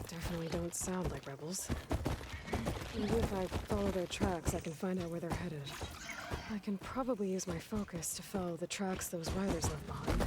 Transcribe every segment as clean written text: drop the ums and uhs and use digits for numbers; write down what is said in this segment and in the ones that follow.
Definitely don't sound like rebels. Maybe if I follow their tracks, I can find out where they're headed. I can probably use my focus to follow the tracks those riders left behind.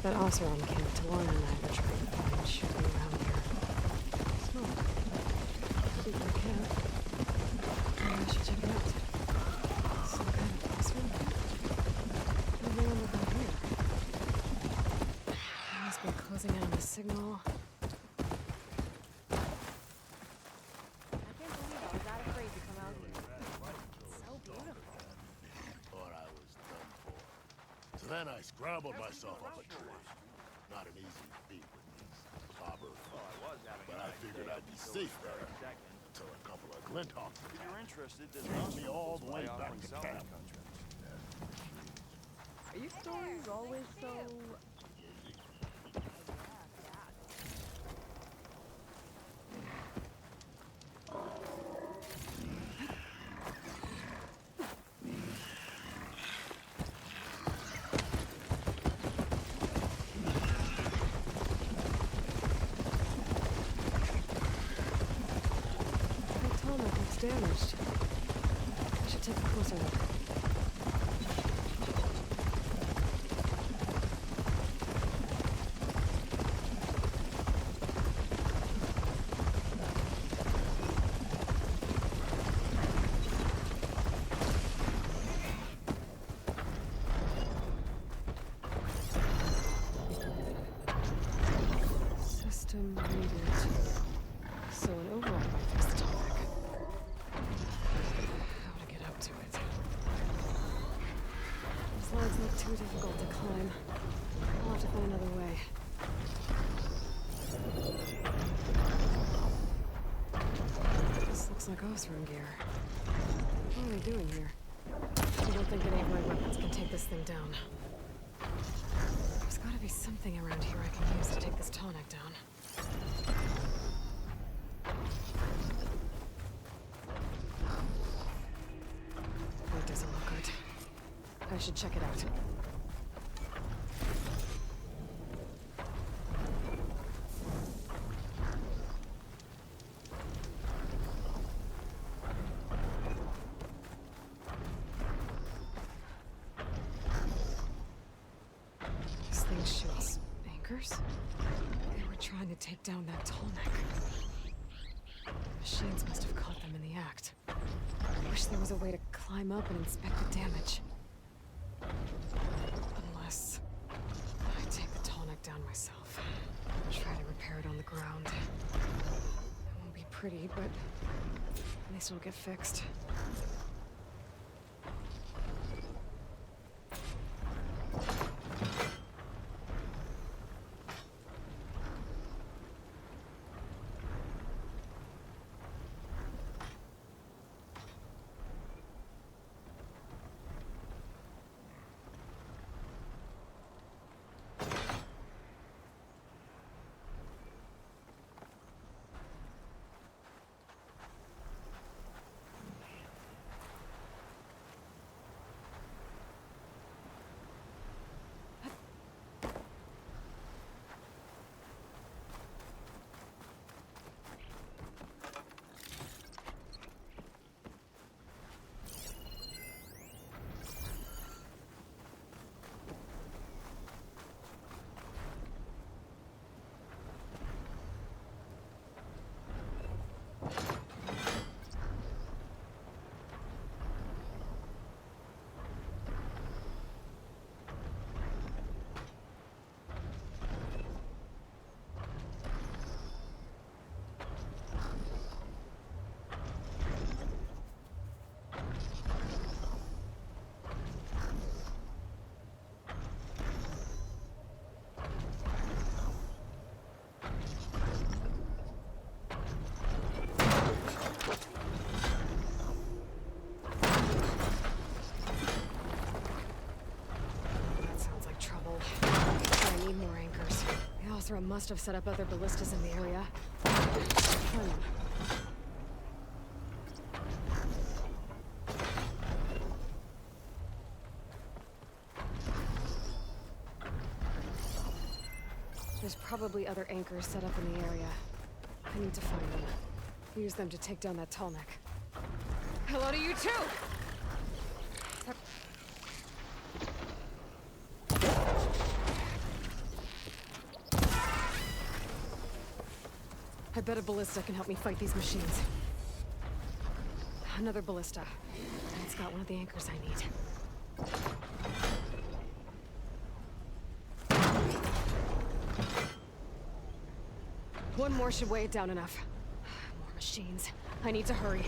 That Oseram camp Tawana and I were trying to find should be around here. Smoke. Pretty good camp. Maybe I should check it out. Some kind of Oseram camp? What do they look like here? They must be closing in on the signal. I can't believe I was that afraid to come out here. It's so beautiful. Thought I was done for. So then I scrambled myself up a tree. Not an easy feat with these cobber. But I figured I'd be safe there until a couple of Glinthawks If you're interested, there's dragged me all the way back offering to salvage camp. contracts. Are your stories always so... Damaged. I should take a closer look. System needed. So an override might fix the topic. How to get up to it. These lines look too difficult to climb. I'll have to find another way. This looks like Oseram gear. What are they doing here? I don't think any of my weapons can take this thing down. There's gotta be something around here I can use to take this tonic down. That doesn't look good. I should check it out. This thing shoots anchors? They were trying to take down that tallneck. Machines must have caught them in the act. I wish there was a way to climb up and inspect the damage. Unless I take the tallneck down myself. Try to repair it on the ground. It won't be pretty, but at least it'll get fixed. Asura must have set up other ballistas in the area. Find them. There's probably other anchors set up in the area. I need to find them. Use them to take down that tall neck. Hello to you too! I bet a ballista can help me fight these machines. Another ballista. And it's got one of the anchors I need. One more should weigh it down enough. More machines. I need to hurry.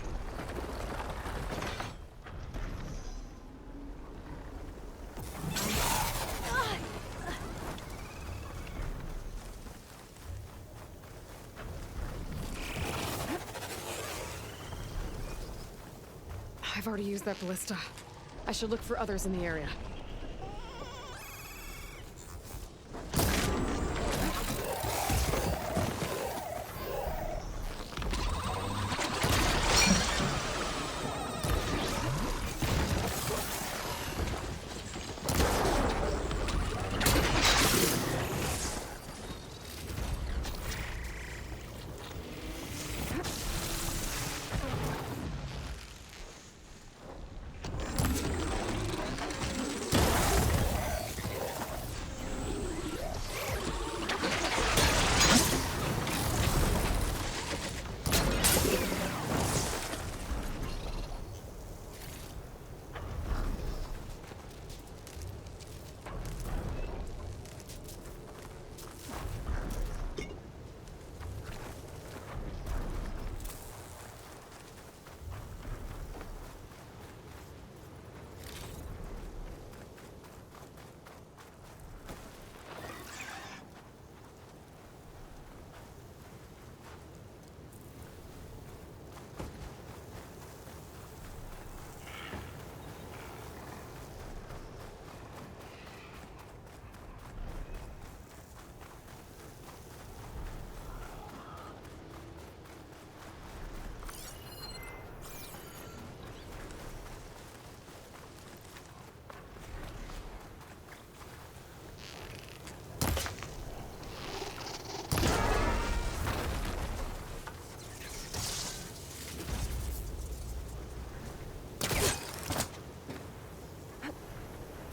I've already used that ballista. I should look for others in the area.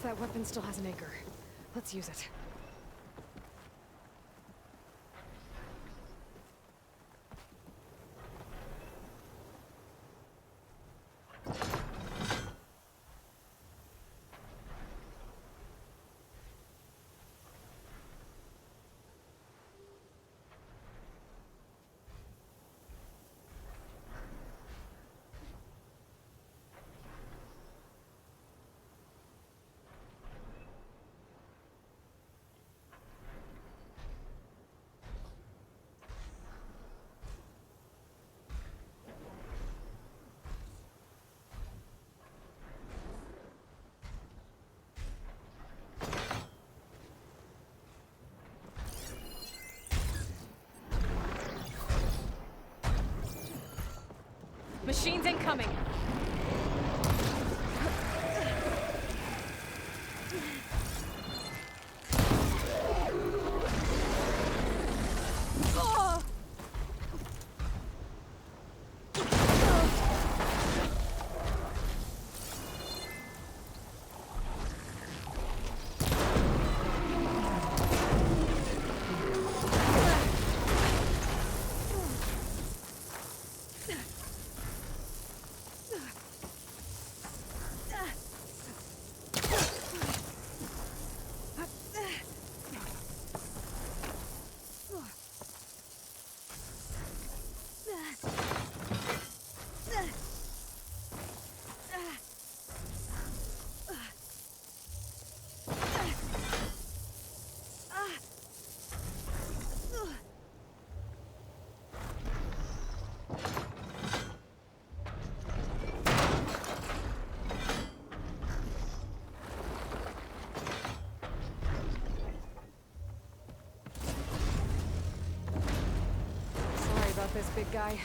That weapon still has an anchor. Let's use it. Machines incoming! big guy.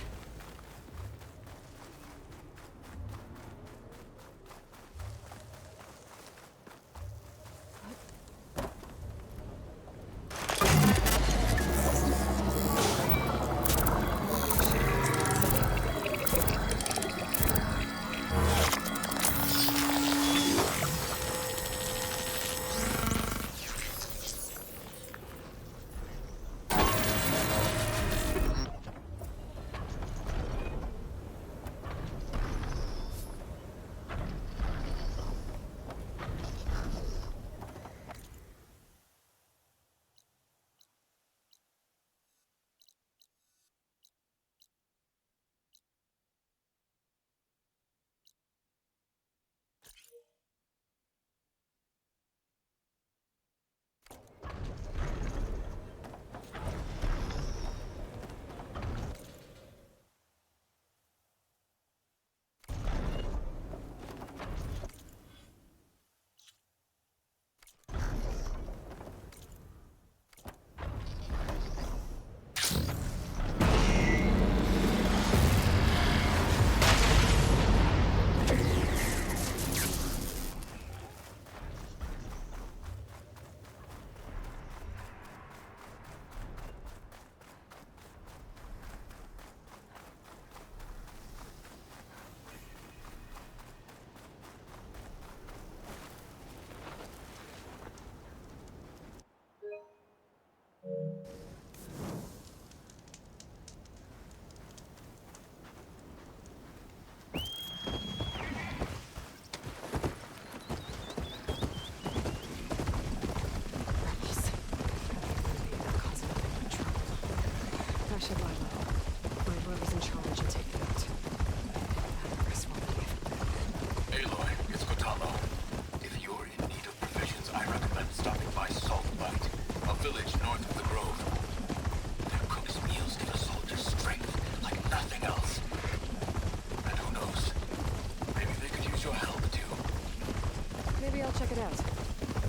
Check it out.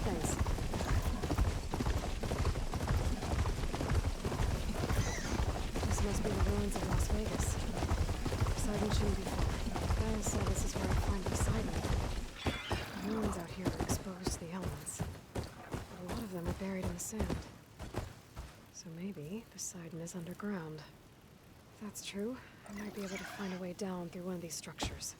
Thanks. This must be the ruins of Las Vegas. Poseidon shouldn't be far. Guy said this is where I find Poseidon. The ruins out here are exposed to the elements. But a lot of them are buried in the sand. So maybe Poseidon is underground. If that's true, I might be able to find a way down through one of these structures.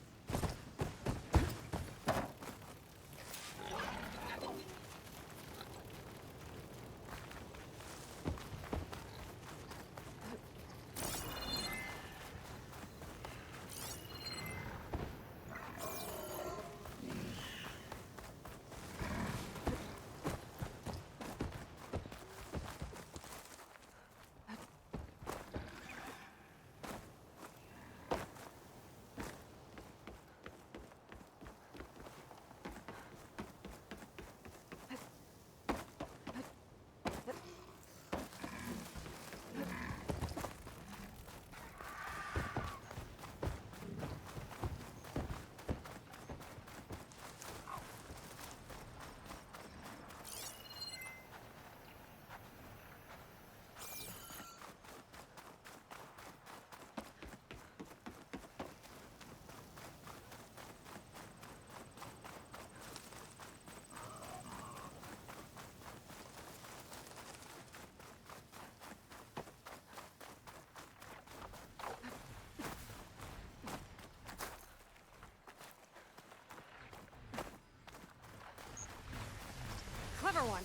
Clever one.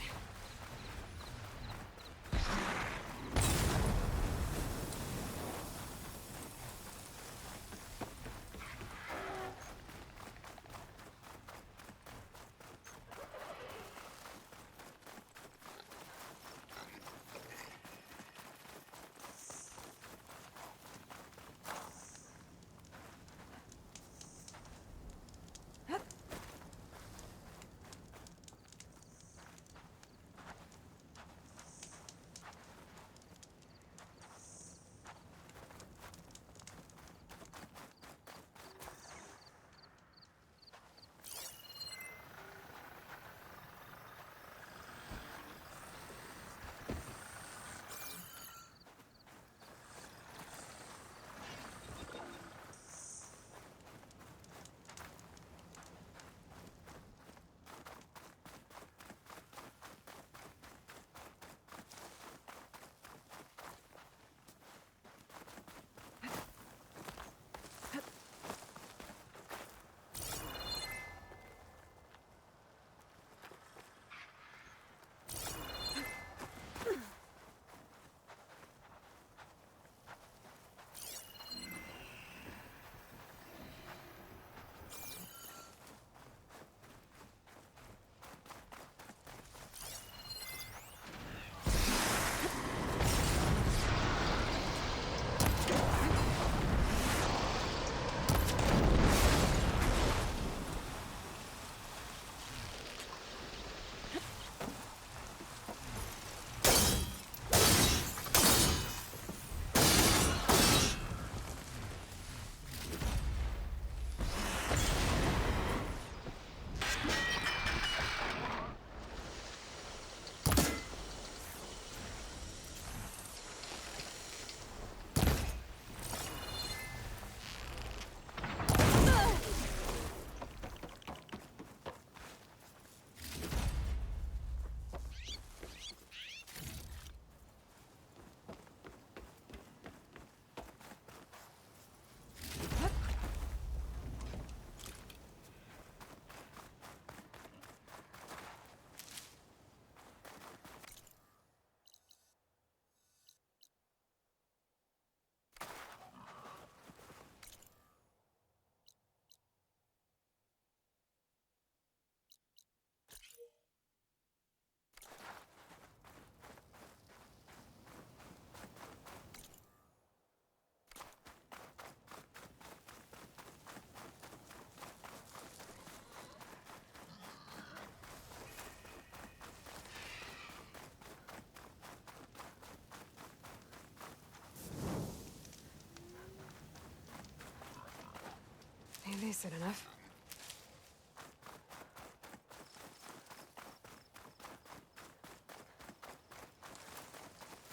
innocent enough.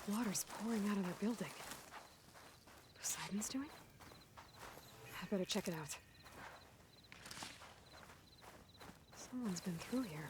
Water's pouring out of their building. Poseidon's doing? I better check it out. Someone's been through here.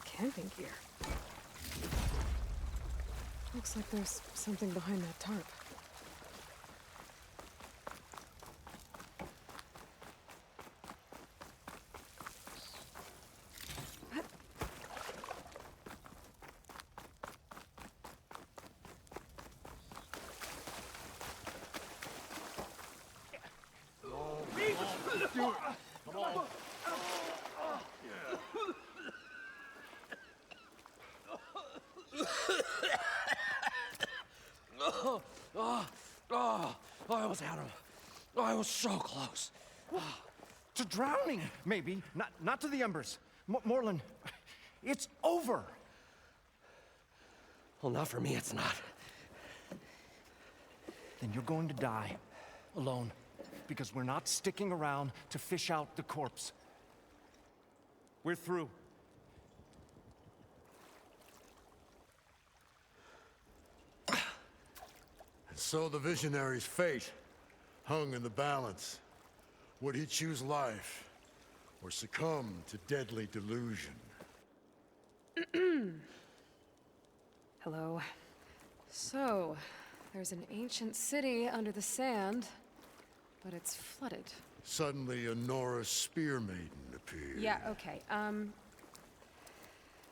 Camping gear. Looks like there's something behind that tarp. I almost had him. I was so close. To drowning, maybe. Not to the embers. Moreland, it's over. Well, not for me, it's not. Then you're going to die. Alone. Because we're not sticking around to fish out the corpse. We're through. So the visionary's fate hung in the balance. Would he choose life or succumb to deadly delusion? Hello. So, there's an ancient city under the sand, but it's flooded. Suddenly a Norse spear maiden appeared. Yeah, okay.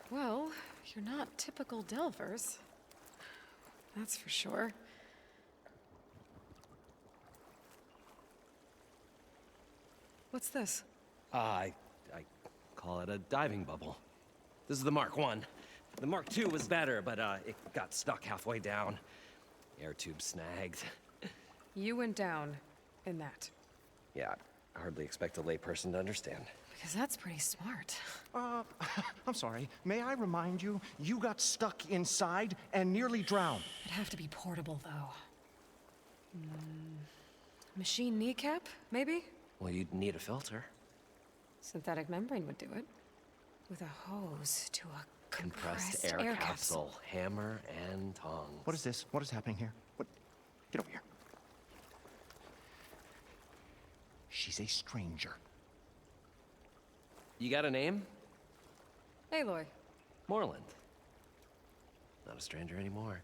Well, you're not typical Delvers. That's for sure. What's this? I call it a diving bubble. This is the Mark I. The Mark II was better, but it got stuck halfway down. Air tube snagged. You went down in that. Yeah, I hardly expect a layperson to understand. Because that's pretty smart. I'm sorry. May I remind you, you got stuck inside and nearly drowned. It'd have to be portable, though. Machine kneecap, maybe? Well, you'd need a filter. Synthetic membrane would do it. With a hose to a Compressed air capsule, hammer and tongs. What is this? What is happening here? What? Get over here. She's a stranger. You got a name? Aloy. Moreland. Not a stranger anymore.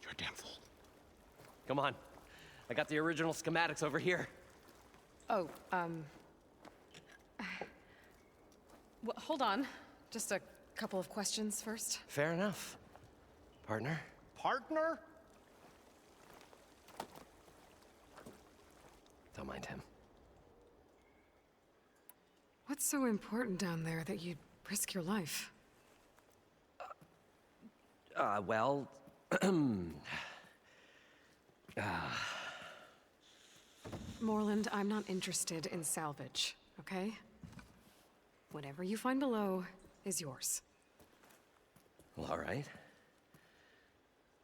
You're a damn fool. Come on. I got the original schematics over here. Oh, well, hold on. Just a couple of questions first. Fair enough. Partner? Partner? Don't mind him. What's so important down there that you'd risk your life? Well... Moreland, I'm not interested in salvage, okay? Whatever you find below is yours. Well, all right.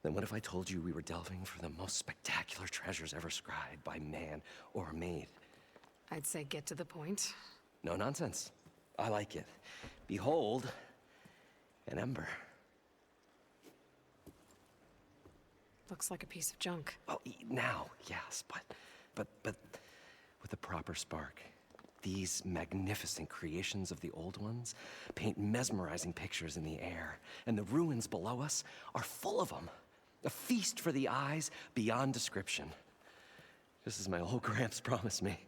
Then what if I told you we were delving for the most spectacular treasures ever scribed by man or maid? I'd say get to the point. No nonsense. I like it. Behold, an ember. Looks like a piece of junk. Oh, now, yes, but with the proper spark. These magnificent creations of the old ones paint mesmerizing pictures in the air, and the ruins below us are full of them. A feast for the eyes beyond description. Just as my old Gramps promised me.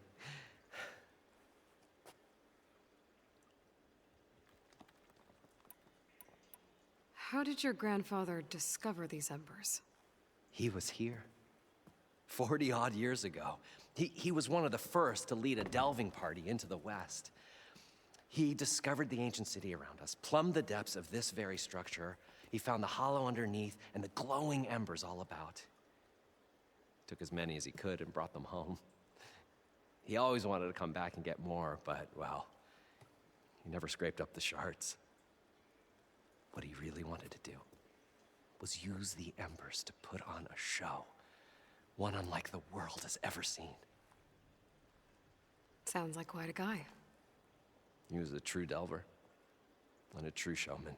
How did your grandfather discover these embers? He was here. 40-odd years ago. He was one of the first to lead a delving party into the West. He discovered the ancient city around us, plumbed the depths of this very structure. He found the hollow underneath and the glowing embers all about. Took as many as he could and brought them home. He always wanted to come back and get more, but, well, he never scraped up the shards. What he really wanted to do was use the embers to put on a show, one unlike the world has ever seen. Sounds like quite a guy. He was a true delver and a true showman,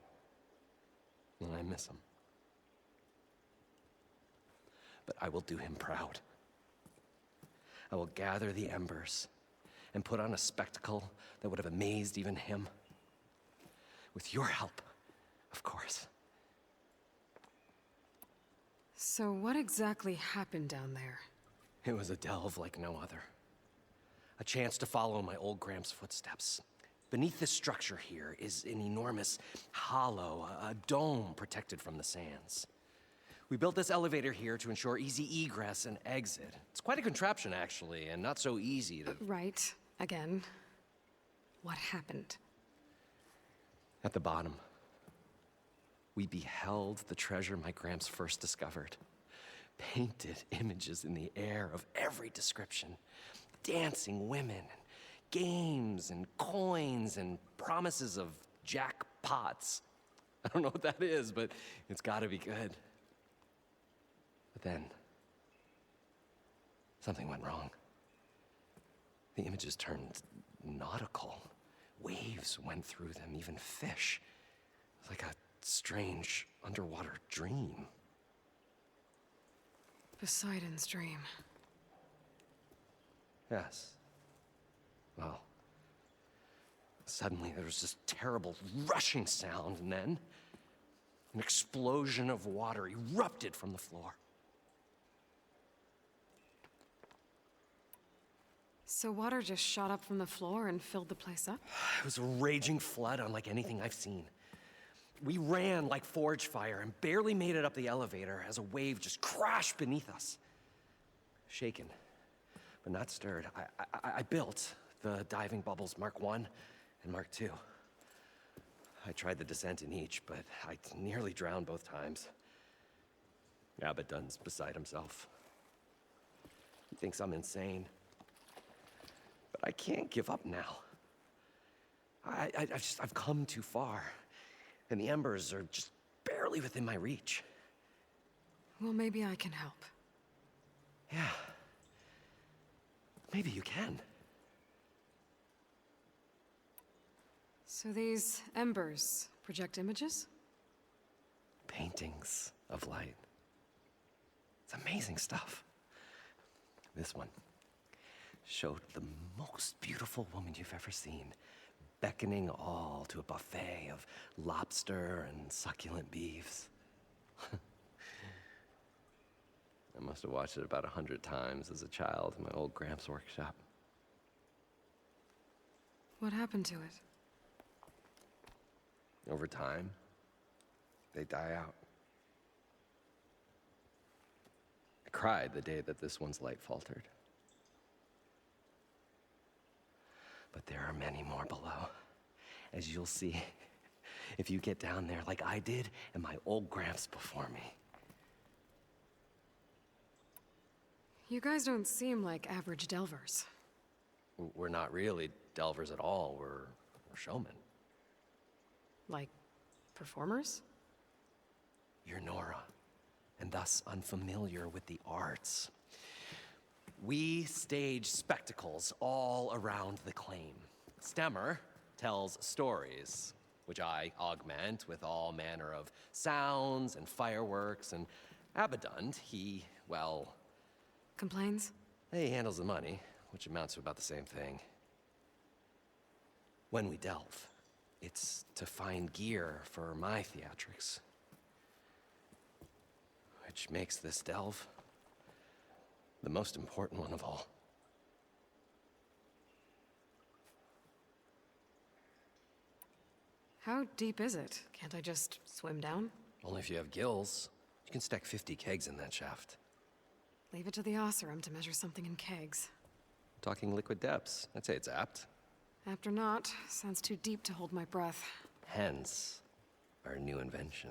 and I miss him. But I will do him proud. I will gather the embers and put on a spectacle that would have amazed even him. With your help, of course. So what exactly happened down there? It was a delve like no other. A chance to follow in my old Gramps' footsteps. Beneath this structure here is an enormous hollow, a dome protected from the sands. We built this elevator here to ensure easy egress and exit. It's quite a contraption, actually, and not so easy to... Right. Again. What happened? At the bottom, we beheld the treasure my Gramps first discovered. Painted images in the air of every description. Dancing women, games and coins and promises of jackpots. I don't know what that is, but it's gotta be good. But then, something went wrong. The images turned nautical. Waves went through them, even fish. It was like a strange underwater dream. Poseidon's dream. Yes. Well, suddenly there was this terrible rushing sound, and then an explosion of water erupted from the floor. So water just shot up from the floor and filled the place up? It was a raging flood unlike anything I've seen. We ran like forge fire and barely made it up the elevator as a wave just crashed beneath us. Shaken, but not stirred, I built the diving bubbles Mark I and Mark II. I tried the descent in each, but I nearly drowned both times. Abaddon's beside himself. He thinks I'm insane. But I can't give up now. I've come too far, and the embers are just barely within my reach. Well, maybe I can help. Yeah. Maybe you can. So these embers project images? Paintings of light. It's amazing stuff. This one showed the most beautiful woman you've ever seen, beckoning all to a buffet of lobster and succulent beefs. I must have watched it about 100 times as a child in my old Gramps' workshop. What happened to it? Over time, they die out. I cried the day that this one's light faltered. But there are many more below, as you'll see if you get down there like I did and my old Gramps before me. You guys don't seem like average delvers. We're not really delvers at all, we're showmen. Like, performers? You're Nora, and thus unfamiliar with the arts. We stage spectacles all around the claim. Stemmer tells stories, which I augment with all manner of sounds and fireworks, and Abaddon, he, well... Complains? He handles the money, which amounts to about the same thing. When we delve, it's to find gear for my theatrics. Which makes this delve the most important one of all. How deep is it? Can't I just swim down? Only if you have gills. You can stack 50 kegs in that shaft. Leave it to the Oseram to measure something in kegs. Talking liquid depths. I'd say it's apt. After not, sounds too deep to hold my breath. Hence, our new invention.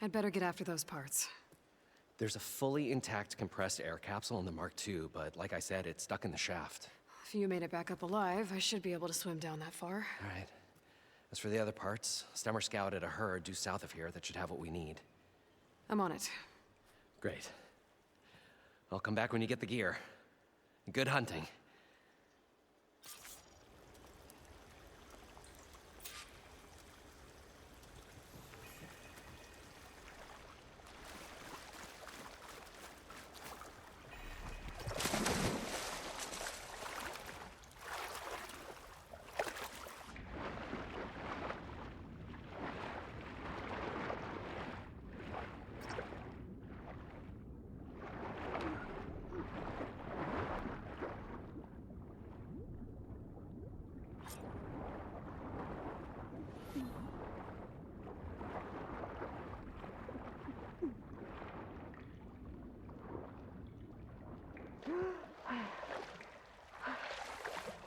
I'd better get after those parts. There's a fully intact compressed air capsule in the Mark II, but like I said, it's stuck in the shaft. If you made it back up alive, I should be able to swim down that far. All right. As for the other parts, Stemmer scouted a herd due south of here that should have what we need. I'm on it. Great. I'll come back when you get the gear. Good hunting.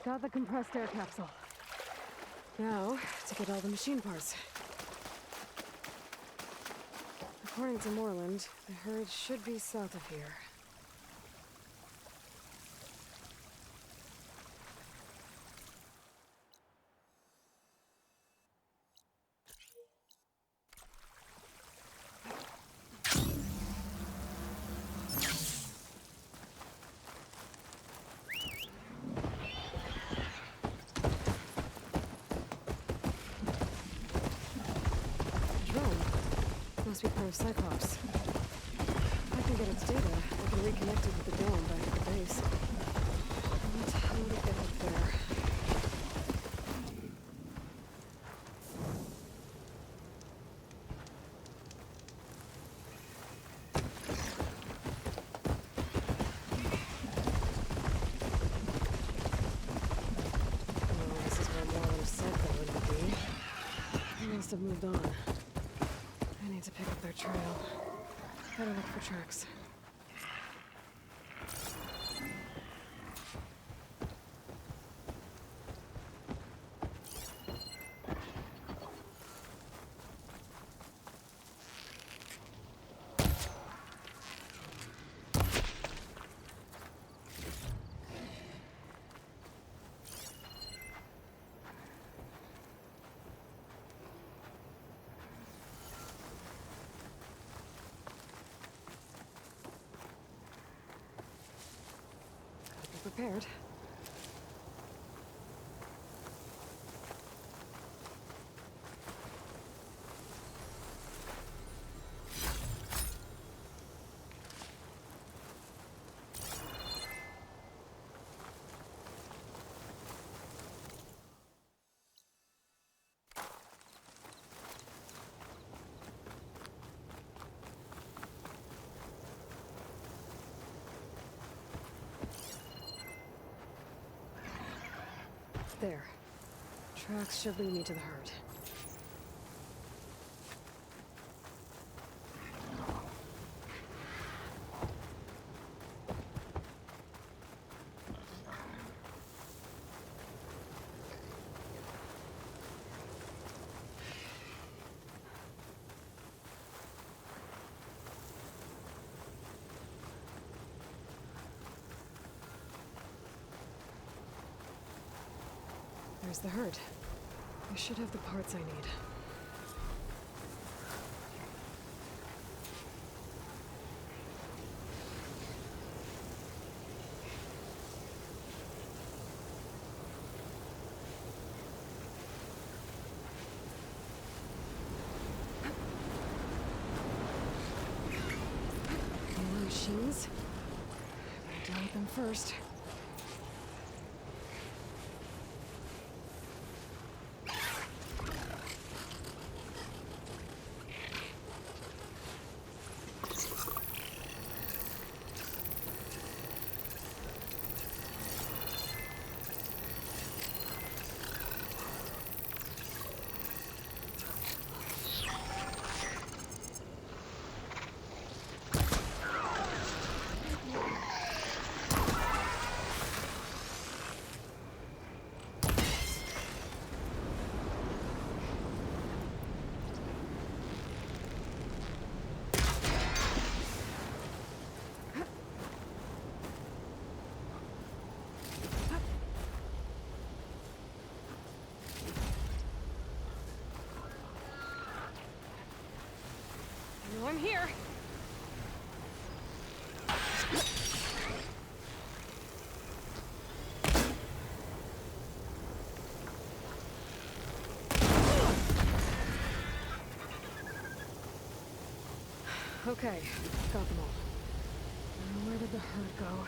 Got the compressed air capsule. Now, to get all the machine parts. According to Moreland, the herd should be south of here. Must be part of Cyclops. If I can get its data, I can reconnect it with the dome back at the base. But how would it get up there? Oh, this is where Moreland said that would be. They must have moved on. I need to pick up their trail. Better look for tracks. Prepared. There. Tracks should lead me to the herd. There's the herd. I should have the parts I need. More machines. Better deal with them first. Okay, got them all. Now where did the herd go?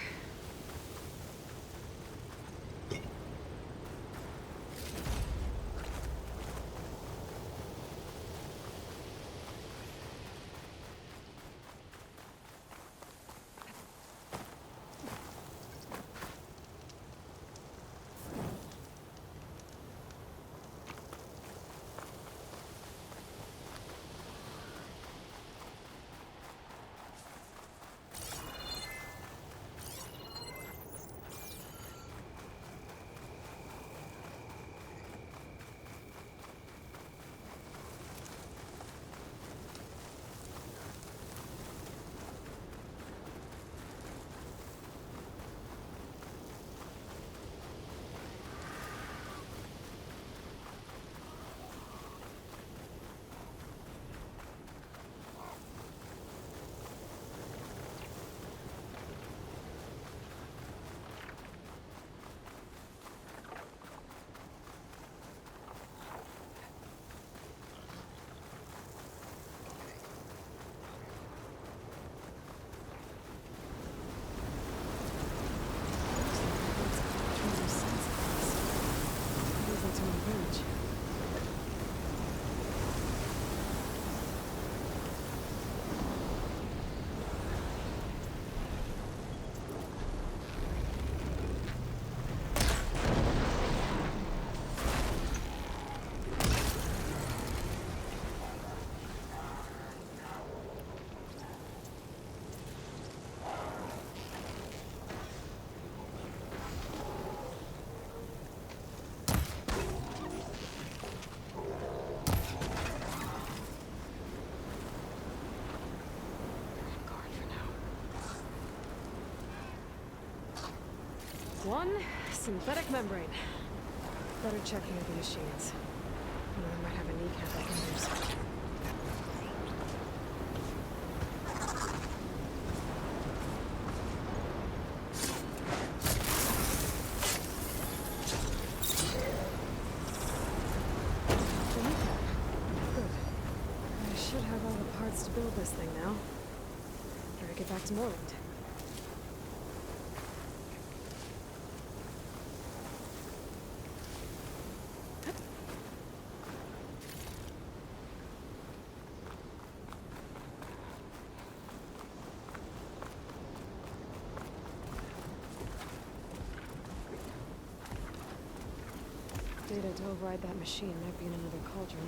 One synthetic membrane. Better check here the machines. One of them might have a kneecap I can use. The kneecap. Good. I should have all the parts to build this thing now. Better get back to Moreland. Data to override that machine might be in another cauldron.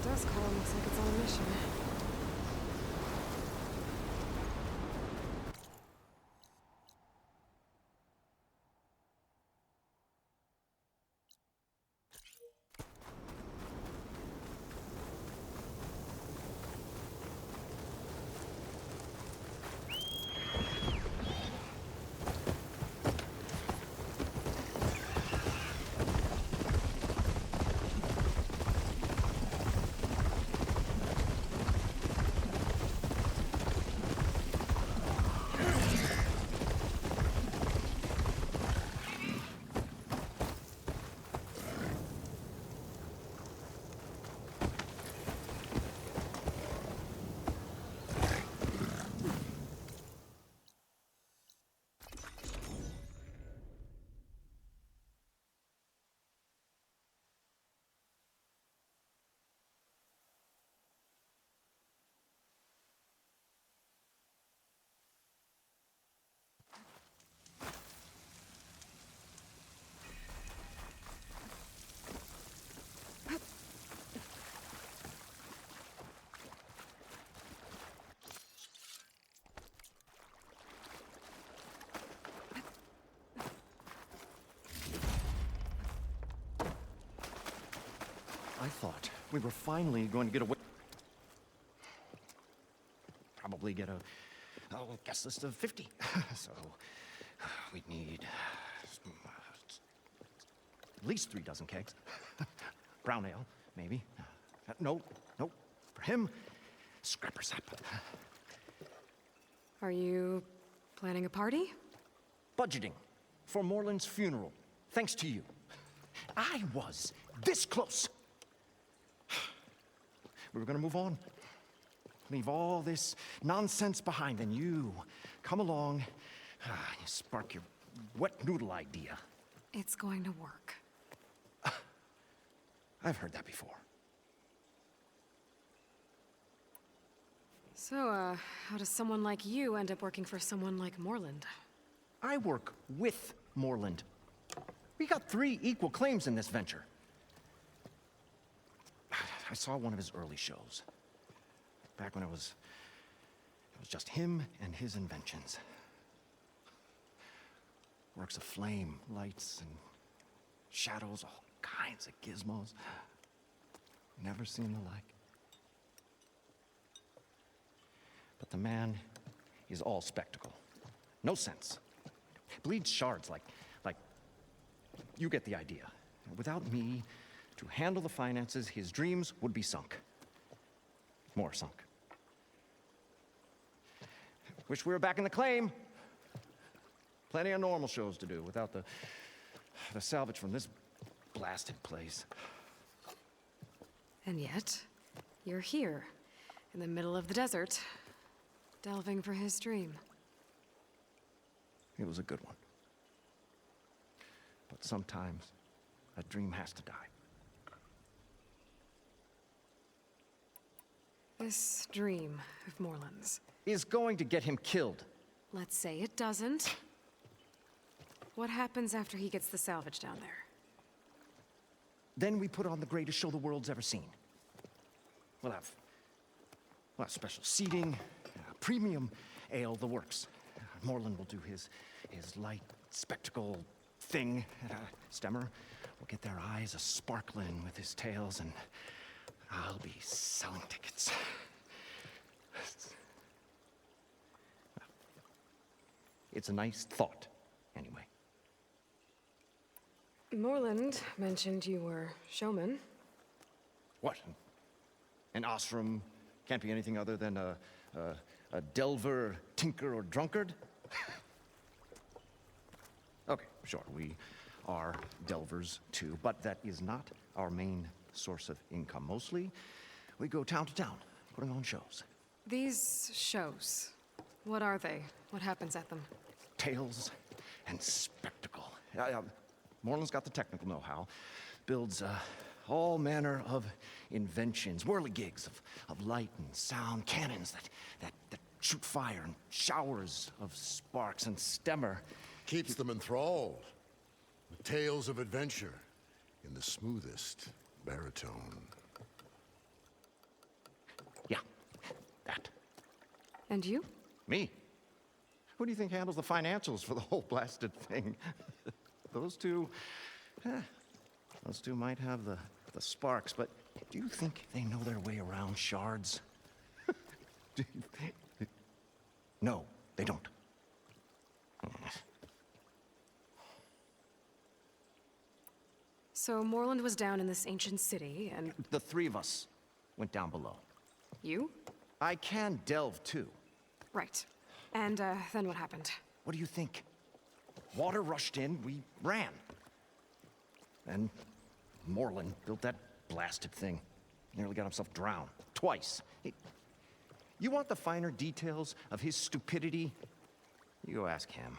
Dust column looks like it's on a mission. I thought we were finally going to get away. Probably get a guest list of 50. So we'd need at least 3 dozen kegs. Brown ale, maybe. No. For him, scrapper sap. Are you planning a party? Budgeting for Moreland's funeral, thanks to you. I was this close. We were gonna move on. Leave all this nonsense behind, and you come along, you spark your wet noodle idea. It's going to work. I've heard that before. So, how does someone like you end up working for someone like Moreland? I work with Moreland. We got 3 equal claims in this venture. I saw one of his early shows. Back when it was just him and his inventions. Works of flame, lights, and shadows, all kinds of gizmos. Never seen the like. But the man is all spectacle. No sense. Bleeds shards like you get the idea. Without me to handle the finances, his dreams would be sunk. More sunk. Wish we were back in the claim. Plenty of normal shows to do without the salvage from this blasted place. And yet, you're here, in the middle of the desert, delving for his dream. It was a good one. But sometimes, a dream has to die. This dream of Moreland's. Is going to get him killed. Let's say it doesn't. What happens after he gets the salvage down there? Then we put on the greatest show the world's ever seen. We'll have special seating, premium ale, the works. Moreland will do his light spectacle thing. Stemmer will get their eyes a-sparkling with his tales, and I'll be selling tickets. It's a nice thought, anyway. Moreland mentioned you were showman. What? An ostrom can't be anything other than a delver, tinker, or drunkard? Okay, sure, we are delvers too, but that is not our main source of income. Mostly, we go town to town, putting on shows. These shows, what are they? What happens at them? Tales and spectacle. Moreland's got the technical know-how. Builds all manner of inventions, whirligigs of light and sound, cannons that shoot fire, and showers of sparks, and Stemmer Keeps them enthralled with tales of adventure in the smoothest baritone. Yeah, that. And you? Me? Who do you think handles the financials for the whole blasted thing? Those two might have the sparks, but do you think they know their way around shards? No, they don't. So Moreland was down in this ancient city, and The 3 of us went down below. you? I can delve too. Right. And then what happened? What do you think? Water rushed in, we ran. And Moreland built that blasted thing. Nearly got himself drowned. Twice. You want the finer details of his stupidity? You go ask him.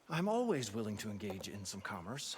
I'm always willing to engage in some commerce.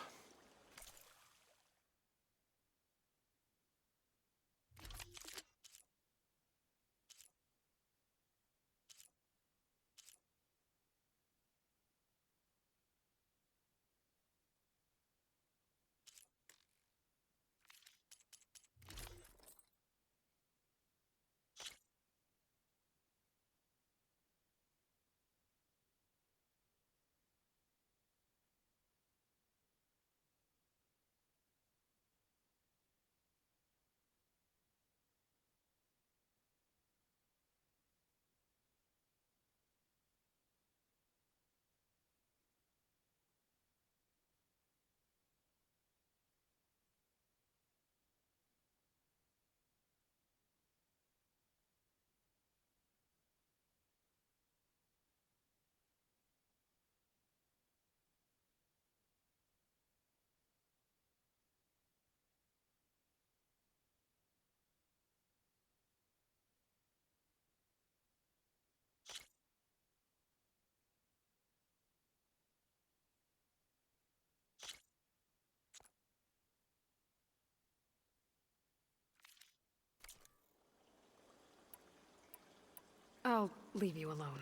I'll leave you alone.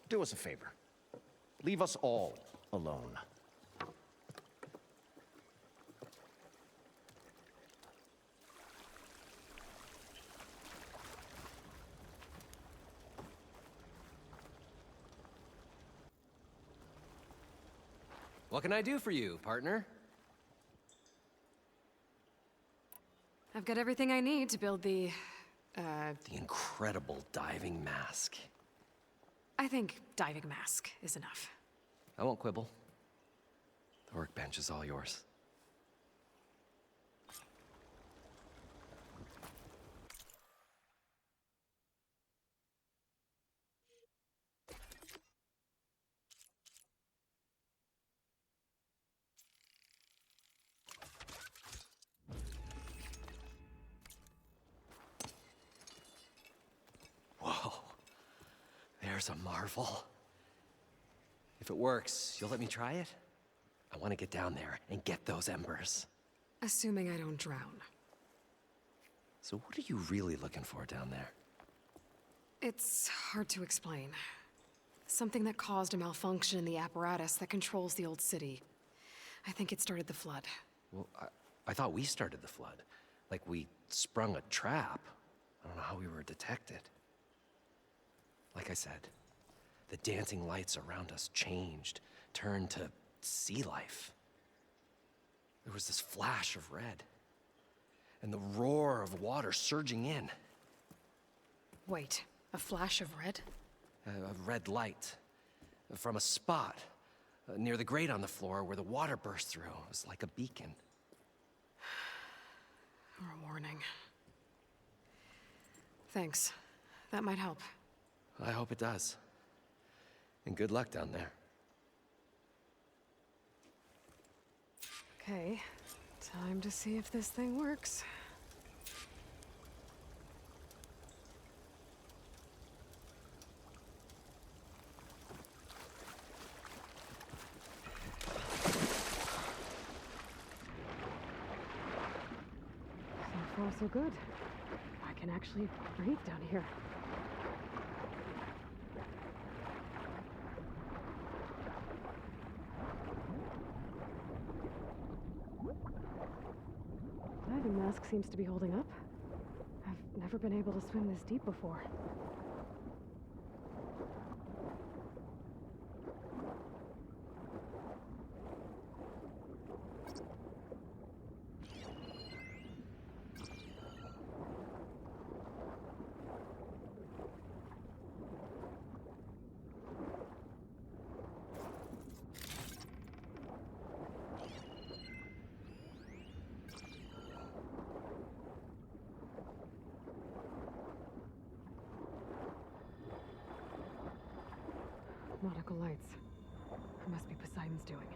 Do us a favor. Leave us all alone. What can I do for you, partner? I've got everything I need to build the incredible diving mask. I think diving mask is enough. I won't quibble. The workbench is all yours. Whoa. There's a marvel. If it works, you'll let me try it? I want to get down there and get those embers. Assuming I don't drown. So what are you really looking for down there? It's hard to explain. Something that caused a malfunction in the apparatus that controls the old city. I think it started the flood. Well, I thought we started the flood. Like we sprung a trap. I don't know how we were detected. Like I said, the dancing lights around us changed, turned to sea life. There was this flash of red, and the roar of water surging in. Wait, a flash of red? A red light from a spot near the grate on the floor where the water burst through. It was like a beacon. Or a warning. Thanks. That might help. I hope it does. And good luck down there. Okay, time to see if this thing works. So far, so good. I can actually breathe down here. Diving mask seems to be holding up. I've never been able to swim this deep before. Nautical lights. It must be Poseidon's doing.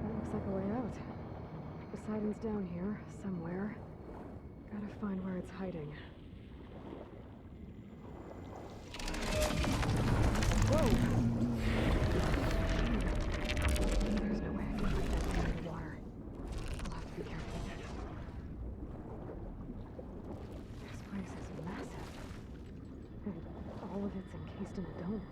That looks like a way out. Poseidon's down here, somewhere. Gotta find where it's hiding. Whoa! There's no way I can hide that thing in the water. I'll have to be careful. This place is massive. And all of it's encased in a dome.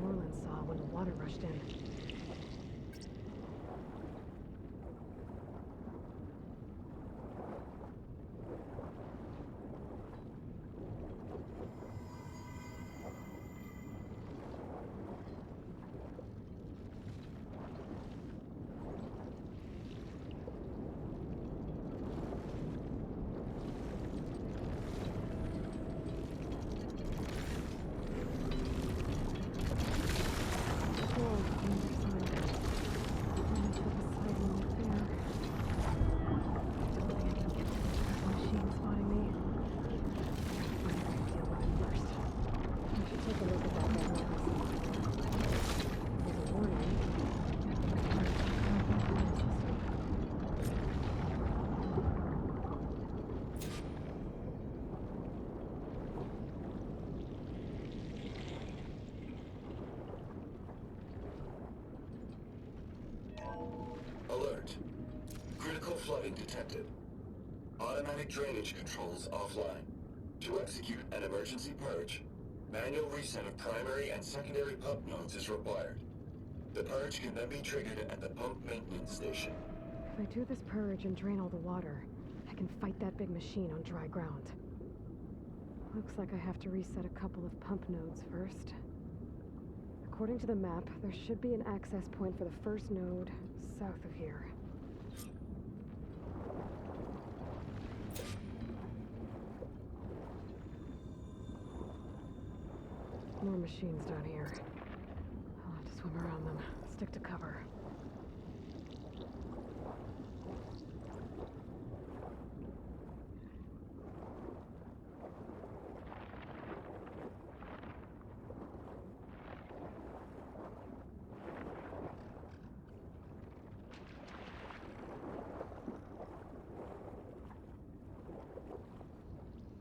Moreland saw when the water rushed in. Alert. Critical flooding detected. Automatic drainage controls offline. To execute an emergency purge, manual reset of primary and secondary pump nodes is required. The purge can then be triggered at the pump maintenance station. If I do this purge and drain all the water, I can fight that big machine on dry ground. Looks like I have to reset a couple of pump nodes first. According to the map, there should be an access point for the first node south of here. More machines down here. I'll have to swim around them, stick to cover.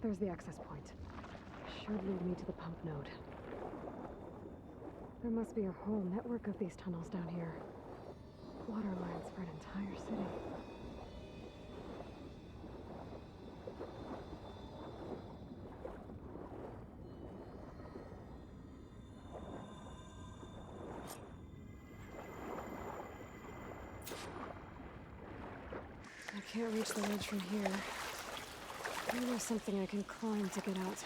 There's the access point. Should lead me to the pump node. There must be a whole network of these tunnels down here. Water lines for an entire city. I can't reach the ledge from here. Maybe there's something I can climb to get out.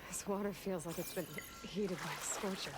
This water feels like it's been heated by a scorcher.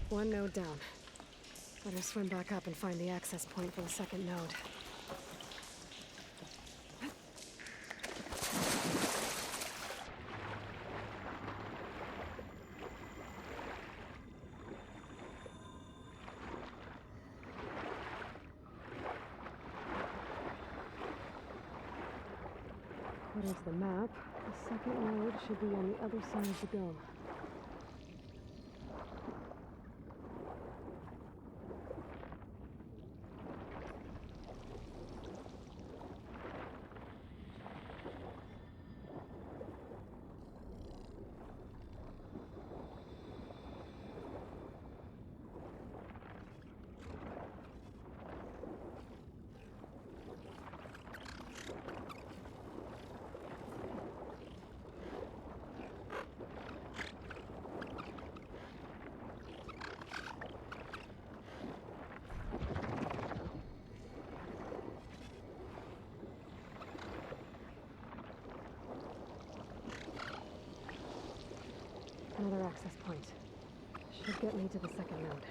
One node down. Better swim back up and find the access point for the second node. According to the map, the second node should be on the other side of the dome. Another access point. Should get me to the second node.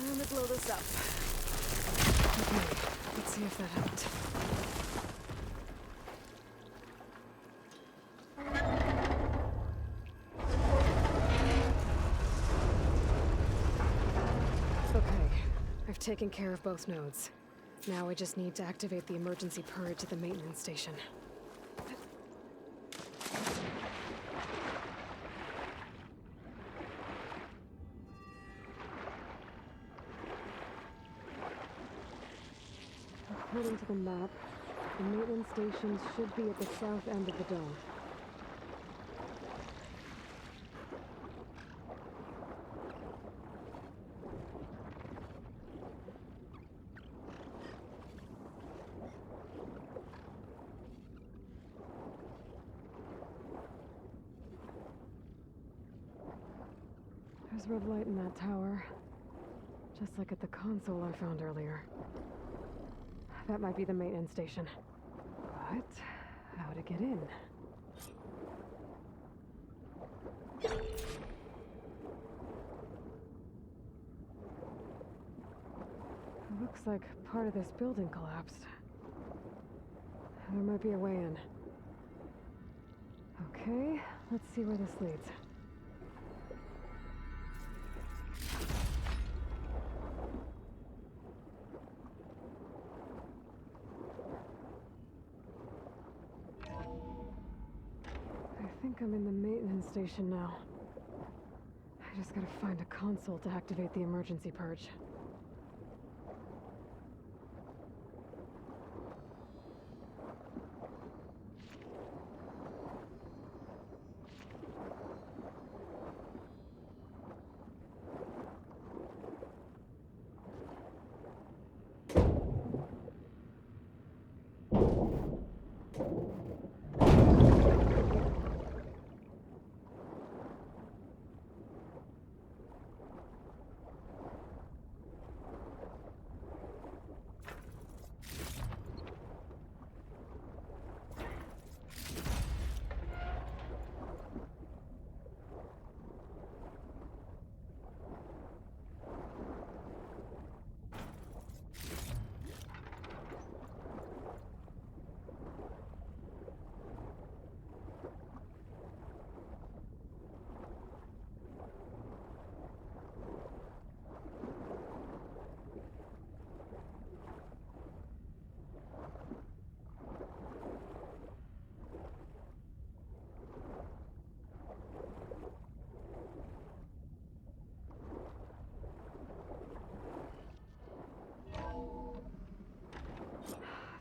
Let me blow this up. Okay, let's see if that helped. Okay, I've taken care of both nodes. Now I just need to activate the emergency purge at the maintenance station. According to the map, the maintenance station should be at the south end of the dome. There's red light in that tower, just like at the console I found earlier. That might be the maintenance station. But how to get in? It looks like part of this building collapsed. There might be a way in. Okay, let's see where this leads. I think I'm in the maintenance station now. I just gotta find a console to activate the emergency purge.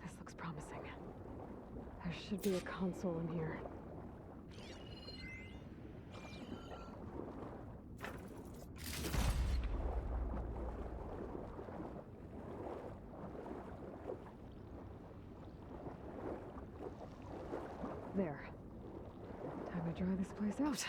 This looks promising. There should be a console in here. There. Time to dry this place out.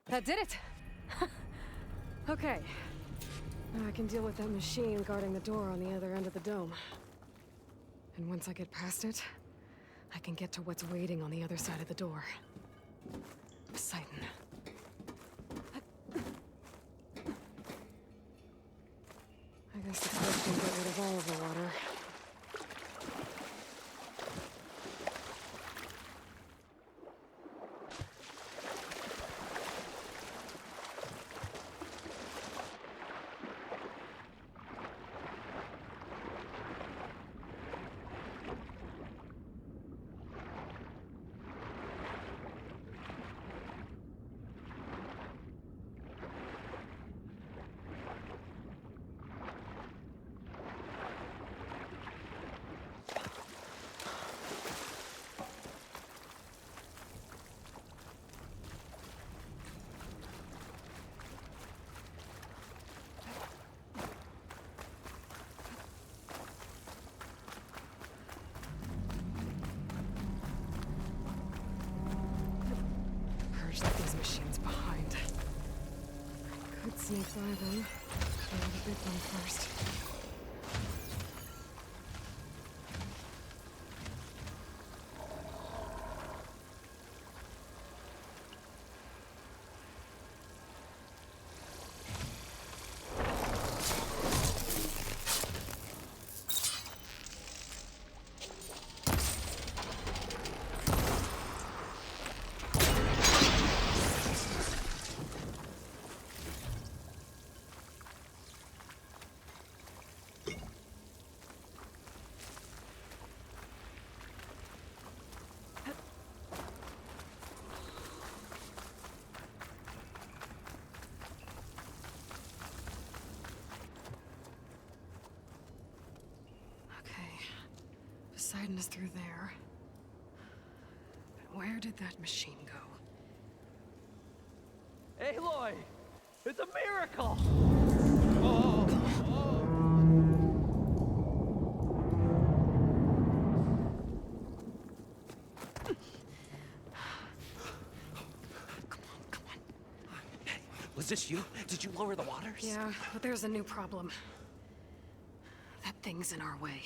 That did it! Okay. Now I can deal with that machine guarding the door on the other end of the dome. And once I get past it, I can get to what's waiting on the other side of the door. Poseidon. I guess the switch can get rid of all of the water. Purge these machines behind. Could sneak by them. Try the big one first. Poseidon is through there. But where did that machine go? Aloy! It's a miracle! Come on. Hey, was this you? Did you lower the waters? Yeah, but there's a new problem. That thing's in our way.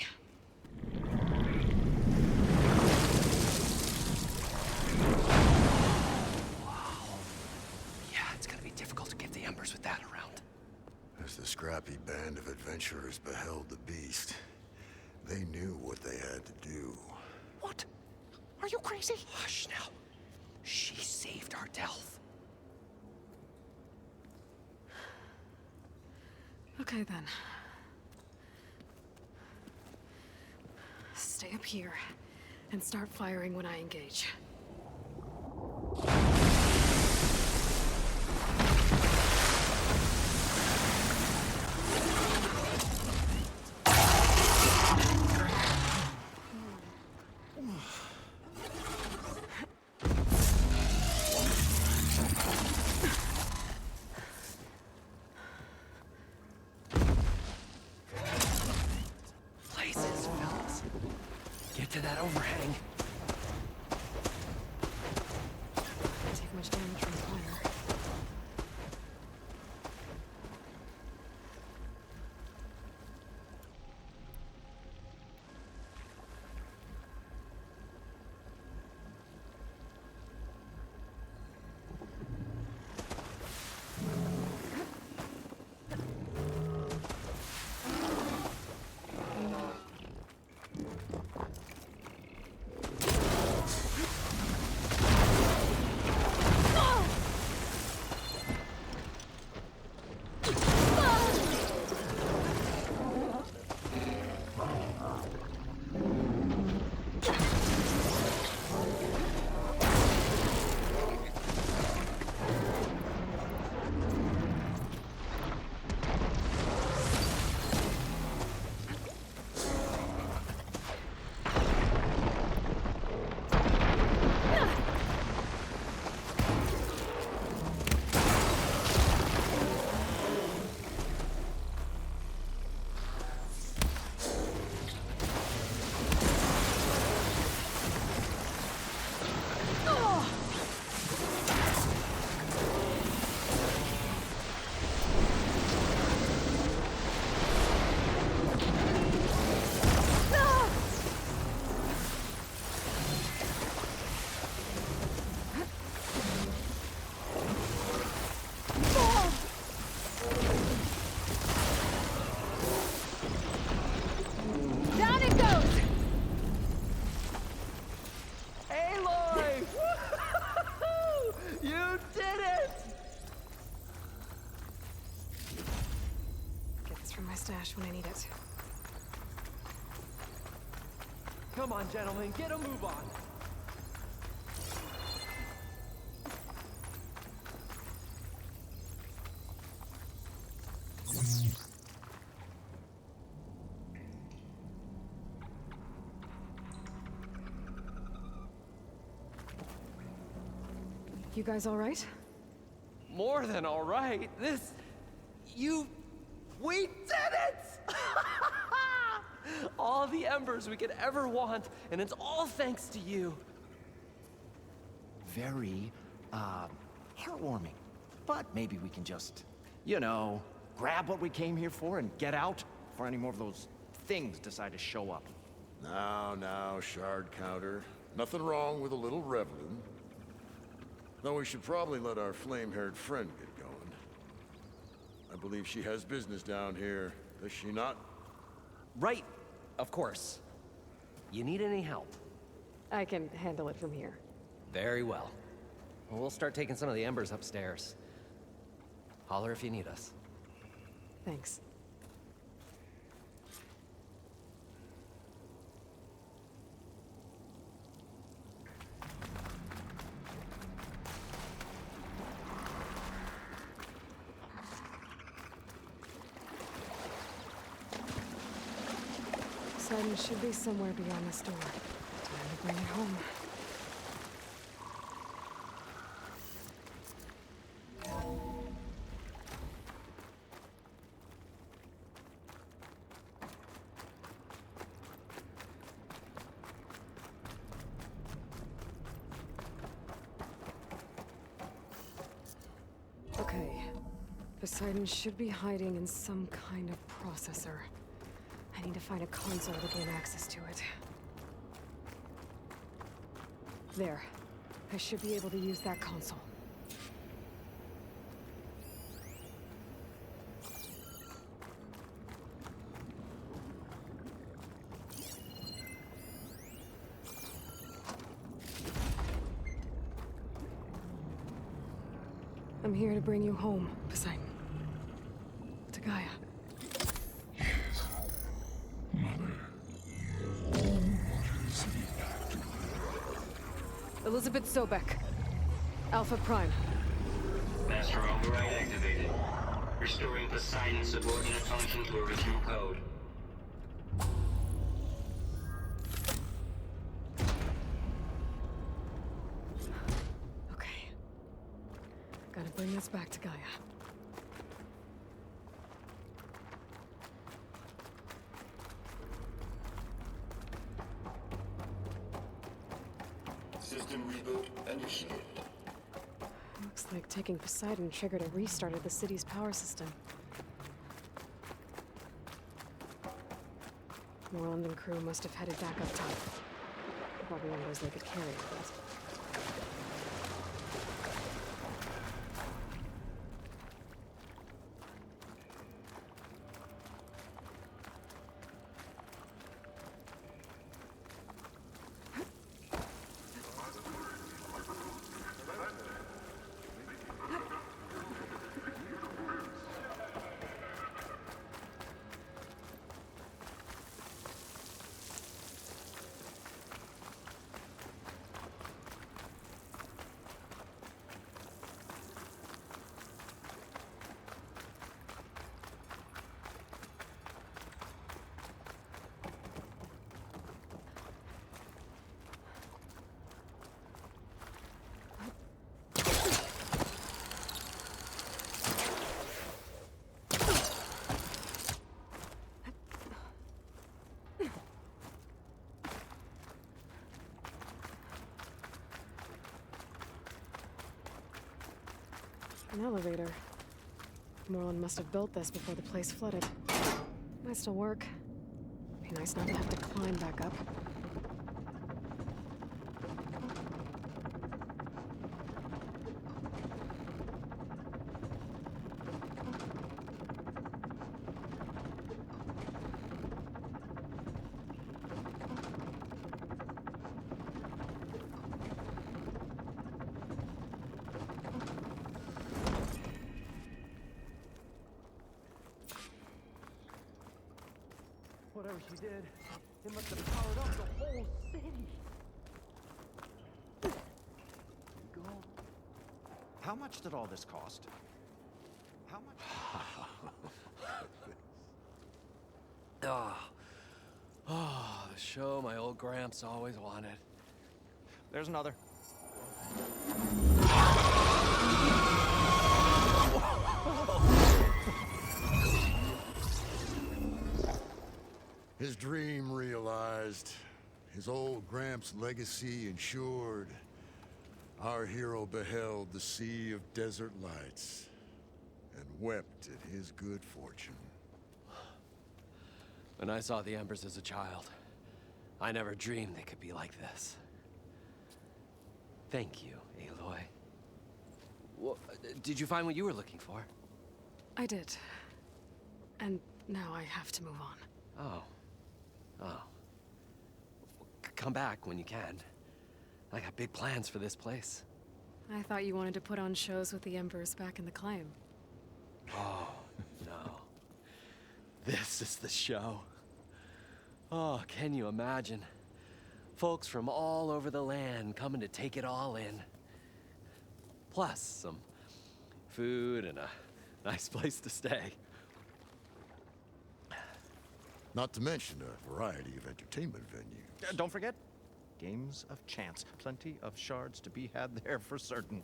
With that around. As the scrappy band of adventurers beheld the beast, they knew what they had to do. What? Are you crazy? Hush now. She saved our Delph. Okay then. Stay up here and start firing when I engage. Places, fellas. Get to that overhang. stash when I need it. Come on, gentlemen, get a move on. You guys all right? More than all right. We did it! All the embers we could ever want, and it's all thanks to you. Very, heartwarming. But maybe we can just, you know, grab what we came here for and get out before any more of those things decide to show up. Now, shard counter. Nothing wrong with a little reveling. Though we should probably let our flame-haired friend get going. I believe she has business down here, does she not? Right, of course. You need any help? I can handle it from here. Very well. We'll start taking some of the embers upstairs. Holler if you need us. Thanks. Poseidon should be somewhere beyond this door. Time to bring it home. Okay. Poseidon should be hiding in some kind of processor. I need to find a console to gain access to it. There. I should be able to use that console. I'm here to bring you home, Poseidon. To Gaia. Elizabeth Sobek. Alpha Prime. Master override activated. Restoring Poseidon's subordinate function to original code. Okay. Gotta bring this back to Gaia. System reboot initiated. Looks like taking Poseidon triggered a restart of the city's power system. Moreland and crew must have headed back up top. Probably numbers they could carry, I guess. An elevator. Moreland must have built this before the place flooded. Might still work. Be nice not to have to climb back up. Whatever she did, it must have powered up the whole city. There you go. How much did all this cost? How much? Oh, the show my old Gramps always wanted. There's another. His dream realized, his old Gramps' legacy ensured. Our hero beheld the sea of desert lights and wept at his good fortune. When I saw the Embers as a child, I never dreamed they could be like this. Thank you, Aloy. Well, did you find what you were looking for? I did. And now I have to move on. Oh. Oh. Come back when you can. I got big plans for this place. I thought you wanted to put on shows with the Embers back in the claim. Oh, no. This is the show. Oh, can you imagine? Folks from all over the land coming to take it all in. Plus some food and a nice place to stay. Not to mention a variety of entertainment venues. Don't forget, games of chance. Plenty of shards to be had there for certain.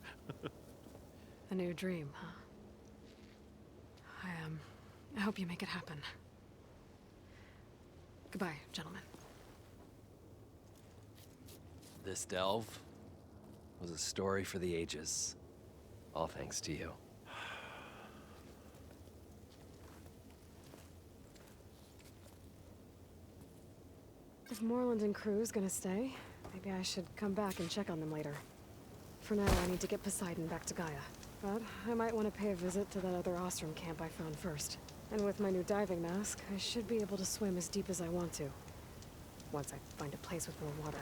A new dream, huh? I hope you make it happen. Goodbye, gentlemen. This delve was a story for the ages. All thanks to you. If Moreland and crew's gonna stay, maybe I should come back and check on them later. For now, I need to get Poseidon back to Gaia. But I might want to pay a visit to that other Ostrom camp I found first. And with my new diving mask, I should be able to swim as deep as I want to. Once I find a place with more water.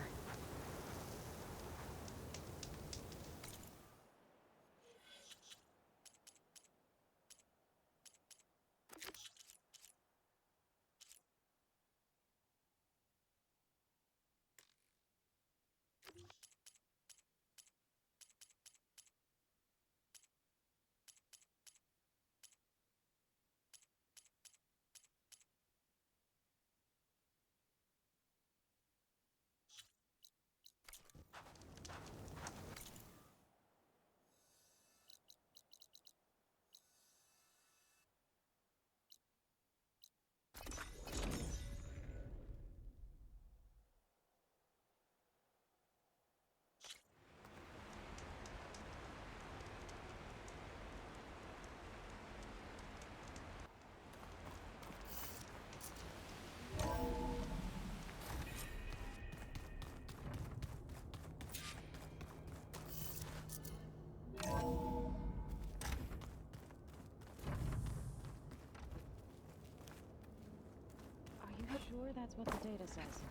Are you sure that's what the data says?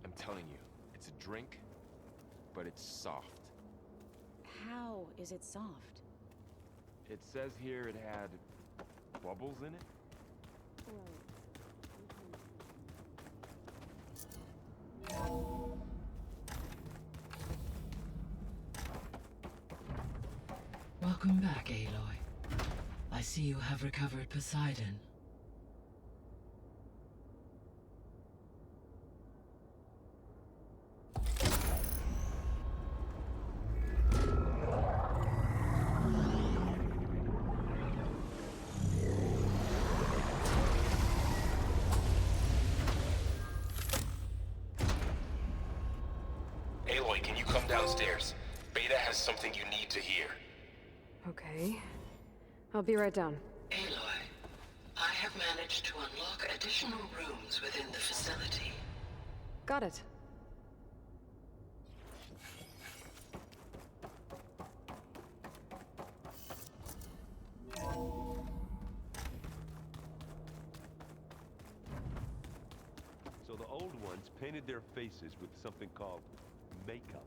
I'm telling you, it's a drink, but it's soft. How is it soft? It says here it had bubbles in it. Welcome back, Aloy. I see you have recovered Poseidon. Aloy, can you come downstairs? Beta has something you need to hear. Okay. I'll be right down. Aloy, I have managed to unlock additional rooms within the facility. Got it. So the old ones painted their faces with something called makeup,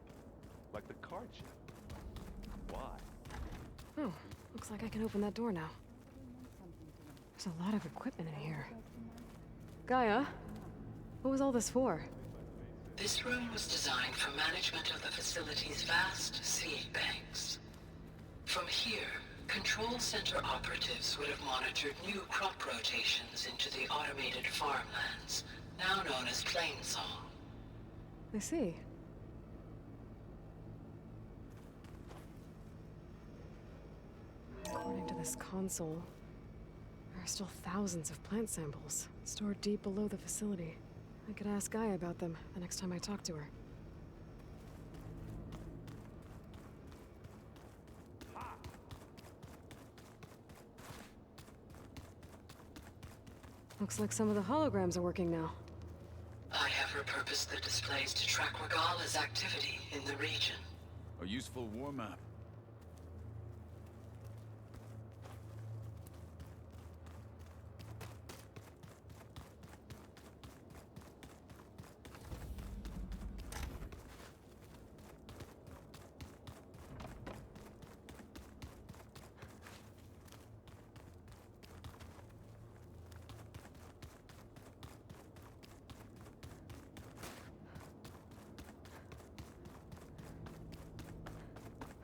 like the card show. Why? Oh, looks like I can open that door now. There's a lot of equipment in here. Gaia, what was all this for? This room was designed for management of the facility's vast seed banks. From here, control center operatives would have monitored new crop rotations into the automated farmlands, now known as Plainsong. I see. According to this console, there are still thousands of plant samples stored deep below the facility. I could ask Gaia about them the next time I talk to her. Looks like some of the holograms are working now. I have repurposed the displays to track Regala's activity in the region. A useful war map.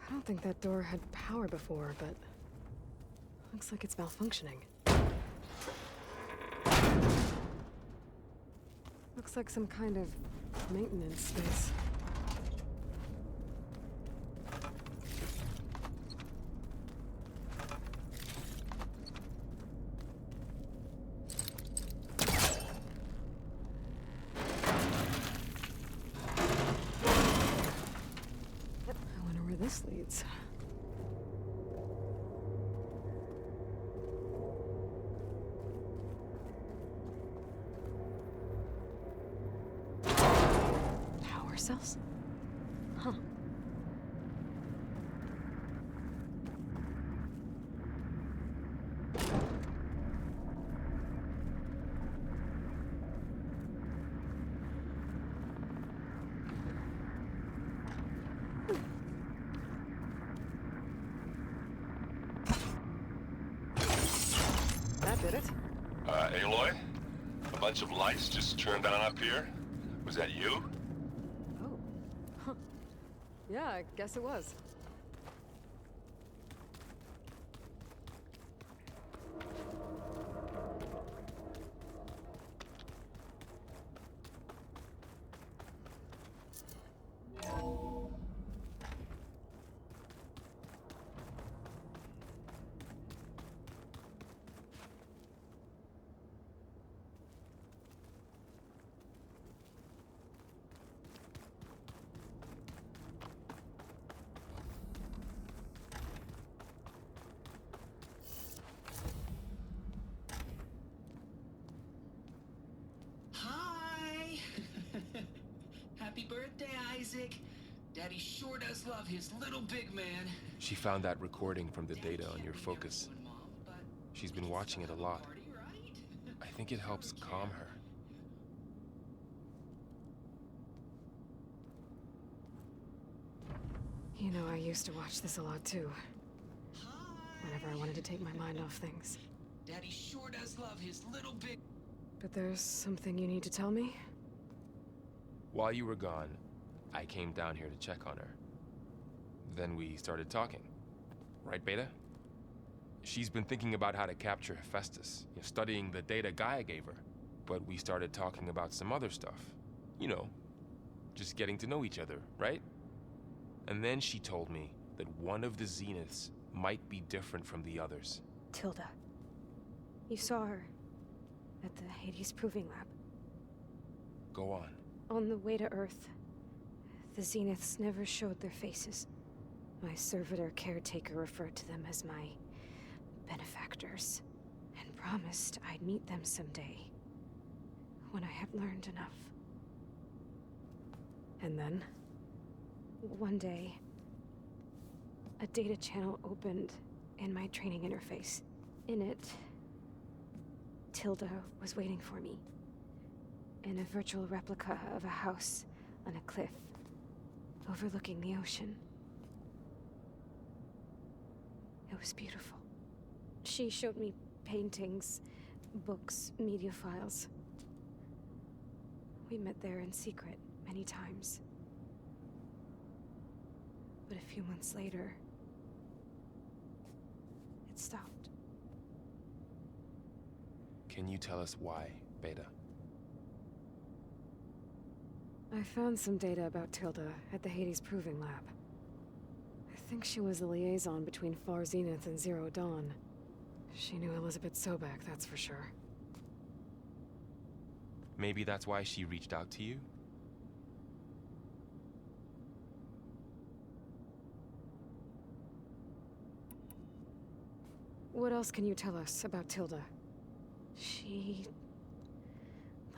I don't think that door had power before, but looks like it's malfunctioning. Looks like some kind of maintenance space. I wonder where this leads. Power cells? Huh. That did it. Aloy? A bunch of lights just turned on up here? Was that you? Oh. Huh. Yeah, I guess it was. Hi! Happy birthday, Isaac. Daddy sure does love his little big man. She found that recording from the data on your focus. She's been watching it a lot. I think it helps calm her. You know, I used to watch this a lot too. Whenever I wanted to take my mind off things. Daddy sure does love his little big... But there's something you need to tell me? While you were gone, I came down here to check on her. Then we started talking. Right, Beta? She's been thinking about how to capture Hephaestus, studying the data Gaia gave her. But we started talking about some other stuff. You know, just getting to know each other, right? And then she told me that one of the Zeniths might be different from the others. Tilda. You saw her at the Hades Proving Lab. Go on. On the way to Earth, the Zeniths never showed their faces. My servitor caretaker referred to them as my benefactors, and promised I'd meet them someday, when I had learned enough. And then? One day, a data channel opened in my training interface. In it, Tilda was waiting for me, in a virtual replica of a house on a cliff, overlooking the ocean. It was beautiful. She showed me paintings, books, media files. We met there in secret many times. But a few months later, it stopped. Can you tell us why, Beta? I found some data about Tilda at the Hades Proving Lab. I think she was the liaison between Far Zenith and Zero Dawn. She knew Elizabeth Sobek, that's for sure. Maybe that's why she reached out to you? What else can you tell us about Tilda? She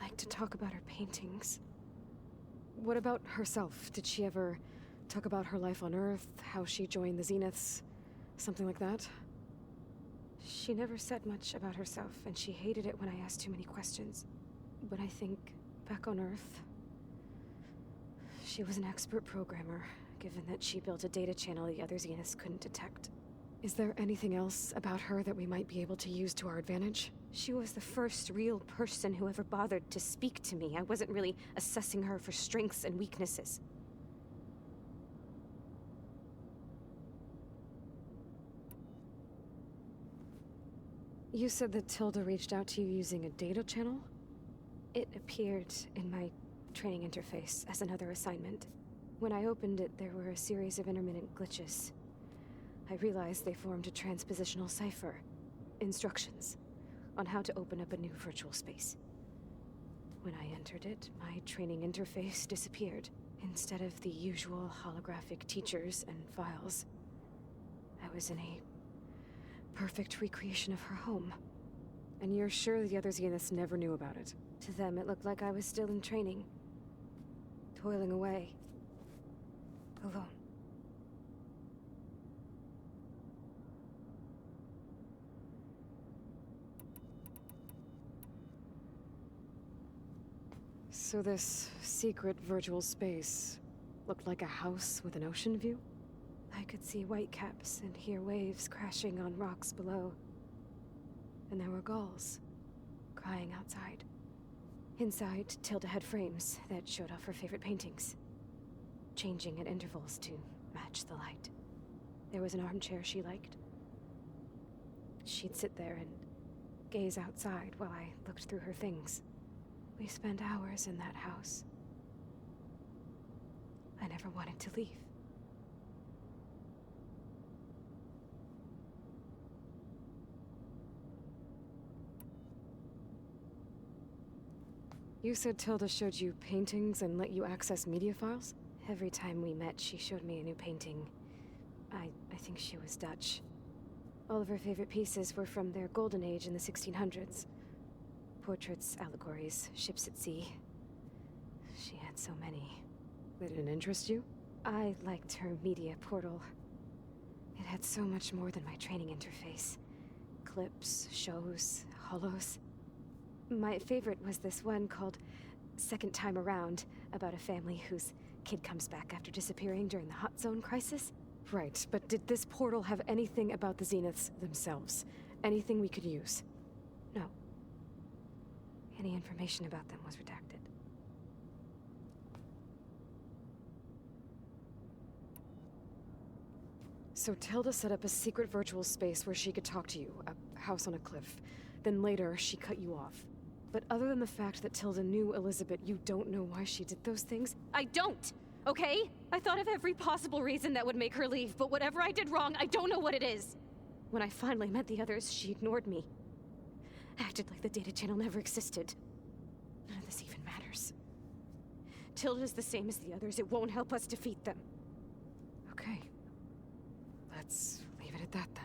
liked to talk about her paintings. What about herself? Did she ever talk about her life on Earth, how she joined the Zeniths, something like that? She never said much about herself, and she hated it when I asked too many questions. But I think, back on Earth, she was an expert programmer, given that she built a data channel the other Zeniths couldn't detect. Is there anything else about her that we might be able to use to our advantage? She was the first real person who ever bothered to speak to me. I wasn't really assessing her for strengths and weaknesses. You said that Tilda reached out to you using a data channel? It appeared in my training interface as another assignment. When I opened it, there were a series of intermittent glitches. I realized they formed a transpositional cipher. Instructions on how to open up a new virtual space. When I entered it, my training interface disappeared. Instead of the usual holographic teachers and files, I was in a perfect recreation of her home. And you're sure the other Zeniths never knew about it? To them, it looked like I was still in training. Toiling away. Alone. So this secret virtual space looked like a house with an ocean view? I could see whitecaps and hear waves crashing on rocks below. And there were gulls crying outside. Inside, Tilda had frames that showed off her favorite paintings, changing at intervals to match the light. There was an armchair she liked. She'd sit there and gaze outside while I looked through her things. We spent hours in that house. I never wanted to leave. You said Tilda showed you paintings and let you access media files? Every time we met, she showed me a new painting. I think she was Dutch. All of her favorite pieces were from their golden age in the 1600s. Portraits, allegories, ships at sea. She had so many. They didn't interest you? I liked her media portal. It had so much more than my training interface. Clips, shows, holos. My favorite was this one called Second Time Around, about a family whose kid comes back after disappearing during the Hot Zone crisis. Right, but did this portal have anything about the Zeniths themselves? Anything we could use? No. Any information about them was redacted. So Tilda set up a secret virtual space where she could talk to you, a house on a cliff. Then later, she cut you off. But other than the fact that Tilda knew Elizabeth, you don't know why she did those things? I don't! Okay? I thought of every possible reason that would make her leave, but whatever I did wrong, I don't know what it is. When I finally met the others, she ignored me. Acted like the data channel never existed. None of this even matters. Tilda's the same as the others. It won't help us defeat them. Okay. Let's leave it at that then.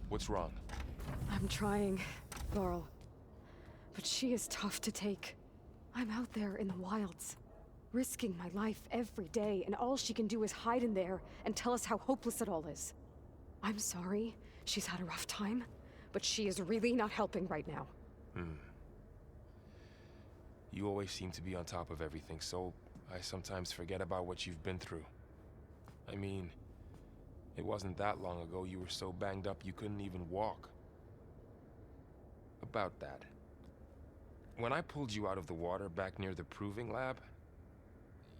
What's wrong? I'm trying, Varl. But she is tough to take. I'm out there in the wilds, risking my life every day, and all she can do is hide in there and tell us how hopeless it all is. I'm sorry, she's had a rough time, but she is really not helping right now. You always seem to be on top of everything, so I sometimes forget about what you've been through. I mean, it wasn't that long ago you were so banged up you couldn't even walk. About that. When I pulled you out of the water back near the proving lab,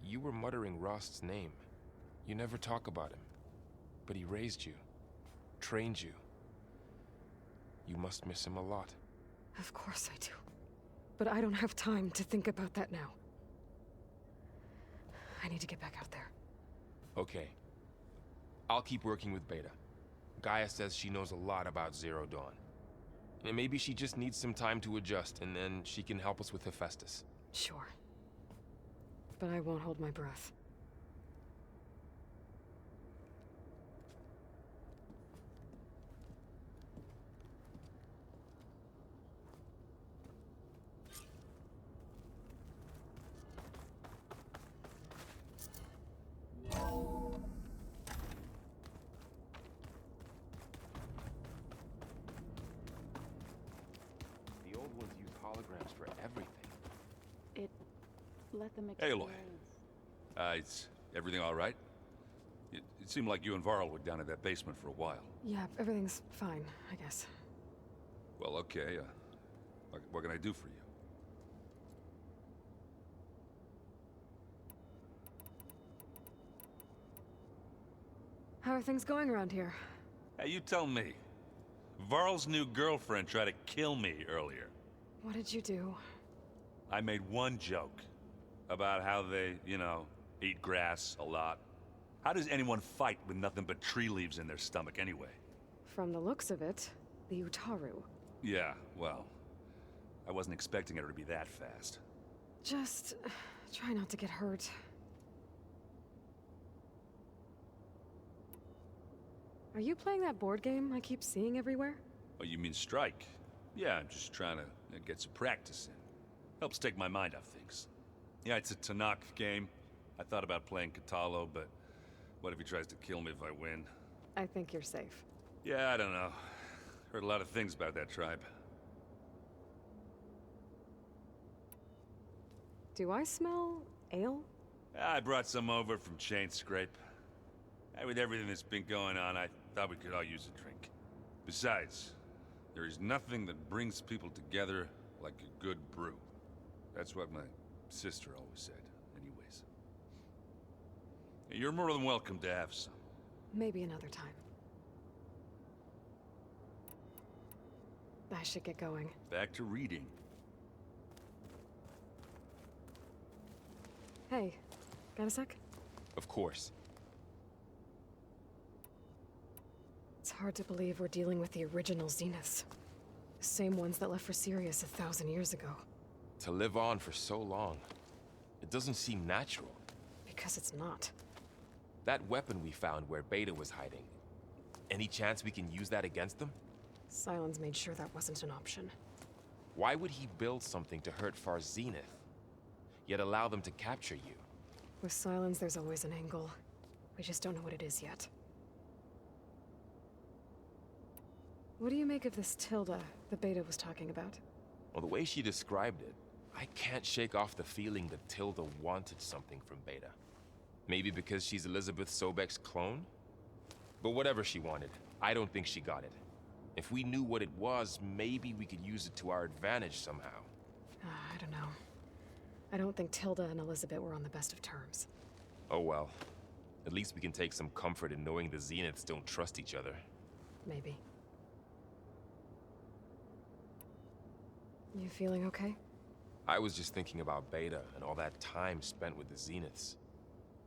you were muttering Rost's name. You never talk about him. But he raised you, trained you. You must miss him a lot. Of course I do. But I don't have time to think about that now. I need to get back out there. Okay. I'll keep working with Beta. Gaia says she knows a lot about Zero Dawn. And maybe she just needs some time to adjust, and then she can help us with Hephaestus. Sure. But I won't hold my breath. The old ones use holograms for everything. It let them Aloy. Is everything all right? It seemed like you and Varl were down in that basement for a while. Yeah, everything's fine, I guess. Well, okay. What can I do for you? How are things going around here? Hey, you tell me. Varl's new girlfriend tried to kill me earlier. What did you do? I made one joke about how they, eat grass a lot. How does anyone fight with nothing but tree leaves in their stomach anyway? From the looks of it, the Utaru. Yeah, well, I wasn't expecting her to be that fast. Just try not to get hurt. Are you playing that board game I keep seeing everywhere? Oh, you mean Strike? Yeah, I'm just trying to get some practice in. Helps take my mind off things. Yeah, it's a Tanakh game. I thought about playing Katalo, but what if he tries to kill me if I win? I think you're safe. Yeah, I don't know. Heard a lot of things about that tribe. Do I smell ale? I brought some over from Chain Scrape. With everything that's been going on, I thought we could all use a drink. Besides, there is nothing that brings people together like a good brew. That's what my sister always said, anyways. You're more than welcome to have some. Maybe another time. I should get going. Back to reading. Hey, got a sec? Of course. It's hard to believe we're dealing with the original Zeniths. The same ones that left for Sirius 1,000 years ago. To live on for so long, it doesn't seem natural. Because it's not. That weapon we found where Beta was hiding, any chance we can use that against them? Sylens made sure that wasn't an option. Why would he build something to hurt Far's Zenith, yet allow them to capture you? With Sylens, there's always an angle. We just don't know what it is yet. What do you make of this Tilda the Beta was talking about? Well, the way she described it, I can't shake off the feeling that Tilda wanted something from Beta. Maybe because she's Elizabeth Sobek's clone? But whatever she wanted, I don't think she got it. If we knew what it was, maybe we could use it to our advantage somehow. I don't know. I don't think Tilda and Elizabeth were on the best of terms. Oh well. At least we can take some comfort in knowing the Zeniths don't trust each other. Maybe. You feeling okay? I was just thinking about Beta and all that time spent with the Zeniths.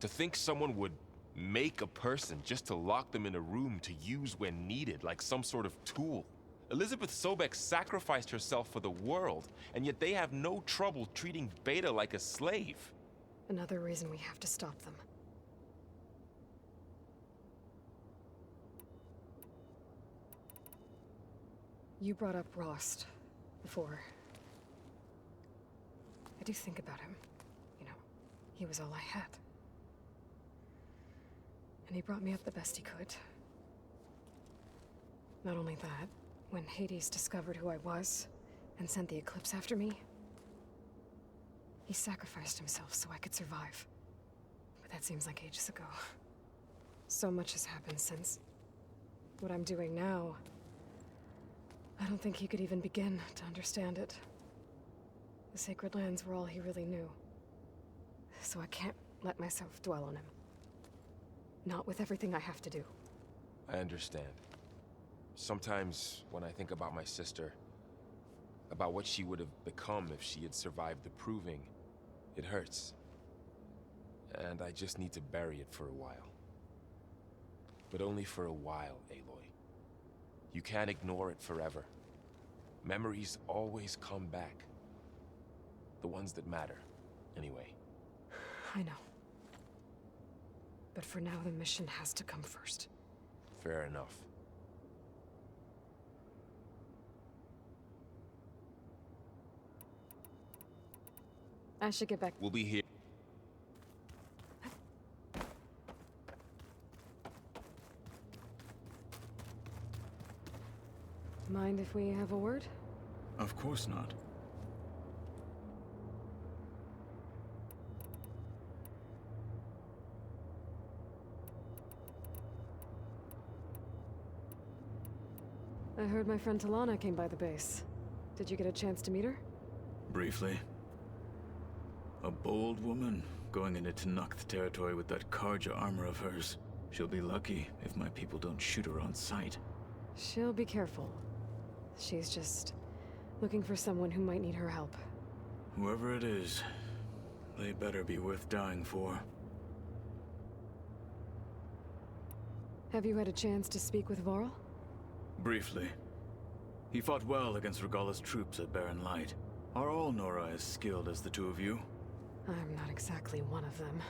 To think someone would make a person just to lock them in a room to use when needed, like some sort of tool. Elizabeth Sobek sacrificed herself for the world, and yet they have no trouble treating Beta like a slave. Another reason we have to stop them. You brought up Rost before. I do think about him. You know, he was all I had. And he brought me up the best he could. Not only that, when Hades discovered who I was and sent the Eclipse after me, he sacrificed himself so I could survive. that seems like ages ago. So much has happened since what I'm doing now. I don't think he could even begin to understand it. The sacred lands were all he really knew. So I can't let myself dwell on him. Not with everything I have to do. I understand. Sometimes when I think about my sister, about what she would have become if she had survived the proving, it hurts. And I just need to bury it for a while. But only for a while, Aloy. You can't ignore it forever. Memories always come back. The ones that matter, anyway. I know. But for now, the mission has to come first. Fair enough. I should get back. We'll be here. Mind if we have a word? Of course not. I heard my friend Talana came by the base. Did you get a chance to meet her? Briefly. A bold woman going into Tenakth territory with that Karja armor of hers. She'll be lucky if my people don't shoot her on sight. She'll be careful. She's just looking for someone who might need her help. Whoever it is, they better be worth dying for. Have you had a chance to speak with Vorl? Briefly. He fought well against Regalla's troops at Barren Light. Are all Nora as skilled as the two of you? I'm not exactly one of them.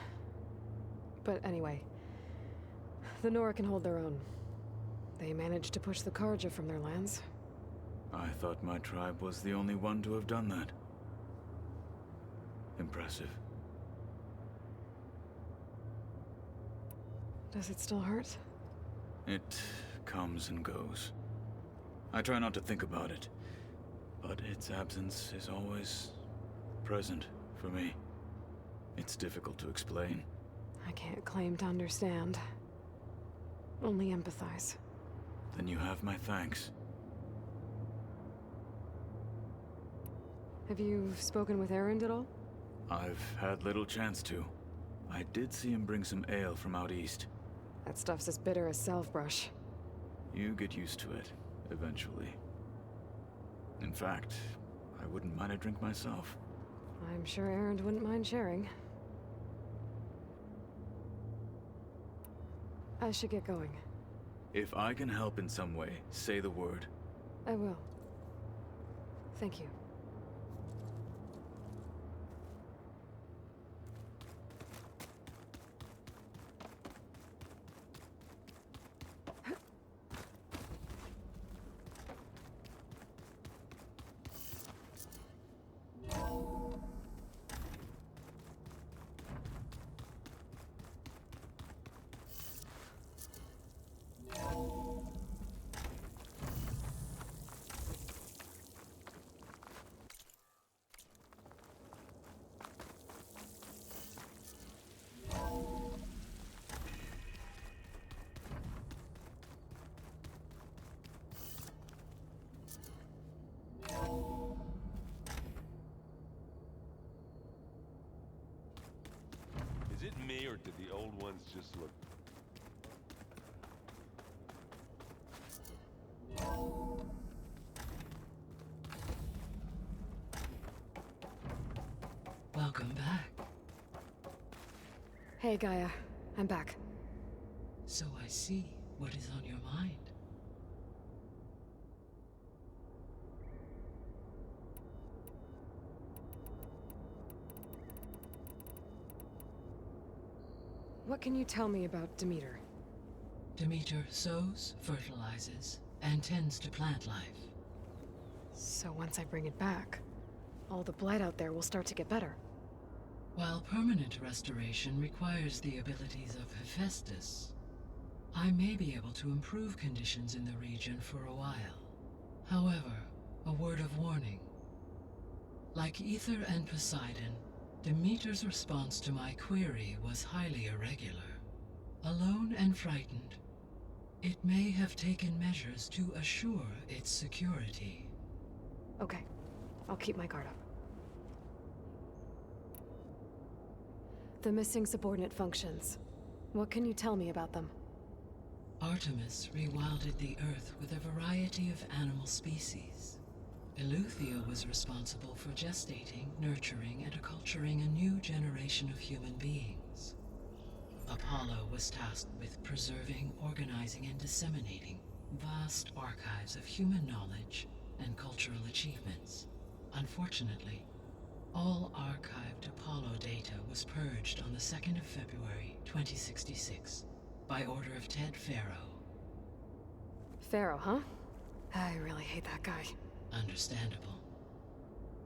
But anyway, the Nora can hold their own. They managed to push the Karja from their lands. I thought my tribe was the only one to have done that. Impressive. Does it still hurt? It comes and goes. I try not to think about it, but its absence is always present for me. It's difficult to explain. I can't claim to understand. Only empathize. Then you have my thanks. Have you spoken with Erend at all? I've had little chance to. I did see him bring some ale from out east. That stuff's as bitter as self-brush. You get used to it, eventually. In fact, I wouldn't mind a drink myself. I'm sure Erend wouldn't mind sharing. I should get going. If I can help in some way, say the word. I will. Thank you. Is it me, or did the old ones just look... Welcome back. Hey, Gaia. I'm back. So I see what is on your mind. What can you tell me about Demeter? Demeter sows, fertilizes, and tends to plant life. So once I bring it back, all the blight out there will start to get better. While permanent restoration requires the abilities of Hephaestus, I may be able to improve conditions in the region for a while. However, a word of warning. Like Ether and Poseidon, Demeter's response to my query was highly irregular. Alone and frightened, it may have taken measures to assure its security. Okay, I'll keep my guard up. The missing subordinate functions. What can you tell me about them? Artemis rewilded the Earth with a variety of animal species. Eleuthia was responsible for gestating, nurturing, and acculturating a new generation of human beings. Apollo was tasked with preserving, organizing, and disseminating vast archives of human knowledge and cultural achievements. Unfortunately, all archived Apollo data was purged on the 2nd of February, 2066, by order of Ted Faro. Pharaoh, huh? I really hate that guy. Understandable.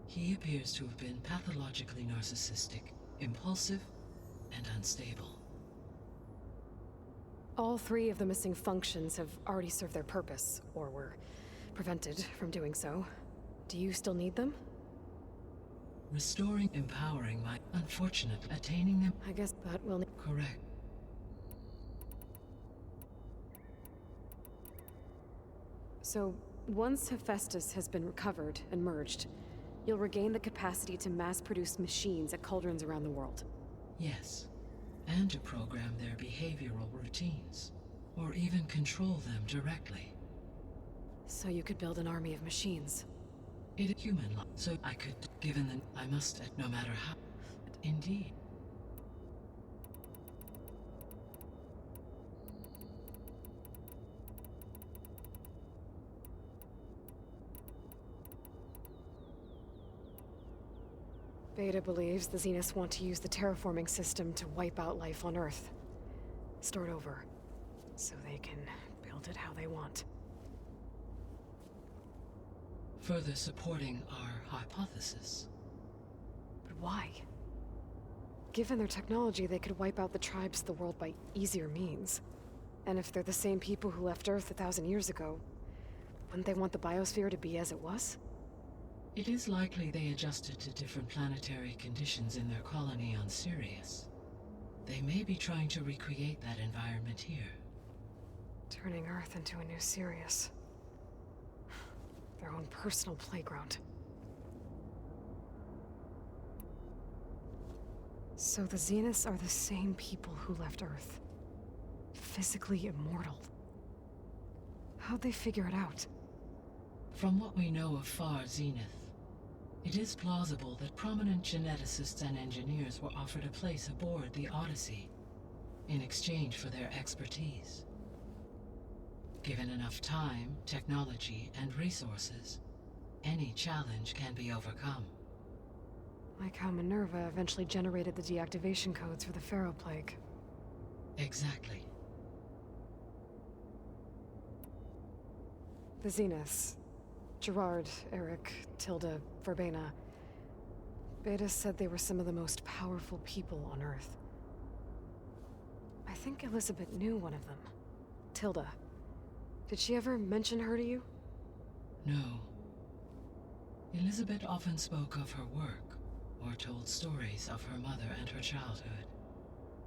He appears to have been pathologically narcissistic, impulsive, and unstable. All 3 of the missing functions have already served their purpose, or were prevented from doing so. Do you still need them? Restoring, empowering my unfortunate, attaining them. I guess that will need. Correct. So, once Hephaestus has been recovered and merged, you'll regain the capacity to mass-produce machines at cauldrons around the world. Yes. And to program their behavioral routines, or even control them directly. So you could build an army of machines. It is human life, so I could, given the I must, no matter how. Indeed. Beta believes the Zeniths want to use the terraforming system to wipe out life on Earth. Start over, so they can build it how they want. Further supporting our hypothesis. But why? Given their technology, they could wipe out the tribes of the world by easier means. And if they're the same people who left Earth 1,000 years ago, wouldn't they want the biosphere to be as it was? It is likely they adjusted to different planetary conditions in their colony on Sirius. They may be trying to recreate that environment here. Turning Earth into a new Sirius. Their own personal playground. So the Zeniths are the same people who left Earth. Physically immortal. How'd they figure it out? From what we know of Far Zenith, it is plausible that prominent geneticists and engineers were offered a place aboard the Odyssey in exchange for their expertise. Given enough time, technology, and resources, any challenge can be overcome. Like how Minerva eventually generated the deactivation codes for the Pharaoh Plague. Exactly. The Zeniths. Gerard, Eric, Tilda, Verbena. Beta said they were some of the most powerful people on Earth. I think Elizabeth knew one of them. Tilda. Did she ever mention her to you? No. Elizabeth often spoke of her work, or told stories of her mother and her childhood.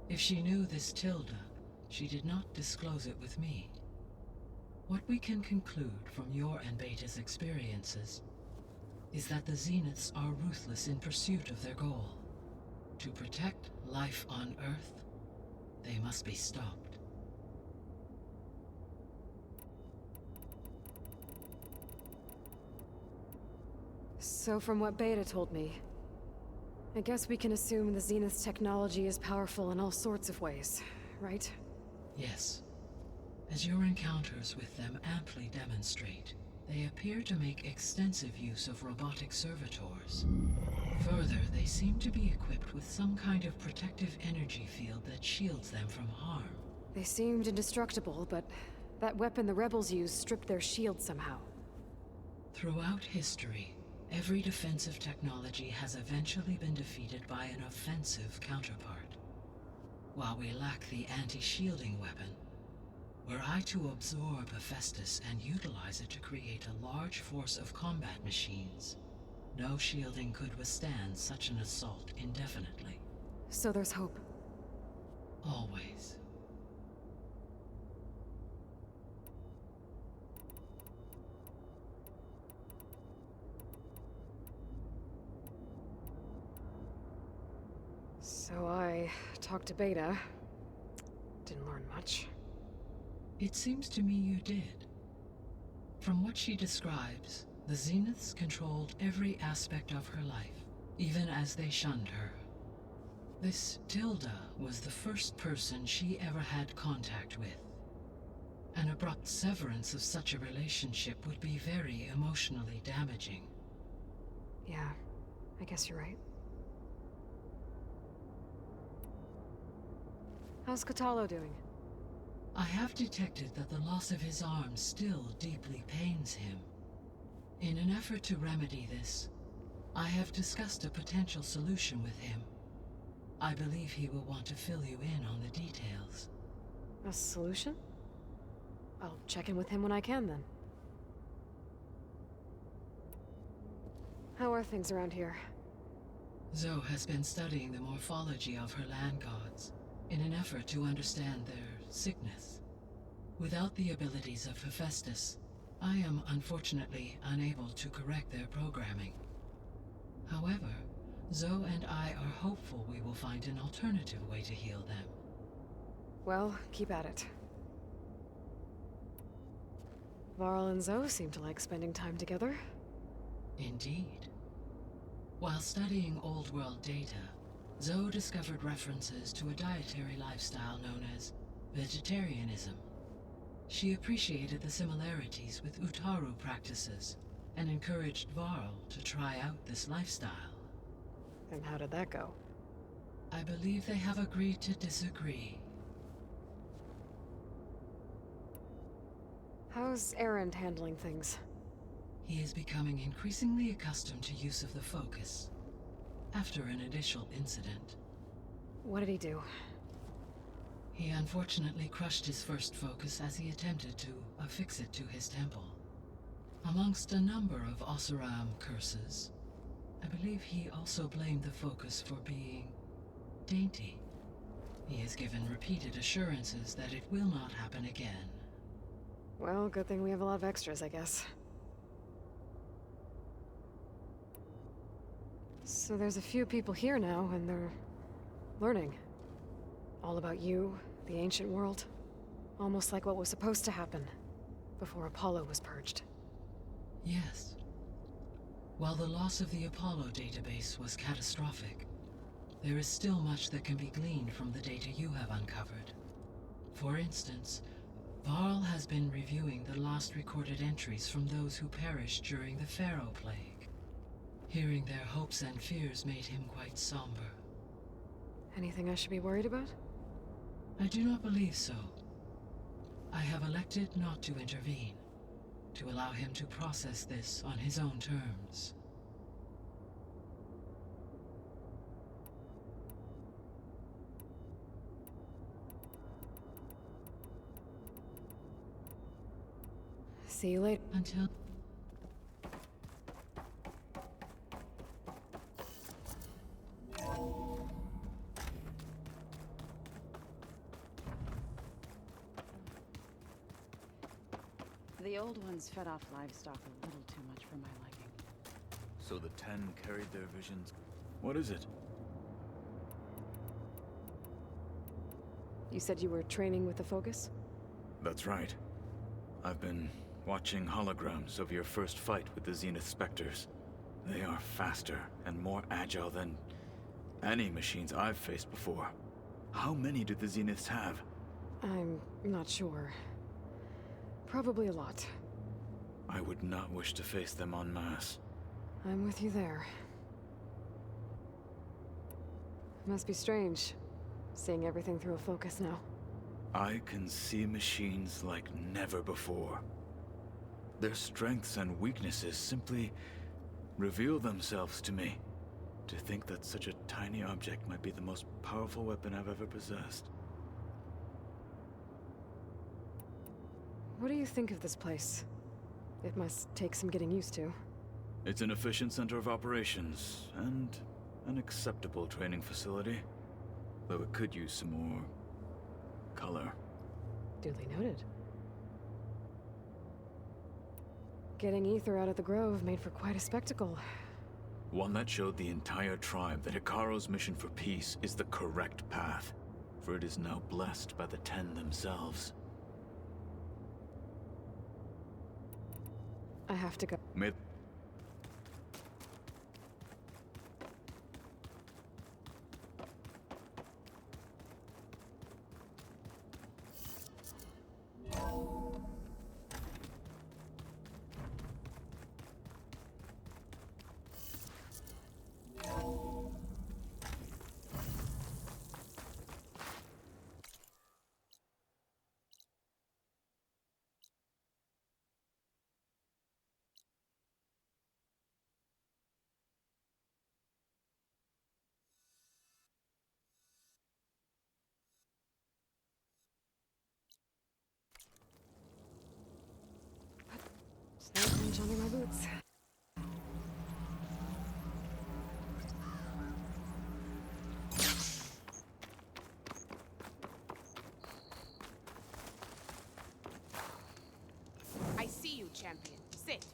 If she knew this Tilda, she did not disclose it with me. What we can conclude from your and Beta's experiences is that the Zeniths are ruthless in pursuit of their goal. To protect life on Earth, they must be stopped. So from what Beta told me, I guess we can assume the Zenith's technology is powerful in all sorts of ways, right? Yes. As your encounters with them amply demonstrate, they appear to make extensive use of robotic servitors. Further, they seem to be equipped with some kind of protective energy field that shields them from harm. They seemed indestructible, but that weapon the rebels used stripped their shield somehow. Throughout history, every defensive technology has eventually been defeated by an offensive counterpart. While we lack the anti-shielding weapon, were I to absorb Hephaestus and utilize it to create a large force of combat machines, no shielding could withstand such an assault indefinitely. So there's hope. Always. So I talked to Beta. Didn't learn much. It seems to me you did. From what she describes, the Zeniths controlled every aspect of her life, even as they shunned her. This Tilda was the first person she ever had contact with. An abrupt severance of such a relationship would be very emotionally damaging. Yeah, I guess you're right. How's Kotallo doing? I have detected that the loss of his arm still deeply pains him. In an effort to remedy this, I have discussed a potential solution with him. I believe he will want to fill you in on the details. A solution? I'll check in with him when I can, then. How are things around here? Zoe has been studying the morphology of her land gods in an effort to understand their sickness. Without the abilities of Hephaestus, I am unfortunately unable to correct their programming. However, Zoe and I are hopeful we will find an alternative way to heal them. Well, keep at it. Varl and Zoe seem to like spending time together. Indeed. While studying Old World data, Zoe discovered references to a dietary lifestyle known as vegetarianism. She appreciated the similarities with Utaru practices and encouraged Varl to try out this lifestyle. And how did that go? I believe they have agreed to disagree. How's Erend handling things? He is becoming increasingly accustomed to use of the focus, after an initial incident. What did he do? He unfortunately crushed his first focus as he attempted to affix it to his temple. Amongst a number of Oseram curses, I believe he also blamed the focus for being dainty. He has given repeated assurances that it will not happen again. Well, good thing we have a lot of extras, I guess. So there's a few people here now, and they're learning. All about you, the ancient world. Almost like what was supposed to happen before Apollo was purged. Yes. While the loss of the Apollo database was catastrophic, there is still much that can be gleaned from the data you have uncovered. For instance, Varl has been reviewing the last recorded entries from those who perished during the Pharaoh Plague. Hearing their hopes and fears made him quite somber. Anything I should be worried about? I do not believe so. I have elected not to intervene, to allow him to process this on his own terms. See you later. Until... The old ones fed off livestock a little too much for my liking. So the 10 carried their visions. What is it? You said you were training with the focus? That's right. I've been watching holograms of your first fight with the Zenith Spectres. They are faster and more agile than any machines I've faced before. How many do the Zeniths have? I'm not sure. Probably a lot. I would not wish to face them en masse. I'm with you there. Must be strange, seeing everything through a focus now. I can see machines like never before. Their strengths and weaknesses simply reveal themselves to me. To think that such a tiny object might be the most powerful weapon I've ever possessed. What do you think of this place? It must take some getting used to. It's an efficient center of operations, and an acceptable training facility. Though it could use some more color. Duly noted. Getting Ether out of the Grove made for quite a spectacle. One that showed the entire tribe that Hikaru's mission for peace is the correct path, for it is now blessed by the Ten themselves. I have to go. May Snow crunch under my boots. I see you, champion. Sit.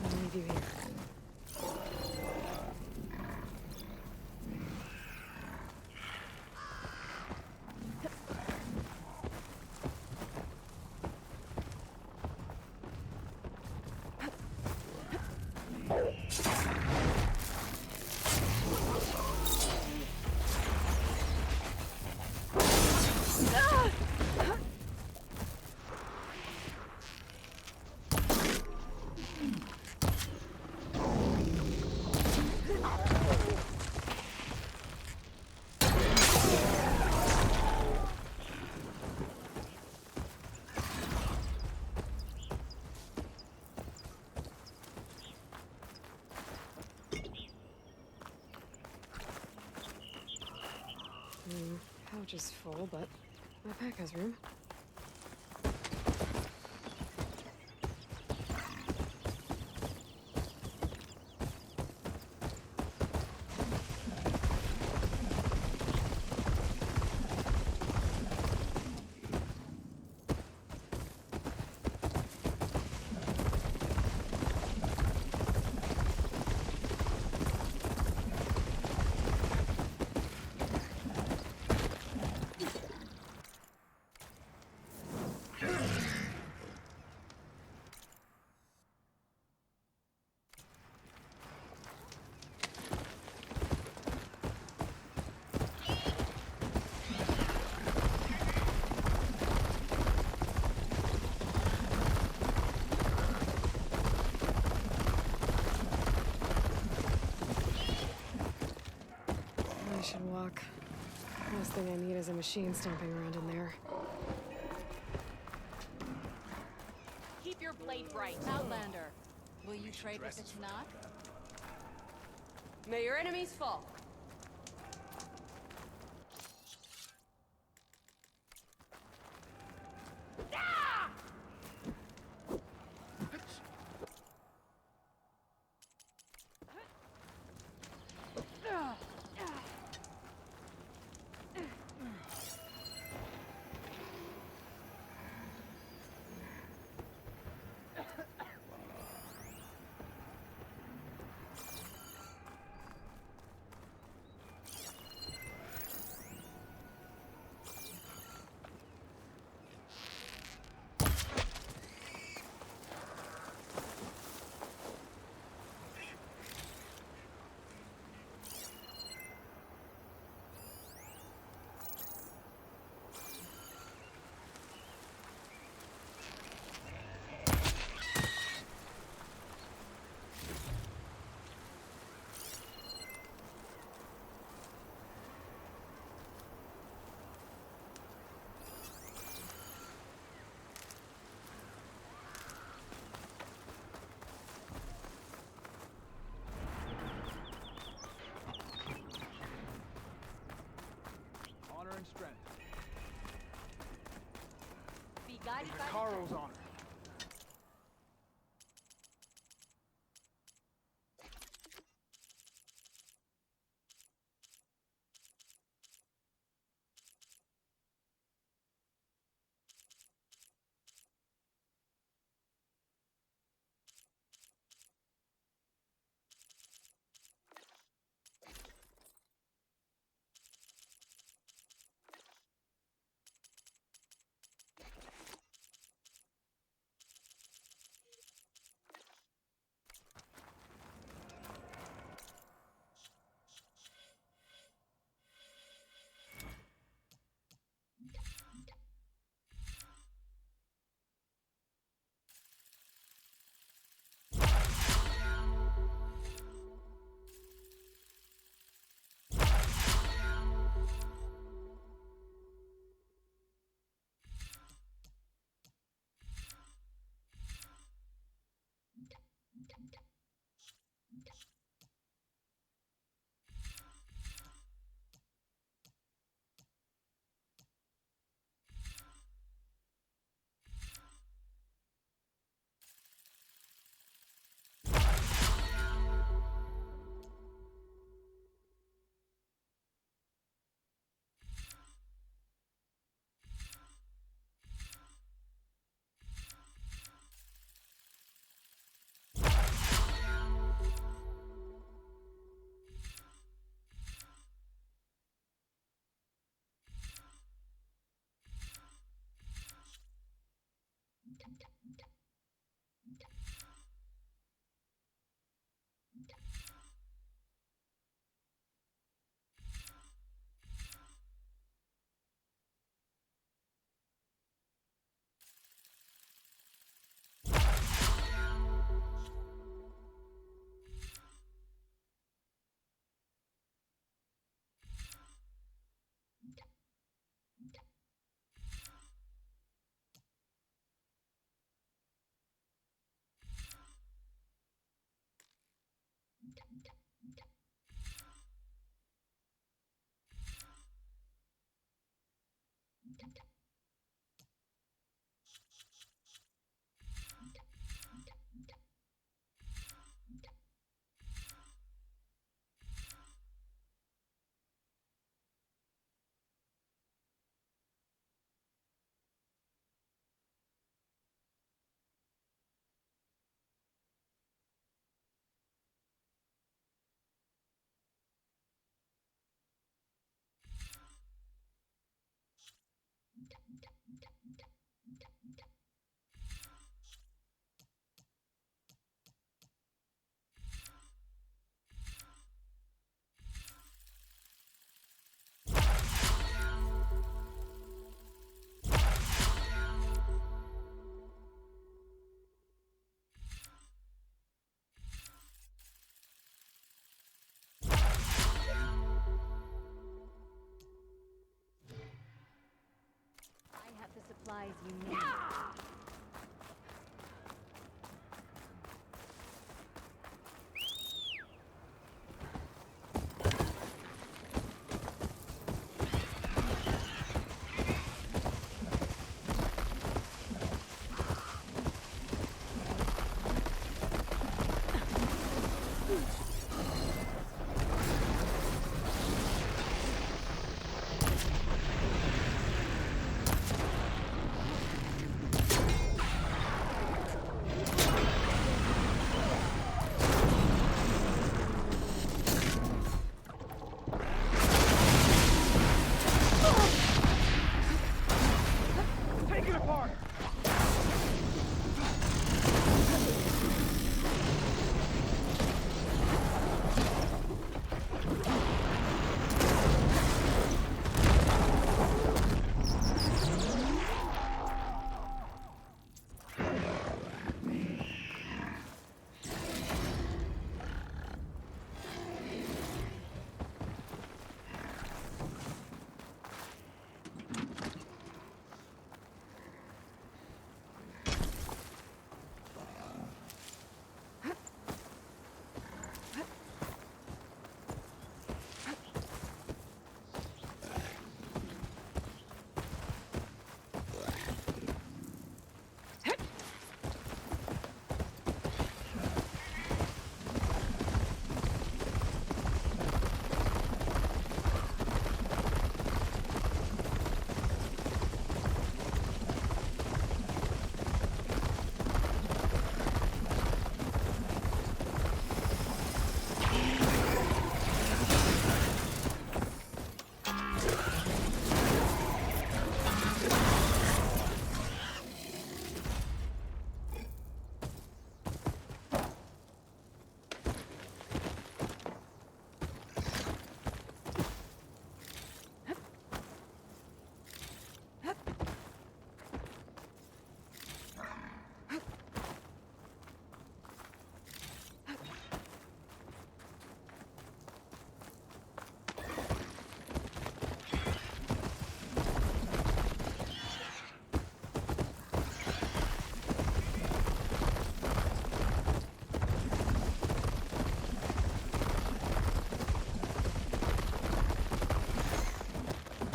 I'll leave you here. Pouch is full, but my pack has room. I should walk. Last thing I need is a machine stomping around in there. Keep your blade bright. Outlander, will you trade with the Tanakh? May your enemies fall. Honor and strength. Be guided by Karo's honor. supplies you need.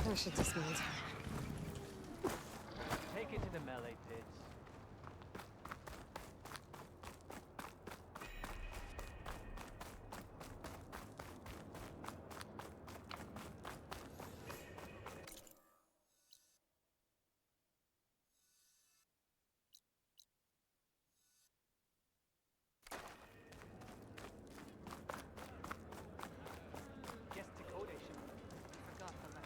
I should dismount. Take it to the melee pits. Gesticulation. Forgot the letters.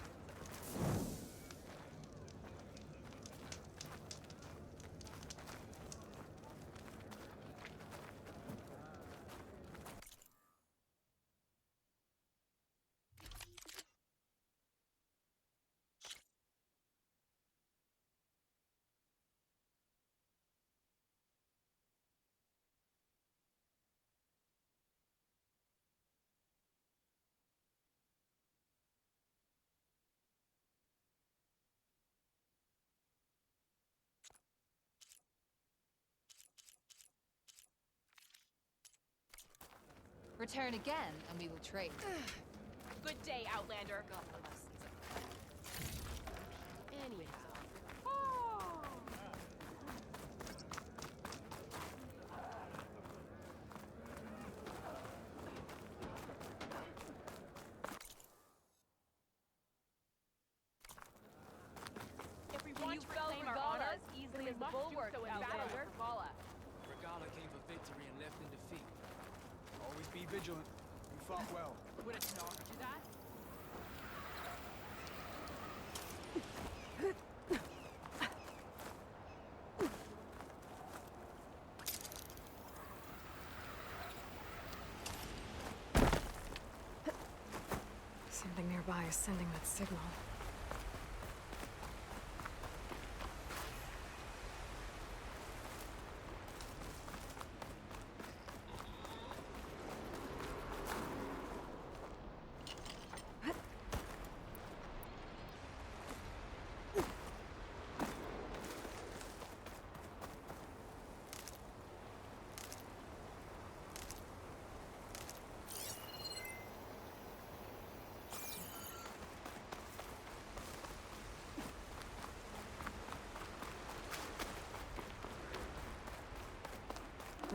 Return again, and we will trade. Good day, Outlander. Got the lessons. Anyhow. If we want to reclaim our honor, easily as the bulwark, Outlander. Regala came for victory and left in defeat. Always be vigilant. You fought well. Would it not do that? Something nearby is sending that signal.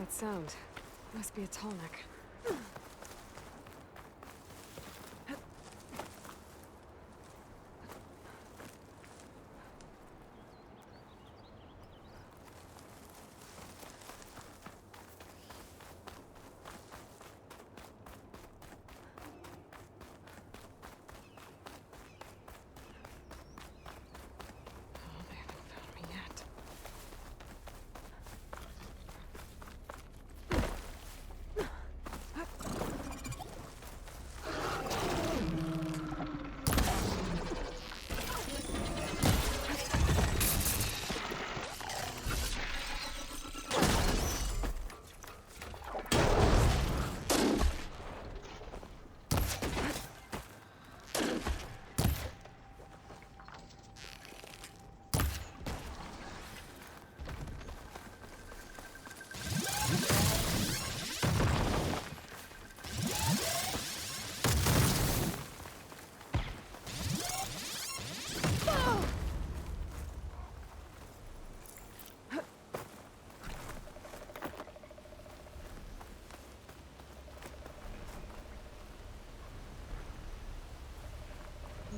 that sound? Must be a tall neck.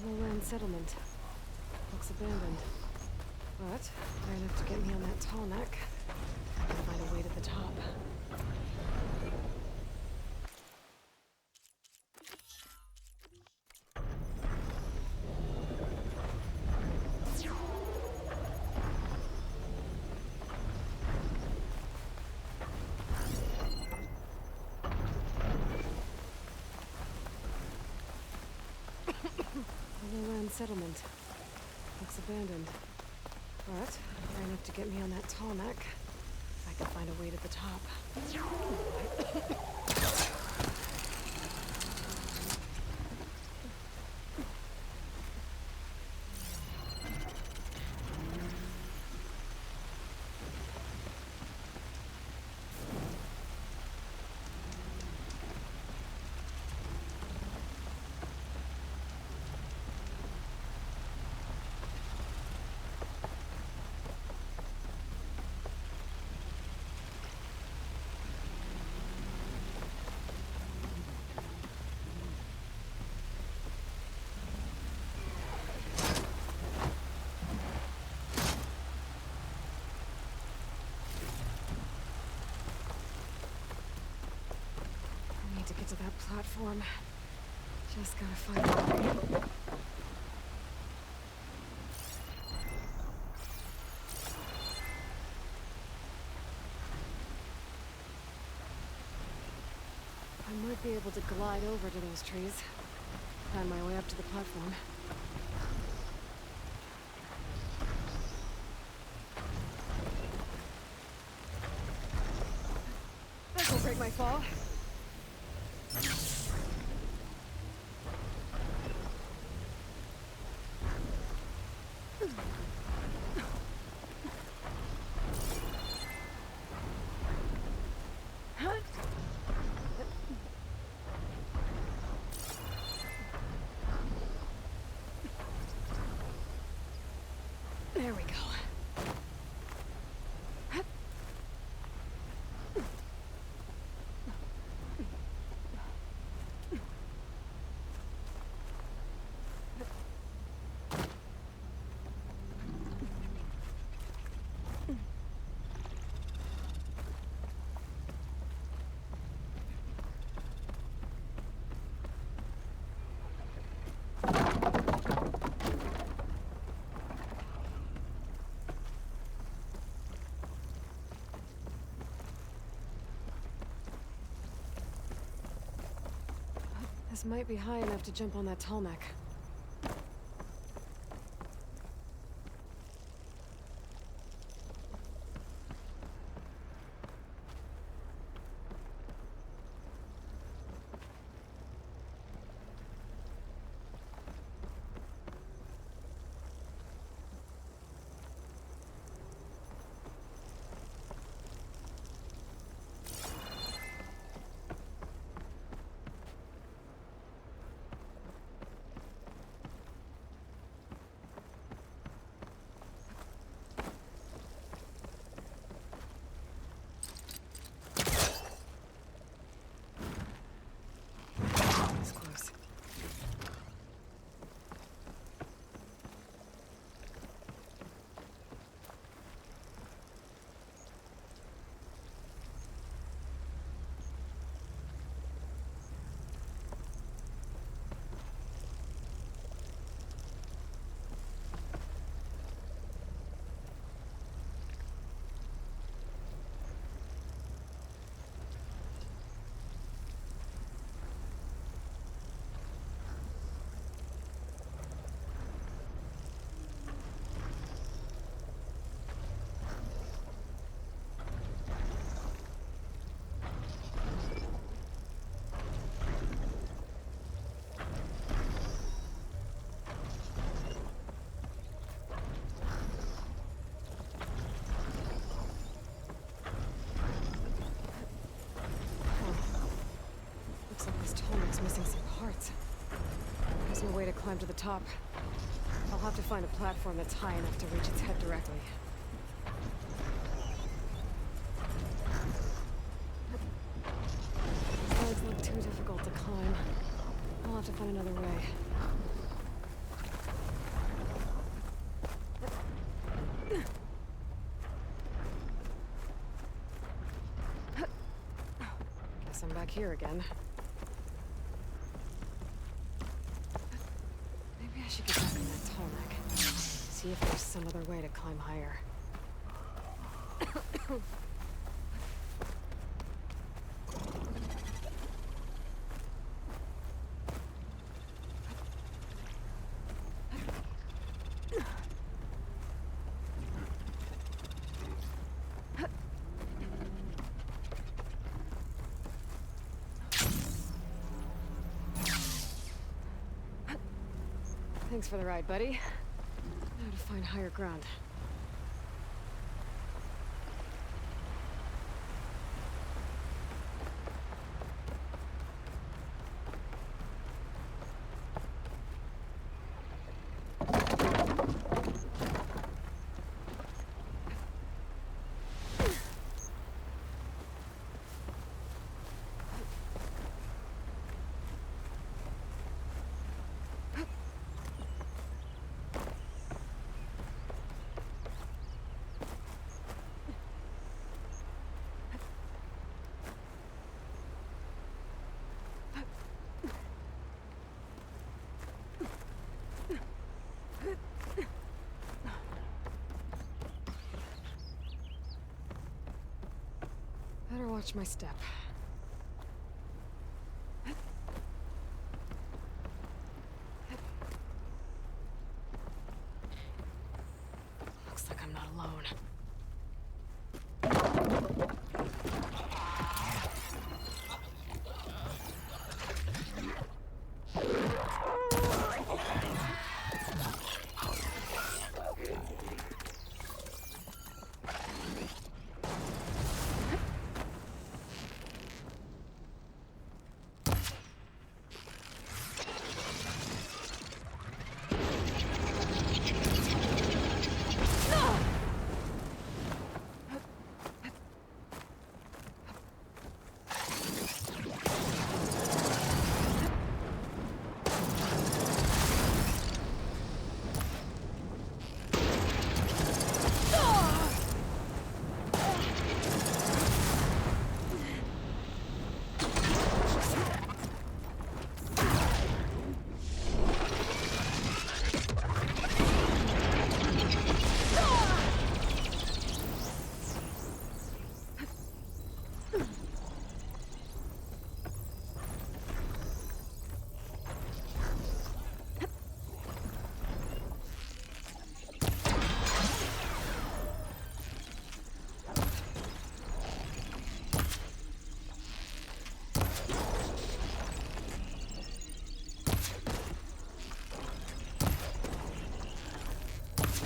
Lowland settlement. Looks abandoned. But, fair enough to get me on that tall neck. I'll find a way to the top. Lowland settlement. Looks abandoned. But, fair enough to get me on that tall neck. I could find a way to the top. To get to that platform. Just gotta find a way. I might be able to glide over to those trees. Find my way up to the platform. This'll break my fall. There we go. This might be high enough to jump on that tall neck. Tolman's missing some parts. There's no way to climb to the top. I'll have to find a platform that's high enough to reach its head directly. These legs look too difficult to climb. I'll have to find another way. Guess I'm back here again. Maybe I should get back on that tall neck. See if there's some other way to climb higher. Thanks for the ride, buddy. Now to find higher ground. Better watch my step. Looks like I'm not alone.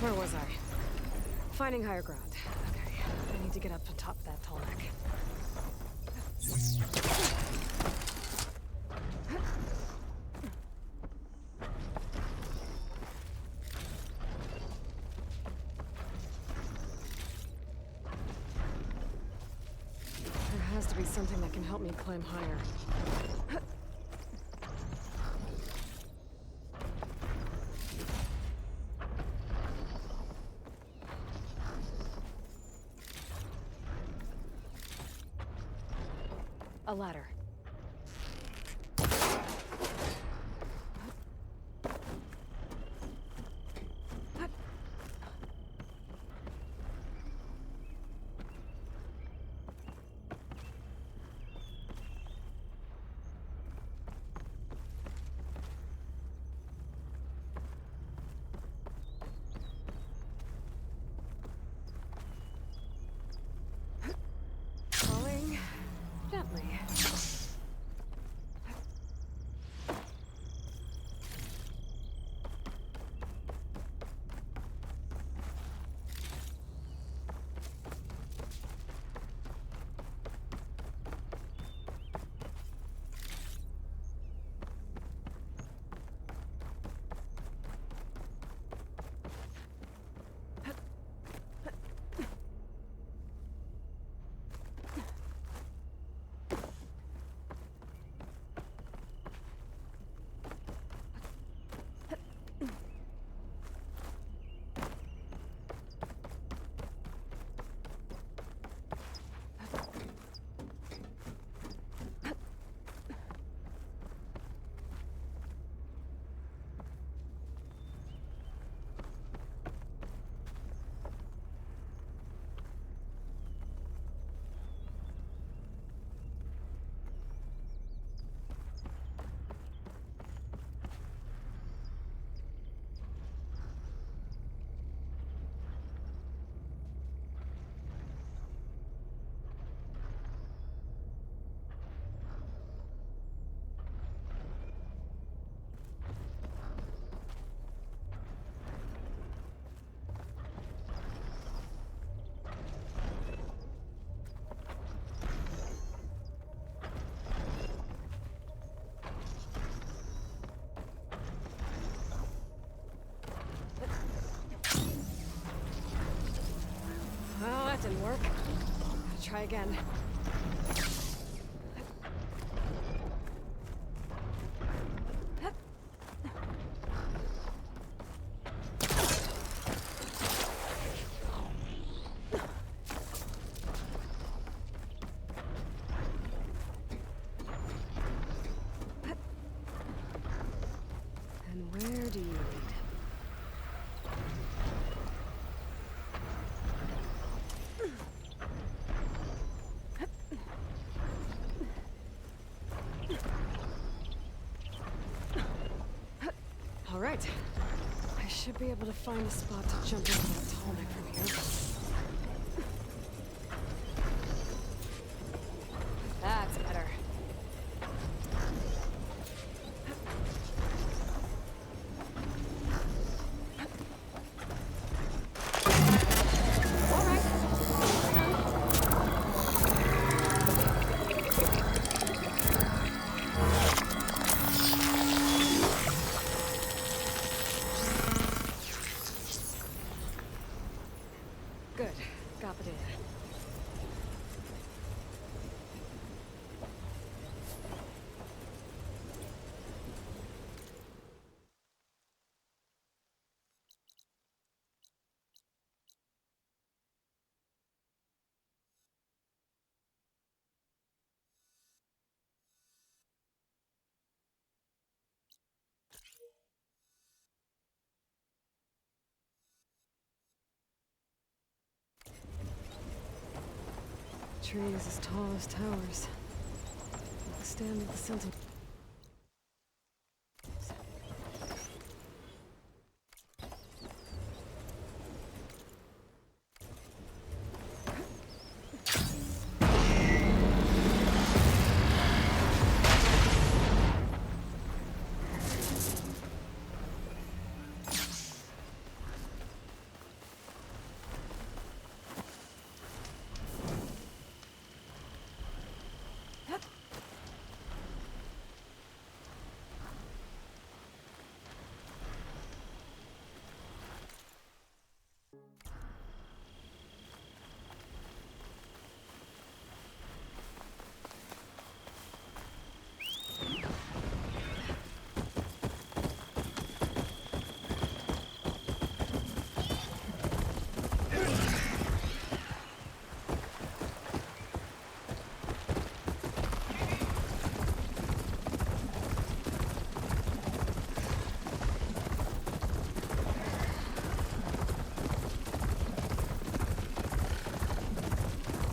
Where was I? Finding higher ground. Okay, I need to get up on top of that tall neck. There has to be something that can help me climb higher. A ladder. Falling gently. Didn't work. Gotta try again. And where do you lead? All right. I should be able to find a spot to jump over that tall neck from here. That's better. All right. It's done. Good. Got the data. Trees as tall as towers. Like the stand of the sentinel.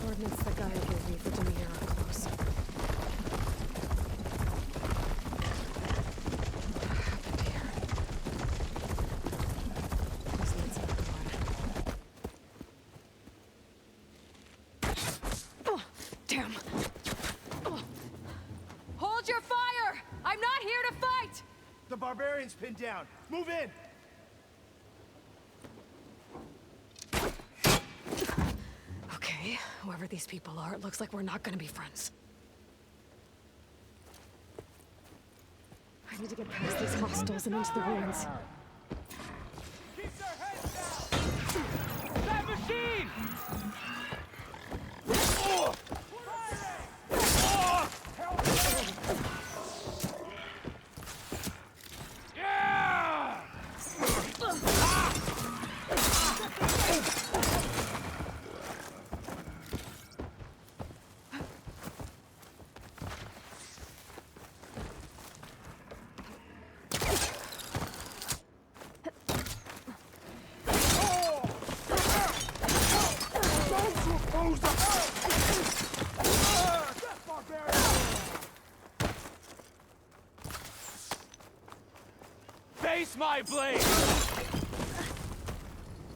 Coordinates the guy gave me for Demeter are close. What happened here? This needs another one. Oh, damn. Oh. Hold your fire! I'm not here to fight! The barbarian's pinned down. Move in! Okay, whoever these people are, it looks like we're not gonna be friends. I need to get past these hostiles and into the ruins. Keep their heads down! That machine! Oh! Oh! Yeah! Face my blade!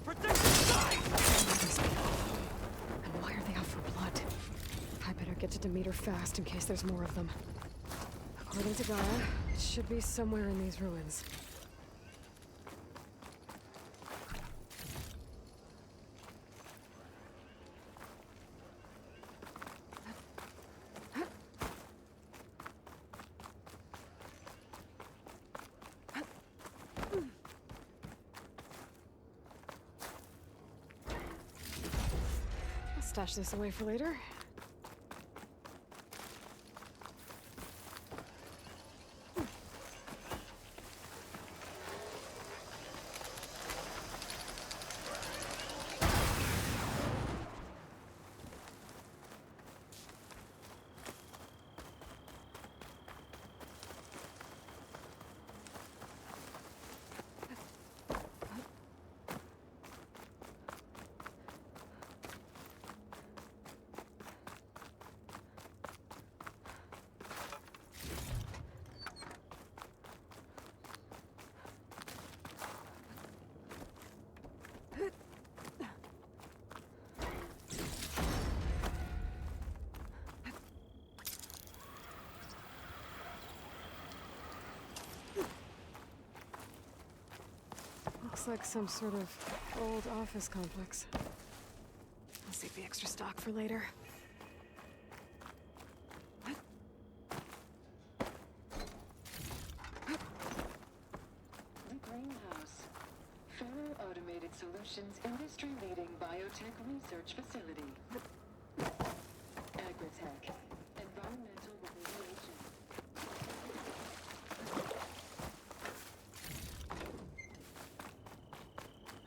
Protect the side! And why are they out for blood? I better get to Demeter fast in case there's more of them. According to Gaia, it should be somewhere in these ruins. stash this away for later. Looks like some sort of old office complex. I'll save the extra stock for later. The Greenhouse. Fellow Automated Solutions industry-leading biotech research facility. Agritech. Environmental remediation.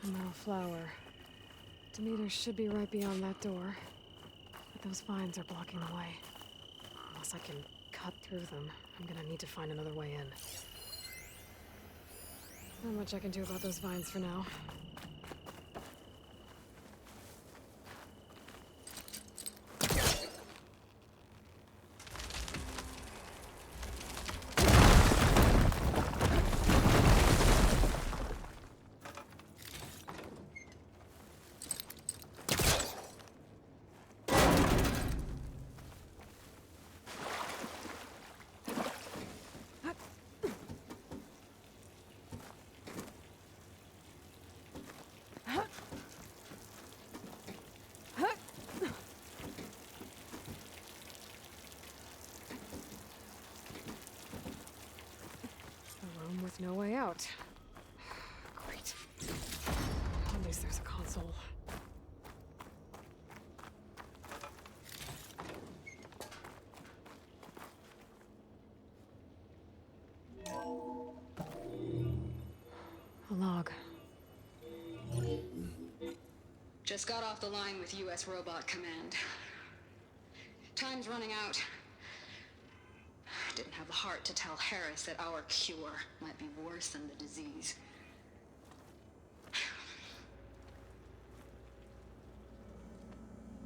A metal flower. Demeters should be right beyond that door. But those vines are blocking the way. Unless I can cut through them, I'm gonna need to find another way in. Not much I can do about those vines for now. With no way out. Great. At least there's a console. A log. Just got off the line with U.S. Robot Command. Time's running out. Didn't have the heart to tell Harris that our cure might be worse than the disease.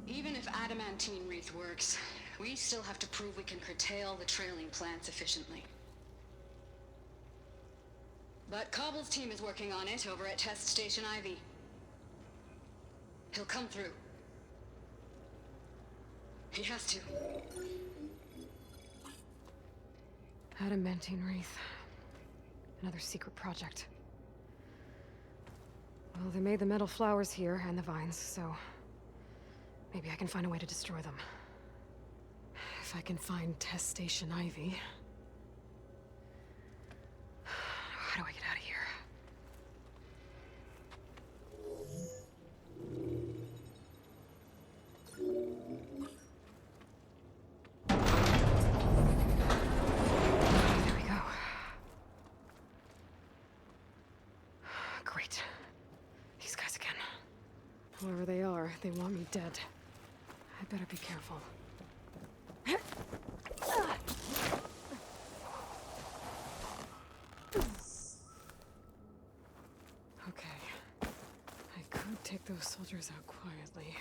Even if adamantine wreath works, we still have to prove we can curtail the trailing plants efficiently. But Cobble's team is working on it over at Test Station Ivy. He'll come through. He has to. Adamantine wreath. Another secret project. Well, they made the metal flowers here and the vines, so maybe I can find a way to destroy them. If I can find Test Station Ivy. How do I get out of here? Whoever they are, they want me dead. I better be careful. Okay. I could take those soldiers out quietly.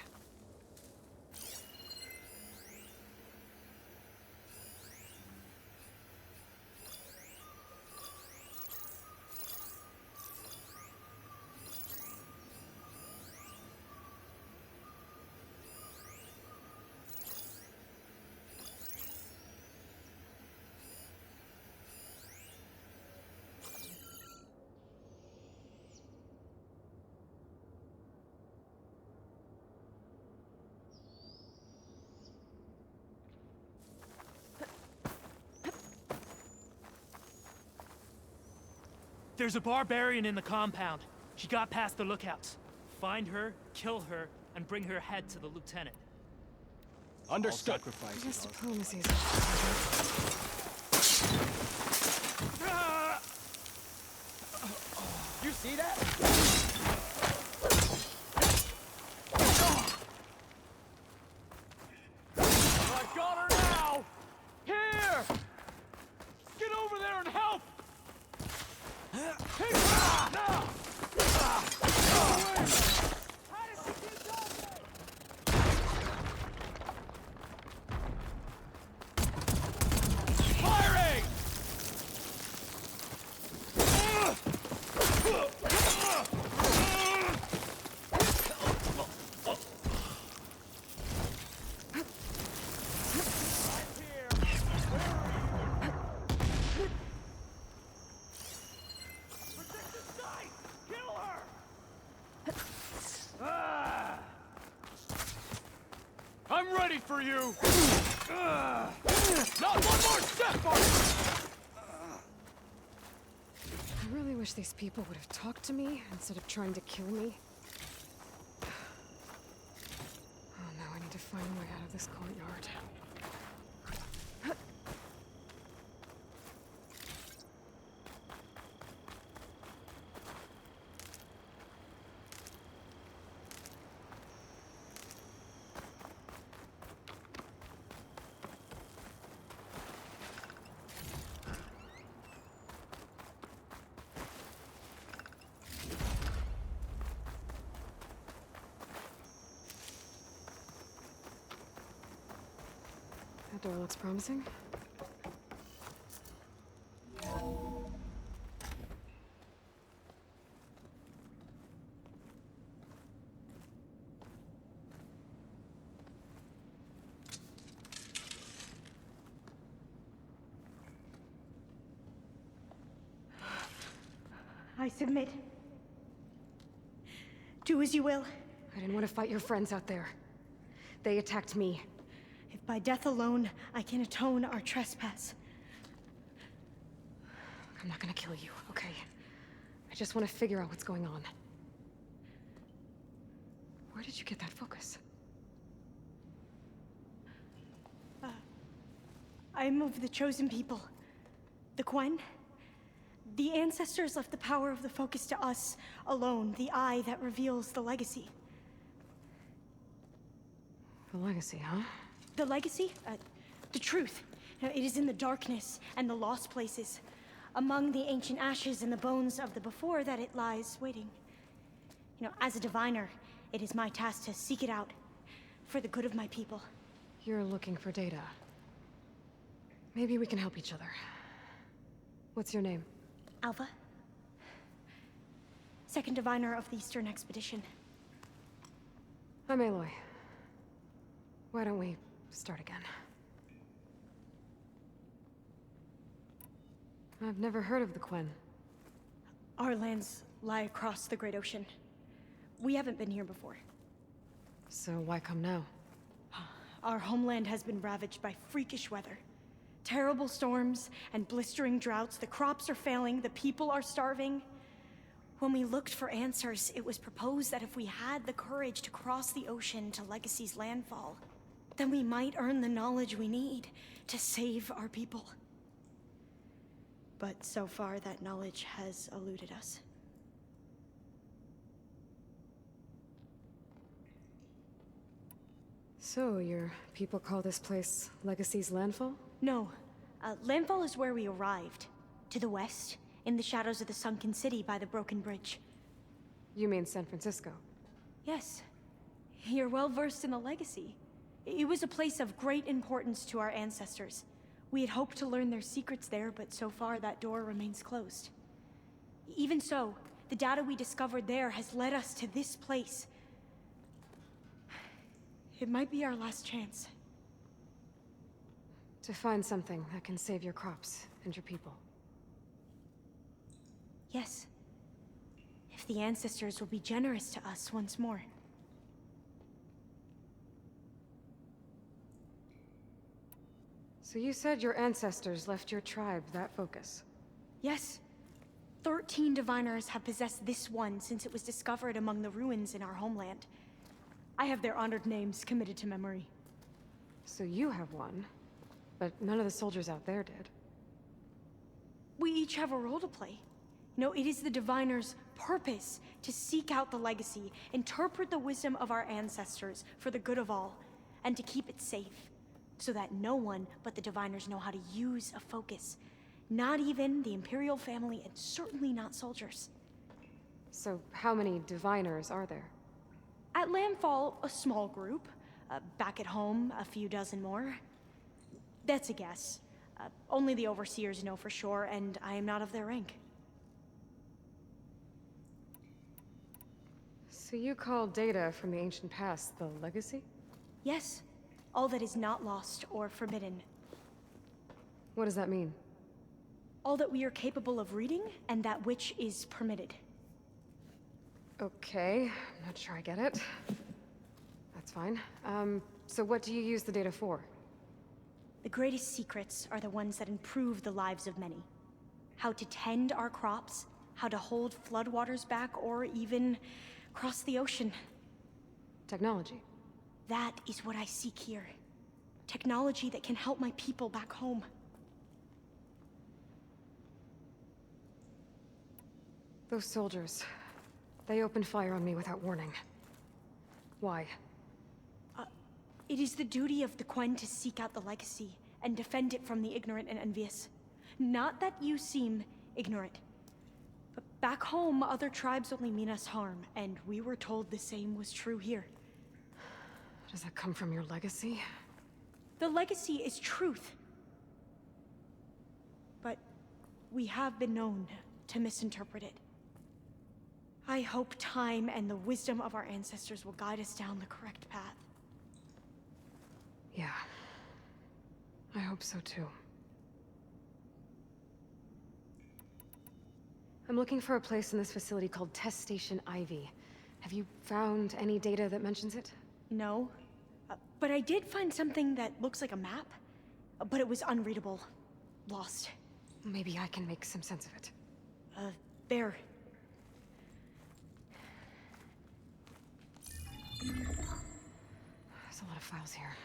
There's a barbarian in the compound. She got past the lookouts. Find her, kill her, and bring her head to the lieutenant. Understood. I guess diplomacy is You see that? I got her now! Here! Get over there and help! Take her now! Firing! I'm ready for you! Not one more step, Mark! I really wish these people would have talked to me instead of trying to kill me. Oh no, I need to find a way out of this courtyard. That door looks promising. I submit. Do as you will. I didn't want to fight your friends out there. They attacked me. If by death alone I can atone our trespass. I'm not gonna kill you, okay? I just want to figure out what's going on. Where did you get that focus? I am of the chosen people. The Quen. The ancestors left the power of the focus to us alone, the eye that reveals the legacy. The legacy, huh? The legacy? The truth. It is in the darkness and the lost places. Among the ancient ashes and the bones of the before that it lies waiting. As a diviner, it is my task to seek it out. For the good of my people. You're looking for data. Maybe we can help each other. What's your name? Alva. Second diviner of the Eastern Expedition. I'm Aloy. Why don't we start again? I've never heard of the Quen. Our lands lie across the Great Ocean. We haven't been here before. So why come now? Our homeland has been ravaged by freakish weather. Terrible storms and blistering droughts. The crops are failing, the people are starving. When we looked for answers, it was proposed that if we had the courage to cross the ocean to Legacy's landfall, then we might earn the knowledge we need to save our people. But so far, that knowledge has eluded us. So, your people call this place Legacy's landfall? No. Landfall is where we arrived. To the west, in the shadows of the sunken city by the broken bridge. You mean San Francisco? Yes. You're well versed in the Legacy. It was a place of great importance to our ancestors. We had hoped to learn their secrets there, but so far that door remains closed. Even so, the data we discovered there has led us to this place. It might be our last chance. To find something that can save your crops and your people. Yes. If the ancestors will be generous to us once more. So you said your ancestors left your tribe that focus? Yes. 13 diviners have possessed this one since it was discovered among the ruins in our homeland. I have their honored names committed to memory. So you have one, but none of the soldiers out there did. We each have a role to play. No, it is the Diviner's purpose to seek out the legacy, interpret the wisdom of our ancestors for the good of all, and to keep it safe, so that no one but the Diviners know how to use a focus. Not even the Imperial family, and certainly not soldiers. So how many Diviners are there? At Landfall, a small group. Back at home, a few dozen more. That's a guess. Only the Overseers know for sure, and I am not of their rank. So you call data from the ancient past the legacy? Yes. All that is not lost or forbidden. What does that mean? All that we are capable of reading, and that which is permitted. Okay, I'm not sure I get it. That's fine. So what do you use the data for? The greatest secrets are the ones that improve the lives of many. How to tend our crops, how to hold floodwaters back, or even cross the ocean. Technology. That is what I seek here. Technology that can help my people back home. Those soldiers, they opened fire on me without warning. Why? It is the duty of the Quen to seek out the legacy and defend it from the ignorant and envious. Not that you seem ignorant. But back home, other tribes only mean us harm, and we were told the same was true here. Does that come from your legacy? The legacy is truth. But we have been known to misinterpret it. I hope time and the wisdom of our ancestors will guide us down the correct path. Yeah. I hope so too. I'm looking for a place in this facility called Test Station Ivy. Have you found any data that mentions it? No. But I did find something that looks like a map. But it was unreadable. Lost. Maybe I can make some sense of it. There. There's a lot of files here.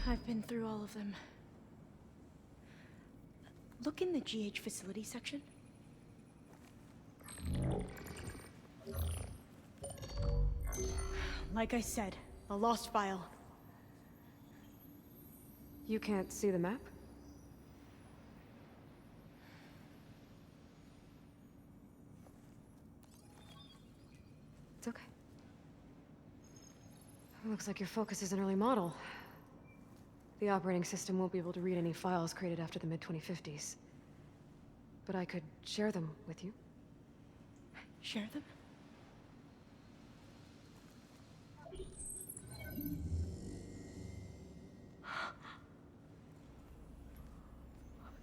I've been through all of them. Look in the GH facility section. Like I said, a lost file. You can't see the map? It's okay. It looks like your focus is an early model. The operating system won't be able to read any files created after the mid-2050s. But I could share them with you. Share them?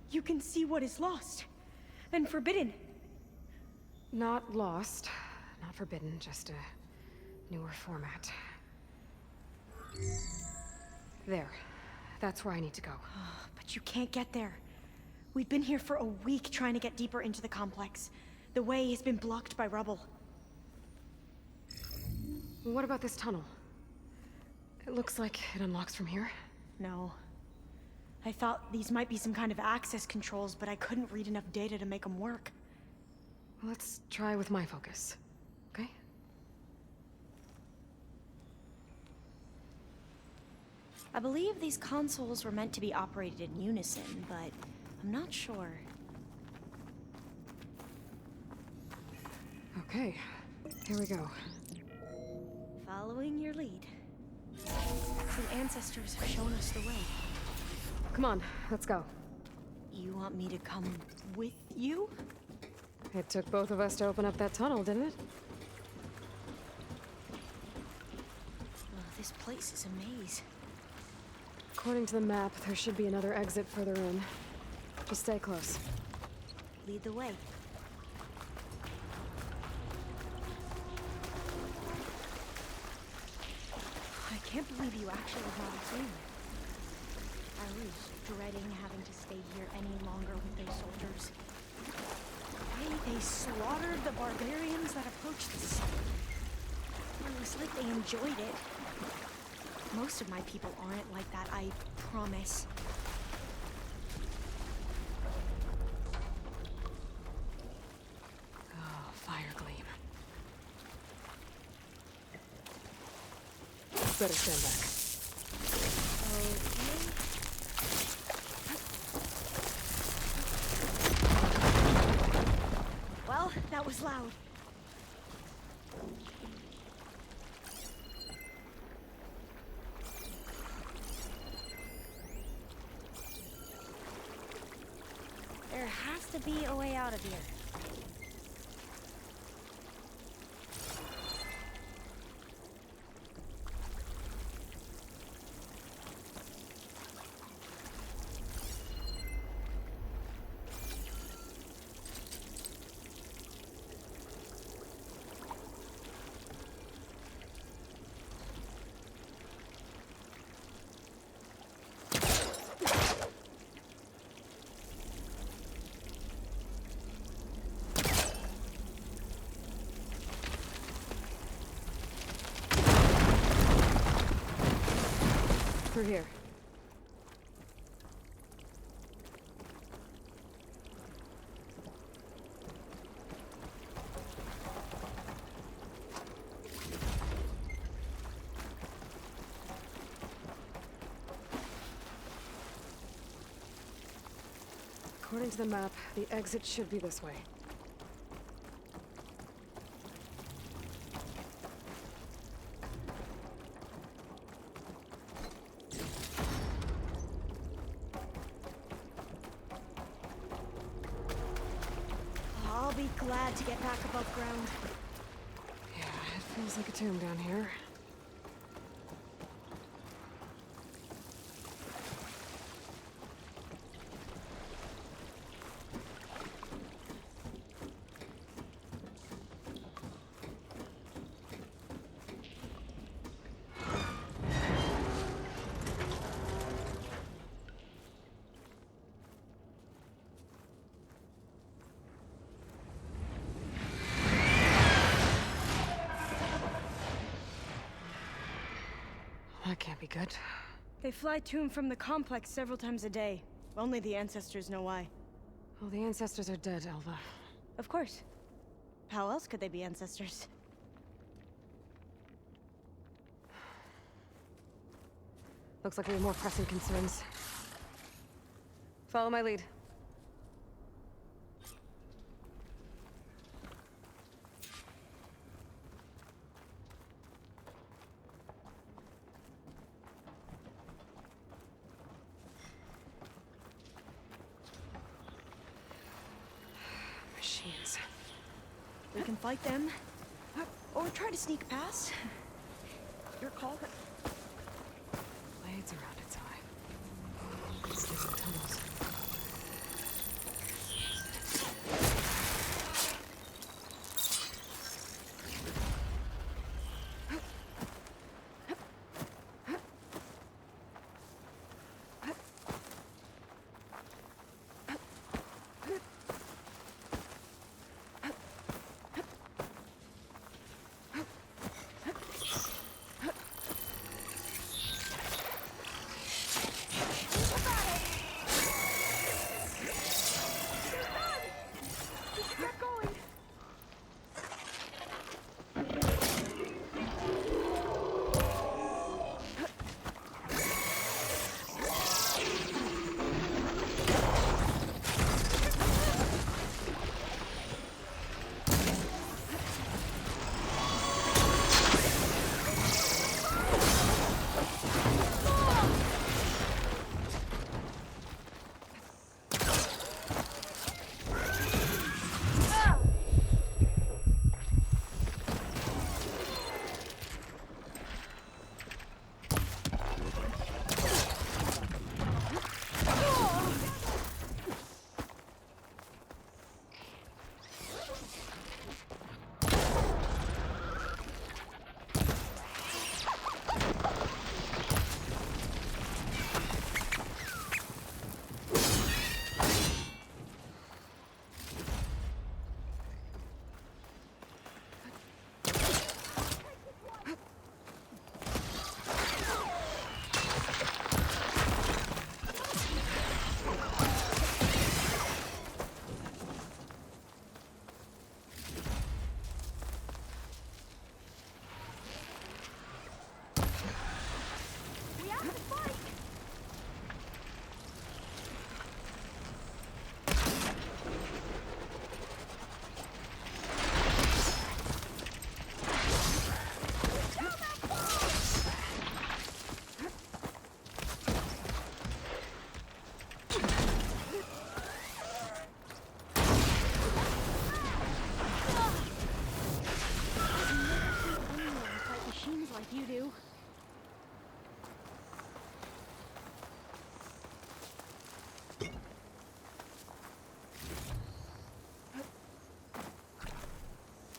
You can see what is lost and forbidden. Not lost, not forbidden, just a newer format. There. That's where I need to go. But you can't get there. We've been here for a week trying to get deeper into the complex. The way has been blocked by rubble. What about this tunnel? It looks like it unlocks from here. No. I thought these might be some kind of access controls, but I couldn't read enough data to make them work. Let's try with my focus, okay? I believe these consoles were meant to be operated in unison, but I'm not sure. Okay, here we go. Following your lead. The ancestors have shown us the way. Come on, let's go. You want me to come with you? It took both of us to open up that tunnel, didn't it? Oh, this place is a maze. According to the map, there should be another exit further in. Just stay close. Lead the way. I can't believe you actually brought us in. I was dreading having to stay here any longer with those soldiers. They slaughtered the barbarians that approached the city. It was like they enjoyed it. Most of my people aren't like that, I promise. Oh, fire gleam. Better stand back. Well, that was loud. There has to be a way out of here. Through here. According to the map, the exit should be this way. I'll be glad to get back above ground. Yeah, it feels like a tomb down here. That can't be good. They fly to and from the complex several times a day. Only the ancestors know why. Well, the ancestors are dead, Elva. Of course. How else could they be ancestors? Looks like we have more pressing concerns. Follow my lead. Machines. We can fight them, or try to sneak past. Your call. Blades around its eye. These are tunnels.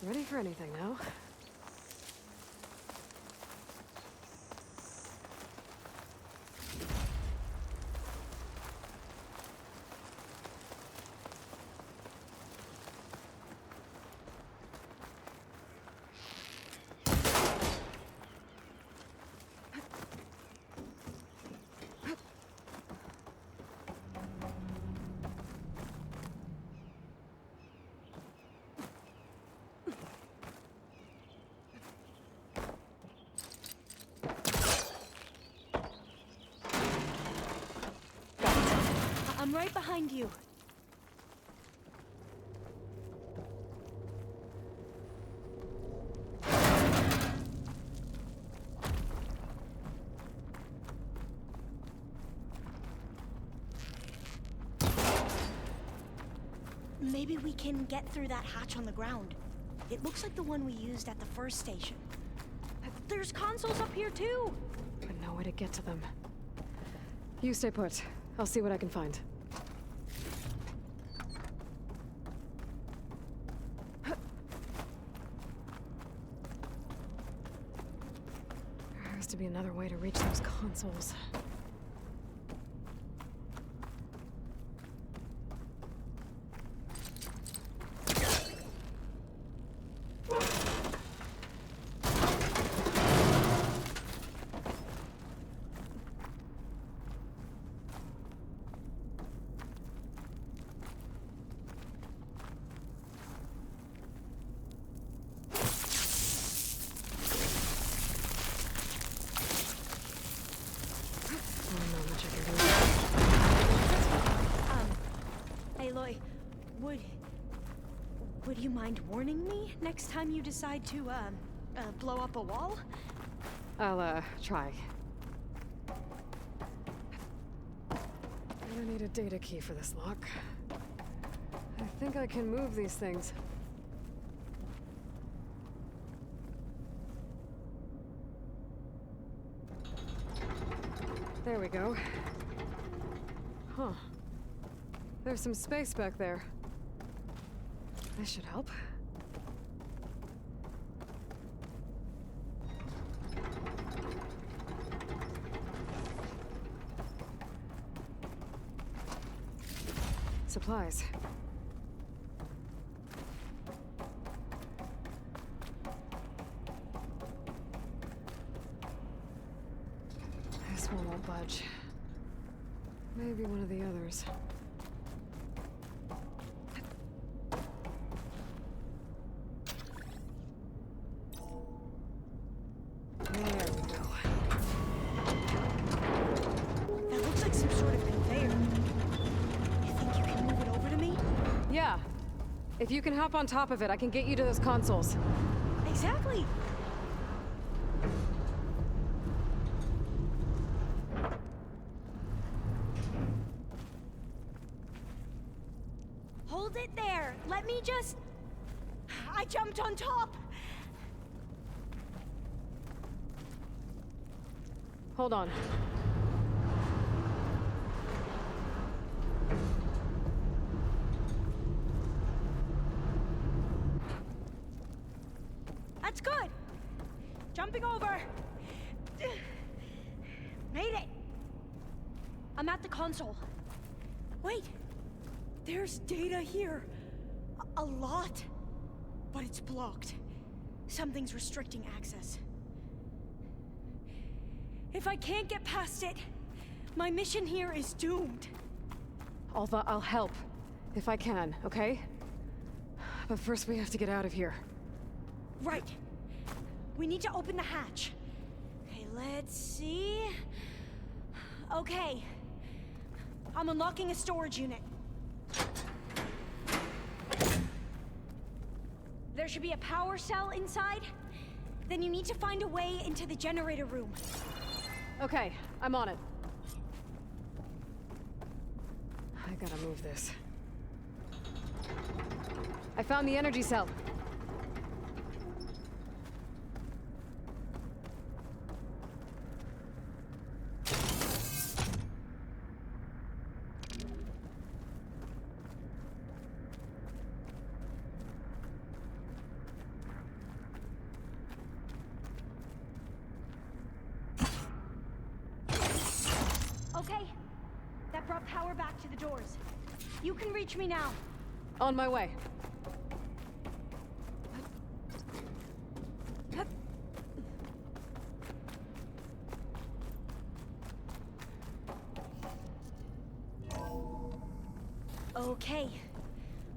Ready for anything now. I'm right behind you. Maybe we can get through that hatch on the ground. It looks like the one we used at the first station. There's consoles up here too! But no way to get to them. You stay put. I'll see what I can find. There has to be another way to reach those consoles. Aloy, would you mind warning me next time you decide to, blow up a wall? I'll, try. I'm gonna need a data key for this lock. I think I can move these things. There we go. Huh. There's some space back there. This should help. Supplies. This one won't budge. Maybe one of the others. There we go. That looks like some sort of conveyor. You think you can move it over to me? Yeah. If you can hop on top of it, I can get you to those consoles. Exactly. Hold it there. Let me just... I jumped on top. Hold on. That's good. Jumping over. Made it. I'm at the console. Wait. There's data here. A lot. But it's blocked. Something's restricting access. If I can't get past it, my mission here is doomed. Alva, I'll help. If I can, okay? But first we have to get out of here. Right. We need to open the hatch. Okay, let's see. Okay. I'm unlocking a storage unit. There should be a power cell inside. Then you need to find a way into the generator room. Okay, I'm on it. I gotta move this. I found the energy cell. power back to the doors. You can reach me now. On my way. Okay.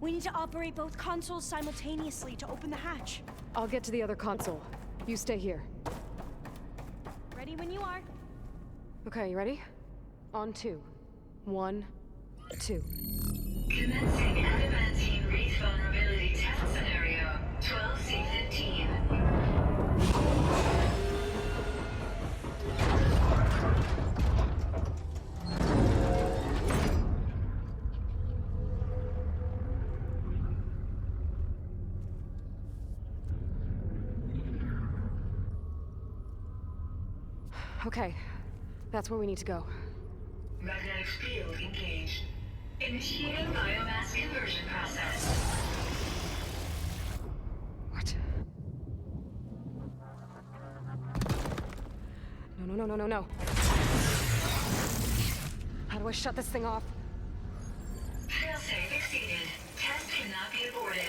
We need to operate both consoles simultaneously to open the hatch. I'll get to the other console. You stay here. Ready when you are. Okay, you ready? On 2. 1, 2. Commencing adamantine wreath vulnerability test scenario 12C15. Okay, that's where we need to go. Magnetic field engaged. Initiating biomass conversion process. What? No. How do I shut this thing off? Failsafe exceeded. Test cannot be aborted.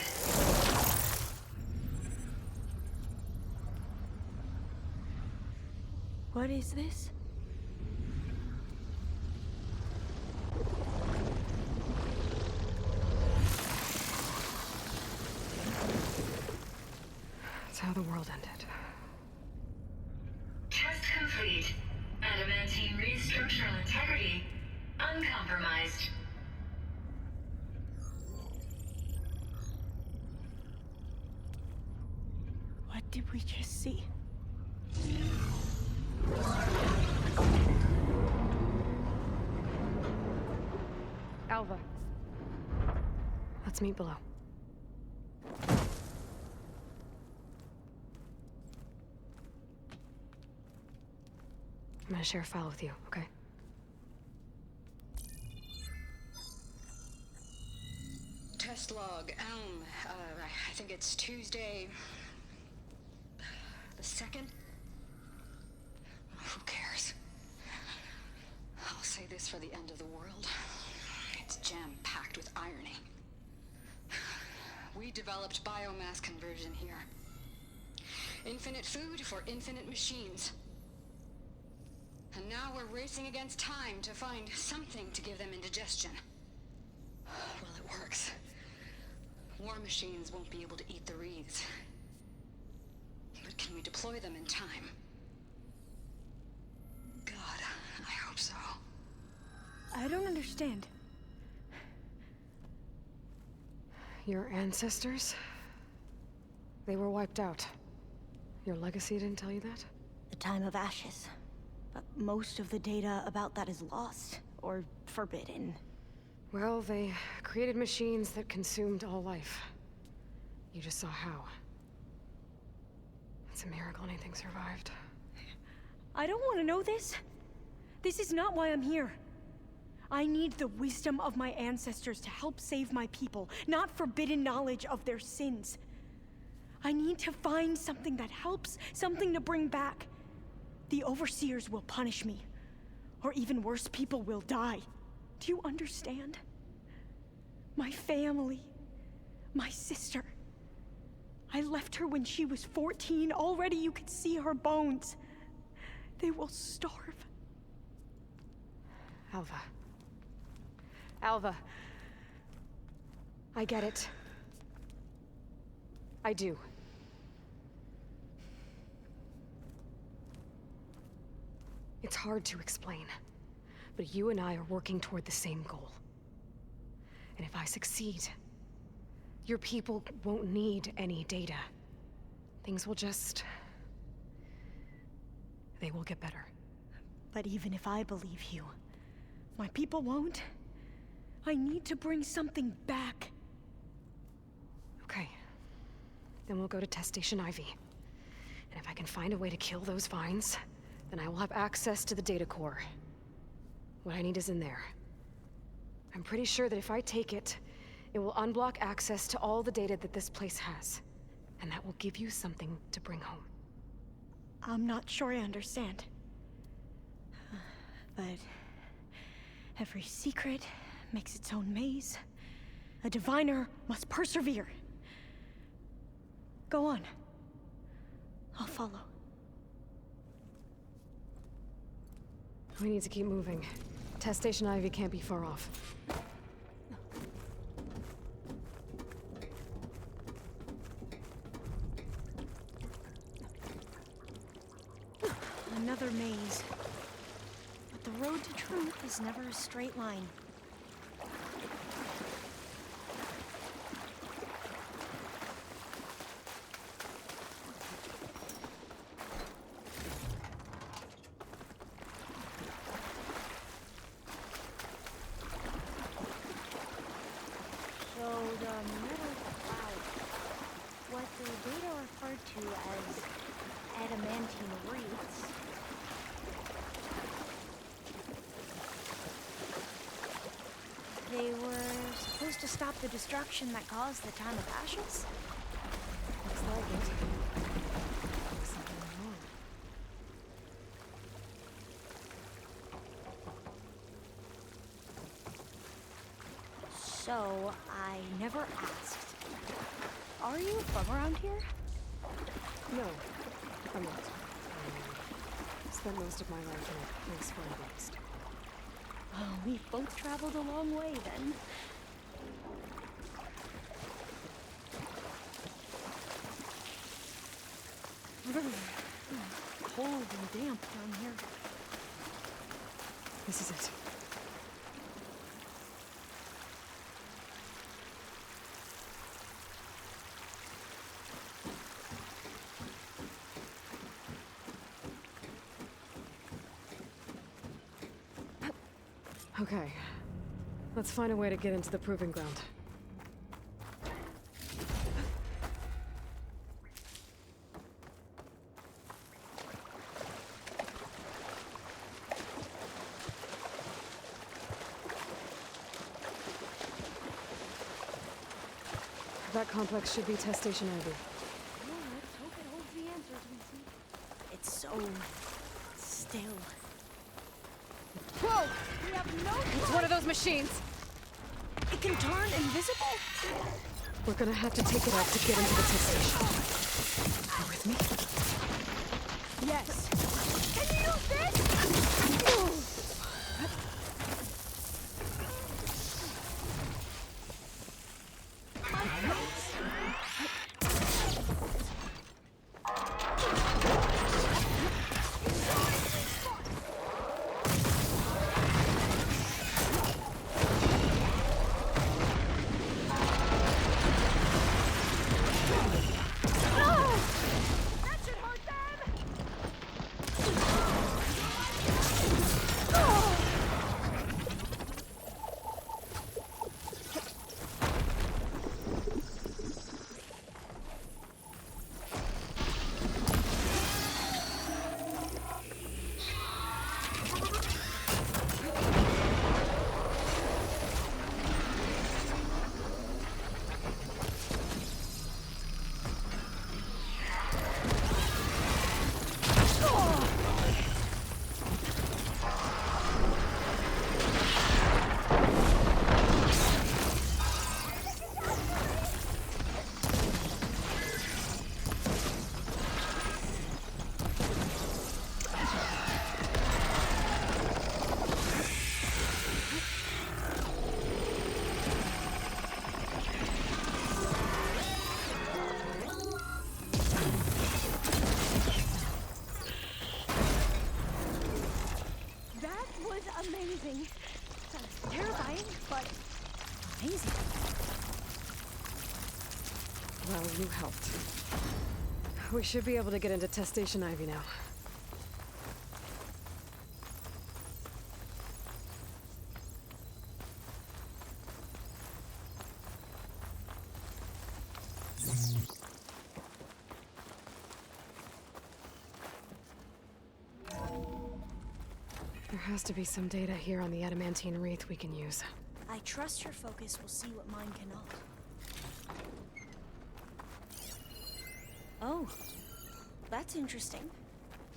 What is this? That's how the world ended. Test complete. Adamantine wreath structural integrity uncompromised. What did we just see? Alva. Let's meet below. I'm gonna share a file with you, okay? Test log, Elm. I think it's Tuesday... the 2nd? Who cares? I'll say this for the end of the world. It's jam-packed with irony. We developed biomass conversion here. Infinite food for infinite machines. And now we're racing against time to find something to give them indigestion. Well, it works. War machines won't be able to eat the wreaths. But can we deploy them in time? God, I hope so. I don't understand. Your ancestors? They were wiped out. Your legacy didn't tell you that? The time of ashes. But most of the data about that is lost, or forbidden. Well, they created machines that consumed all life. You just saw how. It's a miracle anything survived. I don't want to know this. This is not why I'm here. I need the wisdom of my ancestors to help save my people, not forbidden knowledge of their sins. I need to find something that helps, something to bring back. The overseers will punish me. Or even worse, people will die. Do you understand? My family. My sister. I left her when she was 14. Already you could see her bones. They will starve. Alva. Alva. I get it. I do. It's hard to explain, but you and I are working toward the same goal. And if I succeed, your people won't need any data. Things will just... they will get better. But even if I believe you, my people won't. I need to bring something back. Okay. Then we'll go to Test Station Ivy. And if I can find a way to kill those vines, then I will have access to the data core. What I need is in there. I'm pretty sure that if I take it, it will unblock access to all the data that this place has. And that will give you something to bring home. I'm not sure I understand. But Every secret makes its own maze. A diviner must persevere. Go on. I'll follow. We need to keep moving. Test Station Ivy can't be far off. Another maze. But the road to truth is never a straight line. So the metal cloud, what the data referred to as adamantine wreaths, they were supposed to stop the destruction that caused the Time of Ashes? Looks like it. Something wrong. So, I never asked. Are you from around here? No, I'm not. I spent most of my life in a place far west. Oh, we've both traveled a long way then. Cold and damp down here. This is it. Okay. Let's find a way to get into the proving ground. That complex should be Test Station Ivy. Well, let's hope it holds the answers we seek. It's so still. Whoa! We have no choice! It's one of those machines! It can turn invisible? We're gonna have to take it out to get into the test station. You with me? Yes. Can you use this? Amazing. Terrifying, but amazing. Well, you helped. We should be able to get into Test Station Ivy now. There has to be some data here on the adamantine wreath we can use. I trust your focus will see what mine cannot. Oh, that's interesting.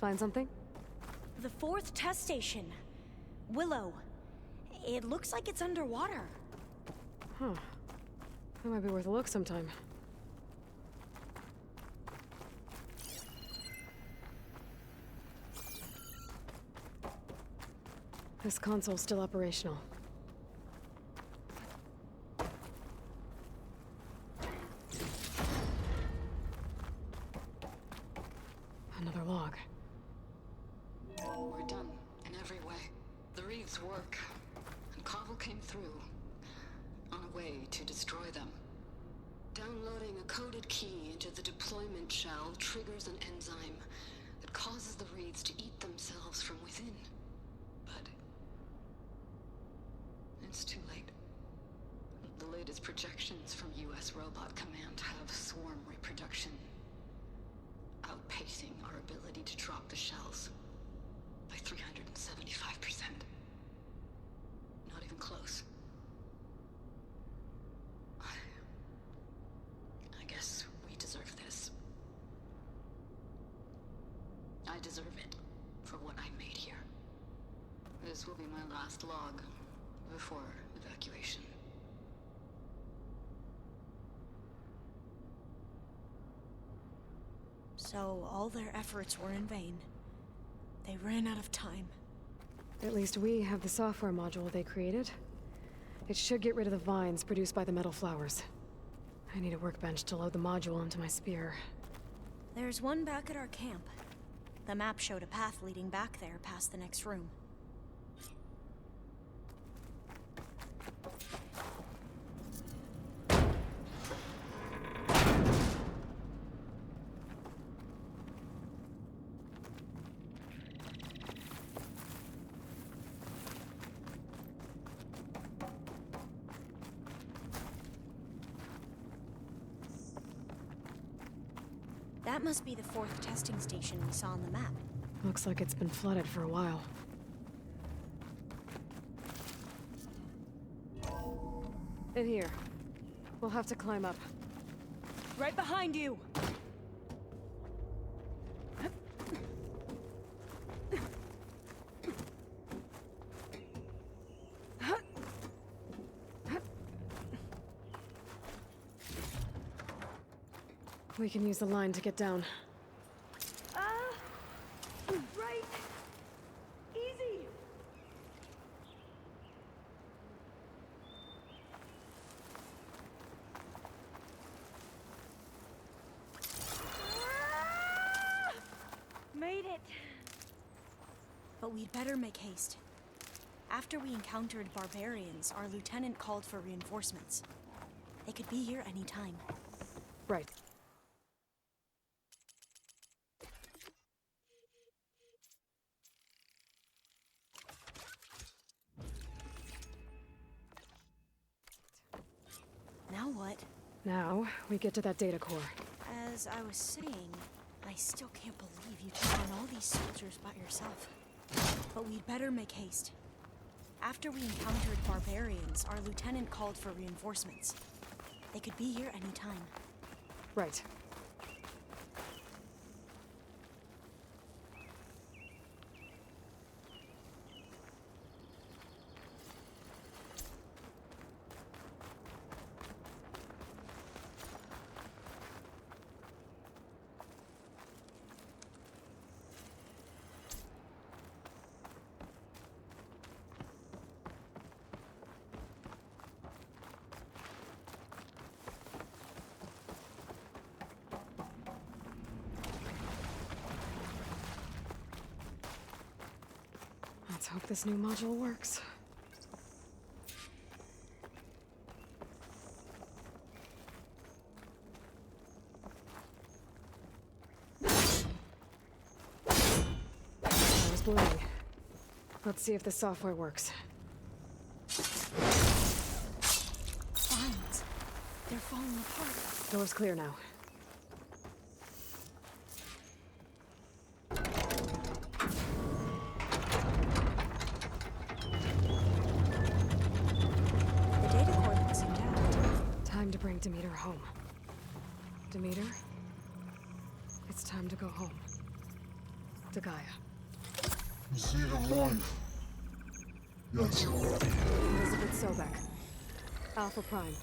Find something? The 4th test station. Willow. It looks like it's underwater. Huh. That might be worth a look sometime. This console's still operational. Another log. We're done in every way. The reeds work, and Cobble came through on a way to destroy them. Downloading a coded key into the deployment shell triggers an enzyme that causes the reeds to eat themselves from within. But it's too late. The latest projections from US Robot Command have swarm reproduction outpacing our ability to drop the shells by 375%. Not even close. I guess we deserve this. I deserve it for what I made here. This will be my last log before evacuation. So all their efforts were in vain. They ran out of time. At least we have the software module they created. It should get rid of the vines produced by the metal flowers. I need a workbench to load the module onto my spear. There's one back at our camp. The map showed a path leading back there past the next room. That must be the 4th testing station we saw on the map. Looks like it's been flooded for a while. In here. We'll have to climb up. Right behind you! We can use the line to get down. Right! Easy! Made it! But we'd better make haste. After we encountered barbarians, our lieutenant called for reinforcements. They could be here any time. Right. Now what? Now, we get to that data core. As I was saying, I still can't believe you took on all these soldiers by yourself. But we'd better make haste. After we encountered barbarians, our lieutenant called for reinforcements. They could be here any time. Right. Let's hope this new module works. I was bleeding. Let's see if the software works. Vines. They're falling apart. Door's clear now. Time to bring Demeter home. Demeter, it's time to go home. To Gaia. You see the light. Elizabeth Sobek. Alpha Prime.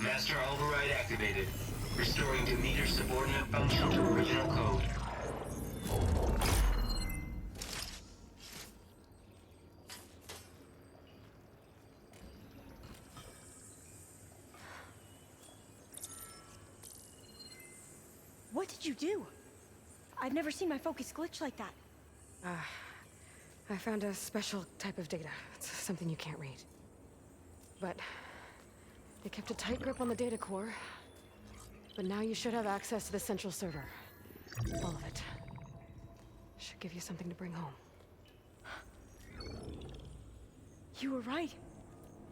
Master override activated. Restoring Demeter's subordinate function to original code. What did you do? I've never seen my focus glitch like that. I found a special type of data. It's something you can't read. But it kept a tight grip on the data core. But now you should have access to the central server. All of it. Should give you something to bring home. You were right.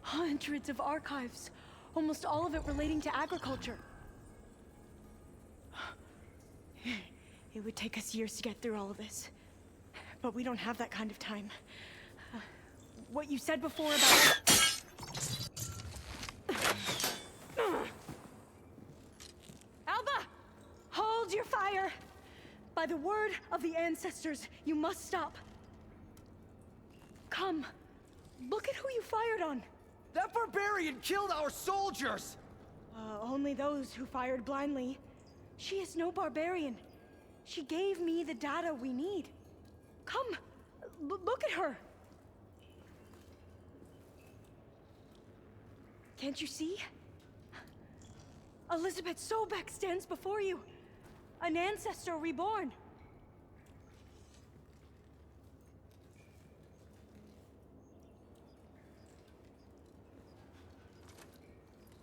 Hundreds of archives. Almost all of it relating to agriculture. It would take us years to get through all of this. But we don't have that kind of time. What you said before about... Alba! Hold your fire! By the word of the ancestors, you must stop. Come. Look at who you fired on. That barbarian killed our soldiers! Only those who fired blindly. She is no barbarian. She gave me the data we need. Come, look at her. Can't you see? Elizabeth Sobek stands before you. An ancestor reborn.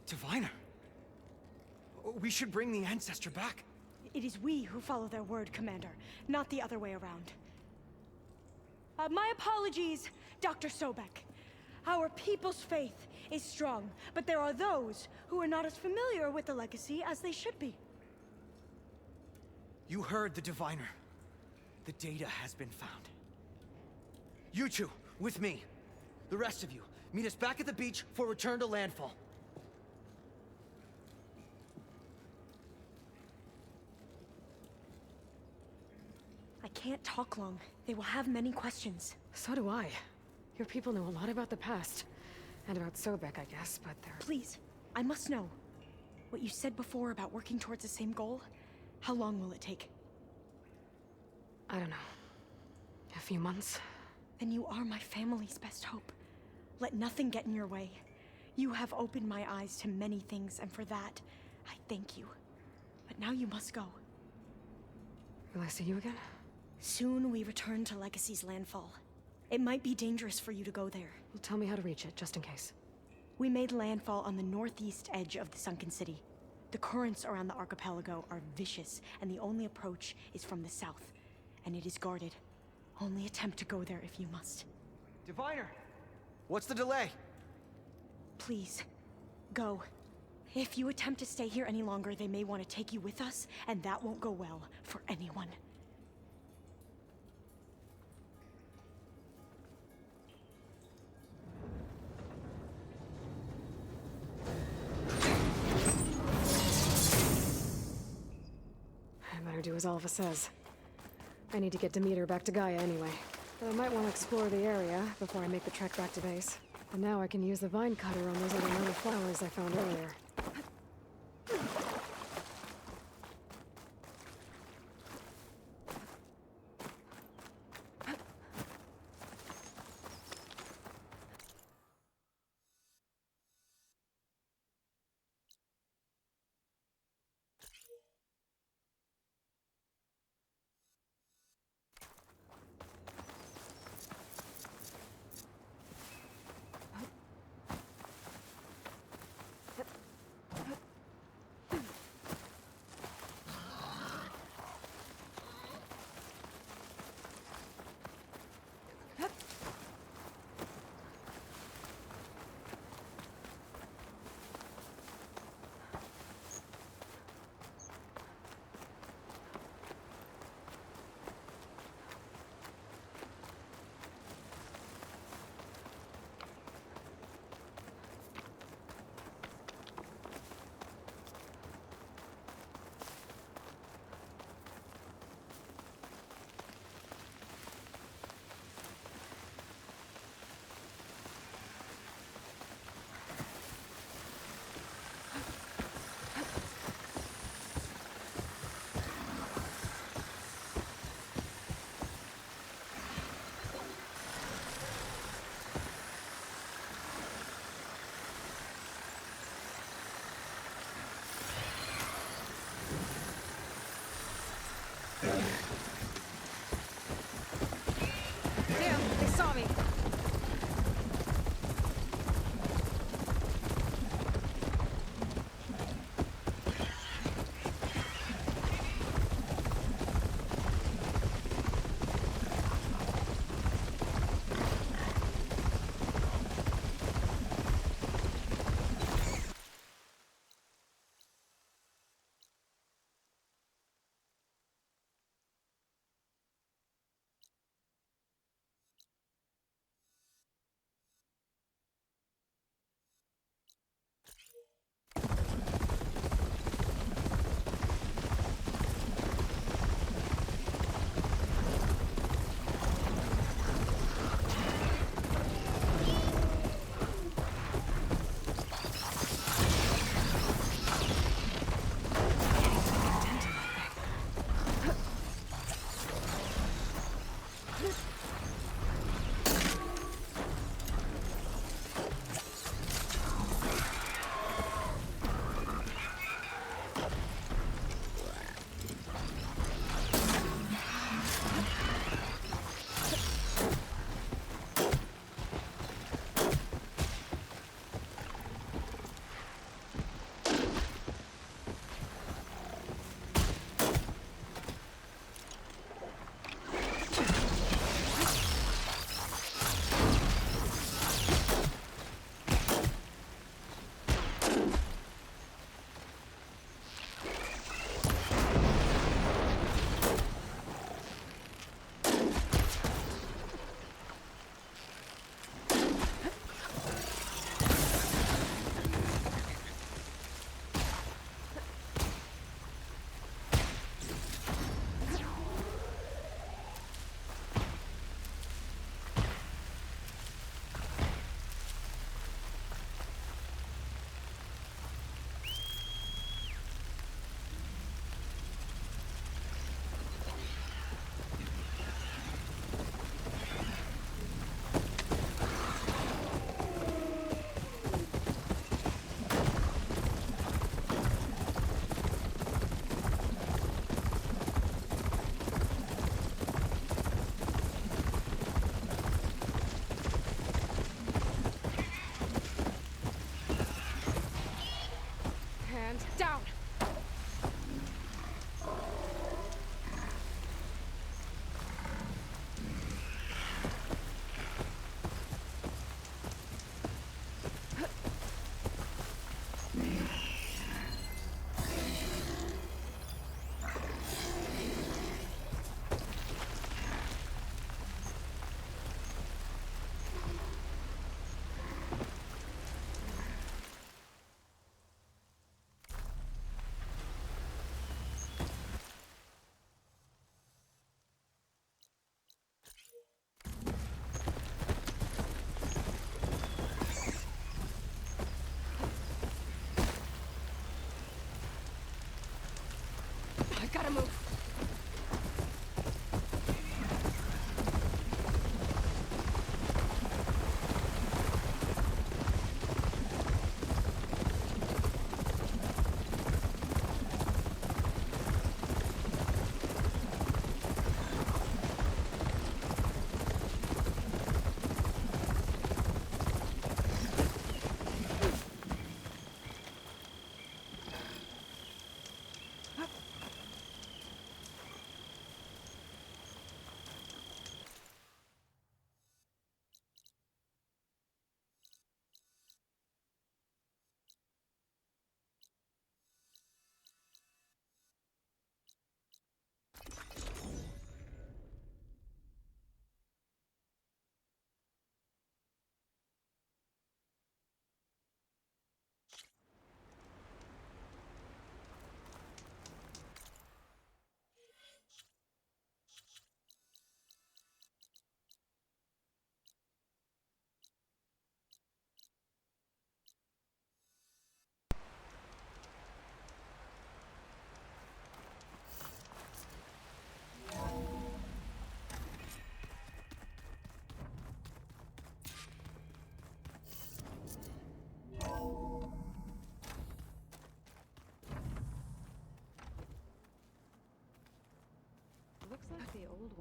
Diviner. We should bring the ancestor back. It is we who follow their word, Commander, not the other way around. My apologies, Dr. Sobek. Our people's faith is strong, but there are those who are not as familiar with the legacy as they should be. You heard the diviner. The data has been found. You two, with me. The rest of you, meet us back at the beach for return to landfall. I can't talk long. They will have many questions. So do I. Your people know a lot about the past. And about Sobek, I guess, but they're... Please, I must know. What you said before about working towards the same goal, how long will it take? I don't know. A few months? Then you are my family's best hope. Let nothing get in your way. You have opened my eyes to many things, and for that, I thank you. But now you must go. Will I see you again? Soon we return to Legacy's landfall. It might be dangerous for you to go there. Well, tell me how to reach it, just in case. We made landfall on the northeast edge of the sunken city. The currents around the archipelago are vicious, and the only approach is from the south. And it is guarded. Only attempt to go there if you must. Diviner! What's the delay? Please, go. If you attempt to stay here any longer, they may want to take you with us, and that won't go well for anyone. I better do as Alva says. I need to get Demeter back to Gaia anyway. But I might want to explore the area before I make the trek back to base. And now I can use the vine cutter on those ornamental flowers I found earlier.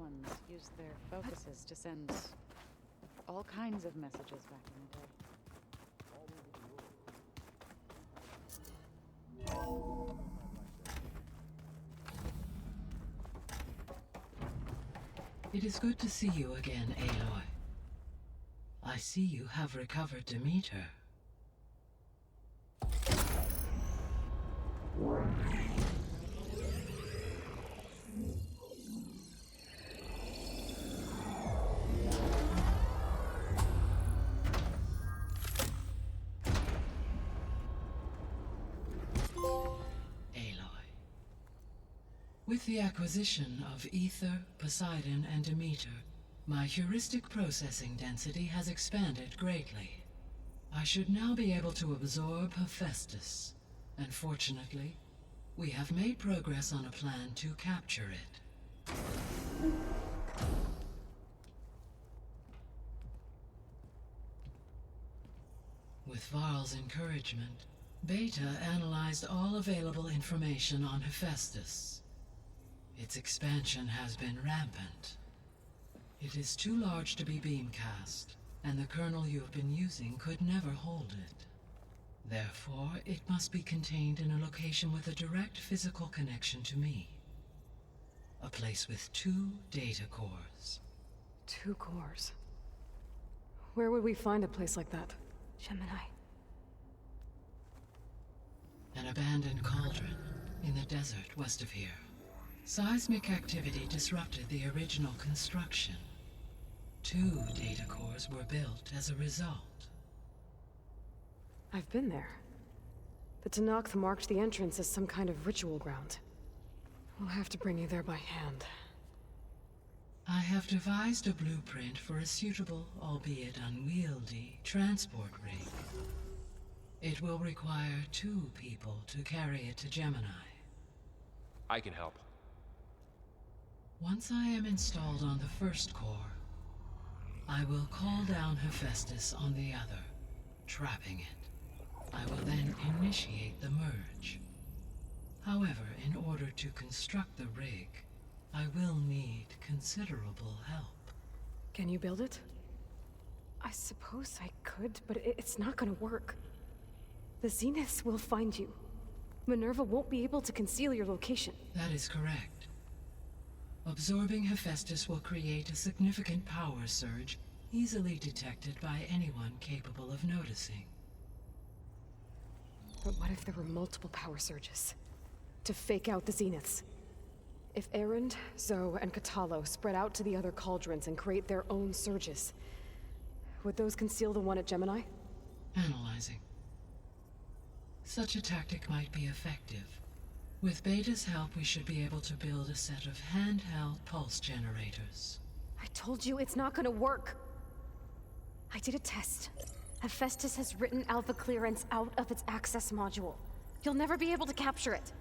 ones used their focuses to send all kinds of messages back in the day. It is good to see you again, Aloy. I see you have recovered Demeter. With the acquisition of Ether, Poseidon, and Demeter, my heuristic processing density has expanded greatly. I should now be able to absorb Hephaestus, and fortunately, we have made progress on a plan to capture it. With Varl's encouragement, Beta analyzed all available information on Hephaestus. Its expansion has been rampant. It is too large to be beamcast, and the kernel you have been using could never hold it. Therefore, it must be contained in a location with a direct physical connection to me. A place with 2 data cores. 2 cores? Where would we find a place like that? Gemini. An abandoned cauldron in the desert west of here. Seismic activity disrupted the original construction. 2 data cores were built as a result. I've been there. The Tanakh marked the entrance as some kind of ritual ground. We'll have to bring you there by hand. I have devised a blueprint for a suitable, albeit unwieldy, transport rig. It will require 2 people to carry it to Gemini. I can help. Once I am installed on the first core, I will call down Hephaestus on the other, trapping it. I will then initiate the merge. However, in order to construct the rig, I will need considerable help. Can you build it? I suppose I could, but it's not gonna work. The Zeniths will find you. Minerva won't be able to conceal your location. That is correct. Absorbing Hephaestus will create a significant power surge, easily detected by anyone capable of noticing. But what if there were multiple power surges? To fake out the Zeniths? If Erend, Zoe, and Katalo spread out to the other cauldrons and create their own surges, would those conceal the one at Gemini? Analyzing. Such a tactic might be effective. With Beta's help, we should be able to build a set of handheld pulse generators. I told you it's not gonna work. I did a test. Hephaestus has written Alpha clearance out of its access module. You'll never be able to capture it.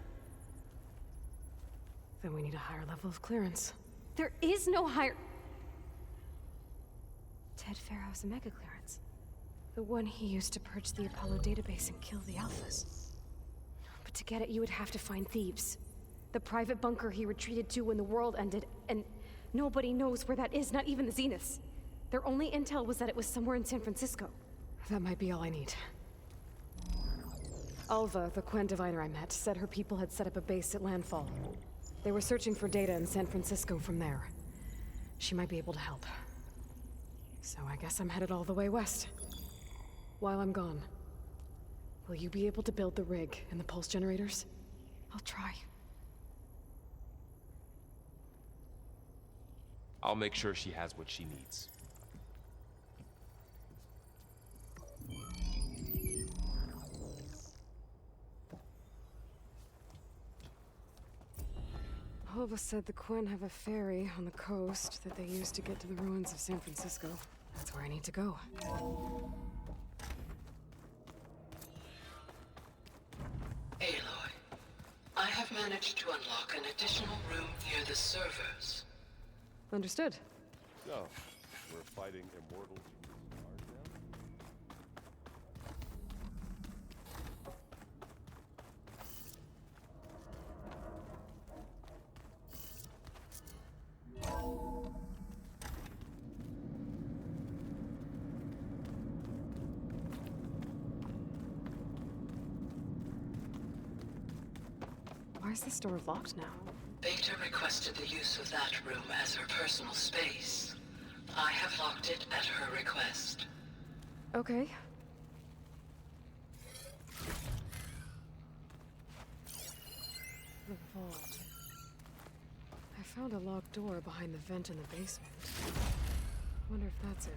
Then we need a higher level of clearance. There is no higher... Ted Pharaoh's Omega clearance. The one he used to purge the Apollo database and kill the Alphas. But to get it, you would have to find Thebes. The private bunker he retreated to when the world ended, and nobody knows where that is, not even the Zeniths. Their only intel was that it was somewhere in San Francisco. That might be all I need. Alva, the Quen diviner I met, said her people had set up a base at Landfall. They were searching for data in San Francisco from there. She might be able to help. So I guess I'm headed all the way west. While I'm gone, will you be able to build the rig and the pulse generators? I'll try. I'll make sure she has what she needs. Alva said the Quen have a ferry on the coast that they use to get to the ruins of San Francisco. That's where I need to go. Aloy, I have managed to unlock an additional room near the servers. Understood. So, we're fighting immortals from the stars now? Why is this door locked now? Beta requested the use of that room as her personal space. I have locked it at her request. Okay. The vault. I found a locked door behind the vent in the basement. Wonder if that's it.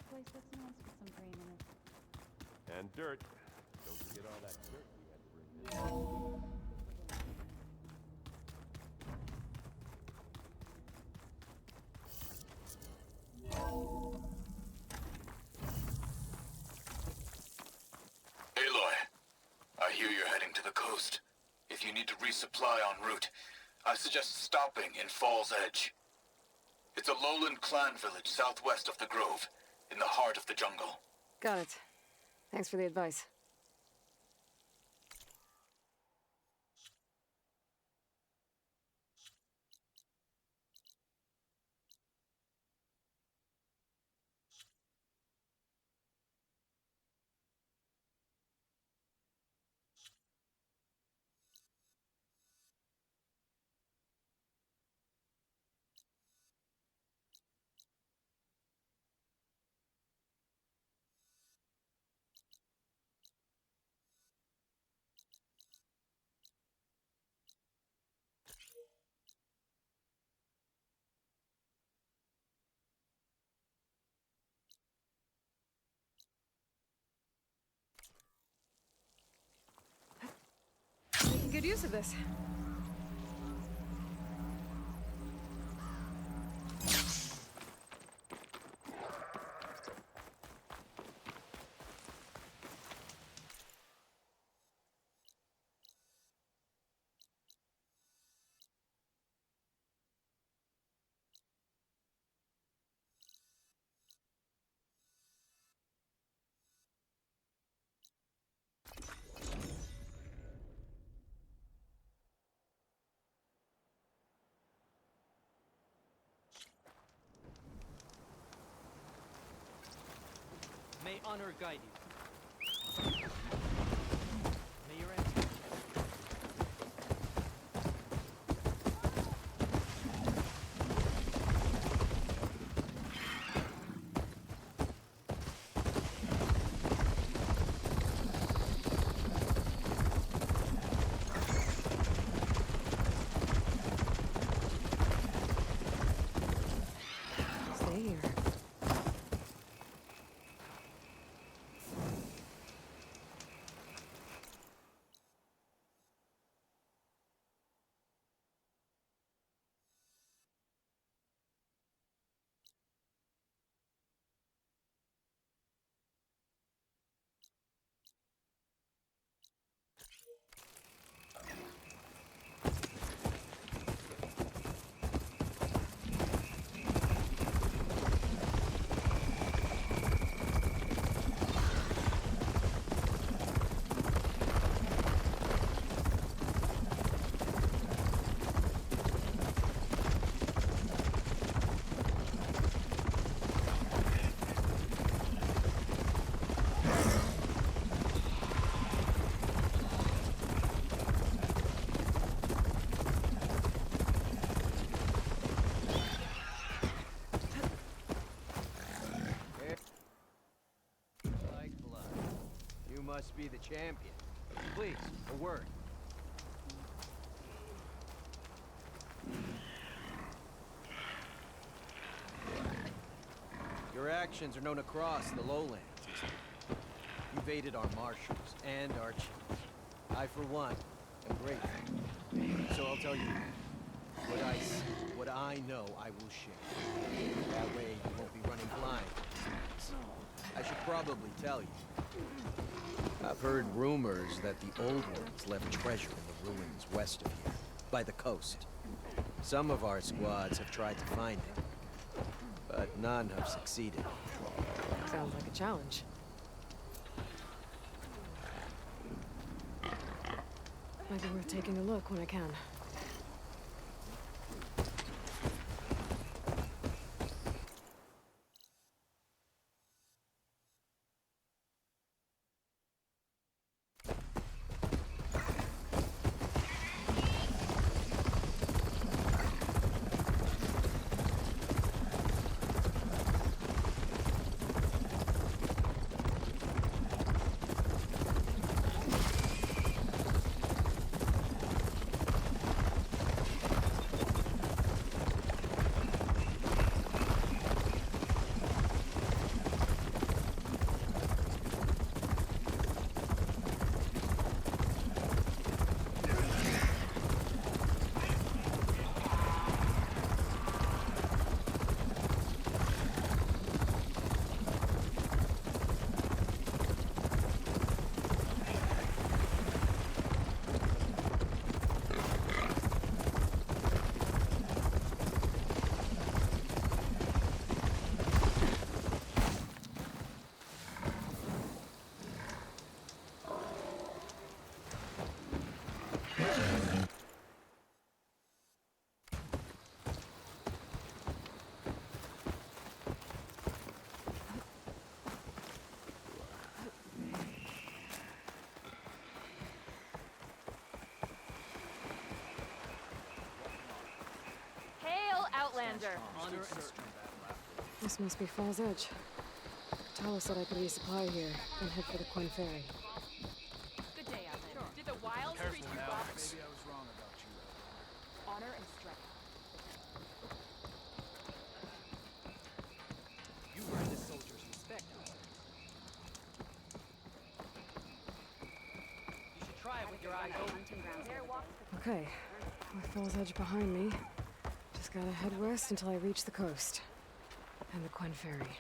Place that's nice with some green in it. And dirt. Don't forget all that dirt we had to bring down. Aloy, I hear you're heading to the coast. If you need to resupply en route, I suggest stopping in Fall's Edge. It's a lowland clan village southwest of the Grove, in the heart of the jungle. Got it. Thanks for the advice. Making good use of this. May honor guide you. May your answer. Stay here. Must be the champion. Please, a word. Your actions are known across the lowlands. You've aided our marshals and our chiefs. I, for one, am grateful. So I'll tell you, what I see, what I know, I will share. That way you won't be running blind. I should probably tell you. I've heard rumors that the old ones left treasure in the ruins west of here, by the coast. Some of our squads have tried to find it, but none have succeeded. Sounds like a challenge. Might be worth taking a look when I can. Outlander. This must be Fall's Edge. Talos said I could resupply here and head for the Quinn Ferry. Good day, Outlander. Did the wilds treat you box? Maybe I was wrong about you. Honor and strength. You earned the soldier's respect. You should try it with your eyes open. Okay, with Fall's Edge behind me, just gotta head west until I reach the coast. And the Quinn Ferry.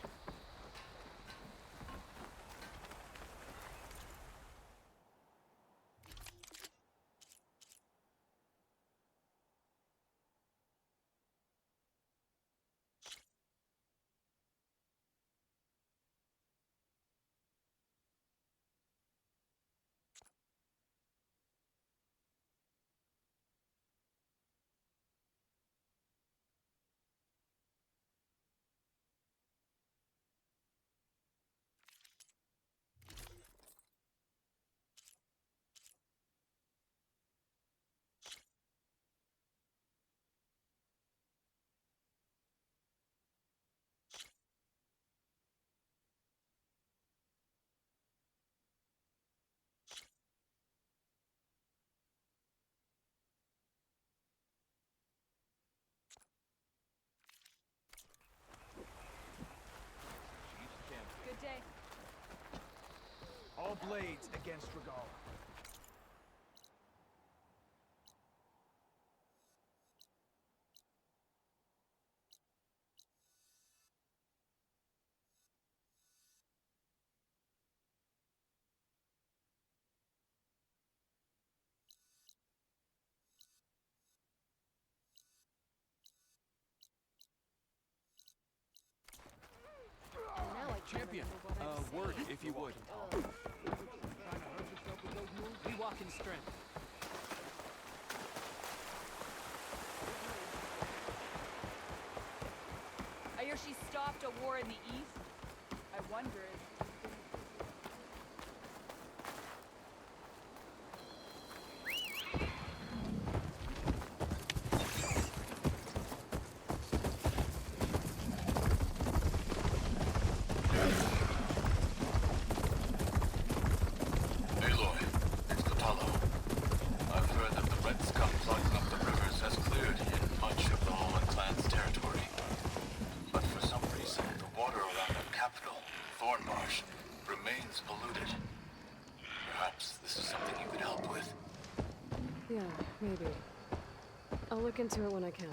Good day. All blades against Regal. Champion, word if you would. We walk in strength. I hear she stopped a war in the east. I wonder if... But for some reason, the water around is polluted. Perhaps this is something you could help with. Yeah, maybe. I'll look into it when I can.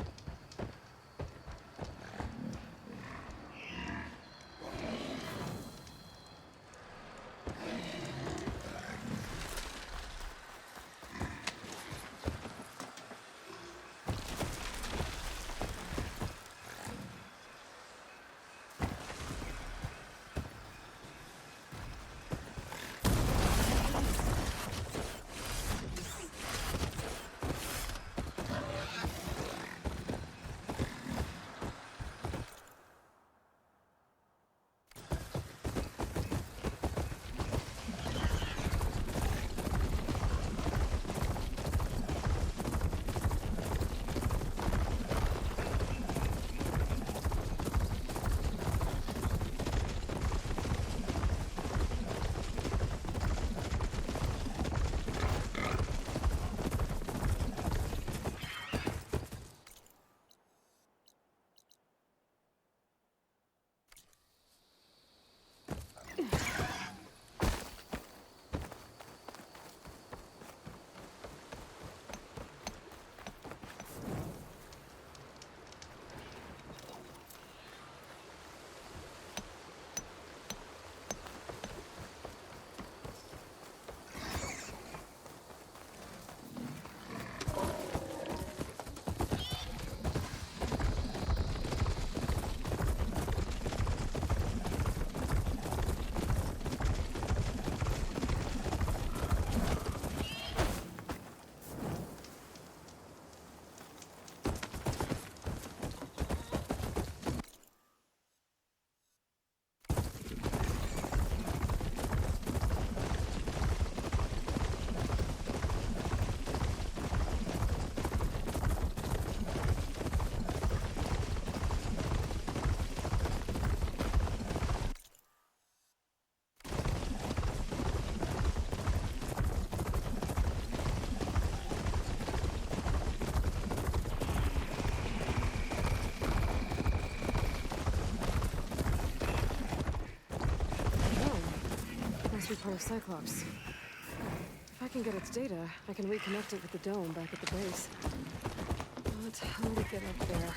Must be part of Cyclops. If I can get its data, I can reconnect it with the dome back at the base. But how would it get up there?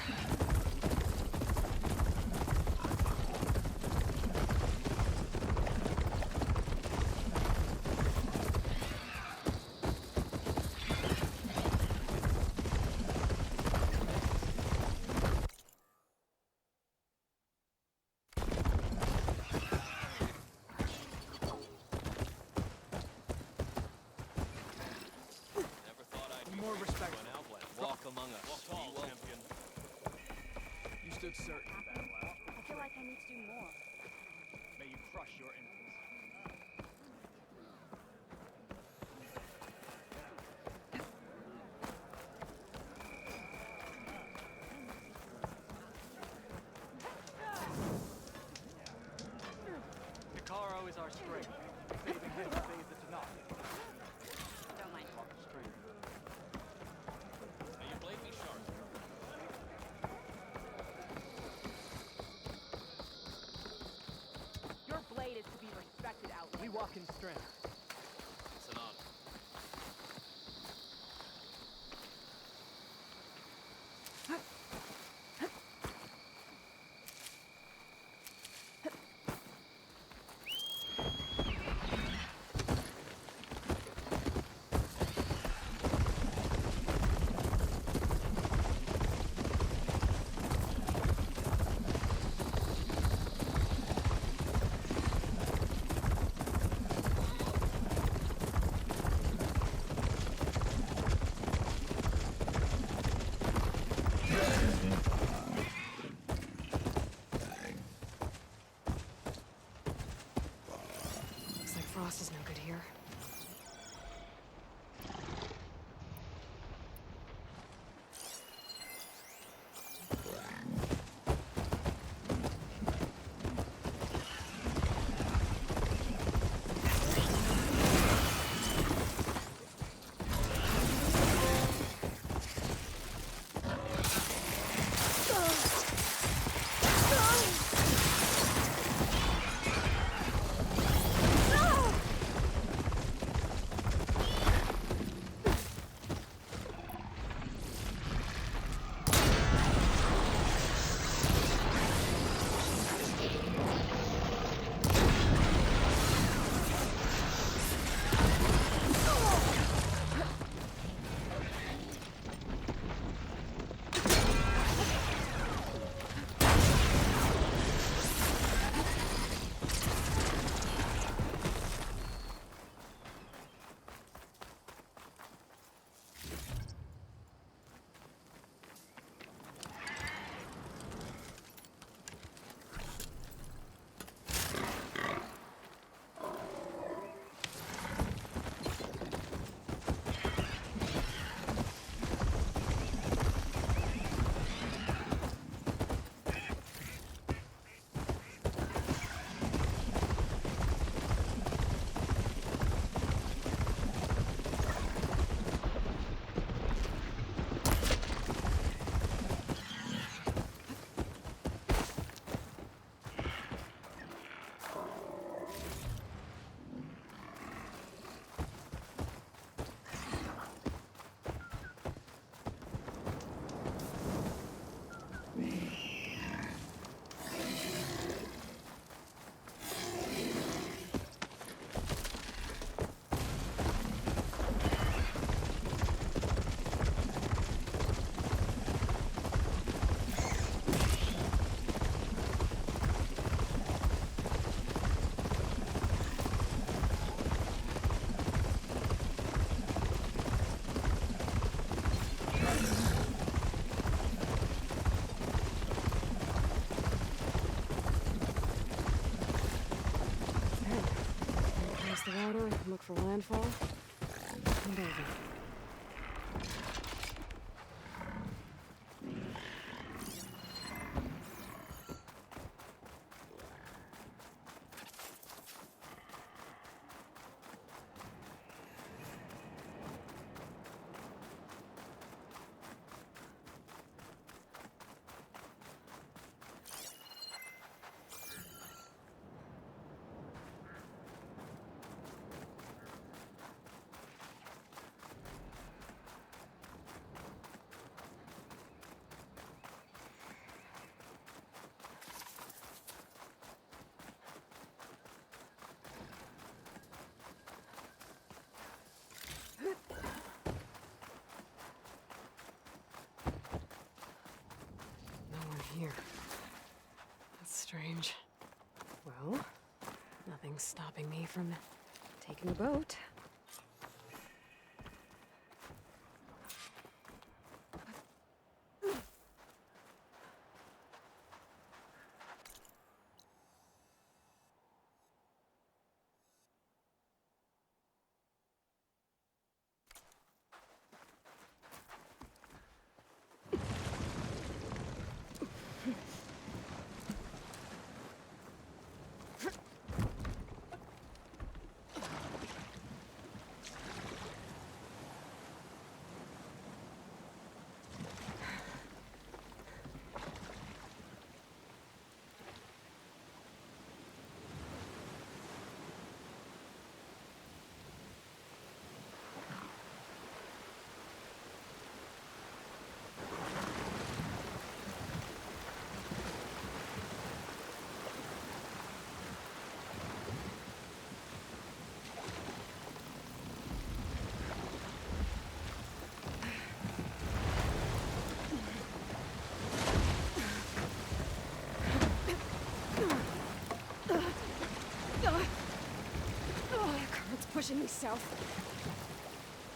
More respect. Walk among us. Walk tall, champion. You stood certain in battle after. I feel like I need to do more. May you crush your enemies. Picaro is our strength. Saving him saves it to naught. Don't mind. Strength. May your blade be sharp. Your blade is to be respected, Outlander. We walk in strength. It's an honor. Looks like Frost is no good here. No! the water, look for landfall, and over. Here. That's strange. Well, nothing's stopping me from taking a boat. Pushing me south.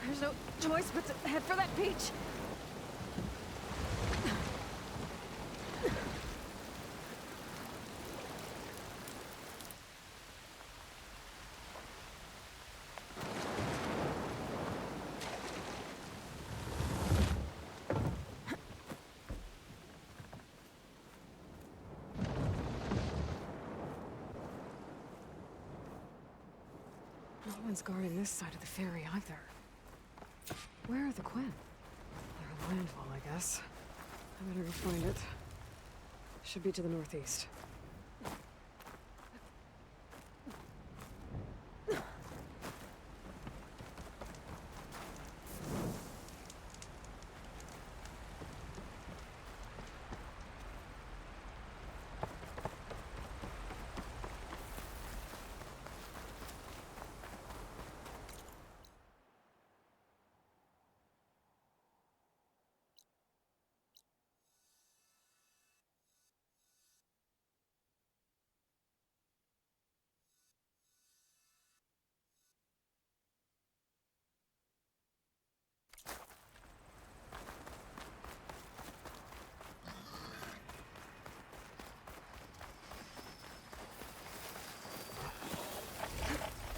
There's no choice but to head for that beach. No one's guarding this side of the ferry either. Where are the Quinn? They're on landfall, I guess. I better go find it. Should be to the northeast.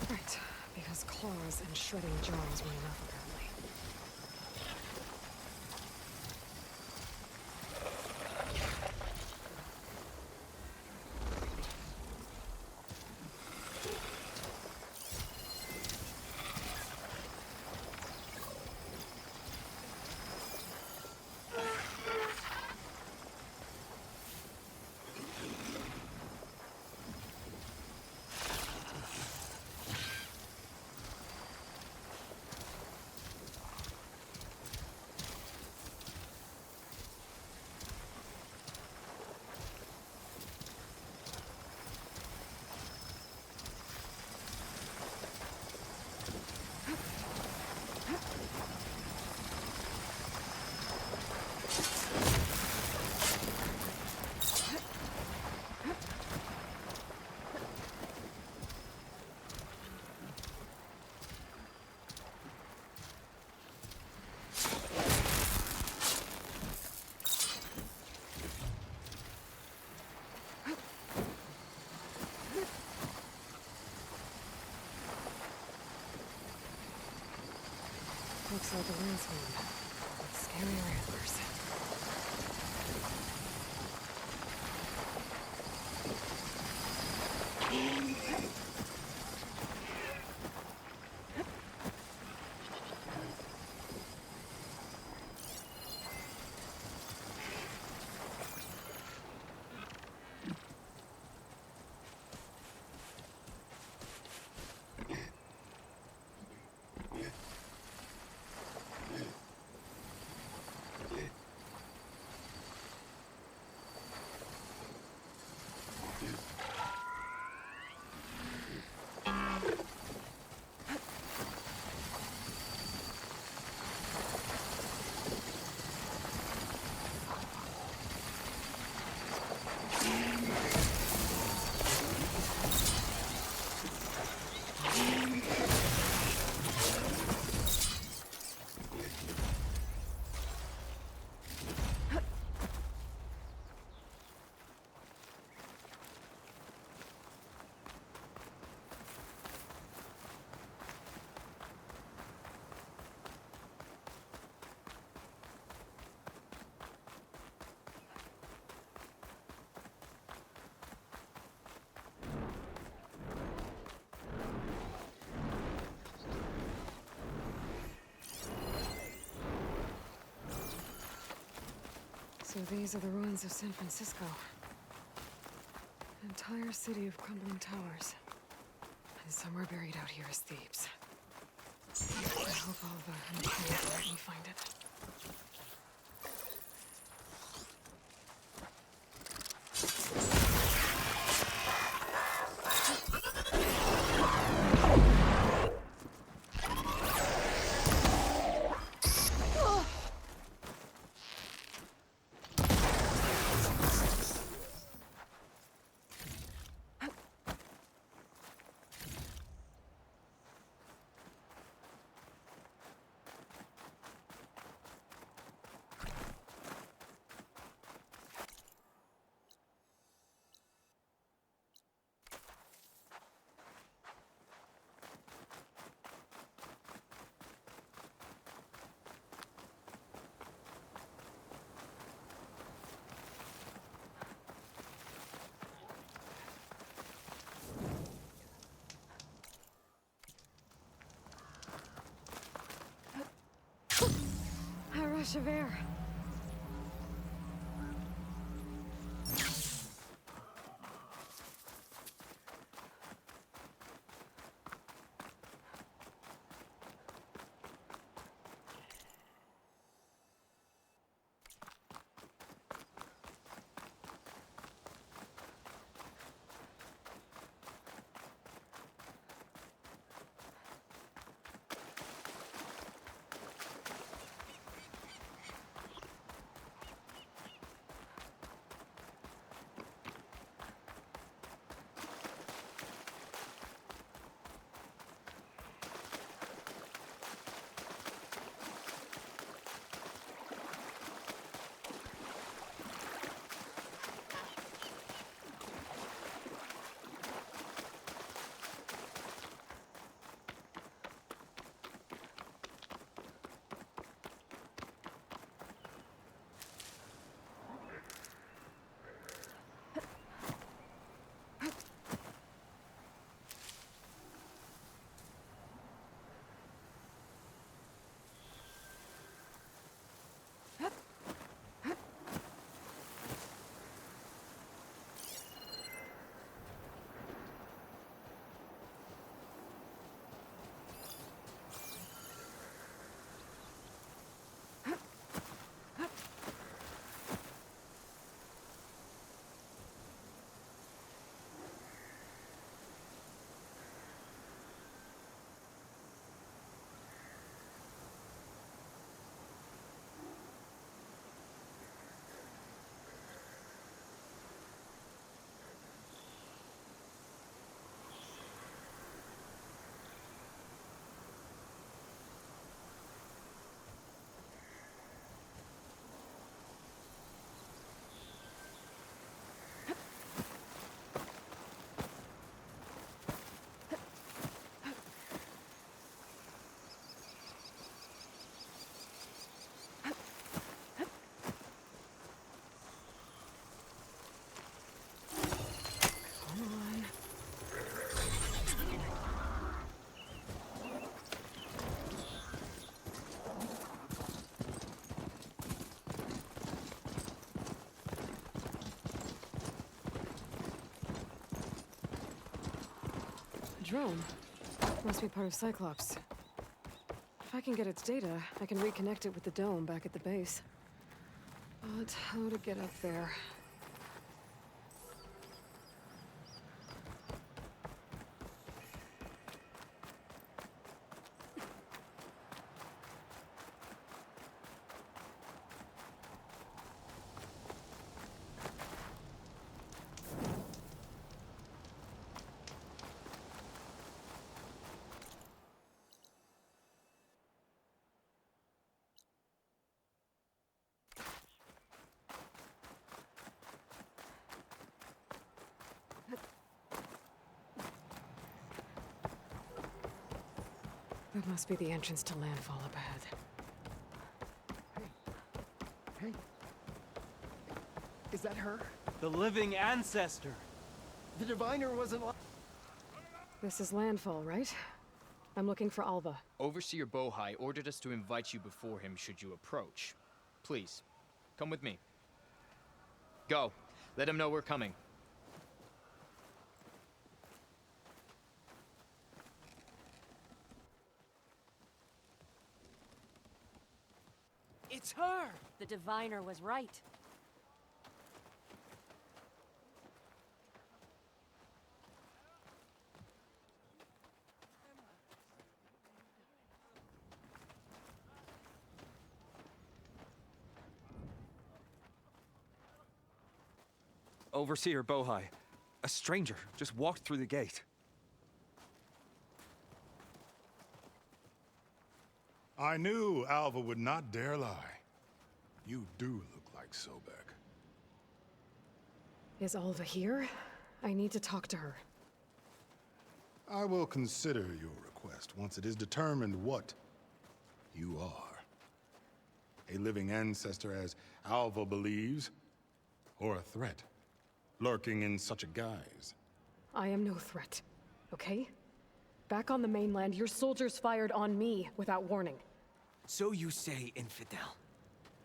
Right, because claws and shredding jaws were enough, apparently. Looks like a lance wound with scarier antlers. So these are the ruins of San Francisco. An entire city of crumbling towers. And somewhere buried out here is Thebes. I hope all the mechanics will let me find it. A rush of air. drone. Must be part of Cyclops. If I can get its data, I can reconnect it with the dome back at the base. But how to get up there? That must be the entrance to landfall up ahead. Hey. Is that her? The living ancestor. The diviner wasn't This is landfall, right? I'm looking for Alva. Overseer Bohai ordered us to invite you before him should you approach. Please, come with me. Go. Let him know we're coming. It's her! The diviner was right. Overseer Bohai. A stranger just walked through the gate. I knew Alva would not dare lie. You do look like Sobek. Is Alva here? I need to talk to her. I will consider your request once it is determined what you are. A living ancestor, as Alva believes, or a threat, lurking in such a guise. I am no threat, okay? Back on the mainland, your soldiers fired on me without warning. So you say, infidel.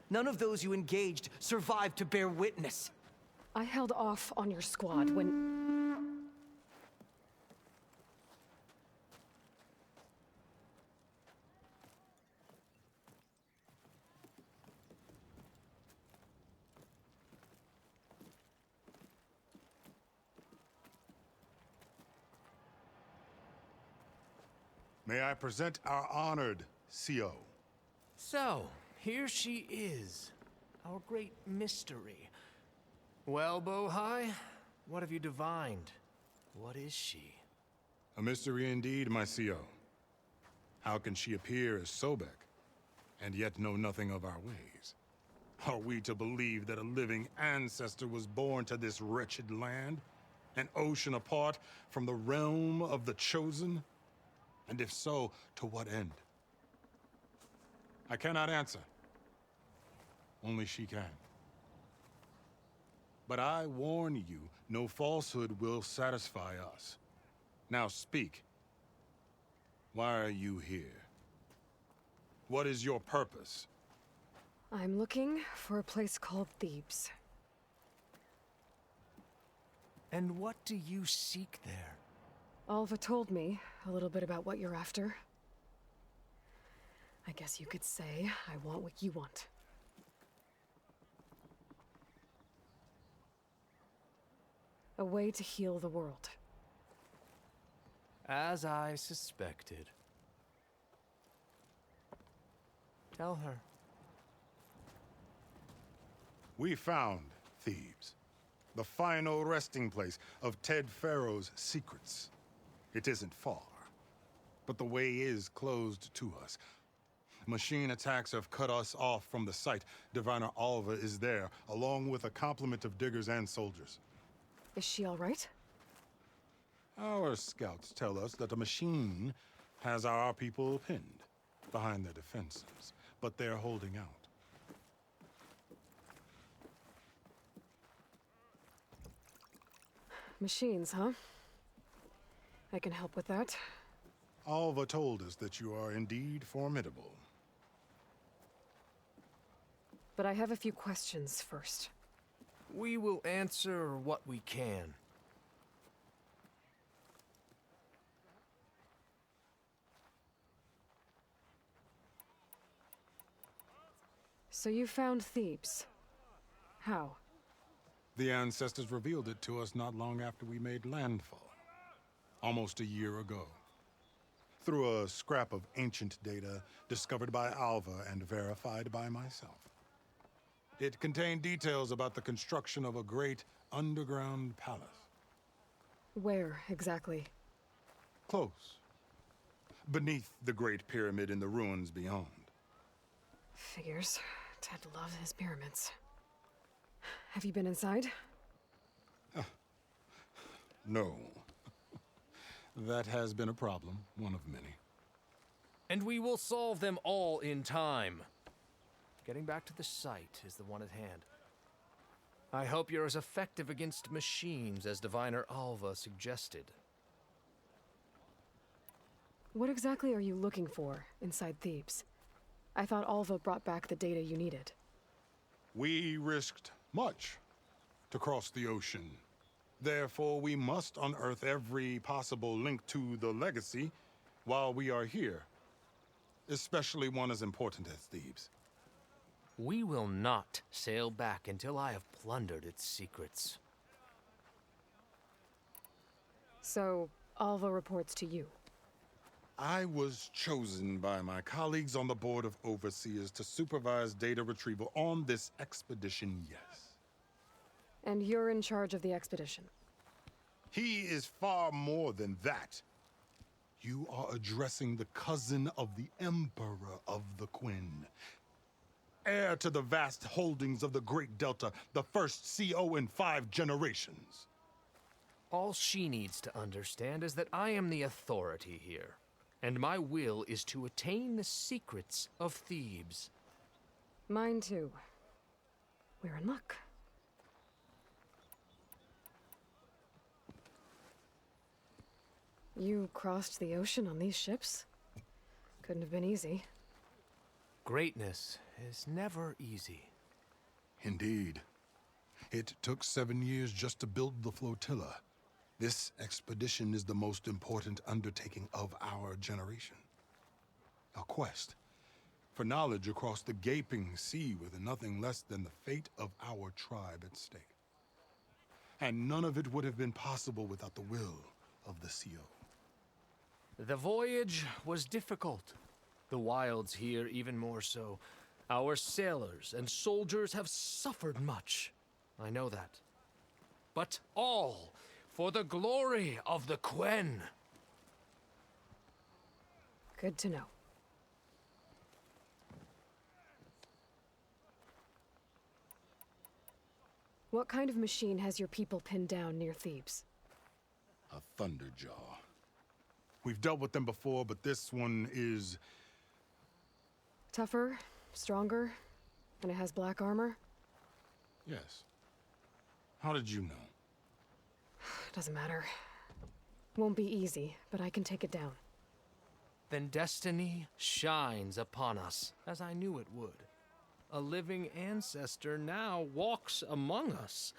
None of those you engaged survived to bear witness. I held off on your squad when... May I present our honored CO? So, here she is. Our great mystery. Well, Bohai, what have you divined? What is she? A mystery indeed, my CO. How can she appear as Sobek, and yet know nothing of our ways? Are we to believe that a living ancestor was born to this wretched land? An ocean apart from the realm of the Chosen? And if so, to what end? I cannot answer. Only she can. But I warn you, no falsehood will satisfy us. Now speak. Why are you here? What is your purpose? I'm looking for a place called Thebes. And what do you seek there? Alva told me a little bit about what you're after. I guess you could say I want what you want. A way to heal the world. As I suspected. Tell her. We found Thebes, the final resting place of Ted Pharaoh's secrets. It isn't far, but the way is closed to us. Machine attacks have cut us off from the site. Diviner Alva is there, along with a complement of diggers and soldiers. Is she all right? Our scouts tell us that a machine has our people pinned behind their defenses, but they're holding out. Machines, huh? I can help with that. Alva told us that you are indeed formidable. But I have a few questions first. We will answer what we can. So you found Thebes. How? The ancestors revealed it to us not long after we made landfall. Almost a year ago. Through a scrap of ancient data discovered by Alva and verified by myself. It contained details about the construction of a great underground palace. Where, exactly? Close. Beneath the Great Pyramid in the ruins beyond. Figures. Ted loves his pyramids. Have you been inside? No. That has been a problem, one of many. And we will solve them all in time. Getting back to the site is the one at hand. I hope you're as effective against machines as Diviner Alva suggested. What exactly are you looking for inside Thebes? I thought Alva brought back the data you needed. We risked much to cross the ocean. Therefore, we must unearth every possible link to the legacy while we are here. Especially one as important as Thebes. We will not sail back until I have plundered its secrets. So, Alva reports to you. I was chosen by my colleagues on the Board of Overseers to supervise data retrieval on this expedition, yes. And you're in charge of the expedition. He is far more than that. You are addressing the cousin of the Emperor of the Quinn. Heir to the vast holdings of the Great Delta, the first CO in 5 generations. All she needs to understand is that I am the authority here, and my will is to attain the secrets of Thebes. Mine too. We're in luck. You crossed the ocean on these ships? Couldn't have been easy. Greatness is never easy. Indeed. It took 7 years just to build the flotilla. This expedition is the most important undertaking of our generation. A quest for knowledge across the gaping sea with nothing less than the fate of our tribe at stake. And none of it would have been possible without the will of the CO. The voyage was difficult. The wilds here even more so. Our sailors and soldiers have suffered much. I know that. But all for the glory of the Quen. Good to know. What kind of machine has your people pinned down near Thebes? A Thunderjaw. We've dealt with them before, but this one is... Tougher, stronger, and it has black armor? Yes. How did you know? Doesn't matter. Won't be easy, but I can take it down. Then destiny shines upon us, as I knew it would. A living ancestor now walks among us,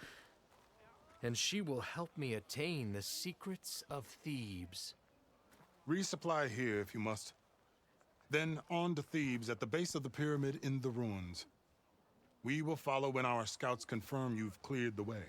and she will help me attain the secrets of Thebes. Resupply here if you must. Then on to Thebes at the base of the pyramid in the ruins. We will follow when our scouts confirm you've cleared the way.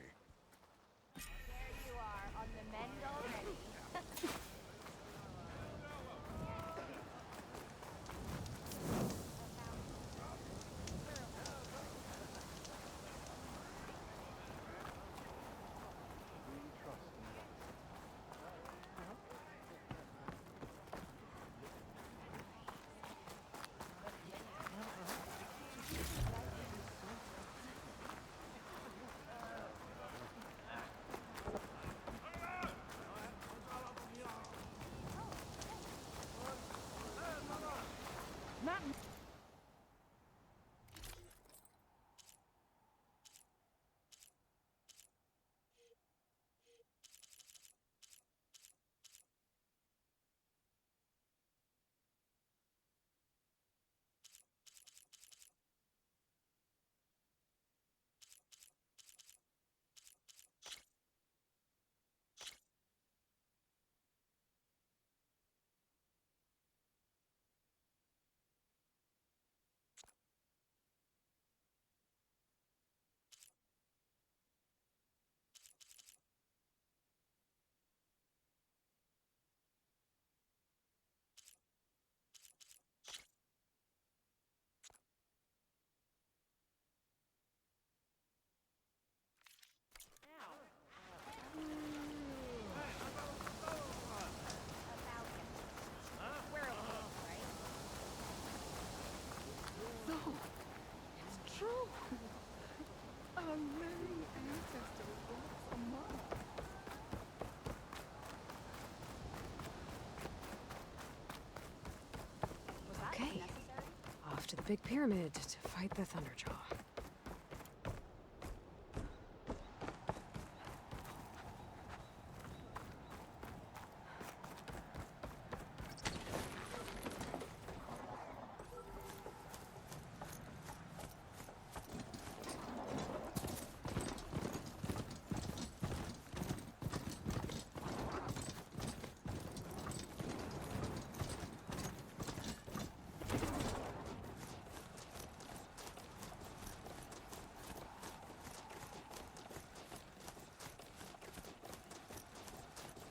to the big pyramid to fight the Thunderjaw.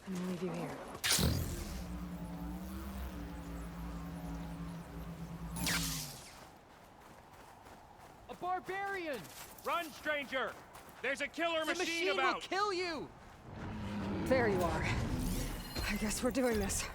I'm gonna leave you here. A barbarian! Run, stranger! There's a killer The machine about! will kill you! There you are. I guess we're doing this.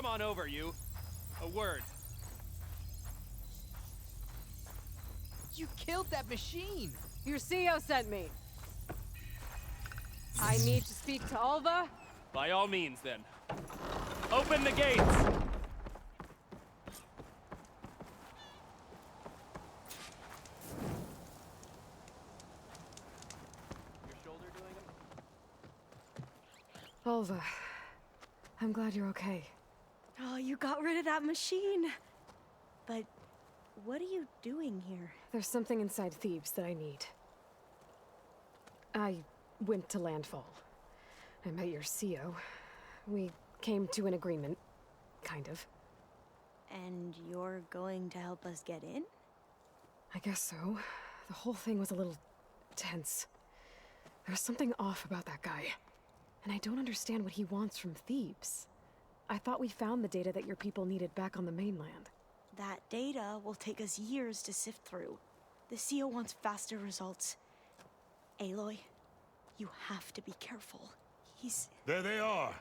Come on over, you. A word. You killed that machine! Your CEO sent me. I need to speak to Alva. By all means, then. Open the gates! Your shoulder doing them? Alva, I'm glad you're okay. Oh, you got rid of that machine. But what are you doing here? There's something inside Thebes that I need. I went to Landfall. I met your CEO. We came to an agreement, kind of. And you're going to help us get in? I guess so. The whole thing was a little tense. There was something off about that guy. And I don't understand what he wants from Thebes. I thought we found the data that your people needed back on the mainland. That data will take us years to sift through. The CO wants faster results. Aloy, you have to be careful. There they are!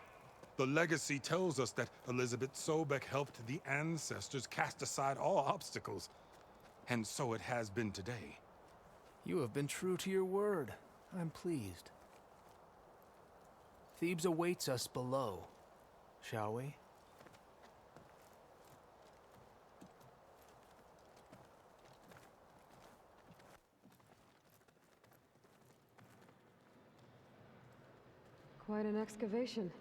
The legacy tells us that Elizabeth Sobek helped the ancestors cast aside all obstacles. And so it has been today. You have been true to your word. I'm pleased. Thebes awaits us below. Shall we? Quite an excavation.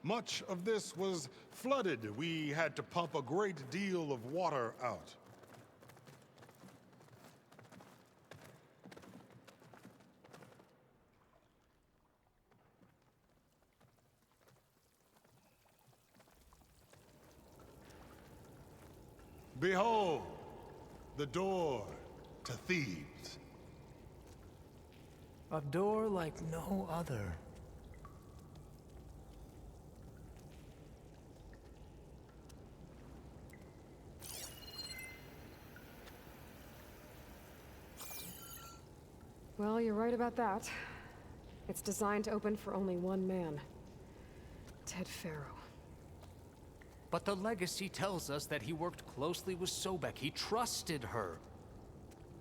Much of this was flooded. We had to pump a great deal of water out. Behold, the door to Thebes. A door like no other. Well, you're right about that. It's designed to open for only one man. Ted Faro. But the legacy tells us that he worked closely with Sobek. He trusted her.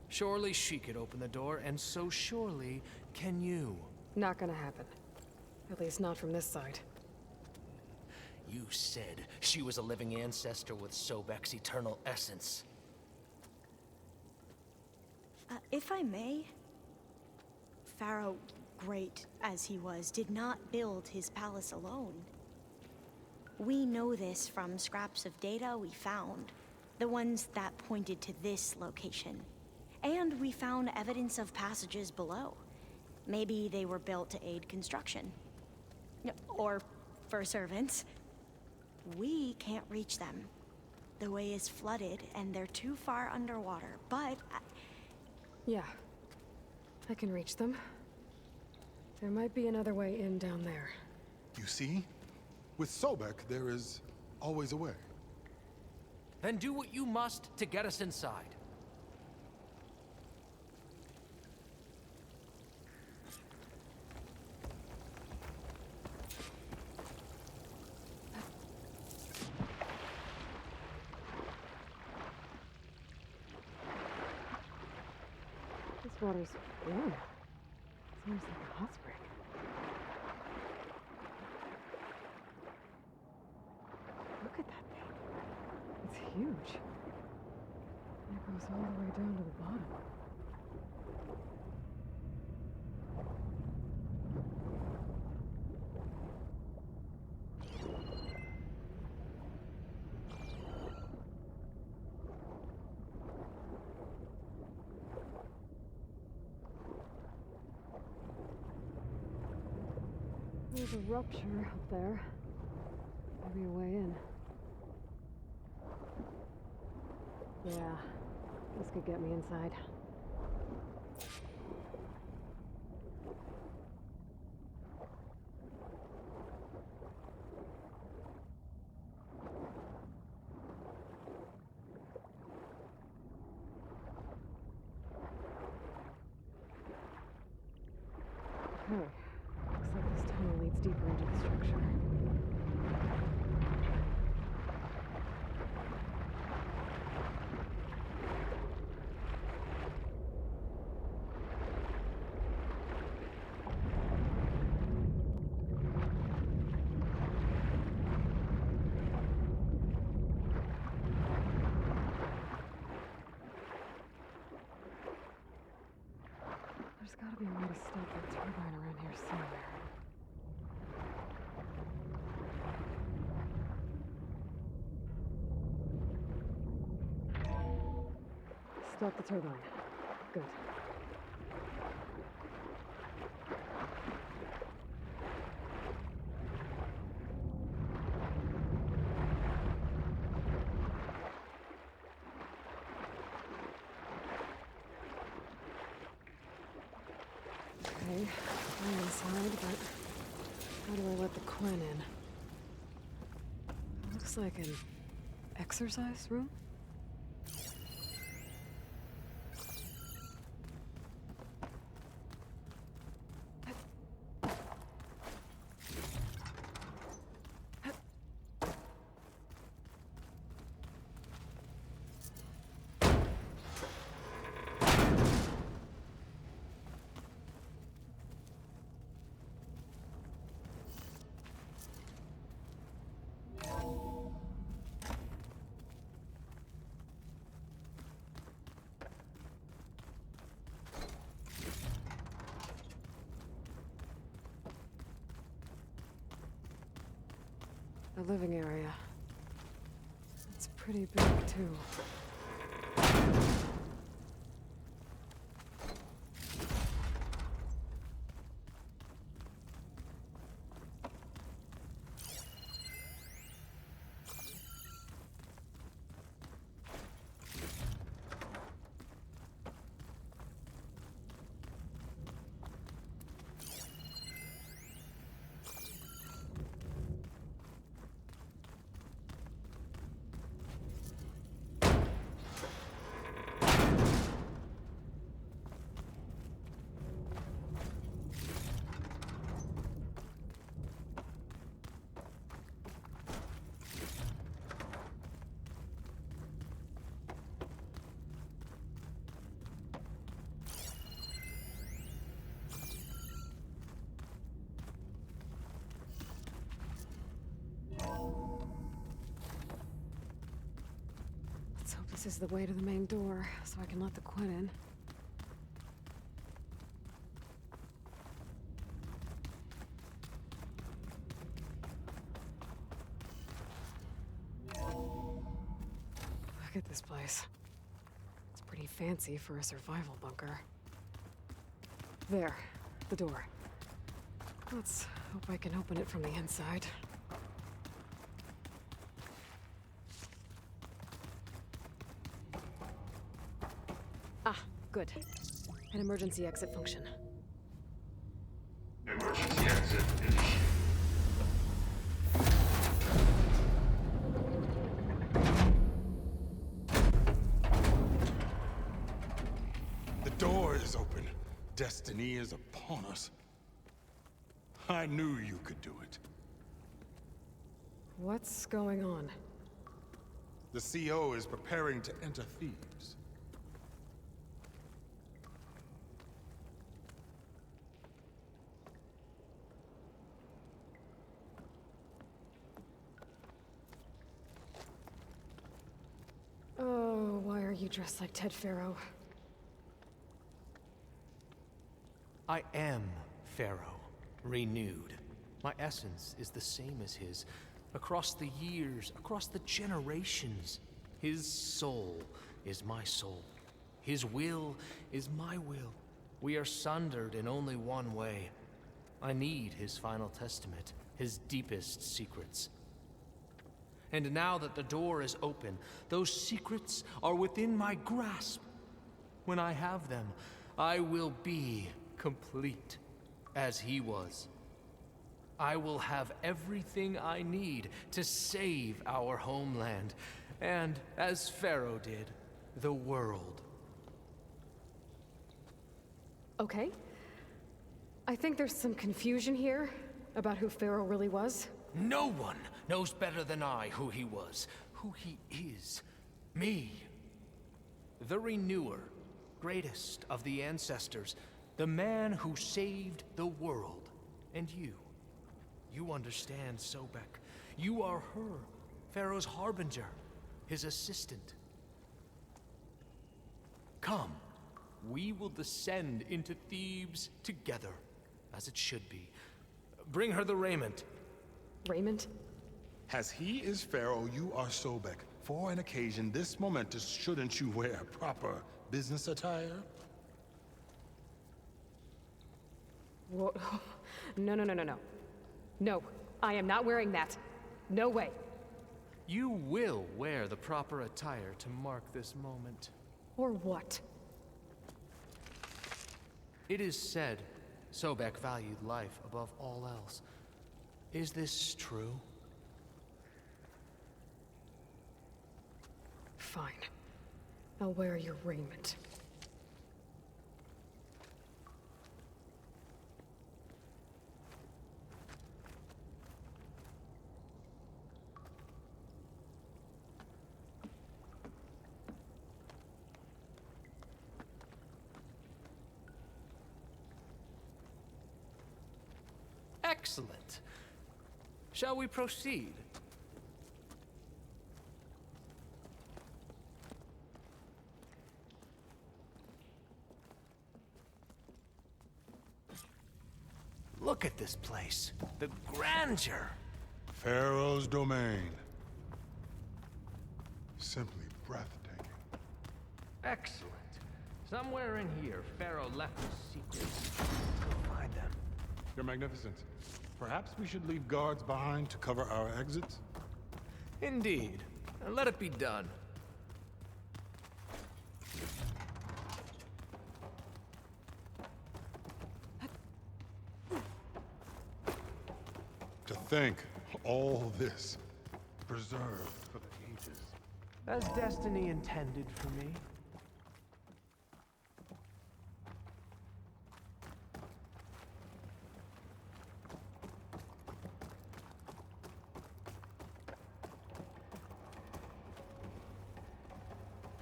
Surely she could open the door, and so surely can you. Not gonna happen. At least not from this side. You said she was a living ancestor with Sobek's eternal essence. If I may, Pharaoh, great as he was, did not build his palace alone. We know this from scraps of data we found, the ones that pointed to this location. And we found evidence of passages below. Maybe they were built to aid construction. Or for servants. We can't reach them. The way is flooded, and they're too far underwater, but... Yeah. I can reach them. There might be another way in down there. You see? With Sobek, there is always a way. Then do what you must to get us inside. This water's warm. It's almost like a hot spring. Look at that thing. It's huge. And it goes all the way down to the bottom. There's a rupture up there. Maybe a way in. Yeah, this could get me inside. Okay, looks like this tunnel leads deeper into the structure. There's gotta be a way to stop that turbine around here somewhere. Stop the turbine. Good. Okay, I'm inside, but how do I let the Quinn in? Looks like an exercise room? The living area. It's pretty big, too. Let's hope this is the way to the main door, so I can let the Quinn in. Look at this place. It's pretty fancy for a survival bunker. There, the door. Let's hope I can open it from the inside. Ah, good. An emergency exit function. Emergency exit initiated. The door is open. Destiny is upon us. I knew you could do it. What's going on? The CO is preparing to enter Thebes. Oh, why are you dressed like Ted Pharaoh? I am Pharaoh, renewed. My essence is the same as his. Across the years, across the generations, his soul is my soul. His will is my will. We are sundered in only one way. I need his final testament, his deepest secrets. And now that the door is open, those secrets are within my grasp. When I have them, I will be complete, as he was. I will have everything I need to save our homeland, and, as Pharaoh did, the world. Okay. I think there's some confusion here about who Pharaoh really was. No one knows better than I who he was, who he is. Me. The Renewer, greatest of the ancestors, the man who saved the world. And you. You understand, Sobek. You are her, Pharaoh's harbinger, his assistant. Come, we will descend into Thebes together, as it should be. Bring her the raiment. Raiment? As he is Pharaoh, you are Sobek. For an occasion this momentous, shouldn't you wear proper business attire? Whoa. No, no, no, no, no. No, I am not wearing that. No way. You will wear the proper attire to mark this moment. Or what? It is said Sobek valued life above all else. Is this true? Fine. I'll wear your raiment. Excellent. Shall we proceed? Look at this place. The grandeur. Pharaoh's domain. Simply breathtaking. Excellent. Somewhere in here, Pharaoh left his secrets. We'll find them. Your Magnificence, perhaps we should leave guards behind to cover our exits? Indeed. And let it be done. To think all this preserved for the ages. As destiny intended for me.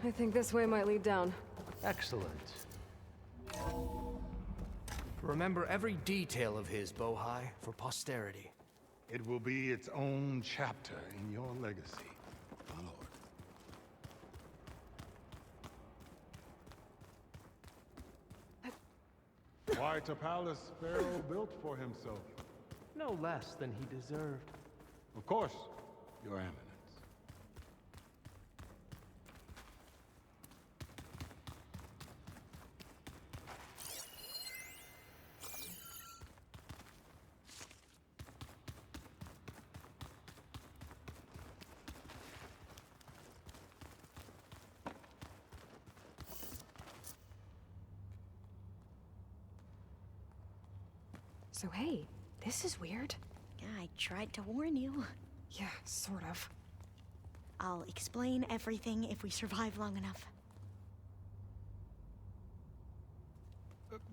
I think this way might lead down. Excellent. Remember every detail of his, Bohai, for posterity. It will be its own chapter in your legacy, my lord. Quite a palace Pharaoh built for himself. No less than he deserved. Of course, Your Eminence. So hey, this is weird. Yeah, I tried to warn you. Yeah, sort of. I'll explain everything if we survive long enough.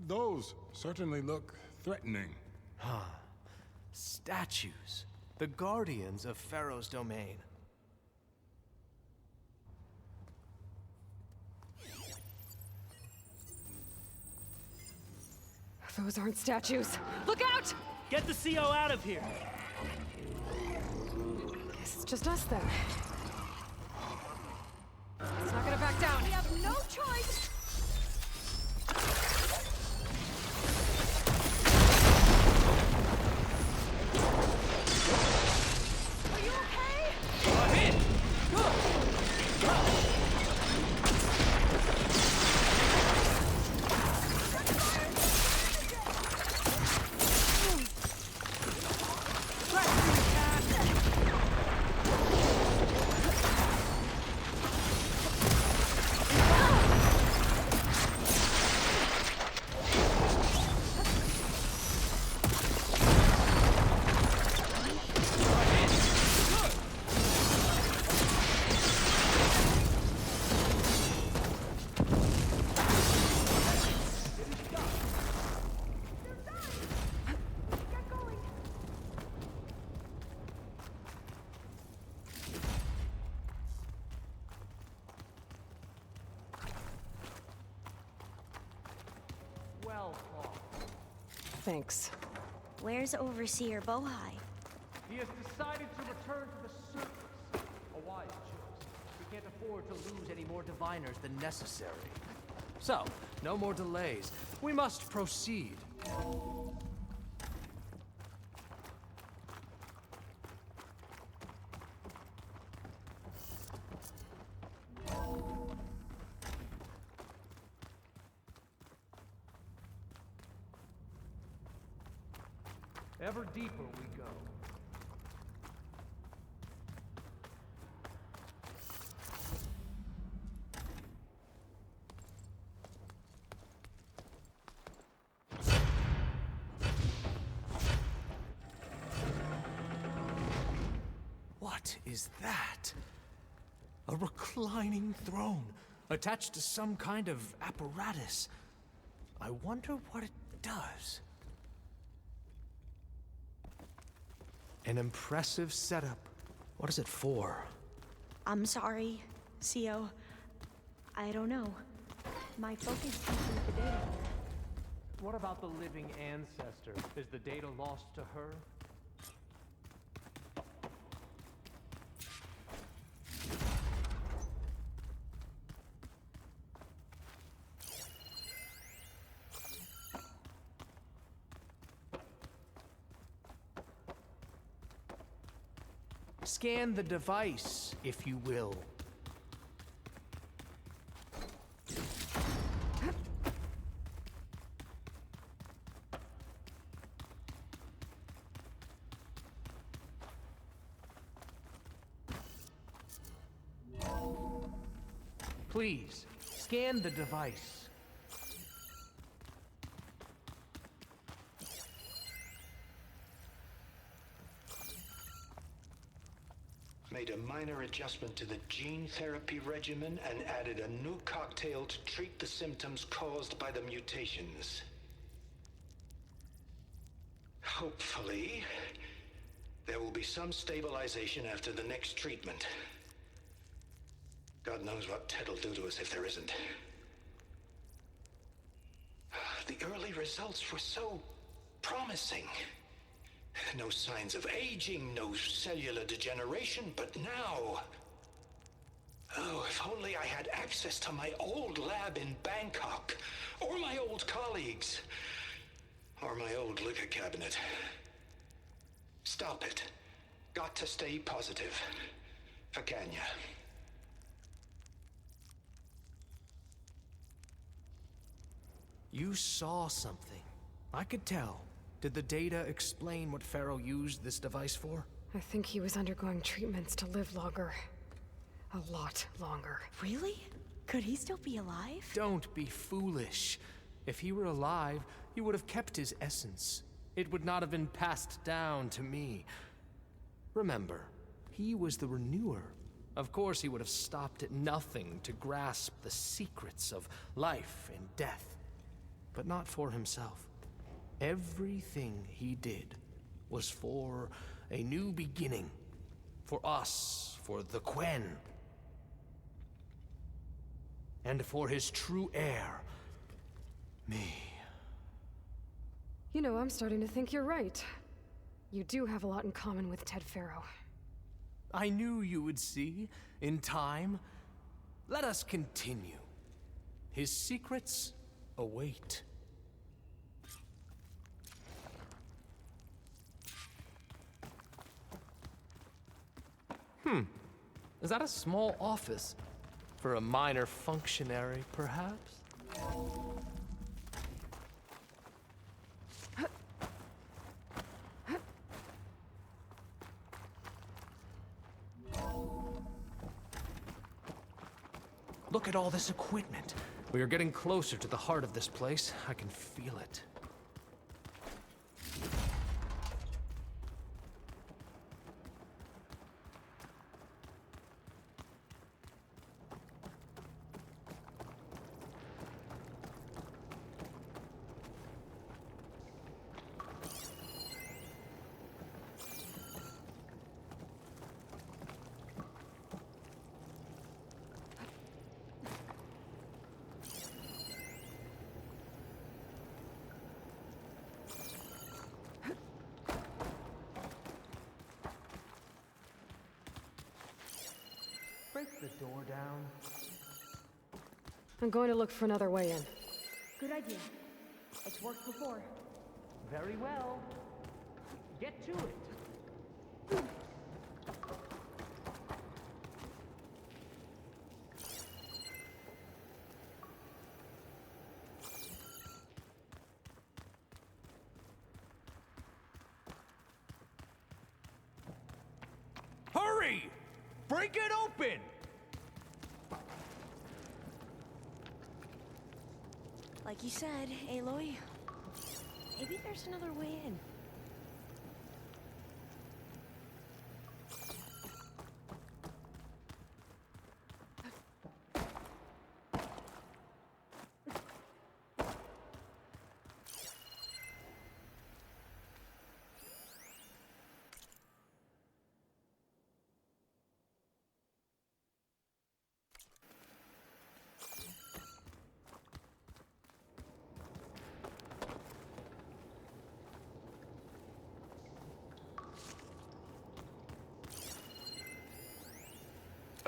Those certainly look threatening. Huh. Statues. The guardians of Pharaoh's domain. Those aren't statues. Look out! Get the CO out of here! Guess it's just us then. It's not gonna back down. We have no choice! Are you okay? I'm in! Thanks. Where's Overseer Bohai? He has decided to return to the surface. A wise choice. We can't afford to lose any more diviners than necessary. So, no more delays. We must proceed. Ever deeper we go. What is that? A reclining throne, attached to some kind of apparatus. I wonder what it does. An impressive setup. What is it for? I'm sorry, CO. I don't know. My focus is with the data. What about the living ancestor? Is the data lost to her? Scan the device, if you will. Please, scan the device. Made a minor adjustment to the gene therapy regimen and added a new cocktail to treat the symptoms caused by the mutations. Hopefully, there will be some stabilization after the next treatment. God knows what Ted'll do to us if there isn't. The early results were so promising. No signs of aging, no cellular degeneration, but now... Oh, if only I had access to my old lab in Bangkok, or my old colleagues, or my old liquor cabinet. Stop it. Got to stay positive. For Kenya. You saw something. I could tell. Did the data explain what Pharaoh used this device for? I think he was undergoing treatments to live longer. A lot longer. Really? Could he still be alive? Don't be foolish. If he were alive, he would have kept his essence. It would not have been passed down to me. Remember, he was the renewer. Of course he would have stopped at nothing to grasp the secrets of life and death. But not for himself. Everything he did was for a new beginning. For us, for the Quen. And for his true heir, me. You know, I'm starting to think you're right. You do have a lot in common with Ted Pharaoh. I knew you would see, in time. Let us continue. His secrets await. Is that a small office? For a minor functionary, perhaps? Look at all this equipment. We are getting closer to the heart of this place. I can feel it. Break the door down. I'm going to look for another way in. Good idea. It's worked before. Very well. Get to it. Hurry! Break it open! Like you said, Aloy, maybe there's another way in.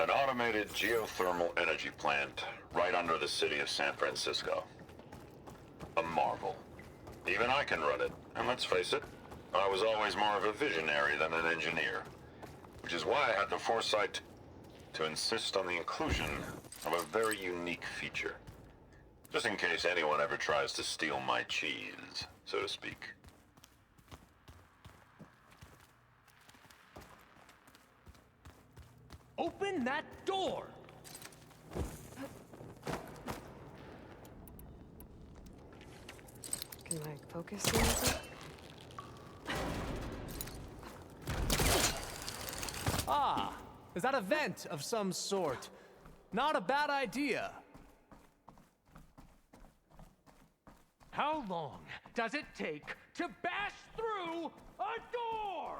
An automated geothermal energy plant right under the city of San Francisco. A marvel. Even I can run it, and let's face it, I was always more of a visionary than an engineer. Which is why I had the foresight to insist on the inclusion of a very unique feature. Just in case anyone ever tries to steal my cheese, so to speak. Open that door! Can I focus a little bit? Ah, is that a vent of some sort? Not a bad idea. How long does it take to bash through a door?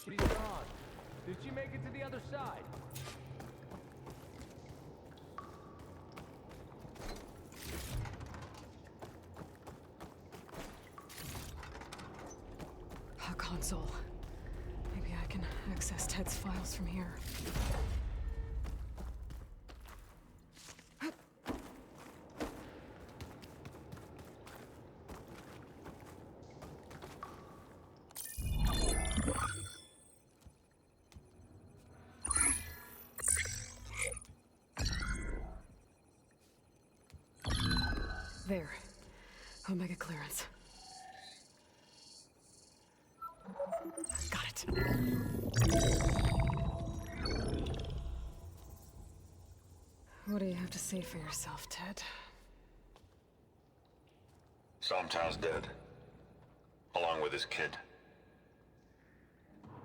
She's gone. Did she make it to the other side? A console. Maybe I can access Ted's files from here. There. Omega clearance. Got it. What do you have to say for yourself, Ted? Somtow's dead. Along with his kid.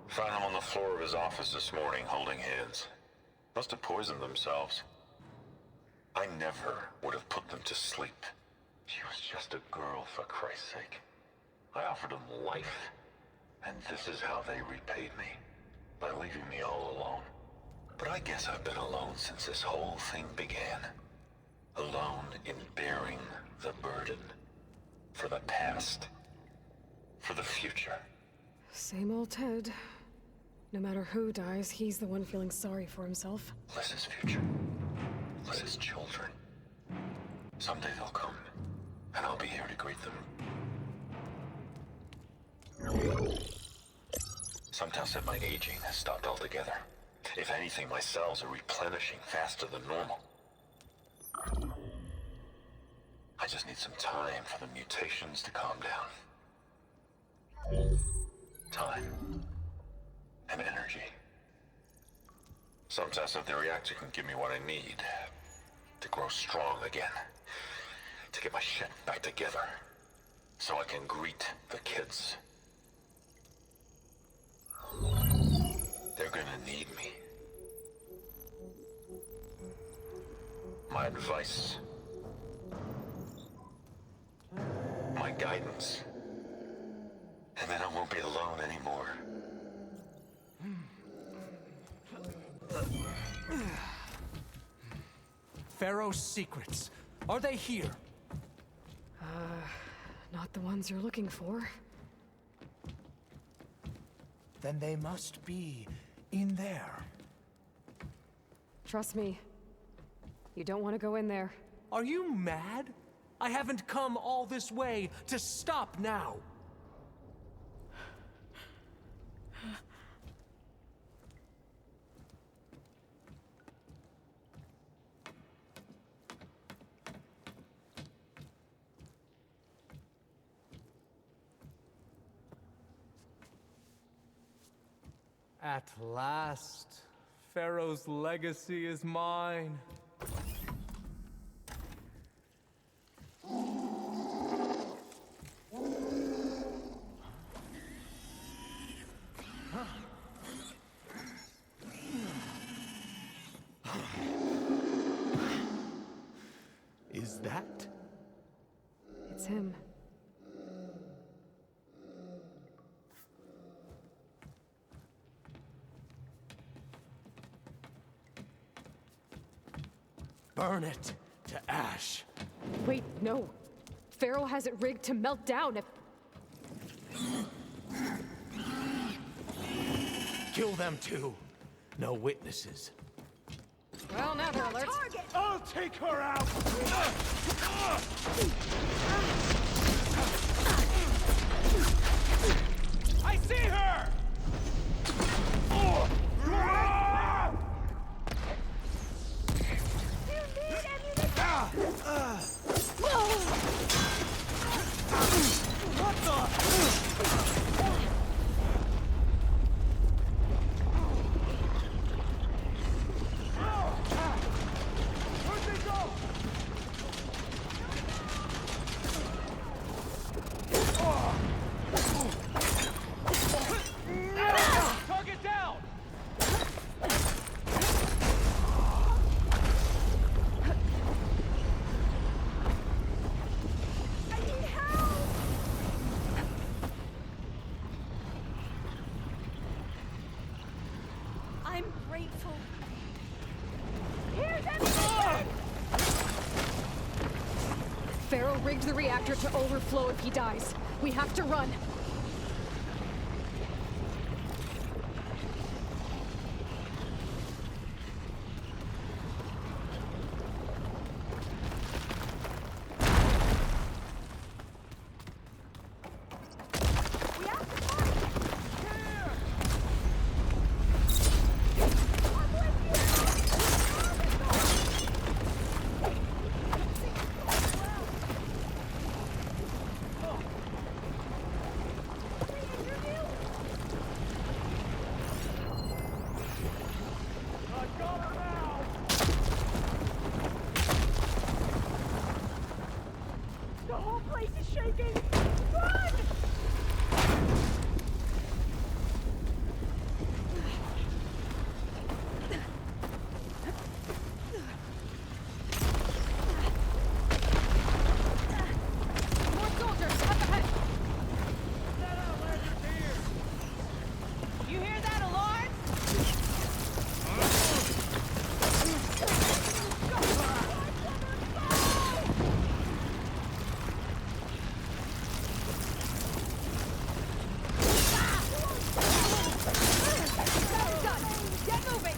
Found him on the floor of his office this morning, holding hands. Must have poisoned themselves. I never would have put them to sleep. She was just a girl, for Christ's sake. I offered them life, and this is how they repaid me. By leaving me all alone. But I guess I've been alone since this whole thing began. Alone in bearing the burden. For the past. For the future. Same old Ted. No matter who dies, he's the one feeling sorry for himself. Liz's future. Liz's children. Someday they'll come, and I'll be here to greet them. Sometimes said my aging has stopped altogether. If anything, my cells are replenishing faster than normal. I just need some time for the mutations to calm down. Time. And energy. Sometimes if the reactor can give me what I need to grow strong again. To get my shit back together. So I can greet the kids. They're gonna need me. My advice. My guidance. And then I won't be alone anymore. Pharaoh's secrets. Are they here? Not the ones you're looking for. Then they must be in there. Trust me. You don't want to go in there. Are you mad? I haven't come all this way to stop now. At last, Pharaoh's legacy is mine. Is that? It's him. Burn it to ash. Wait, no. Pharaoh has it rigged to melt down if... Kill them too. No witnesses. Well, now they're alert. I'll take her out! I see her! What the? Where'd they go? Target down! I need help! I'm grateful. Here's everything! Pharaoh rigged the reactor to overflow if he dies. We have to run. The whole place is shaking! Run! More soldiers, up ahead! You hear that alarm? Get moving!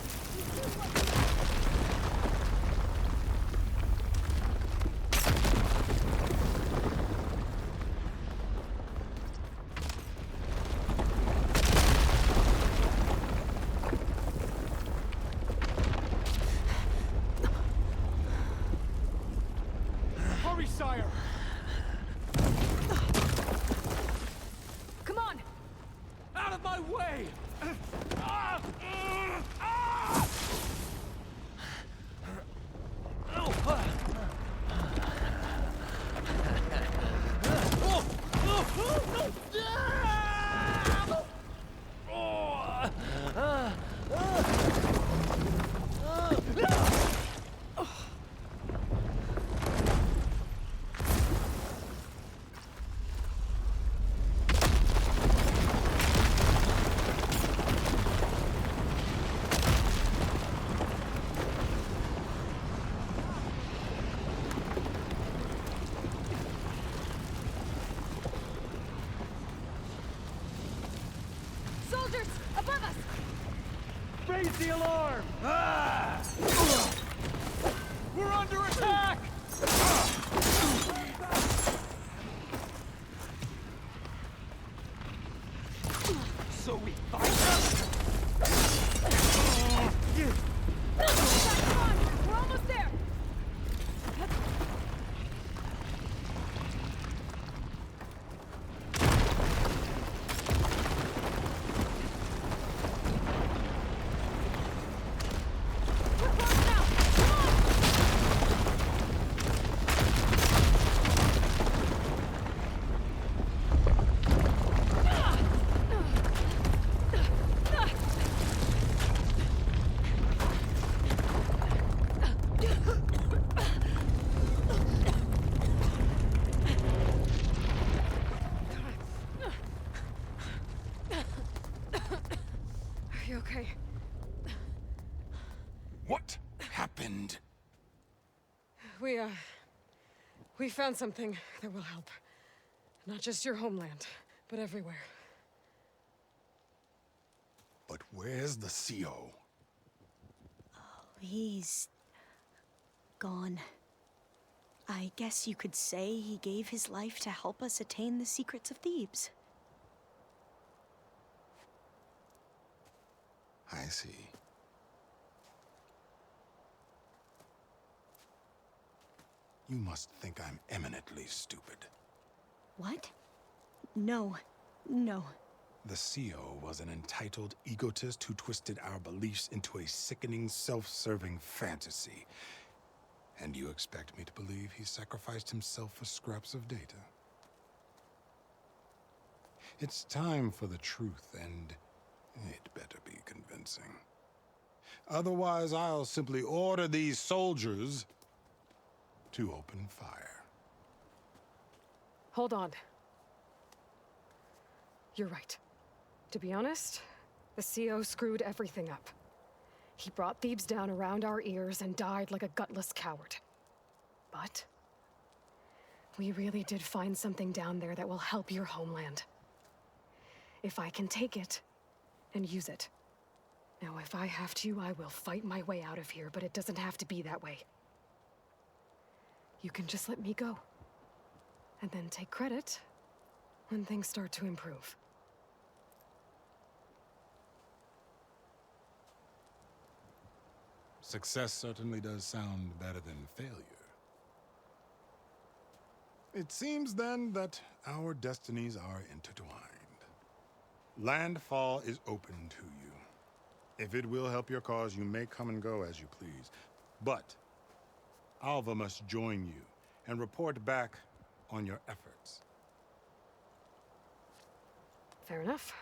Hurry, sire! Come on! Out of my way! Soldiers, above us! Raise the alarm! We're under attack! So we fight them? Come on, we're almost there! Are you okay? What happened? We found something that will help. Not just your homeland, but everywhere. But where's the CO? He's gone. I guess you could say he gave his life to help us attain the secrets of Thebes. I see. You must think I'm eminently stupid. What? No. No. The CO was an entitled egotist who twisted our beliefs into a sickening, self-serving fantasy. And you expect me to believe he sacrificed himself for scraps of data? It's time for the truth, and it better be convincing. Otherwise, I'll simply order these soldiers to open fire. Hold on. You're right. To be honest, the CO screwed everything up. He brought Thebes down around our ears and died like a gutless coward. But we really did find something down there that will help your homeland. If I can take it and use it. Now, if I have to, I will fight my way out of here, but it doesn't have to be that way. You can just let me go. And then take credit when things start to improve. Success certainly does sound better than failure. It seems then that our destinies are intertwined. Landfall is open to you. If it will help your cause, you may come and go as you please. But Alva must join you and report back on your efforts. Fair enough.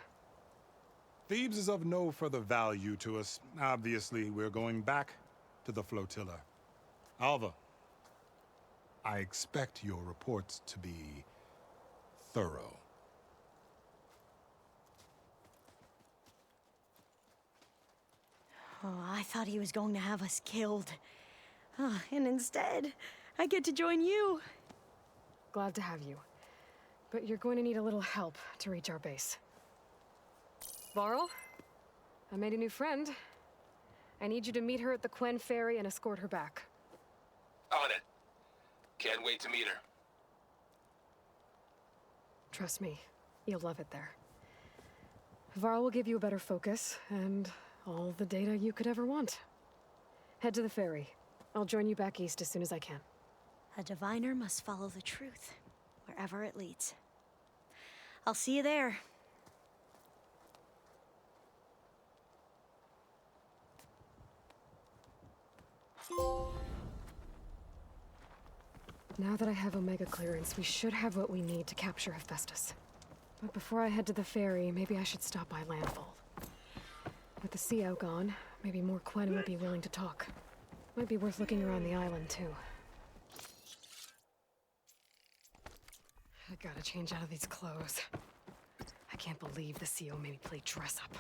Thebes is of no further value to us. Obviously, we're going back to the flotilla. Alva, I expect your reports to be thorough. Oh, I thought he was going to have us killed. And instead, I get to join you. Glad to have you. But you're going to need a little help to reach our base. Varl, I made a new friend. I need you to meet her at the Quen Ferry and escort her back. On it. Can't wait to meet her. Trust me, you'll love it there. Varl will give you a better focus, and all the data you could ever want. Head to the ferry. I'll join you back east as soon as I can. A diviner must follow the truth, wherever it leads. I'll see you there. Now that I have Omega clearance, we should have what we need to capture Hephaestus. But before I head to the ferry, maybe I should stop by Landfall. With the CO gone, maybe more Quen will be willing to talk. Might be worth looking around the island, too. I gotta change out of these clothes. I can't believe the CO made me play dress up.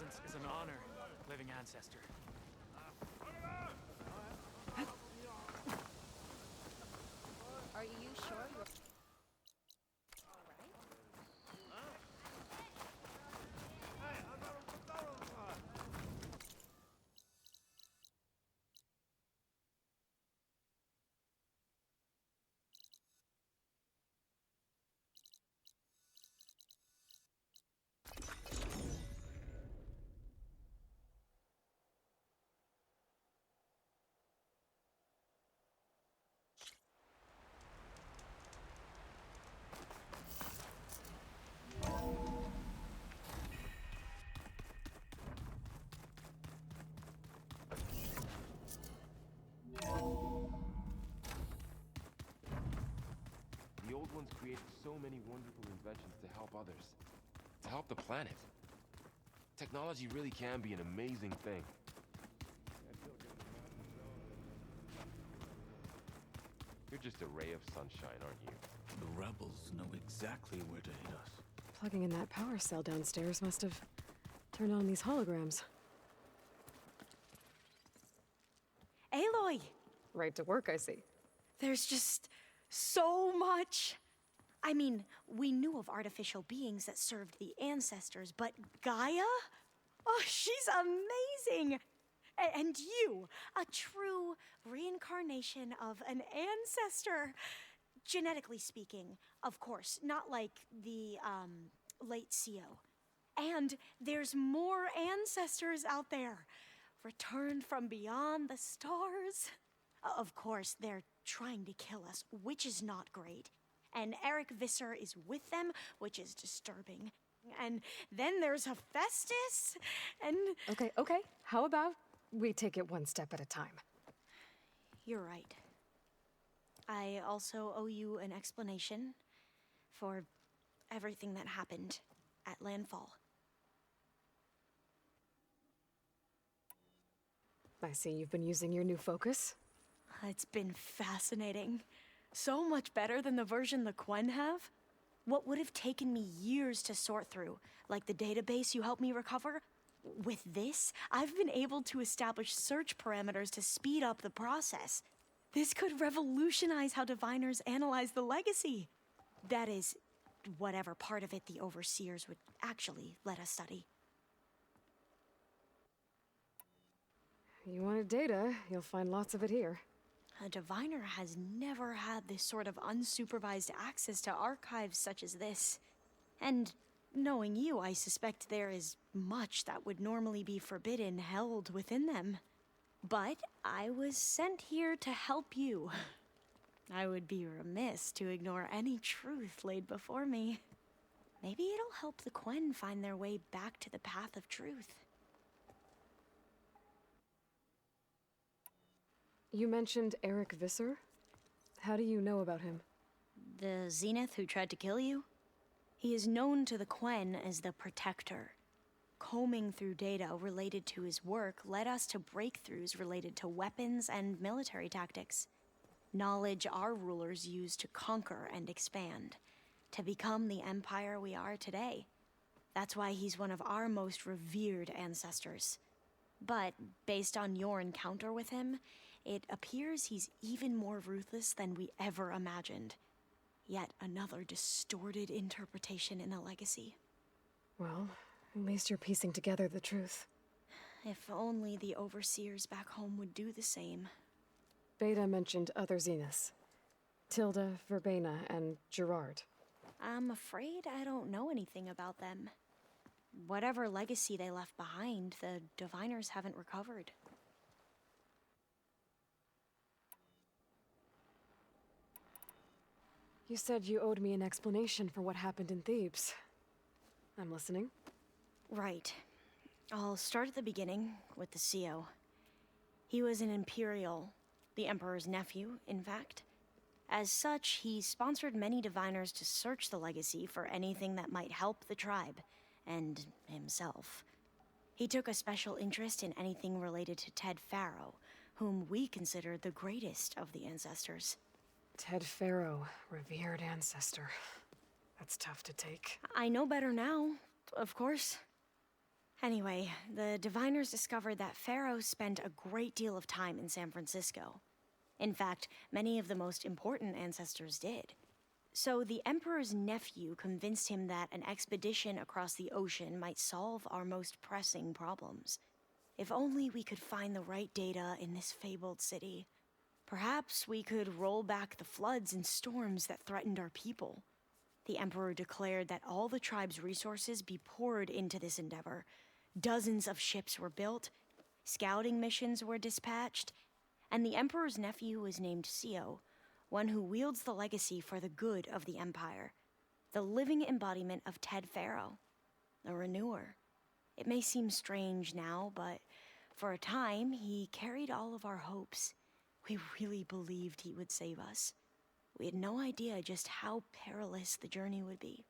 presence is an honor, living ancestor. Are you sure you're... The old ones created so many wonderful inventions to help others. To help the planet. Technology really can be an amazing thing. You're just a ray of sunshine, aren't you? The rebels know exactly where to hit us. Plugging in that power cell downstairs must have turned on these holograms. Aloy! Right to work, I see. There's just so much. I mean, we knew of artificial beings that served the ancestors, but Gaia? Oh, she's amazing! And you, a true reincarnation of an ancestor. Genetically speaking, of course, not like the, late CO. And there's more ancestors out there, returned from beyond the stars. Of course, they're trying to kill us, which is not great. And Eric Visser is with them, which is disturbing. And then there's Hephaestus, and... Okay. How about we take it one step at a time? You're right. I also owe you an explanation for everything that happened at Landfall. I see you've been using your new focus. It's been fascinating. So much better than the version the Quen have. What would have taken me years to sort through, like the database you helped me recover, with this, I've been able to establish search parameters to speed up the process. This could revolutionize how diviners analyze the legacy. That is, whatever part of it the overseers would actually let us study. You wanted data, you'll find lots of it here. A diviner has never had this sort of unsupervised access to archives such as this. And knowing you, I suspect there is much that would normally be forbidden held within them. But I was sent here to help you. I would be remiss to ignore any truth laid before me. Maybe it'll help the Quen find their way back to the path of truth. You mentioned Eric Visser? How do you know about him? The Zenith who tried to kill you? He is known to the Quen as the Protector. Combing through data related to his work led us to breakthroughs related to weapons and military tactics. Knowledge our rulers used to conquer and expand, to become the empire we are today. That's why he's one of our most revered ancestors. But based on your encounter with him, it appears he's even more ruthless than we ever imagined. Yet another distorted interpretation in the legacy. Well, at least you're piecing together the truth. If only the overseers back home would do the same. Beta mentioned other Zeniths. Tilda, Verbena, and Gerard. I'm afraid I don't know anything about them. Whatever legacy they left behind, the diviners haven't recovered. You said you owed me an explanation for what happened in Thebes. I'm listening. Right. I'll start at the beginning, with the CO. He was an Imperial, the Emperor's nephew, in fact. As such, he sponsored many diviners to search the legacy for anything that might help the tribe, and himself. He took a special interest in anything related to Ted Faro, whom we consider the greatest of the ancestors. Ted Faro, revered ancestor. That's tough to take. I know better now, of course. Anyway, the diviners discovered that Pharaoh spent a great deal of time in San Francisco. In fact, many of the most important ancestors did. So the Emperor's nephew convinced him that an expedition across the ocean might solve our most pressing problems. If only we could find the right data in this fabled city. Perhaps we could roll back the floods and storms that threatened our people. The Emperor declared that all the tribe's resources be poured into this endeavor. Dozens of ships were built, scouting missions were dispatched, and the Emperor's nephew was named Sio, one who wields the legacy for the good of the Empire, the living embodiment of Ted Pharaoh, a renewer. It may seem strange now, but for a time, he carried all of our hopes. We really believed he would save us. We had no idea just how perilous the journey would be.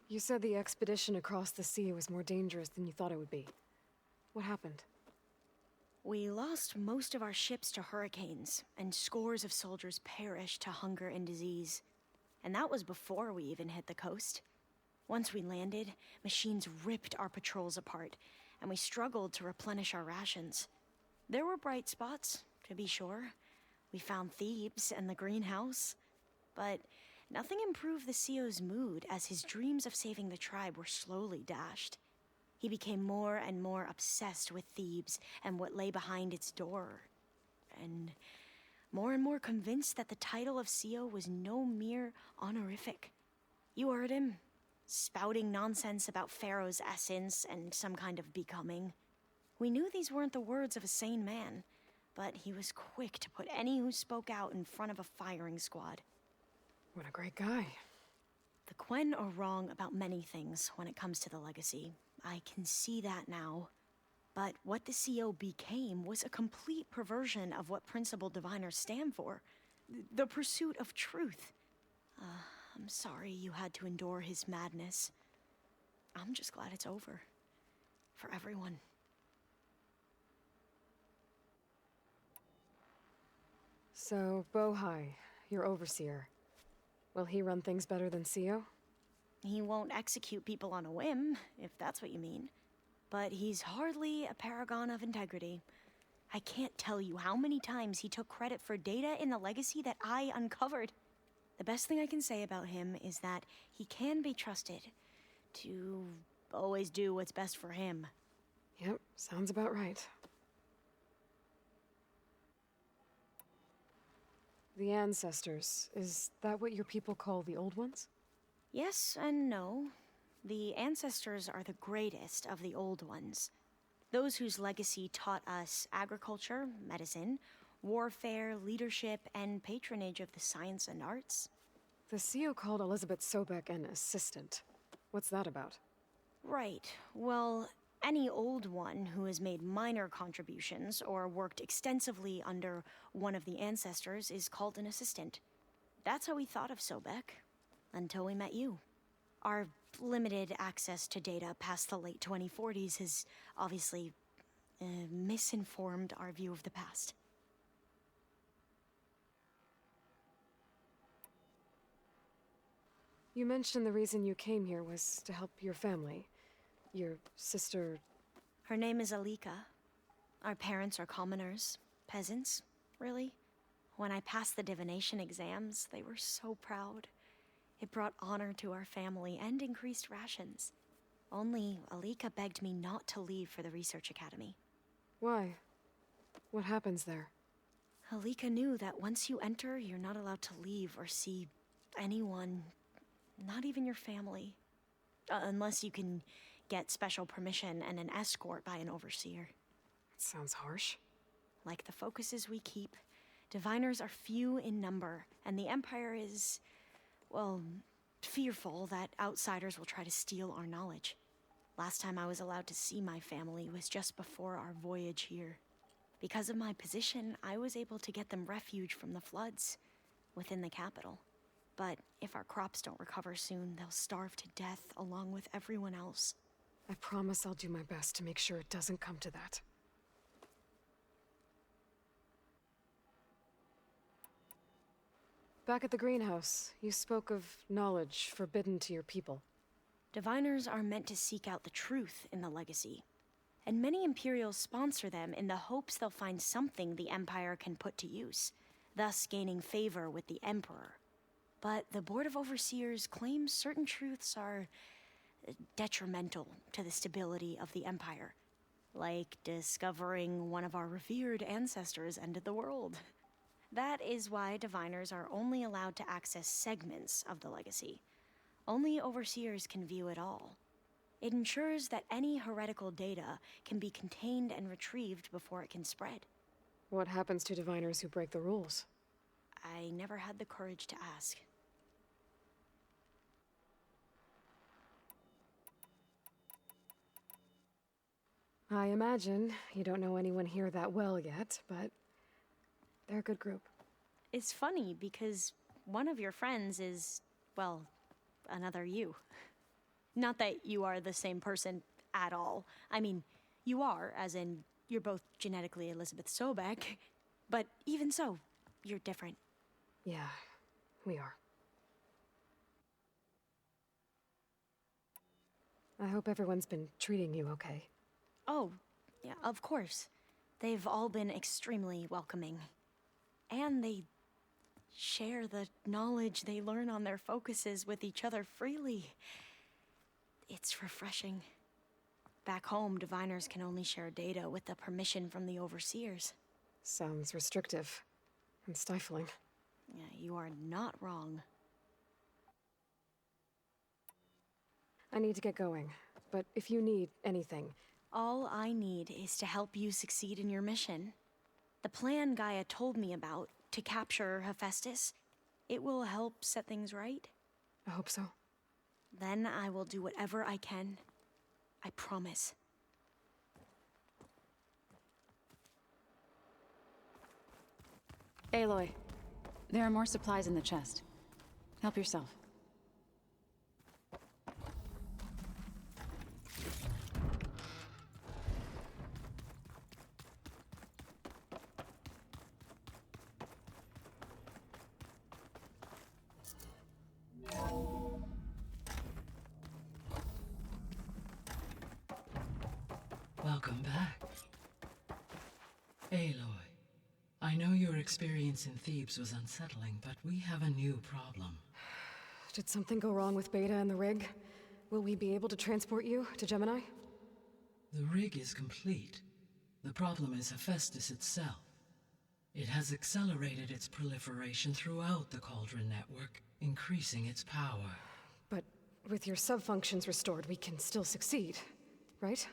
You said the expedition across the sea was more dangerous than you thought it would be. What happened? We lost most of our ships to hurricanes, and scores of soldiers perished to hunger and disease. And that was before we even hit the coast. Once we landed, machines ripped our patrols apart, and we struggled to replenish our rations. There were bright spots, to be sure. We found Thebes and the greenhouse, but nothing improved the CEO's mood as his dreams of saving the tribe were slowly dashed. He became more and more obsessed with Thebes and what lay behind its door, and more convinced that the title of CEO was no mere honorific. You heard him, spouting nonsense about Pharaoh's essence and some kind of becoming. We knew these weren't the words of a sane man, but he was quick to put any who spoke out in front of a firing squad. What a great guy. The Quen are wrong about many things when it comes to the legacy. I can see that now. But what the CO became was a complete perversion of what principal diviners stand for. The pursuit of truth. I'm sorry you had to endure his madness. I'm just glad it's over. For everyone. So, Bohai, your overseer. Will he run things better than CEO? He won't execute people on a whim, if that's what you mean. But he's hardly a paragon of integrity. I can't tell you how many times he took credit for data in the legacy that I uncovered. The best thing I can say about him is that he can be trusted to always do what's best for him. Yep, sounds about right. The ancestors, is that what your people call the old ones? Yes and no. The ancestors are the greatest of the old ones. Those whose legacy taught us agriculture, medicine, warfare, leadership, and patronage of the science and arts. The CEO called Elizabeth Sobek an assistant. What's that about? Right. Well, any old one who has made minor contributions or worked extensively under one of the ancestors is called an assistant. That's how we thought of Sobek, until we met you. Our limited access to data past the late 2040s has obviously misinformed our view of the past. You mentioned the reason you came here was to help your family. Your sister... Her name is Alika. Our parents are commoners. Peasants, really. When I passed the divination exams, they were so proud. It brought honor to our family and increased rations. Only Alika begged me not to leave for the research academy. Why? What happens there? Alika knew that once you enter, you're not allowed to leave or see anyone, not even your family. Unless you can get special permission and an escort by an overseer. That sounds harsh. Like the focuses we keep, diviners are few in number, and the Empire is, well, fearful that outsiders will try to steal our knowledge. Last time I was allowed to see my family was just before our voyage here. Because of my position, I was able to get them refuge from the floods within the capital. But if our crops don't recover soon, they'll starve to death along with everyone else. I promise I'll do my best to make sure it doesn't come to that. Back at the greenhouse, you spoke of knowledge forbidden to your people. Diviners are meant to seek out the truth in the legacy, and many Imperials sponsor them in the hopes they'll find something the Empire can put to use, thus gaining favor with the Emperor. But the Board of Overseers claims certain truths are detrimental to the stability of the Empire, like discovering one of our revered ancestors ended the world. That is why Diviners are only allowed to access segments of the legacy. Only Overseers can view it all. It ensures that any heretical data can be contained and retrieved before it can spread. What happens to Diviners who break the rules? I never had the courage to ask. I imagine you don't know anyone here that well yet, but they're a good group. It's funny because one of your friends is, well, another you. Not that you are the same person at all. I mean, you are, as in, you're both genetically Elizabeth Sobek, but even so, you're different. Yeah, we are. I hope everyone's been treating you okay. Oh, yeah, of course. They've all been extremely welcoming. And they share the knowledge they learn on their focuses with each other freely. It's refreshing. Back home, Diviners can only share data with the permission from the Overseers. Sounds restrictive and stifling. Yeah, you are not wrong. I need to get going, but if you need anything... All I need is to help you succeed in your mission. The plan Gaia told me about, to capture Hephaestus, it will help set things right. I hope so. Then I will do whatever I can. I promise. Aloy, there are more supplies in the chest. Help yourself. Welcome back. Aloy, I know your experience in Thebes was unsettling, but we have a new problem. Did something go wrong with Beta and the rig? Will we be able to transport you to Gemini? The rig is complete. The problem is Hephaestus itself. It has accelerated its proliferation throughout the Cauldron network, increasing its power. But with your sub-functions restored, we can still succeed, right?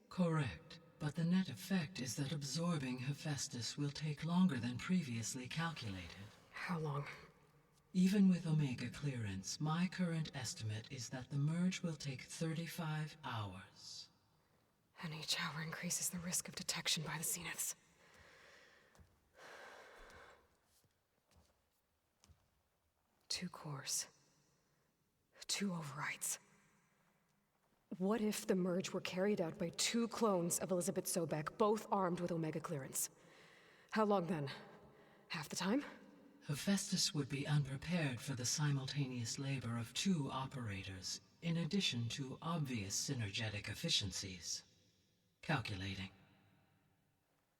Correct, but the net effect is that absorbing Hephaestus will take longer than previously calculated. How long? Even with Omega clearance, my current estimate is that the merge will take 35 hours. And each hour increases the risk of detection by the Zeniths. Two cores. Two overrides. What if the merge were carried out by two clones of Elizabeth Sobek, both armed with Omega clearance? How long then? Half the time? Hephaestus would be unprepared for the simultaneous labor of two operators, in addition to obvious synergetic efficiencies. Calculating.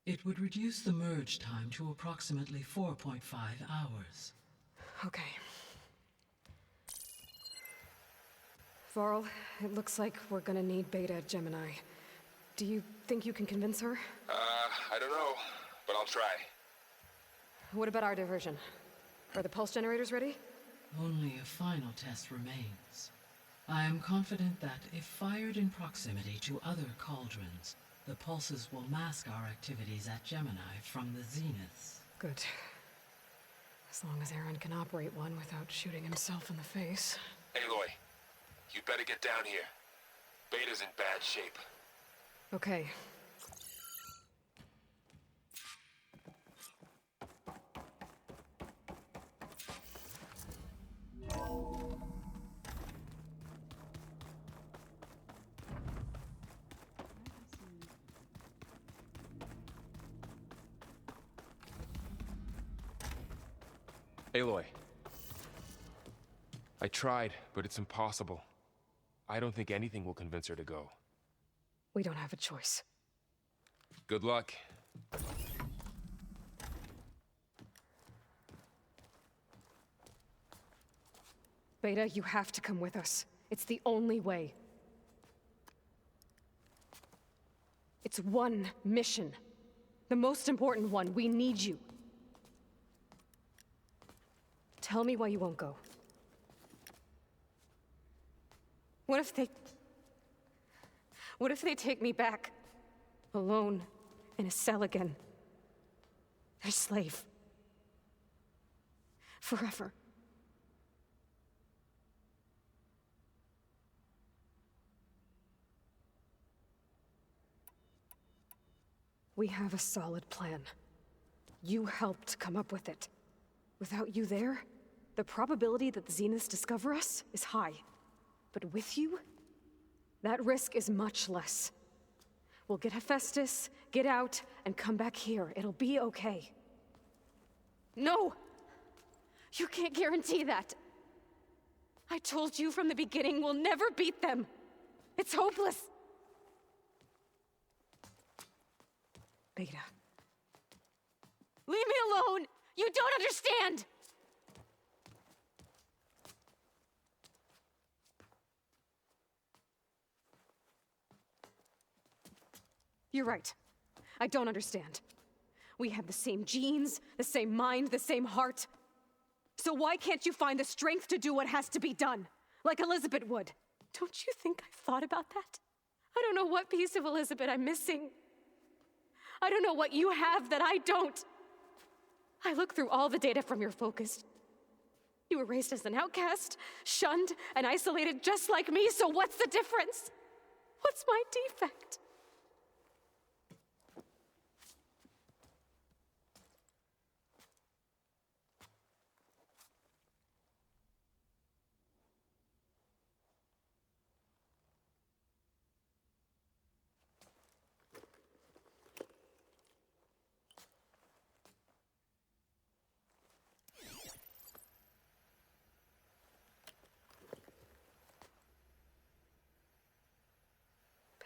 It would reduce the merge time to approximately 4.5 hours. Okay. Varl, it looks like we're gonna need Beta at Gemini. Do you think you can convince her? I don't know, but I'll try. What about our diversion? Are the pulse generators ready? Only a final test remains. I am confident that if fired in proximity to other cauldrons, the pulses will mask our activities at Gemini from the Zeniths. Good. As long as Aaron can operate one without shooting himself in the face. Aloy, you better get down here. Beta's in bad shape. Okay. Aloy. I tried, but it's impossible. I don't think anything will convince her to go. We don't have a choice. Good luck. Beta, you have to come with us. It's the only way. It's one mission. The most important one. We need you. Tell me why you won't go. What if they take me back? Alone, in a cell again. Their slave. Forever. We have a solid plan. You helped come up with it. Without you there, the probability that the Zeniths discover us is high. But with you, that risk is much less. We'll get Hephaestus, get out, and come back here. It'll be okay. No! You can't guarantee that. I told you from the beginning we'll never beat them. It's hopeless. Beta. Leave me alone! You don't understand! You're right. I don't understand. We have the same genes, the same mind, the same heart. So why can't you find the strength to do what has to be done? Like Elizabeth would. Don't you think I've thought about that? I don't know what piece of Elizabeth I'm missing. I don't know what you have that I don't. I look through all the data from your focus. You were raised as an outcast, shunned, and isolated just like me, so what's the difference? What's my defect?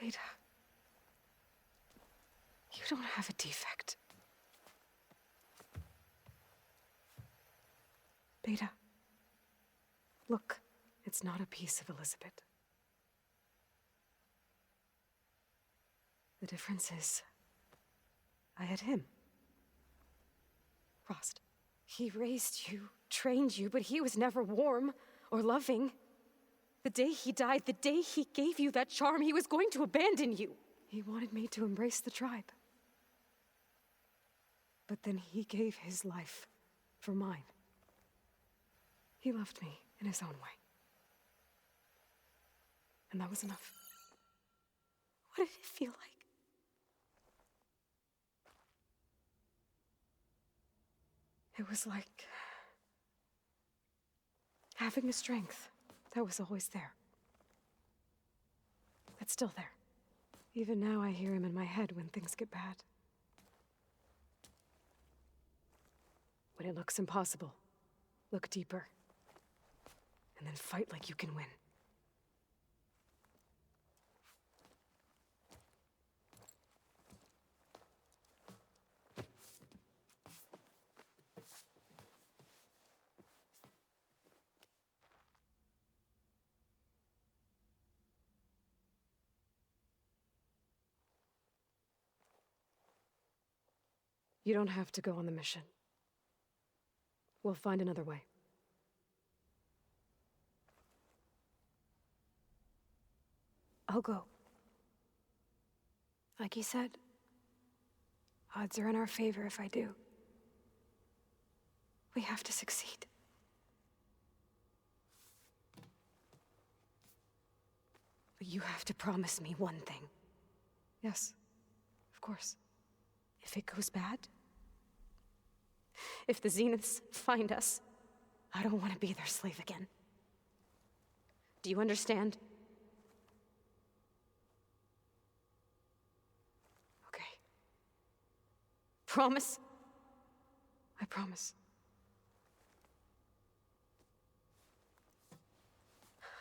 Beta, you don't have a defect. Beta, look, it's not a piece of Elizabeth. The difference is, I had him. Frost. He raised you, trained you, but he was never warm or loving. The day he died, the day he gave you that charm, he was going to abandon you. He wanted me to embrace the tribe. But then he gave his life for mine. He loved me in his own way. And that was enough. What did it feel like? It was like having a strength that was always there. That's still there. Even now I hear him in my head when things get bad. When it looks impossible, look deeper. And then fight like you can win. You don't have to go on the mission. We'll find another way. I'll go. Like you said, odds are in our favor if I do. We have to succeed. But you have to promise me one thing. Yes, of course. If it goes bad, if the Zeniths find us, I don't want to be their slave again. Do you understand? Okay. Promise? I promise.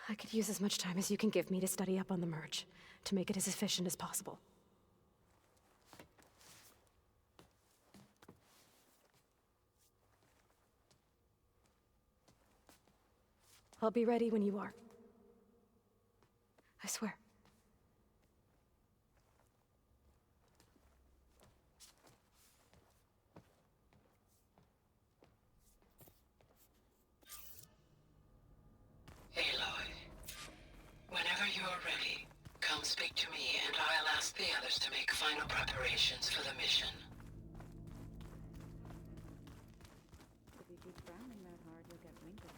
I could use as much time as you can give me to study up on the merge, to make it as efficient as possible. I'll be ready when you are. I swear. Aloy, whenever you're ready, come speak to me and I'll ask the others to make final preparations for the mission. If you keep frowning that hard, you'll get wrinkles.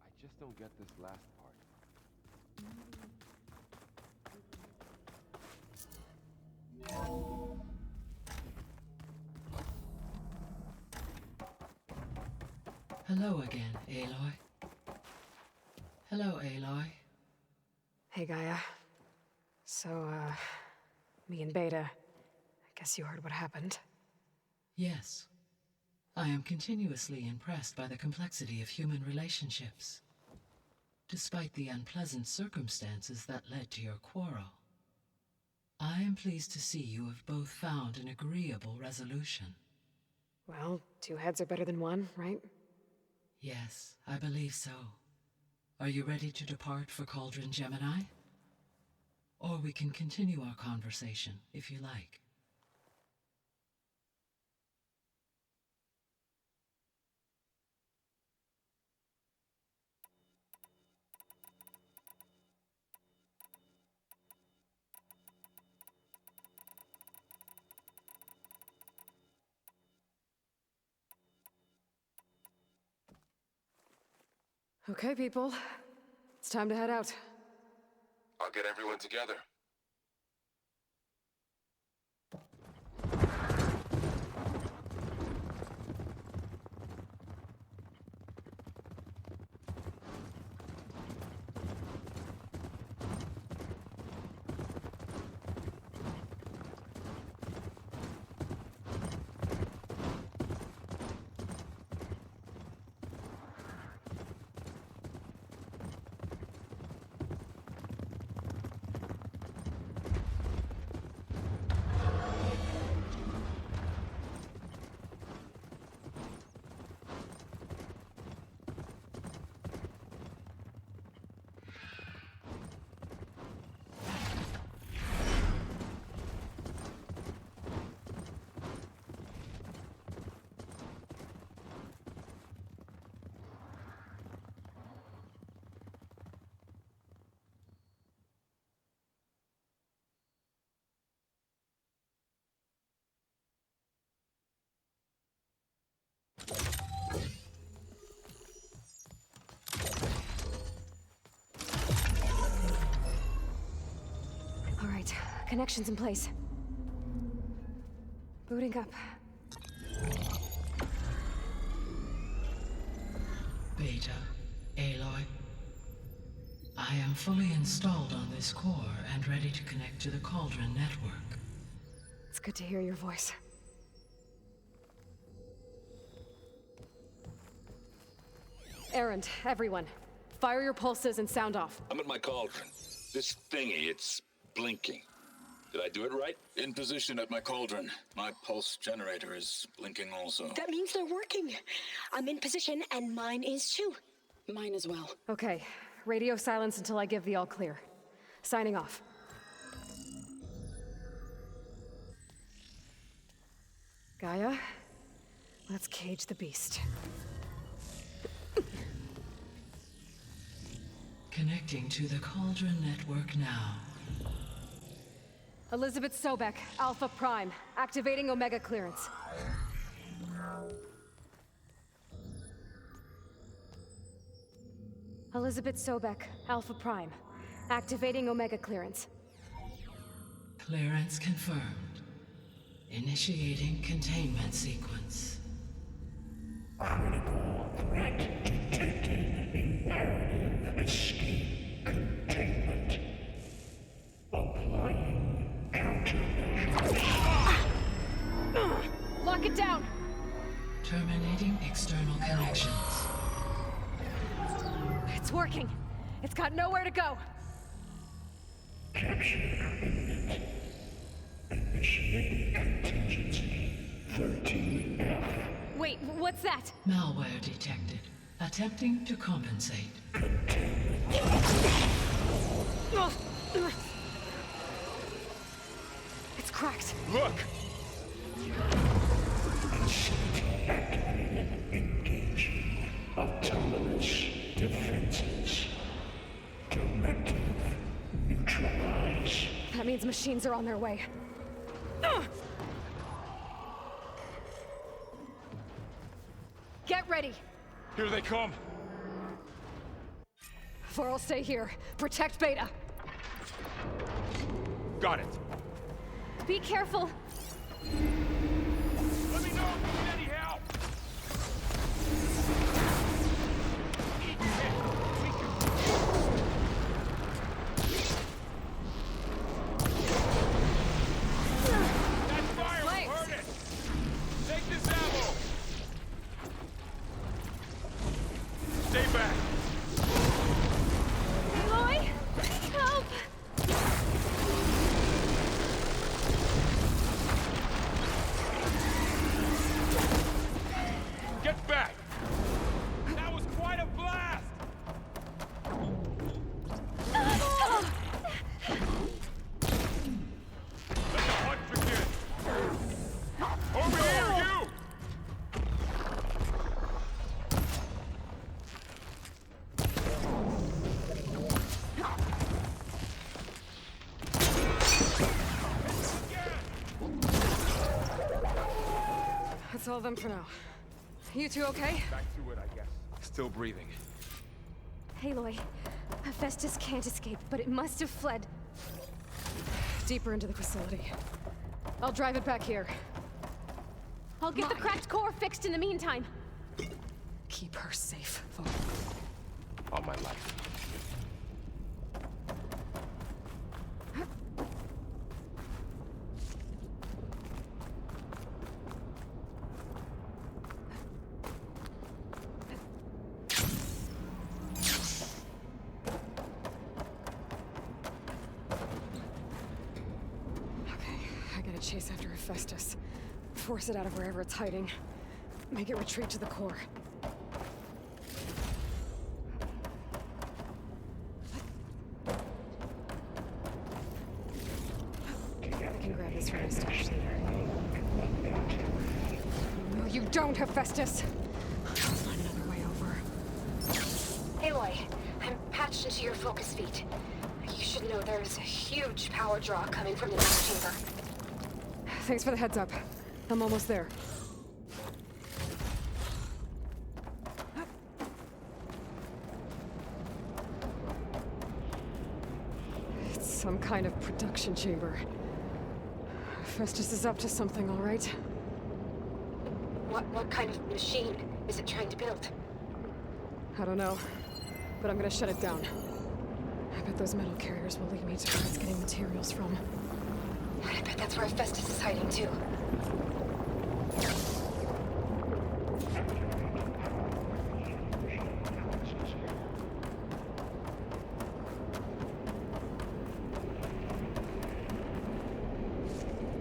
I just don't get this last part. Hello again, Aloy. Hello, Aloy. Hey, Gaia. So, me and Beta, I guess you heard what happened. Yes. I am continuously impressed by the complexity of human relationships. Despite the unpleasant circumstances that led to your quarrel, I am pleased to see you have both found an agreeable resolution. Well, two heads are better than one, right? Yes, I believe so. Are you ready to depart for Cauldron Gemini? Or we can continue our conversation, if you like. Okay, people. It's time to head out. I'll get everyone together. Connections in place. Booting up. Beta, Aloy. I am fully installed on this core and ready to connect to the Cauldron network. It's good to hear your voice. Errand, everyone. Fire your pulses and sound off. I'm at my cauldron. This thingy, it's blinking. Did I do it right? In position at my cauldron. My pulse generator is blinking also. That means they're working. I'm in position, and mine is too. Mine as well. Okay. Radio silence until I give the all clear. Signing off. Gaia, let's cage the beast. Connecting to the Cauldron network now. Elizabeth Sobek, Alpha Prime, activating Omega clearance. Elizabeth Sobek, Alpha Prime, activating Omega clearance. Clearance confirmed. Initiating containment sequence. Critical threat detected. Imperative escape containment. Applying countermeasures. Lock it down! Terminating external connections. It's working. It's got nowhere to go. Capture imminent. Initiating contingency 13F. Wait, what's that? Malware detected. Attempting to compensate. It's cracked. Look! Facility activated. Engaging autonomous defenses. Directive neutralize. That means machines are on their way. Get ready! Here they come! Vor'll stay here. Protect Beta. Got it. Be careful. Let me know if you need any help! That fire will hurt it! Take this ammo! Stay back! Aloy! Help! Get back! That was quite a blast! Let the hunt begin! Over here, you! That's all of them for now. You two okay? Back to it, I guess. Still breathing. Aloy, Hephaestus can't escape, but it must have fled deeper into the facility. I'll drive it back here. I'll get the cracked core fixed in the meantime. Keep her safe, Var. All my life. I gotta chase after Hephaestus. Force it out of wherever it's hiding. Make it retreat to the core. I can grab this from my stash later. No, you don't, Hephaestus! I'll find another way over. Aloy, I'm patched into your focus feed. You should know there's a huge power draw coming from the next chamber. Thanks for the heads up. I'm almost there. It's Some kind of production chamber. Festus is up to something, all right? What kind of machine is it trying to build? I don't know, but I'm gonna shut it down. I bet those metal carriers will lead me to where it's getting materials from. I bet that's where Festus is hiding too.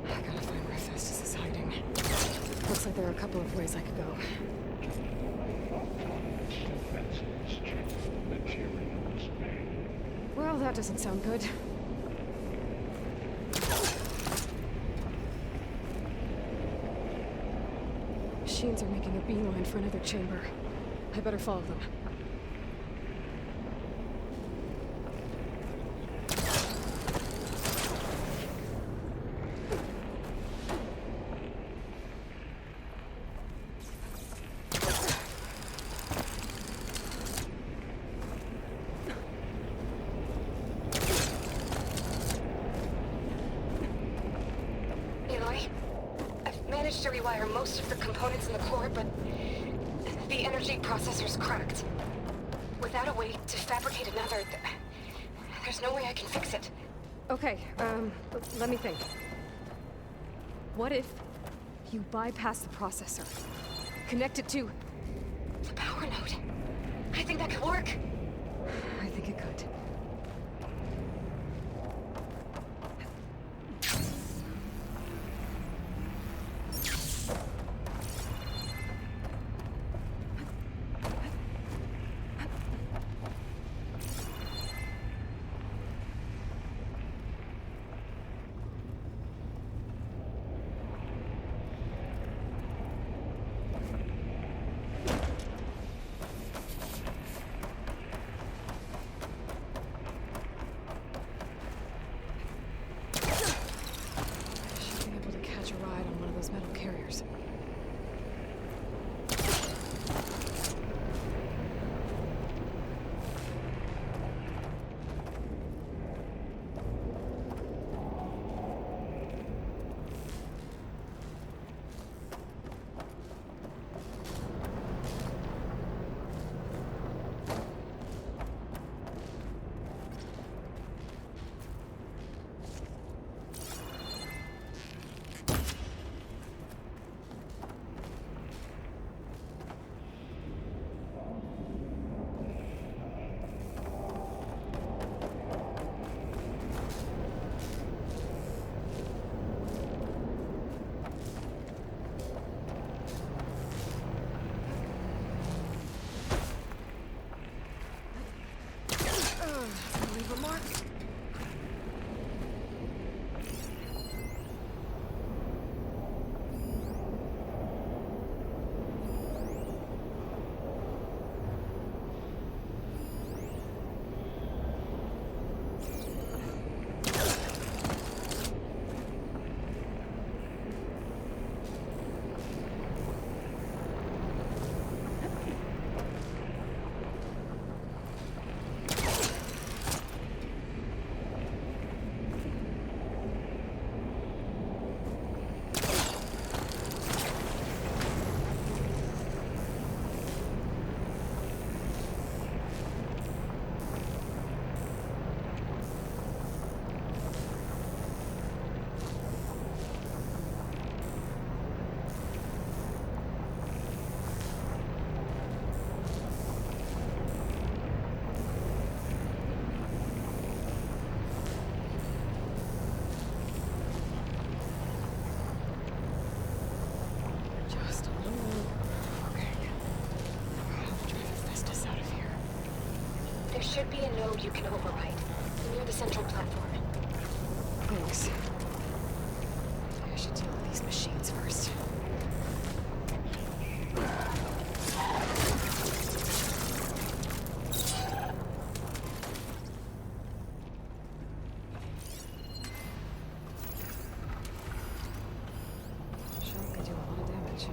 I gotta find where Festus is hiding. Looks like there are a couple of ways I could go. Well, that doesn't sound good. Machines are making a beeline for another chamber. I better follow them. To rewire most of the components in the core, but the energy processor's cracked. Without a way to fabricate another, there's no way I can fix it. Okay, let me think. What if you bypass the processor? Connect it to the power node. I think that could work. I think it could. Leave a mark. There should be a node you can override, near the central platform. Thanks. I should deal with these machines first. Shell could do a lot of damage.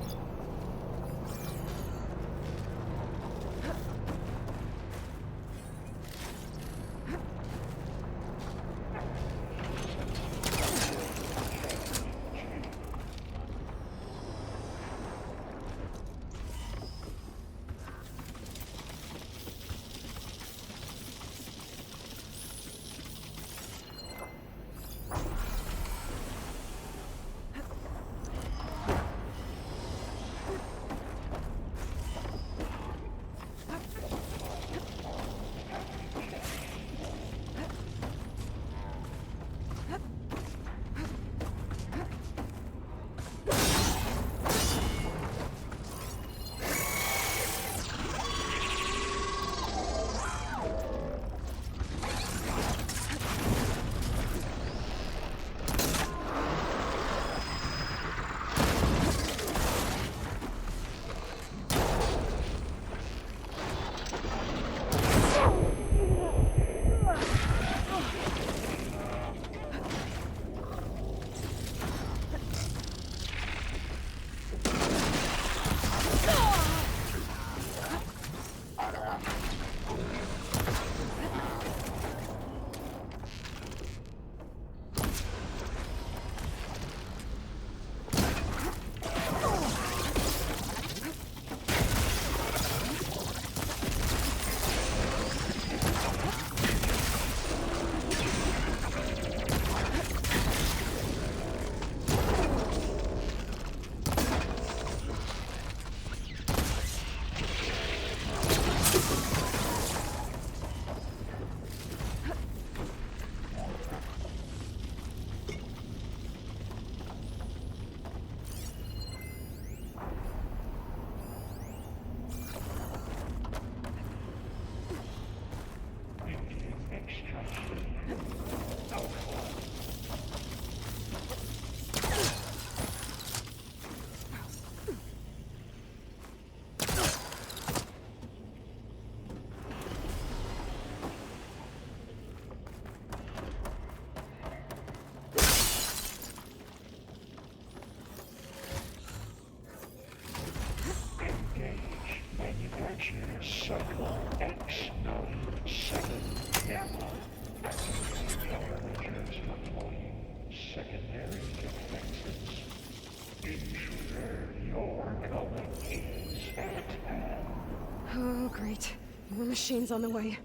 Oh, great. More machines on the way.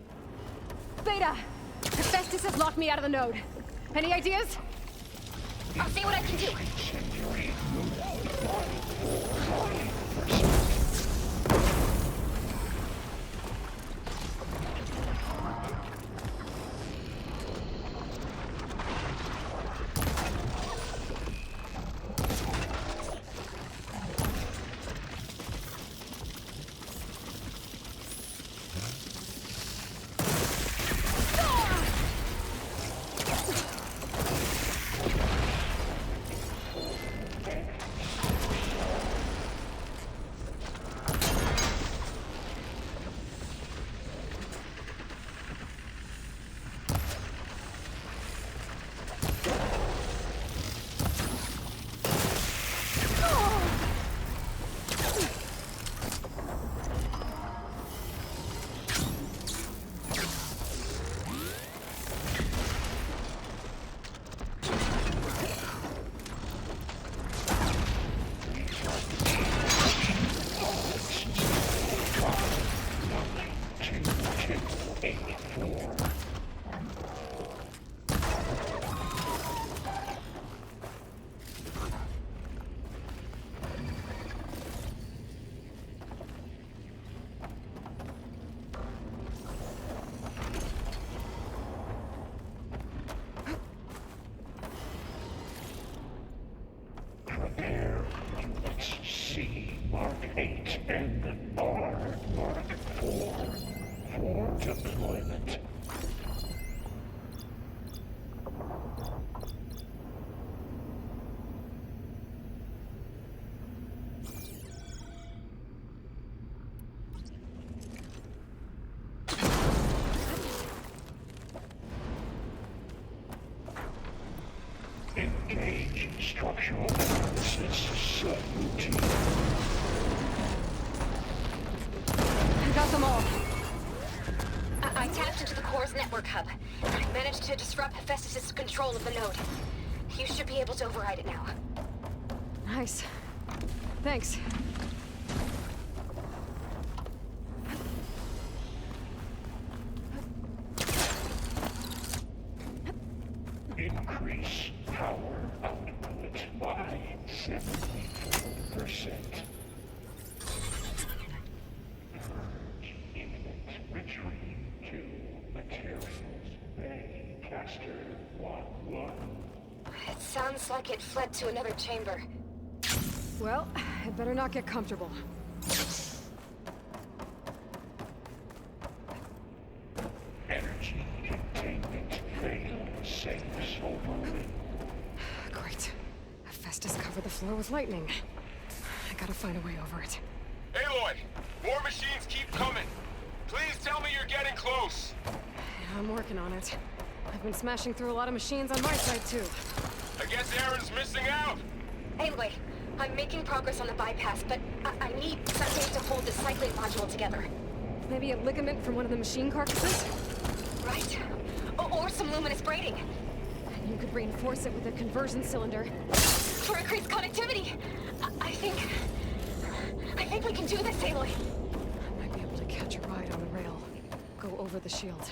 Beta! Hephaestus has locked me out of the node. Any ideas? I'll see what I can do. C Mark 8 and R Mark 4 for deployment. Engage structural analysis subroutine. I got them all. I tapped into the core's network hub. I managed to disrupt Hephaestus' control of the node. You should be able to override it now. Nice. Thanks. Increase power output by 74%. Imminent retreat to materials bay caster 1-1. It sounds like it fled to another chamber. Well, it better not get comfortable. Energy containment failed. Safes overridden. Great. Hephaestus covered the floor with lightning. I gotta find a way over it. Aloy! More machines keep coming! Please tell me you're getting close! Yeah, I'm working on it. I've been smashing through a lot of machines on my side, too. I guess Aaron's missing out! Anyway, I'm making progress on the bypass, but I need something to hold the cycling module together. Maybe a ligament from one of the machine carcasses? Right. Or some luminous braiding. And you could reinforce it with a conversion cylinder. For increased connectivity! I think we can do this, Aloy. I might be able to catch a ride on a rail. Go over the shield.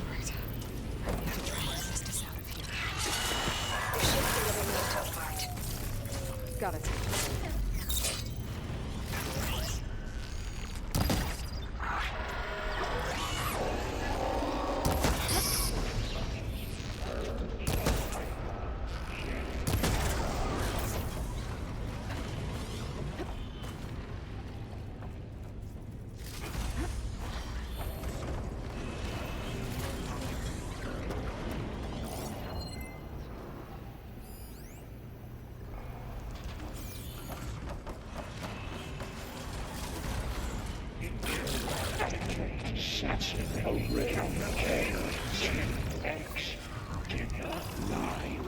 Alright. I need to try and resist us out of here. There should be another node part. Got it. Sensing original care. 10X. Did not lie.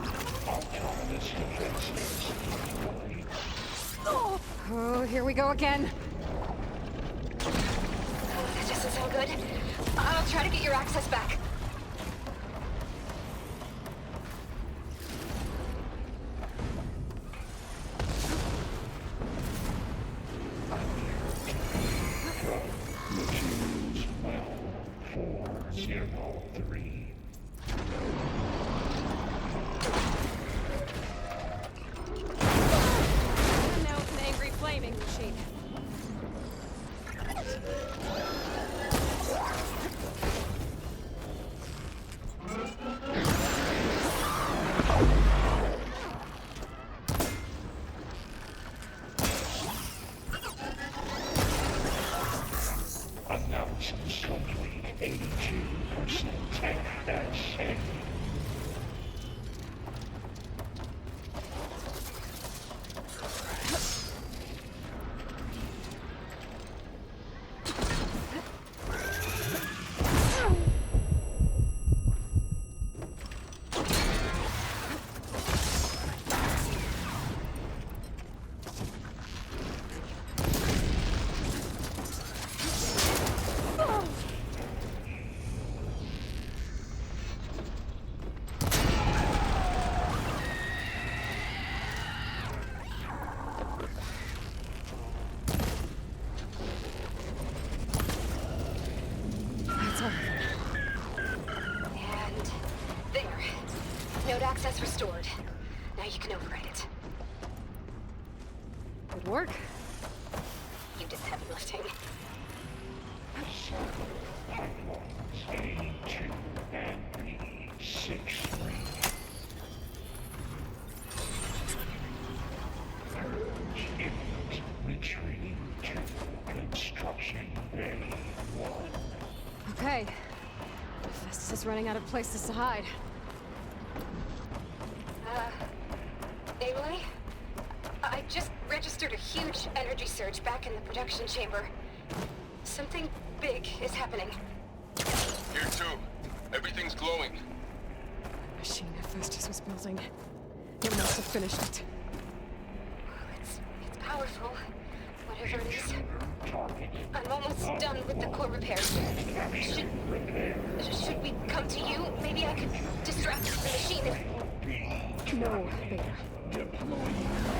Autonomous defenses. Oh, here we go again. That doesn't sound good. I'll try to get your access back. That's it. And there. Node access restored. Now you can override it. Good work. You did the heavy lifting. A2 and B6. Purge imminent. Retreating to construction bay 1. Okay. Festus is running out of places to hide. Aloy? I just registered a huge energy surge back in the production chamber. Something big is happening. Here too. Everything's glowing. The machine Festus was building. It must have finished it. It's powerful. Whatever it is. I'm almost done with the core repairs. Should we come to you? Maybe I could distract the machine if... No, Beta.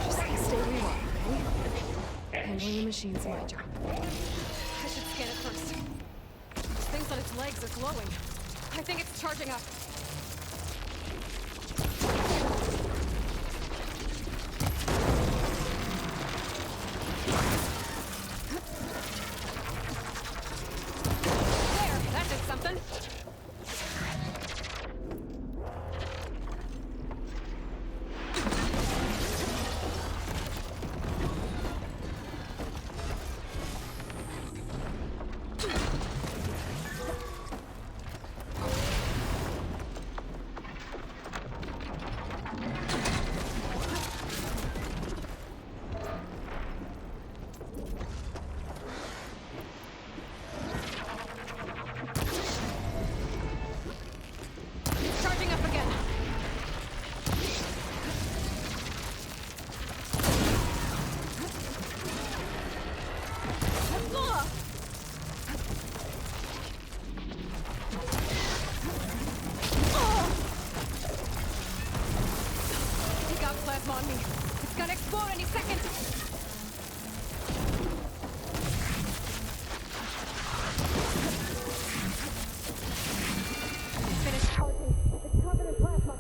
Just stay where you are, okay? Handling the machine's my job. I should scan it first. Those things on its legs are glowing. I think it's charging up. There, that did something. Charging up again. He got plasma on me. It's gonna explode any second. Finish charging. It's covered in plasma.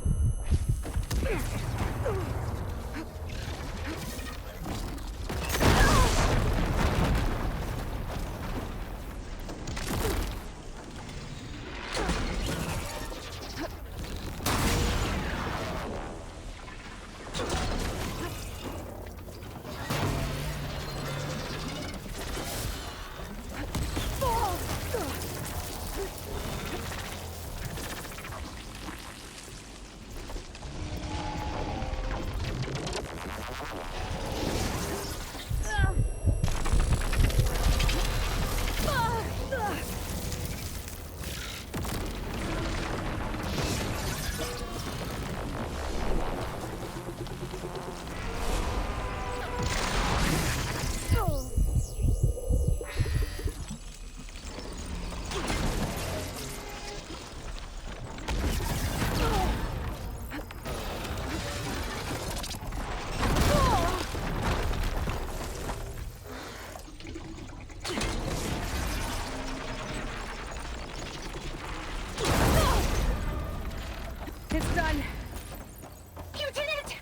It's done. You did it!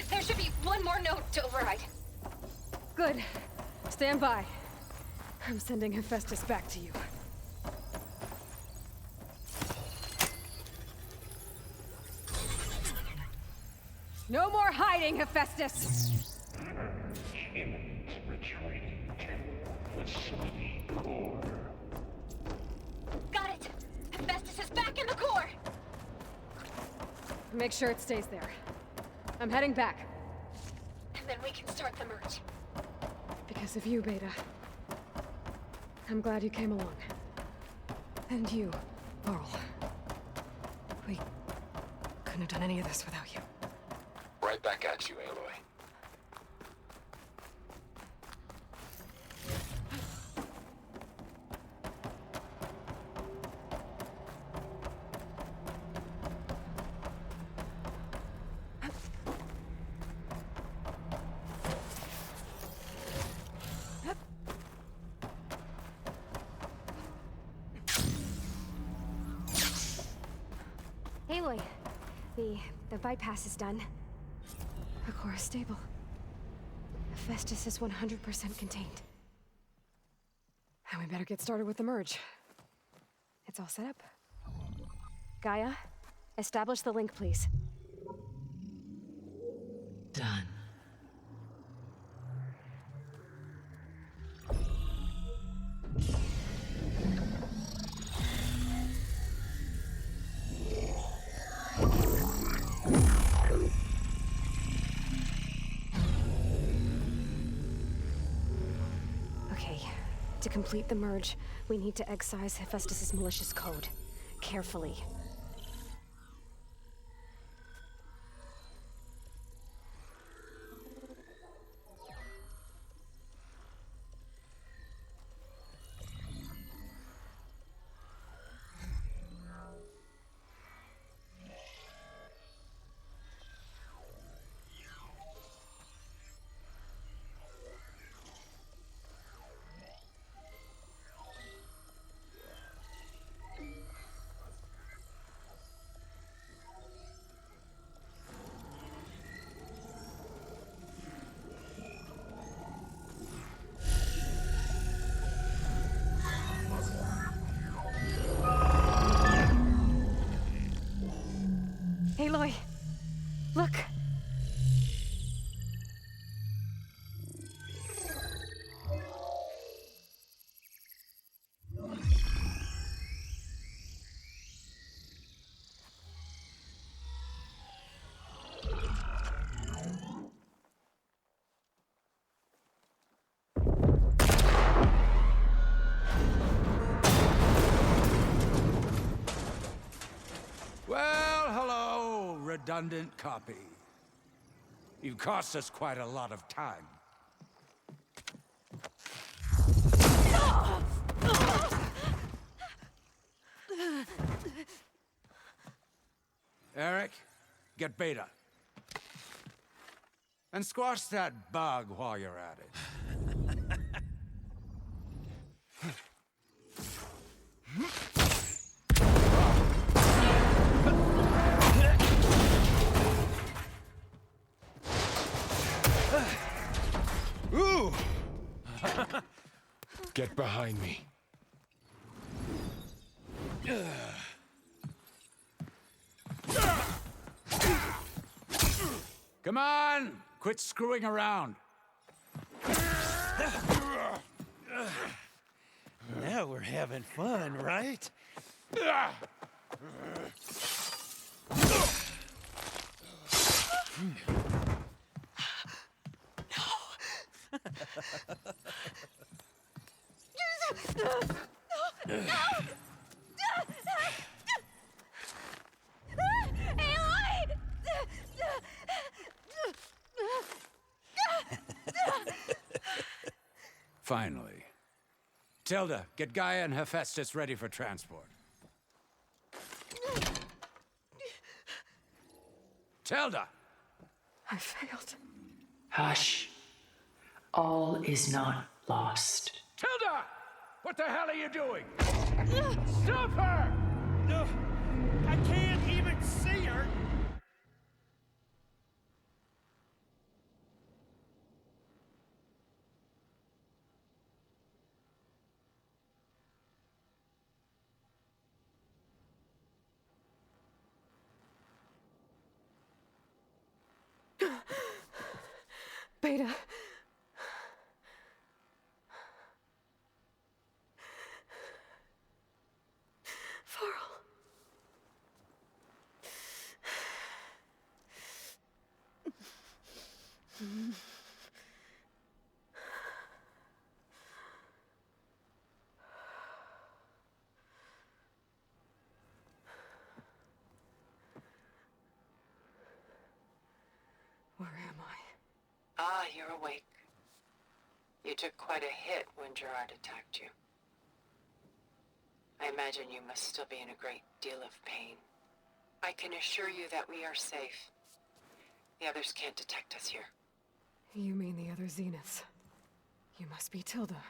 There should be one more node to override. Good. Stand by. I'm sending Hephaestus back to you. No more hiding, Hephaestus! Imminent retreating to the city core. Got it! Make sure it stays there. I'm heading back. And then we can start the merge. Because of you, Beta. I'm glad you came along. And you, Varl. We couldn't have done any of this without you. Right back at you, Aloy. Aloy, the bypass is done. The core is stable. Hephaestus is 100% contained. Now we better get started with the merge. It's all set up. Gaia, establish the link, please. Done. Okay, to complete the merge, we need to excise Hephaestus's malicious code. Carefully. Aloy, look! Well, hello, redundant copy. You've cost us quite a lot of time. Eric, get Beta. And squash that bug while you're at it. Ooh! Get behind me. Come on! Quit screwing around. Now we're having fun, right? Finally. Tilda, get Gaia and Hephaestus ready for transport. Tilda! I failed. Hush. All is not lost. Tilda! What the hell are you doing? Stop her! I can't even see her! Beta. Varl. Where am I? Ah, you're awake. You took quite a hit when Gerard attacked you. I imagine you must still be in a great deal of pain. I can assure you that we are safe. The others can't detect us here. You mean the other Zeniths? You must be Tilda.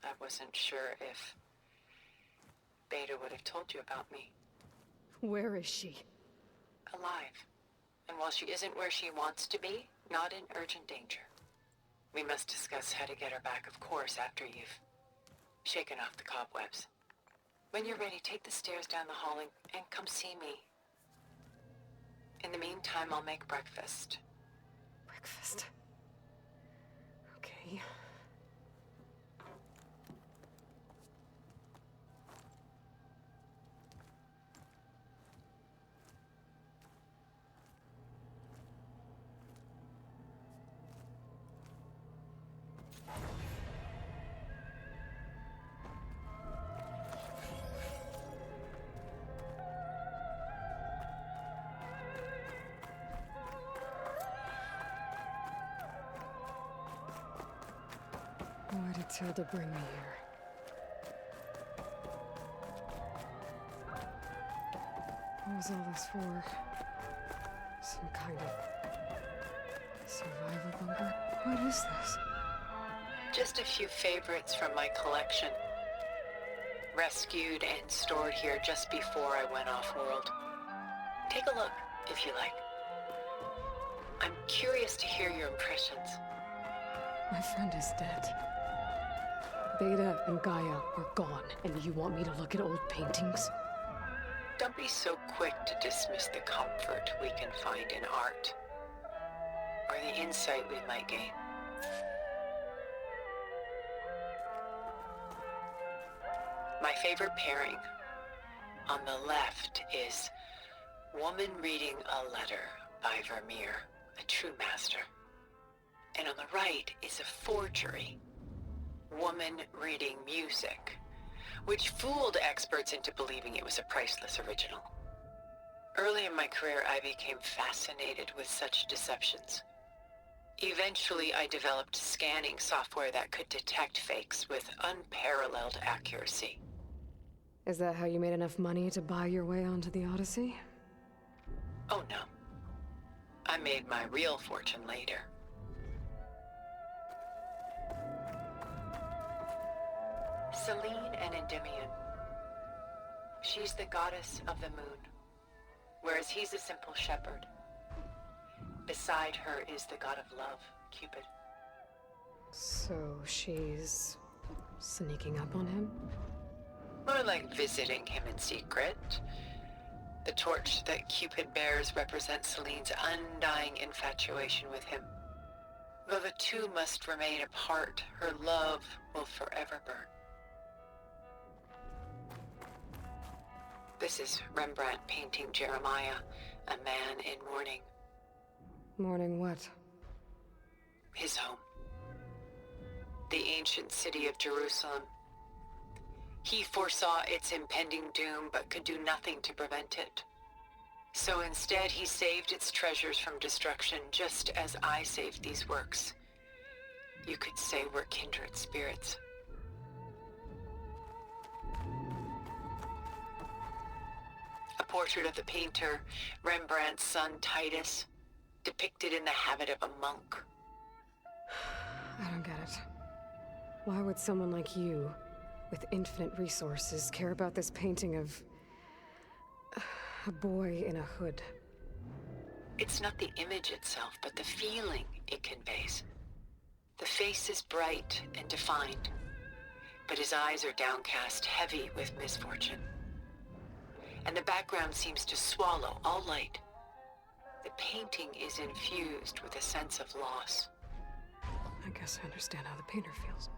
I wasn't sure if Beta would have told you about me. Where is she? Alive. And while she isn't where she wants to be, not in urgent danger. We must discuss how to get her back, of course, after you've shaken off the cobwebs. When you're ready, take the stairs down the hall and come see me. In the meantime, I'll make breakfast. Breakfast? Okay. Why did Tilda bring me here? What was all this for? Some kind of survival bunker? What is this? Just a few favorites from my collection. Rescued and stored here just before I went off-world. Take a look, if you like. I'm curious to hear your impressions. My friend is dead. Beta and Gaia are gone, and you want me to look at old paintings? Don't be so quick to dismiss the comfort we can find in art, or the insight we might gain. My favorite pairing on the left is Woman Reading a Letter by Vermeer, a true master. And on the right is a forgery, Woman Reading Music, which fooled experts into believing it was a priceless original. Early in my career, I became fascinated with such deceptions. Eventually, I developed scanning software that could detect fakes with unparalleled accuracy. Is that how you made enough money to buy your way onto the Odyssey? Oh no. I made my real fortune later. Selene and Endymion. She's the goddess of the moon, whereas he's a simple shepherd. Beside her is the god of love, Cupid. So she's sneaking up on him? More like visiting him in secret. The torch that Cupid bears represents Selene's undying infatuation with him. Though the two must remain apart, her love will forever burn. This is Rembrandt painting Jeremiah, a man in mourning. Mourning what? His home. The ancient city of Jerusalem. He foresaw its impending doom, but could do nothing to prevent it. So instead, he saved its treasures from destruction, just as I saved these works. You could say we're kindred spirits. A portrait of the painter, Rembrandt's son Titus, depicted in the habit of a monk. I don't get it. Why would someone like you, with infinite resources, care about this painting of a boy in a hood? It's not the image itself, but the feeling it conveys. The face is bright and defined, but his eyes are downcast, heavy with misfortune. And the background seems to swallow all light. The painting is infused with a sense of loss. I guess I understand how the painter feels.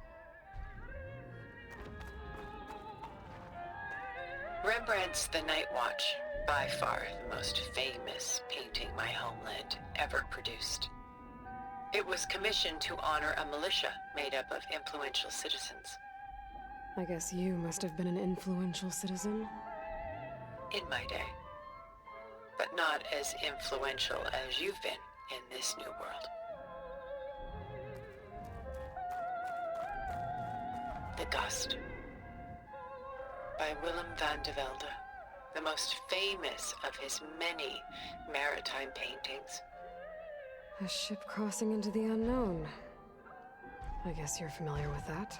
Rembrandt's The Night Watch, by far the most famous painting my homeland ever produced. It was commissioned to honor a militia made up of influential citizens. I guess you must have been an influential citizen. In my day. But not as influential as you've been in this new world. The Gust. By Willem van de Velde, the most famous of his many maritime paintings. A ship crossing into the unknown. I guess you're familiar with that.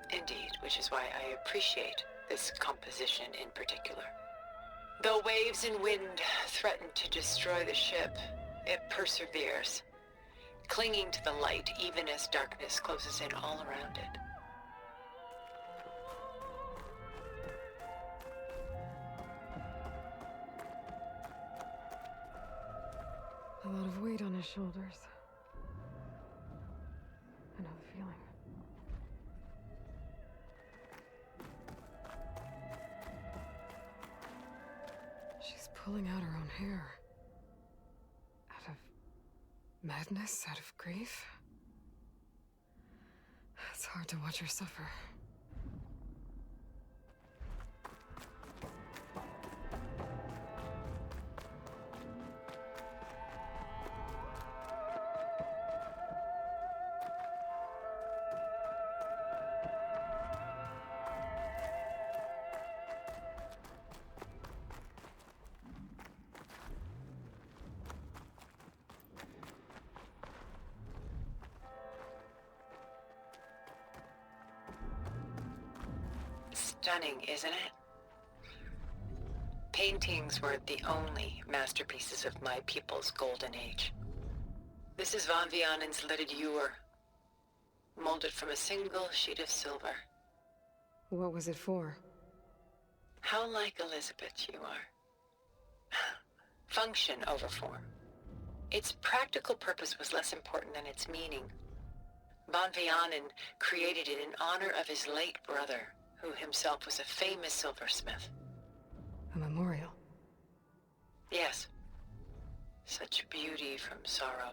Indeed, which is why I appreciate this composition in particular. Though waves and wind threaten to destroy the ship, it perseveres, clinging to the light even as darkness closes in all around it. A lot of weight on his shoulders. I know the feeling. She's pulling out her own hair. Out of madness, out of grief. It's hard to watch her suffer. Stunning, isn't it? Paintings were the only masterpieces of my people's golden age. This is Van Vianen's leaded ewer, molded from a single sheet of silver. What was it for? How like Elizabeth you are. Function over form. Its practical purpose was less important than its meaning. Van Vianen created it in honor of his late brother, who himself was a famous silversmith. A memorial? Yes. Such beauty from sorrow.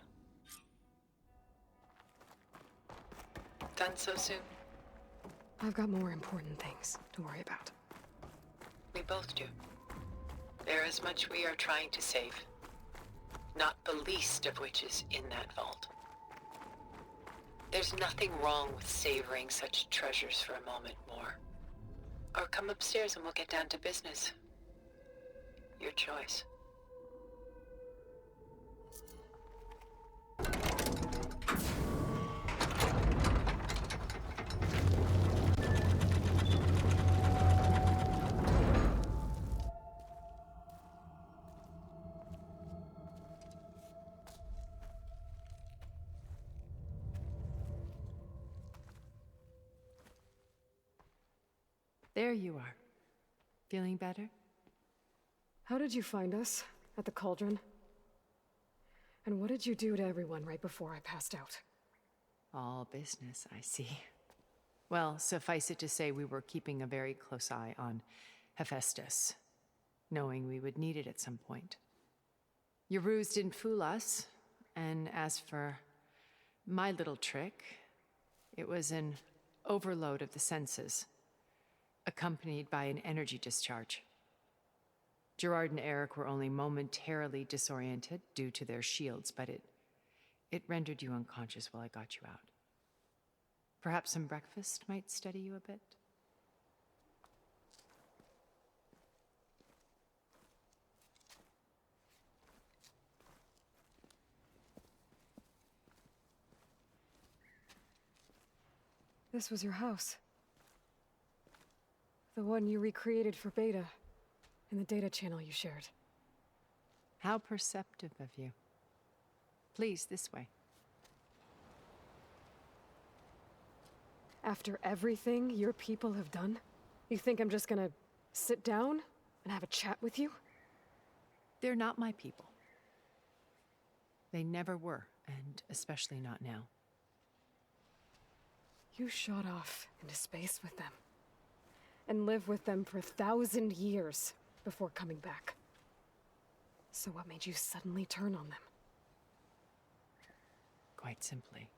Done so soon? I've got more important things to worry about. We both do. There is much we are trying to save. Not the least of which is in that vault. There's nothing wrong with savoring such treasures for a moment more. Or come upstairs and we'll get down to business. Your choice. There you are. Feeling better? How did you find us? At the cauldron? And what did you do to everyone right before I passed out? All business, I see. Well, suffice it to say we were keeping a very close eye on Hephaestus, knowing we would need it at some point. Your ruse didn't fool us, and as for my little trick, it was an overload of the senses, accompanied by an energy discharge. Gerard and Eric were only momentarily disoriented due to their shields, but it rendered you unconscious while I got you out. Perhaps some breakfast might steady you a bit? This was your house. The one you recreated for Beta, in the data channel you shared. How perceptive of you. Please, this way. After everything your people have done, you think I'm just gonna sit down and have a chat with you? They're not my people. They never were, and especially not now. You shot off into space with them, and lived with them for 1,000 years before coming back. So what made you suddenly turn on them? Quite simply,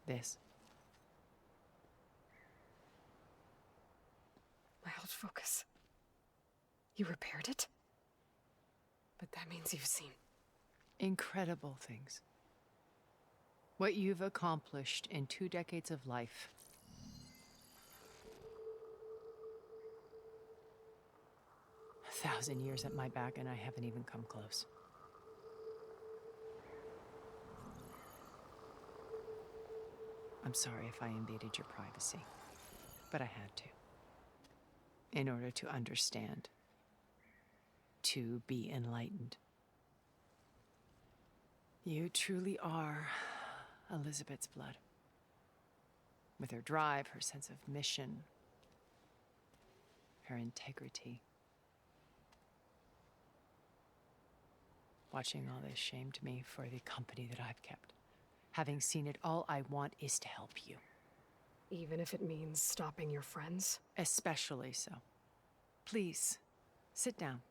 this. My old focus. You repaired it? But that means you've seen... Incredible things. What you've accomplished in 2 decades of life. A 1,000 years at my back, and I haven't even come close. I'm sorry if I invaded your privacy, but I had to. In order to understand. To be enlightened. You truly are Elizabeth's blood. With her drive, her sense of mission, her integrity. Watching all this shamed me for the company that I've kept. Having seen it, all I want is to help you. Even if it means stopping your friends? Especially so. Please, sit down.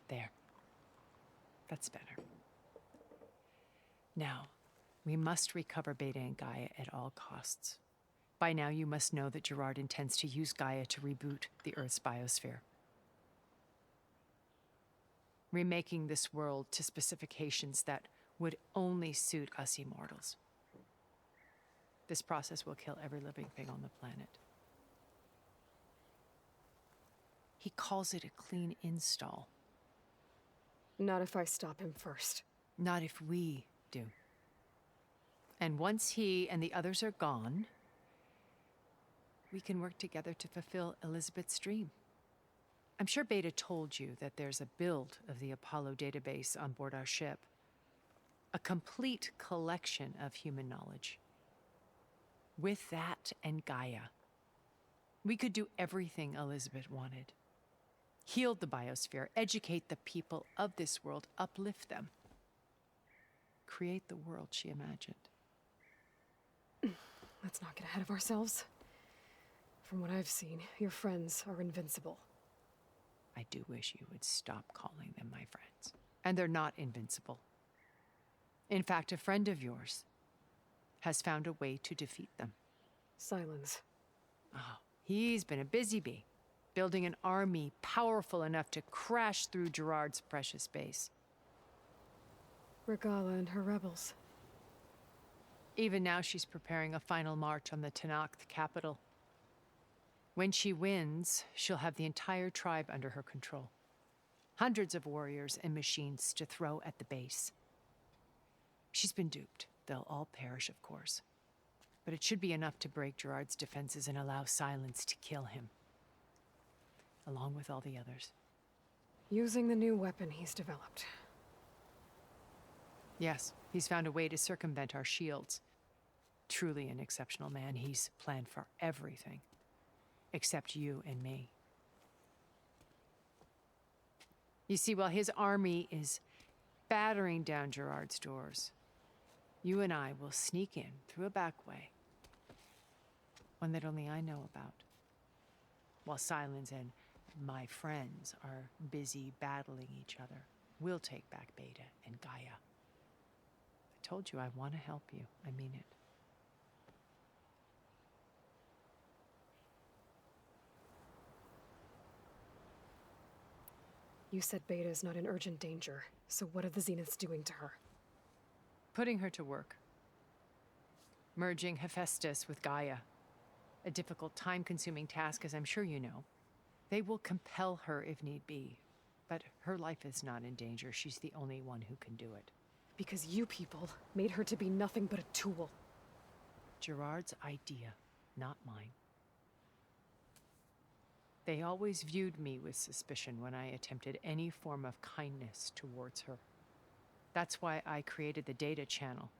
There. That's better. Now, we must recover Beta and Gaia at all costs. By now, you must know that Gerard intends to use Gaia to reboot the Earth's biosphere. Remaking this world to specifications that would only suit us immortals. This process will kill every living thing on the planet. He calls it a clean install. Not if I stop him first. Not if we do. And once he and the others are gone, we can work together to fulfill Elizabeth's dream. I'm sure Beta told you that there's a build of the Apollo database on board our ship. A complete collection of human knowledge. With that and Gaia, we could do everything Elizabeth wanted. Heal the biosphere, educate the people of this world, uplift them. Create the world she imagined. Let's not get ahead of ourselves. From what I've seen, your friends are invincible. I do wish you would stop calling them my friends. And they're not invincible. In fact, a friend of yours has found a way to defeat them. Silence. Oh, he's been a busy bee, building an army powerful enough to crash through Gerard's precious base. Regala and her rebels. Even now, she's preparing a final march on the Tenakth capital. When she wins, she'll have the entire tribe under her control. Hundreds of warriors and machines to throw at the base. She's been duped. They'll all perish, of course. But it should be enough to break Gerard's defenses and allow Silence to kill him. Along with all the others. Using the new weapon he's developed. Yes, he's found a way to circumvent our shields. Truly an exceptional man. He's planned for everything. Except you and me. You see, while his army is battering down Gerard's doors, you and I will sneak in through a back way. One that only I know about. While Silence and my friends are busy battling each other, we'll take back Beta and Gaia. I told you I want to help you. I mean it. You said Beta is not in urgent danger, so what are the Zeniths doing to her? Putting her to work. Merging Hephaestus with Gaia. A difficult, time-consuming task, as I'm sure you know. They will compel her if need be, but her life is not in danger. She's the only one who can do it. Because you people made her to be nothing but a tool. Gerard's idea, not mine. They always viewed me with suspicion when I attempted any form of kindness towards her. That's why I created the data channel.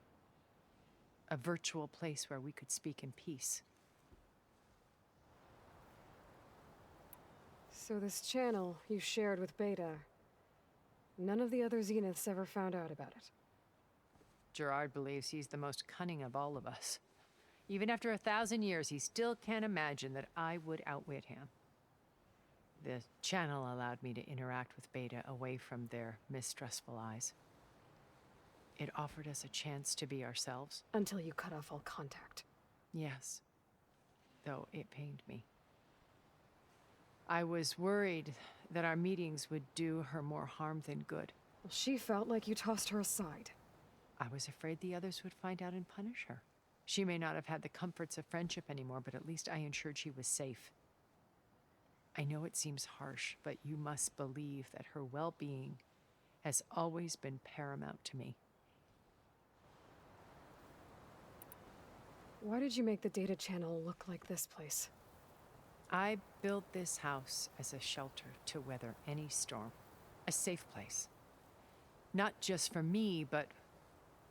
A virtual place where we could speak in peace. So this channel you shared with Beta, none of the other Zeniths ever found out about it? Gerard believes he's the most cunning of all of us. Even after 1,000 years, he still can't imagine that I would outwit him. The channel allowed me to interact with Beta away from their mistrustful eyes. It offered us a chance to be ourselves. Until you cut off all contact. Yes, though it pained me. I was worried that our meetings would do her more harm than good. Well, she felt like you tossed her aside. I was afraid the others would find out and punish her. She may not have had the comforts of friendship anymore, but at least I ensured she was safe. I know it seems harsh, but you must believe that her well-being has always been paramount to me. Why did you make the data channel look like this place? I built this house as a shelter to weather any storm. A safe place. Not just for me, but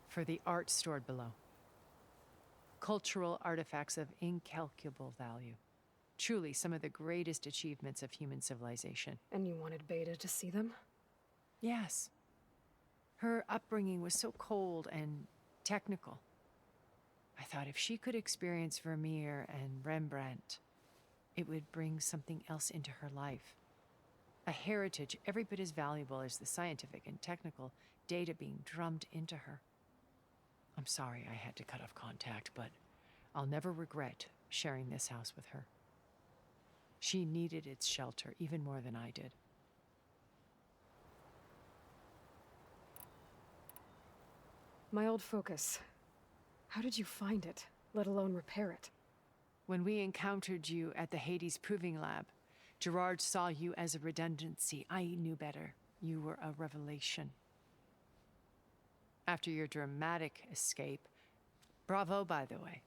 for the art stored below. Cultural artifacts of incalculable value. Truly some of the greatest achievements of human civilization. And you wanted Beta to see them? Yes. Her upbringing was so cold and technical. I thought if she could experience Vermeer and Rembrandt, it would bring something else into her life. A heritage every bit as valuable as the scientific and technical data being drummed into her. I'm sorry I had to cut off contact, but I'll never regret sharing this house with her. She needed its shelter even more than I did. My old focus. How did you find it, let alone repair it? When we encountered you at the Hades Proving Lab, Gerard saw you as a redundancy. I knew better. You were a revelation. After your dramatic escape, bravo, by the way.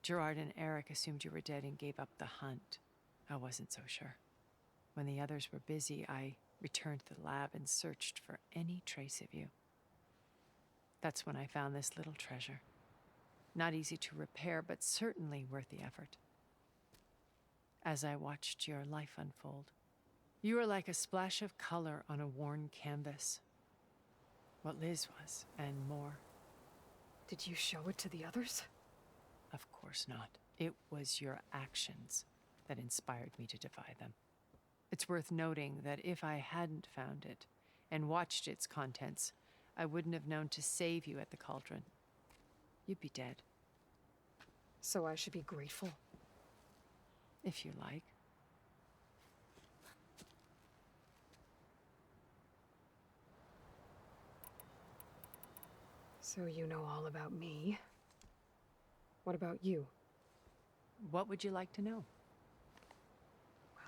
Gerard and Eric assumed you were dead and gave up the hunt. I wasn't so sure. When the others were busy, I returned to the lab and searched for any trace of you. That's when I found this little treasure. Not easy to repair, but certainly worth the effort. As I watched your life unfold, you were like a splash of color on a worn canvas. What Liz was, and more. Did you show it to the others? Of course not. It was your actions that inspired me to defy them. It's worth noting that if I hadn't found it and watched its contents, I wouldn't have known to save you at the cauldron. You'd be dead. So I should be grateful? If you like. So you know all about me. What about you? What would you like to know?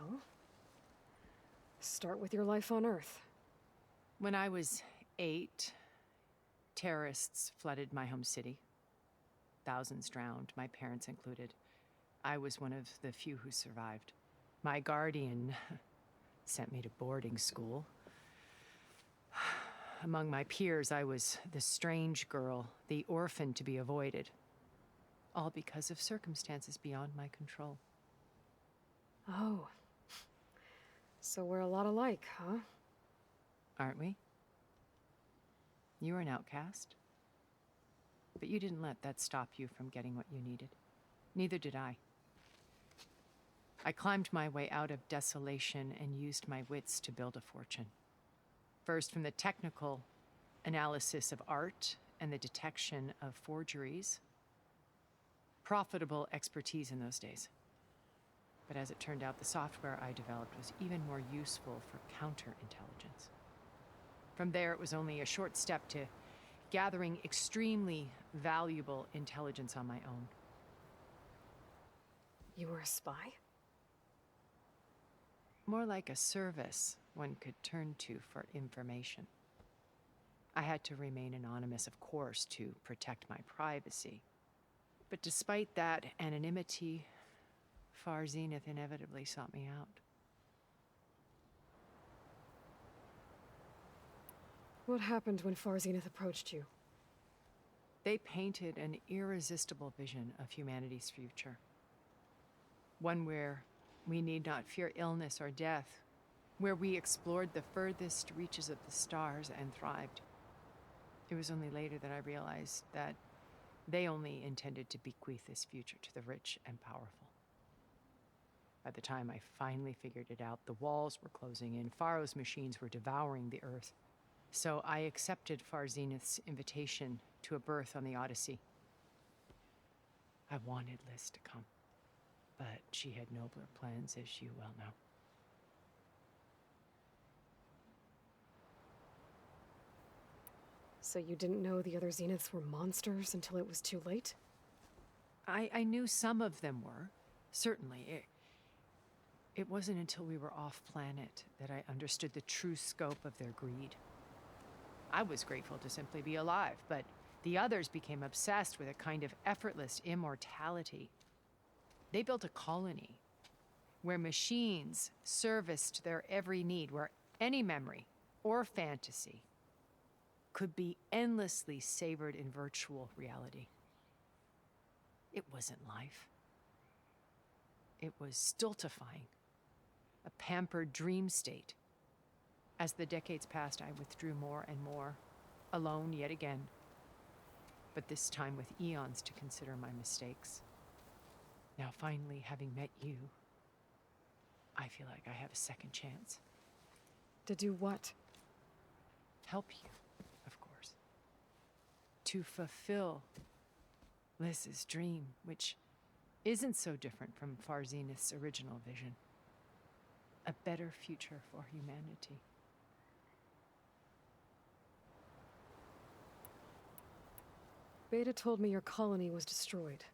Well, start with your life on Earth. When I was 8, terrorists flooded my home city. Thousands drowned, my parents included. I was one of the few who survived. My guardian sent me to boarding school. Among my peers, I was the strange girl, the orphan to be avoided. All because of circumstances beyond my control. Oh. So we're a lot alike, huh? Aren't we? You were an outcast. But you didn't let that stop you from getting what you needed. Neither did I. I climbed my way out of desolation and used my wits to build a fortune. First, from the technical analysis of art and the detection of forgeries. Profitable expertise in those days. But as it turned out, the software I developed was even more useful for counterintelligence. From there, it was only a short step to gathering extremely valuable intelligence on my own. You were a spy? More like a service one could turn to for information. I had to remain anonymous, of course, to protect my privacy. But despite that anonymity, Far Zenith inevitably sought me out. What happened when Far Zenith approached you? They painted an irresistible vision of humanity's future. One where we need not fear illness or death, where we explored the furthest reaches of the stars and thrived. It was only later that I realized that They only intended to bequeath this future to the rich and powerful. By the time I finally figured it out, the walls were closing in, Pharaoh's machines were devouring the Earth. So I accepted Far Zenith's invitation to a berth on the Odyssey. I wanted Liz to come, but she had nobler plans, as you well know. So you didn't know the other Zeniths were monsters until it was too late? I knew some of them were, certainly. It wasn't until we were off-planet that I understood the true scope of their greed. I was grateful to simply be alive, but the others became obsessed with a kind of effortless immortality. They built a colony where machines serviced their every need, where any memory or fantasy could be endlessly savored in virtual reality. It wasn't life. It was stultifying, a pampered dream state. As the decades passed, I withdrew more and more, alone yet again, but this time with eons to consider my mistakes. Now, finally, having met you, I feel like I have a second chance. To do what? Help you, of course. To fulfill Liz's dream, which isn't so different from Far Zenith's original vision. A better future for humanity. Beta told me your colony was destroyed.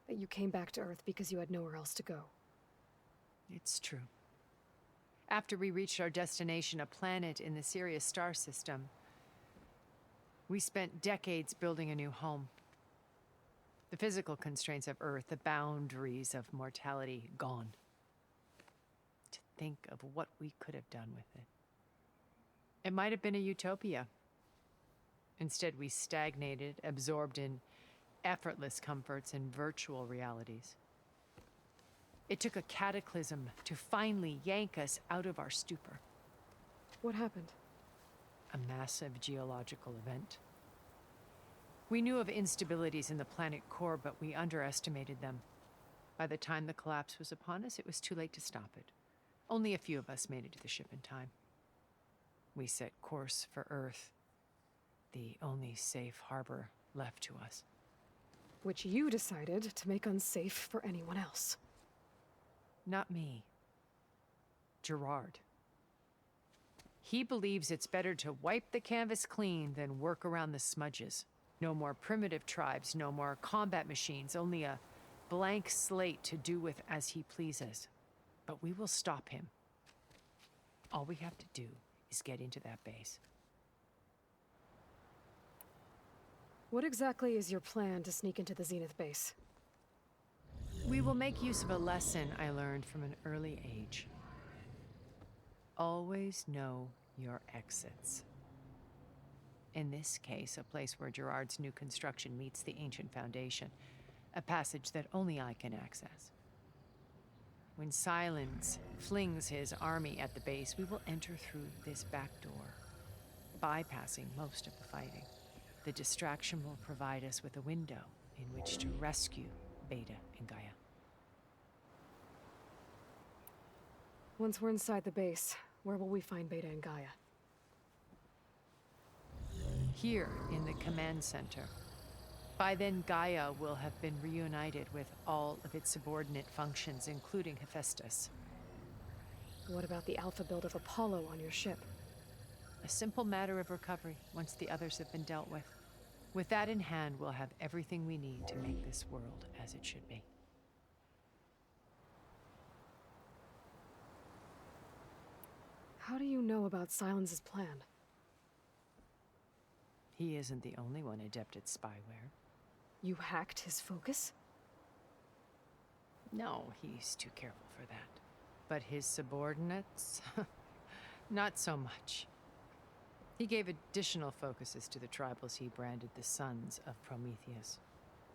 That you came back to Earth because you had nowhere else to go. It's true. After we reached our destination, a planet in the Sirius star system, we spent decades building a new home. The physical constraints of Earth, the boundaries of mortality, gone. To think of what we could have done with it. It might have been a utopia. Instead, we stagnated, absorbed in effortless comforts and virtual realities. It took a cataclysm to finally yank us out of our stupor. What happened? A massive geological event. We knew of instabilities in the planet core, but we underestimated them. By the time the collapse was upon us, it was too late to stop it. Only a few of us made it to the ship in time. We set course for Earth, the only safe harbor left to us. Which you decided to make unsafe for anyone else. Not me. Gerard. He believes it's better to wipe the canvas clean than work around the smudges. No more primitive tribes, no more combat machines, only a blank slate to do with as he pleases. But we will stop him. All we have to do is get into that base. What exactly is your plan to sneak into the Zenith base? We will make use of a lesson I learned from an early age. Always know your exits. In this case, a place where Gerard's new construction meets the ancient foundation, a passage that only I can access. When Silence flings his army at the base, we will enter through this back door, bypassing most of the fighting. The distraction will provide us with a window in which to rescue Beta and Gaia. Once we're inside the base, where will we find Beta and Gaia? Here in the command center. By then, Gaia will have been reunited with all of its subordinate functions, including Hephaestus. What about the alpha build of Apollo on your ship? A simple matter of recovery once the others have been dealt with. With that in hand, we'll have everything we need to make this world as it should be. How do you know about Silence's plan? He isn't the only one adept at spyware. You hacked his focus? No, he's too careful for that. But his subordinates? Not so much. He gave additional focuses to the tribals he branded the Sons of Prometheus.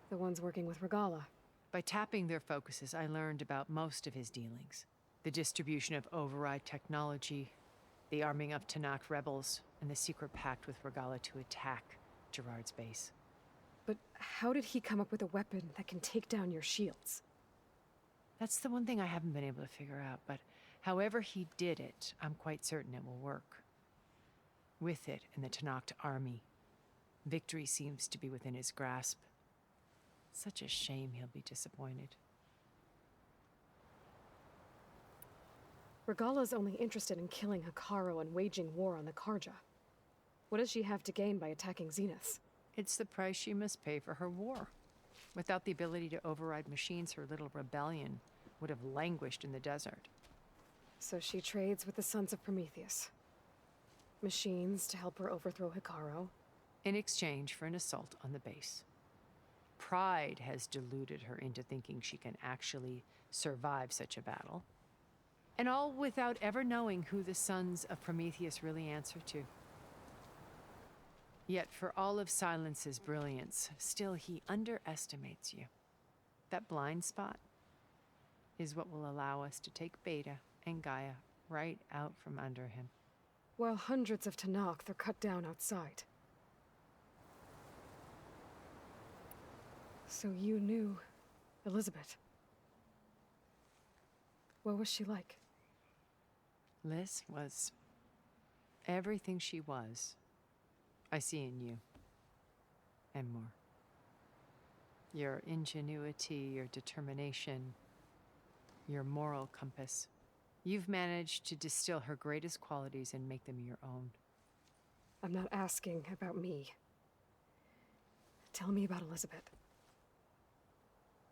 The ones working with Regala. By tapping their focuses, I learned about most of his dealings. The distribution of override technology, the arming of Tanakh rebels, and the secret pact with Regala to attack Gerard's base. But how did he come up with a weapon that can take down your shields? That's the one thing I haven't been able to figure out, but however he did it, I'm quite certain it will work. With it and the Tenakth army, victory seems to be within his grasp. Such a shame he'll be disappointed. Regala's only interested in killing Hekarro and waging war on the Karja. What does she have to gain by attacking Zenith? It's the price she must pay for her war. Without the ability to override machines, her little rebellion would have languished in the desert. So she trades with the Sons of Prometheus. Machines to help her overthrow Hekarro. In exchange for an assault on the base. Pride has deluded her into thinking she can actually survive such a battle. And all without ever knowing who the Sons of Prometheus really answer to. Yet for all of Silence's brilliance, still he underestimates you. That blind spot is what will allow us to take Beta and Gaia right out from under him. While hundreds of Tenakth are cut down outside. So you knew Elizabeth. What was she like? Liz was everything she was. I see in you. And more. Your ingenuity, your determination, your moral compass. You've managed to distill her greatest qualities and make them your own. I'm not asking about me. Tell me about Elizabeth.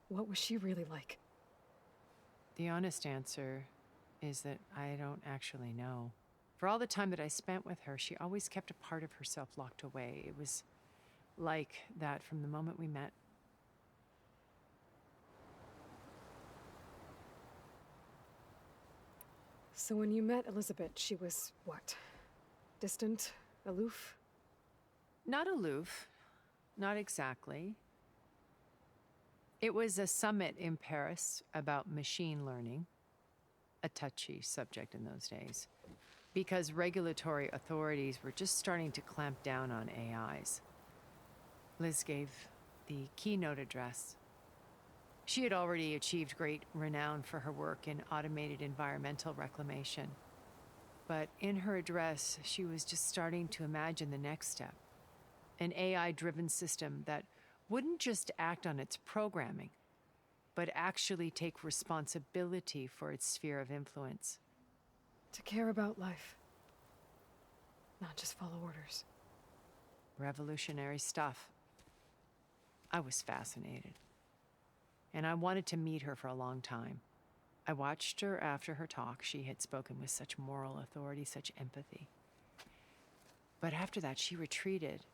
What was she really like? The honest answer is that I don't actually know. For all the time that I spent with her, she always kept a part of herself locked away. It was like that from the moment we met. So when you met Elizabeth, she was what? Distant? Aloof? Not aloof. Not exactly. It was a summit in Paris about machine learning. A touchy subject in those days. Because regulatory authorities were just starting to clamp down on AIs. Liz gave the keynote address. She had already achieved great renown for her work in automated environmental reclamation. But in her address, she was just starting to imagine the next step. An AI-driven system that wouldn't just act on its programming, but actually take responsibility for its sphere of influence. To care about life. Not just follow orders. Revolutionary stuff. I was fascinated. And I wanted to meet her for a long time. I watched her after her talk. She had spoken with such moral authority, such empathy. But after that, she retreated.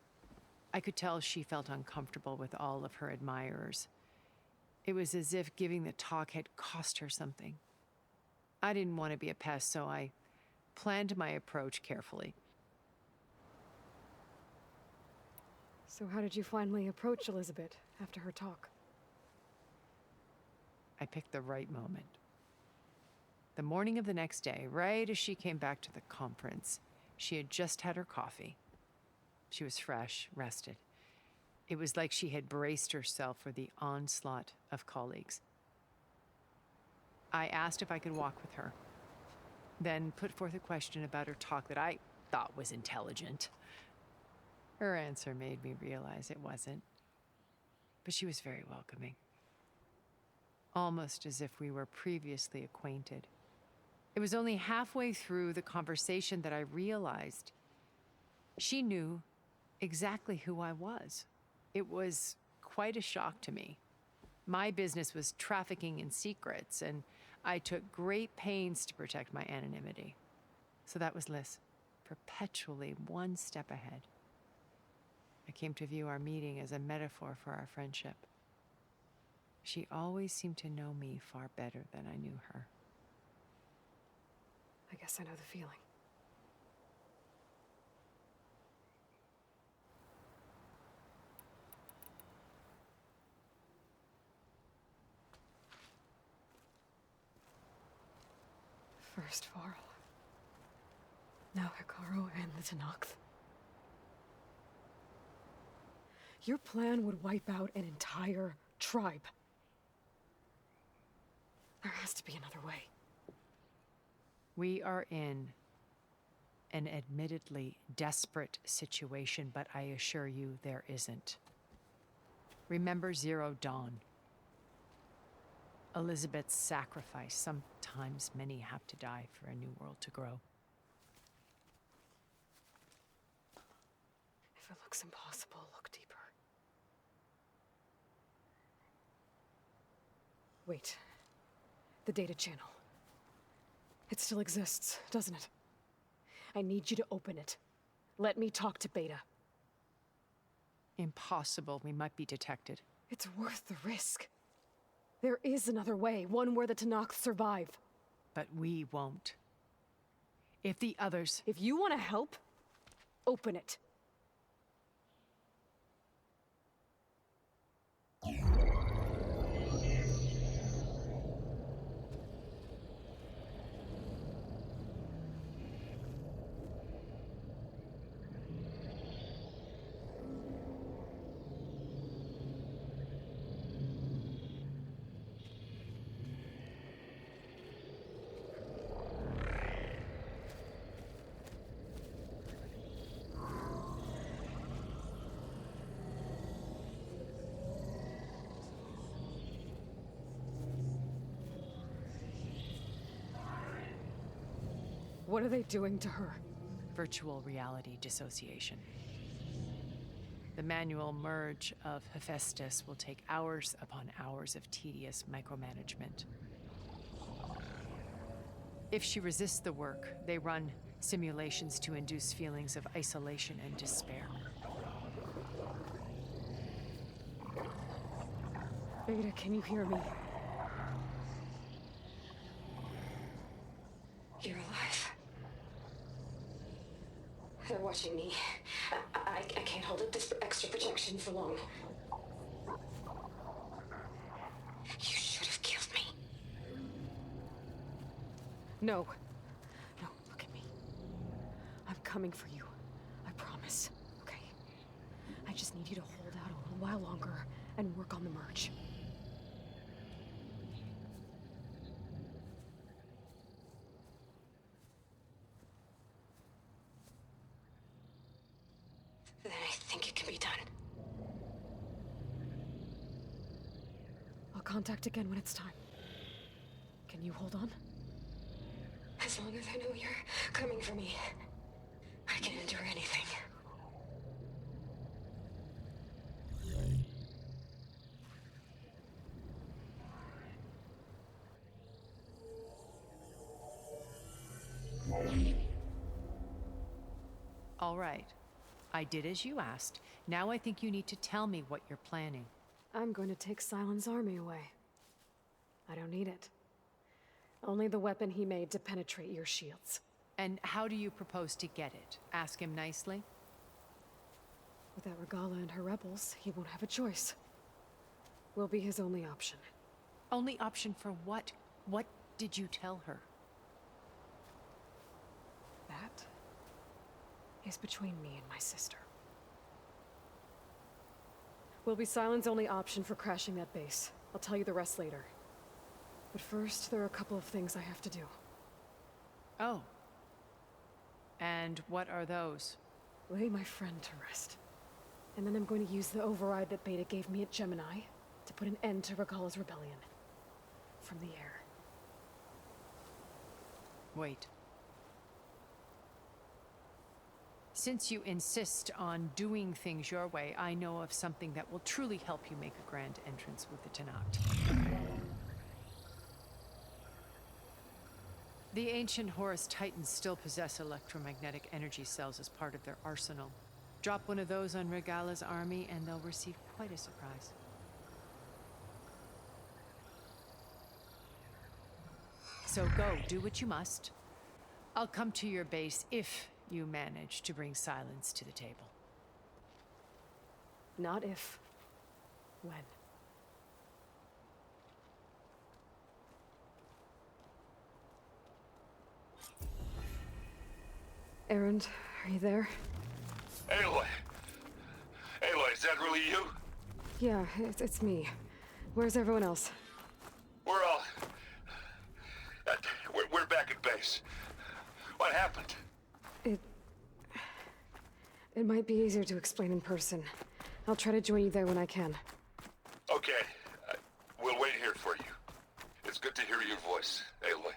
I could tell she felt uncomfortable with all of her admirers. It was as if giving the talk had cost her something. I didn't want to be a pest, so I planned my approach carefully. So how did you finally approach Elizabeth after her talk? I picked the right moment. The morning of the next day, right as she came back to the conference, she had just had her coffee. She was fresh, rested. It was like she had braced herself for the onslaught of colleagues. I asked if I could walk with her, then put forth a question about her talk that I thought was intelligent. Her answer made me realize it wasn't, but she was very welcoming. Almost as if we were previously acquainted. It was only halfway through the conversation that I realized she knew exactly who I was. It was quite a shock to me. My business was trafficking in secrets, and I took great pains to protect my anonymity. So that was Liz, perpetually one step ahead. I came to view our meeting as a metaphor for our friendship. She always seemed to know me far better than I knew her. I guess I know the feeling. First Varl. Now Hekarro and the Tenakth. Your plan would wipe out an entire tribe. There has to be another way. We are in an admittedly desperate situation, but I assure you there isn't. Remember Zero Dawn. Elizabeth's sacrifice. Sometimes many have to die for a new world to grow. If it looks impossible, look deeper. Wait. The data channel. It still exists, doesn't it? I need you to open it. Let me talk to Beta. Impossible. We might be detected. It's worth the risk. There is another way, one where the Tenakth survive. But we won't. If the others... If you want to help, open it. What are they doing to her? Virtual reality dissociation. The manual merge of Hephaestus will take hours upon hours of tedious micromanagement. If she resists the work, they run simulations to induce feelings of isolation and despair. Beta, can you hear me? You're alive. They're watching me. I can't hold up this extra projection for long. You should have killed me. No. No, look at me. I'm coming for you. I promise. Okay? I just need you to hold out a little while longer and work on the merge. Then I think it can be done. I'll contact again when it's time. Can you hold on? As long as I know you're coming for me, I can endure anything. All right. I did as you asked. Now I think you need to tell me what you're planning. I'm going to take Sylens' army away. I don't need it. Only the weapon he made to penetrate your shields. And how do you propose to get it? Ask him nicely? Without Regala and her rebels, he won't have a choice. We'll be his only option. Only option for what? What did you tell her? That is between me and my sister. Will be Sylens' only option for crashing that base. I'll tell you the rest later. But first, there are a couple of things I have to do. Oh. And what are those? Lay my friend to rest. And then I'm going to use the override that Beta gave me at Gemini to put an end to Regala's rebellion. From the air. Wait. Since you insist on doing things your way, I know of something that will truly help you make a grand entrance with the Tenakth. The ancient Horus Titans still possess electromagnetic energy cells as part of their arsenal. Drop one of those on Regala's army and they'll receive quite a surprise. So go, do what you must. I'll come to your base if you manage to bring Sylens to the table. Not if. When. Erend, are you there? Aloy! Aloy, Is that really you? Yeah, it's me. Where's everyone else? We're all... we're back at base. What happened? It might be easier to explain in person. I'll try to join you there when I can. Okay. We'll wait here for you. It's good to hear your voice, Aloy.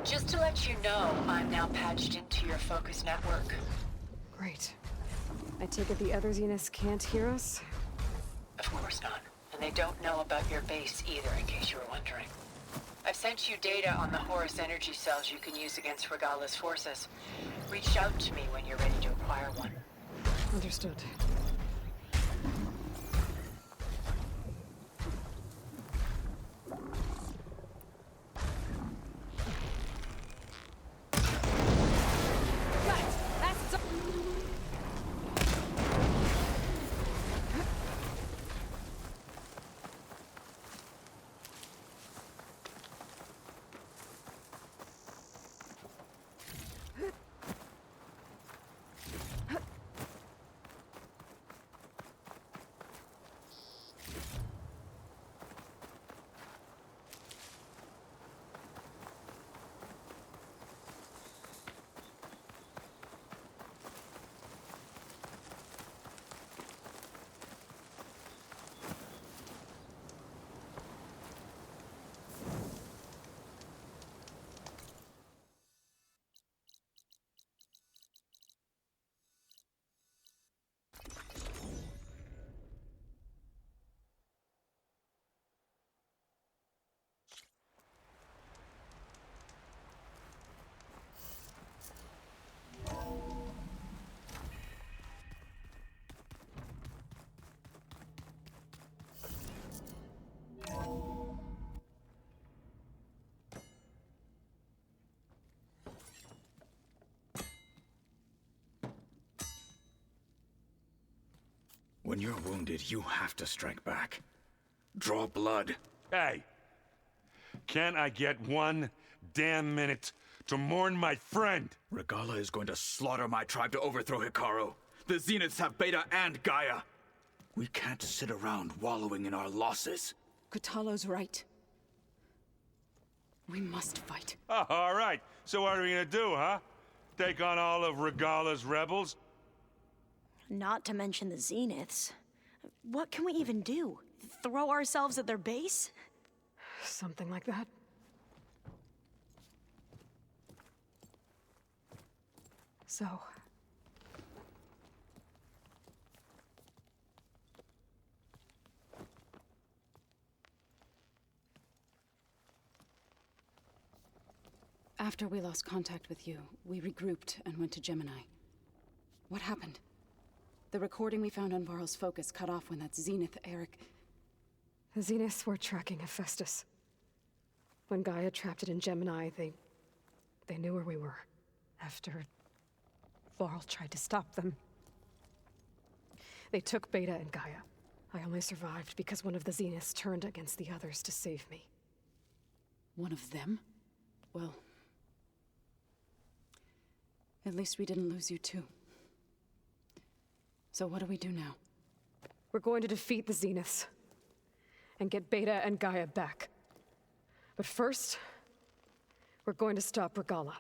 Just to let you know, I'm now patched into your focus network. Great. I take it the other Zeniths can't hear us? Of course not. And they don't know about your base either, in case you were wondering. I've sent you data on the Horus energy cells you can use against Regala's forces. Reach out to me when you're ready to acquire one. Understood. When you're wounded, you have to strike back. Draw blood. Hey! Can't I get one damn minute to mourn my friend? Regala is going to slaughter my tribe to overthrow Hikaru. The Zeniths have Beta and Gaia. We can't sit around wallowing in our losses. Kotallo's right. We must fight. Oh, all right. So what are we gonna do, huh? Take on all of Regala's rebels? Not to mention the Zeniths. What can we even do? Throw ourselves at their base? Something like that. So... After we lost contact with you, we regrouped and went to Gemini. What happened? The recording we found on Varl's focus cut off when that Zenith, Eric... The Zeniths were tracking Hephaestus. When Gaia trapped it in Gemini, they knew where we were. After Varl tried to stop them. They took Beta and Gaia. I only survived because one of the Zeniths turned against the others to save me. One of them? Well... at least we didn't lose you too. So what do we do now? We're going to defeat the Zeniths. And get Beta and Gaia back. But first, we're going to stop Regala.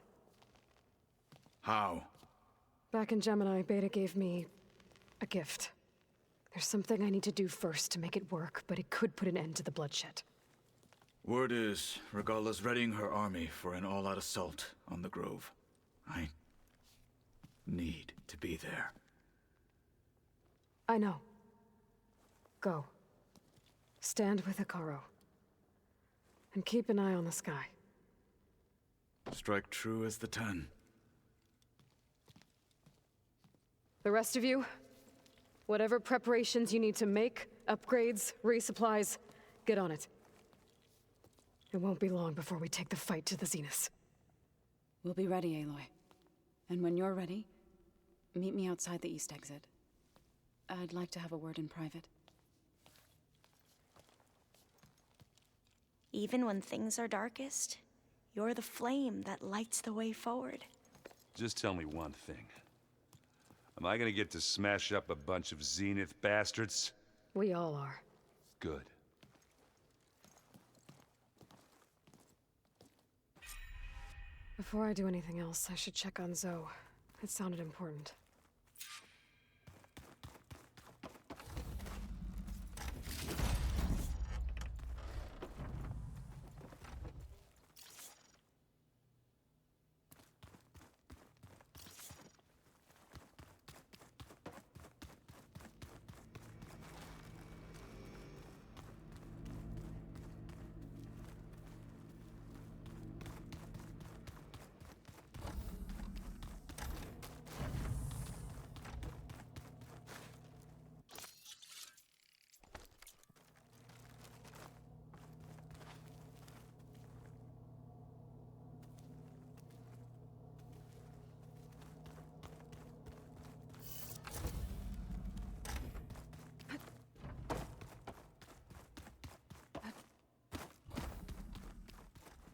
How? Back in Gemini, Beta gave me a gift. There's something I need to do first to make it work, but it could put an end to the bloodshed. Word is, Regala's readying her army for an all-out assault on the Grove. I need to be there. I know. Go. Stand with Hikaru. And keep an eye on the sky. Strike true as the 10. The rest of you, whatever preparations you need to make, upgrades, resupplies, get on it. It won't be long before we take the fight to the Zenith. We'll be ready, Aloy. And when you're ready, meet me outside the east exit. I'd like to have a word in private. Even when things are darkest, you're the flame that lights the way forward. Just tell me one thing. Am I gonna get to smash up a bunch of Zenith bastards? We all are. Good. Before I do anything else, I should check on Zoe. It sounded important.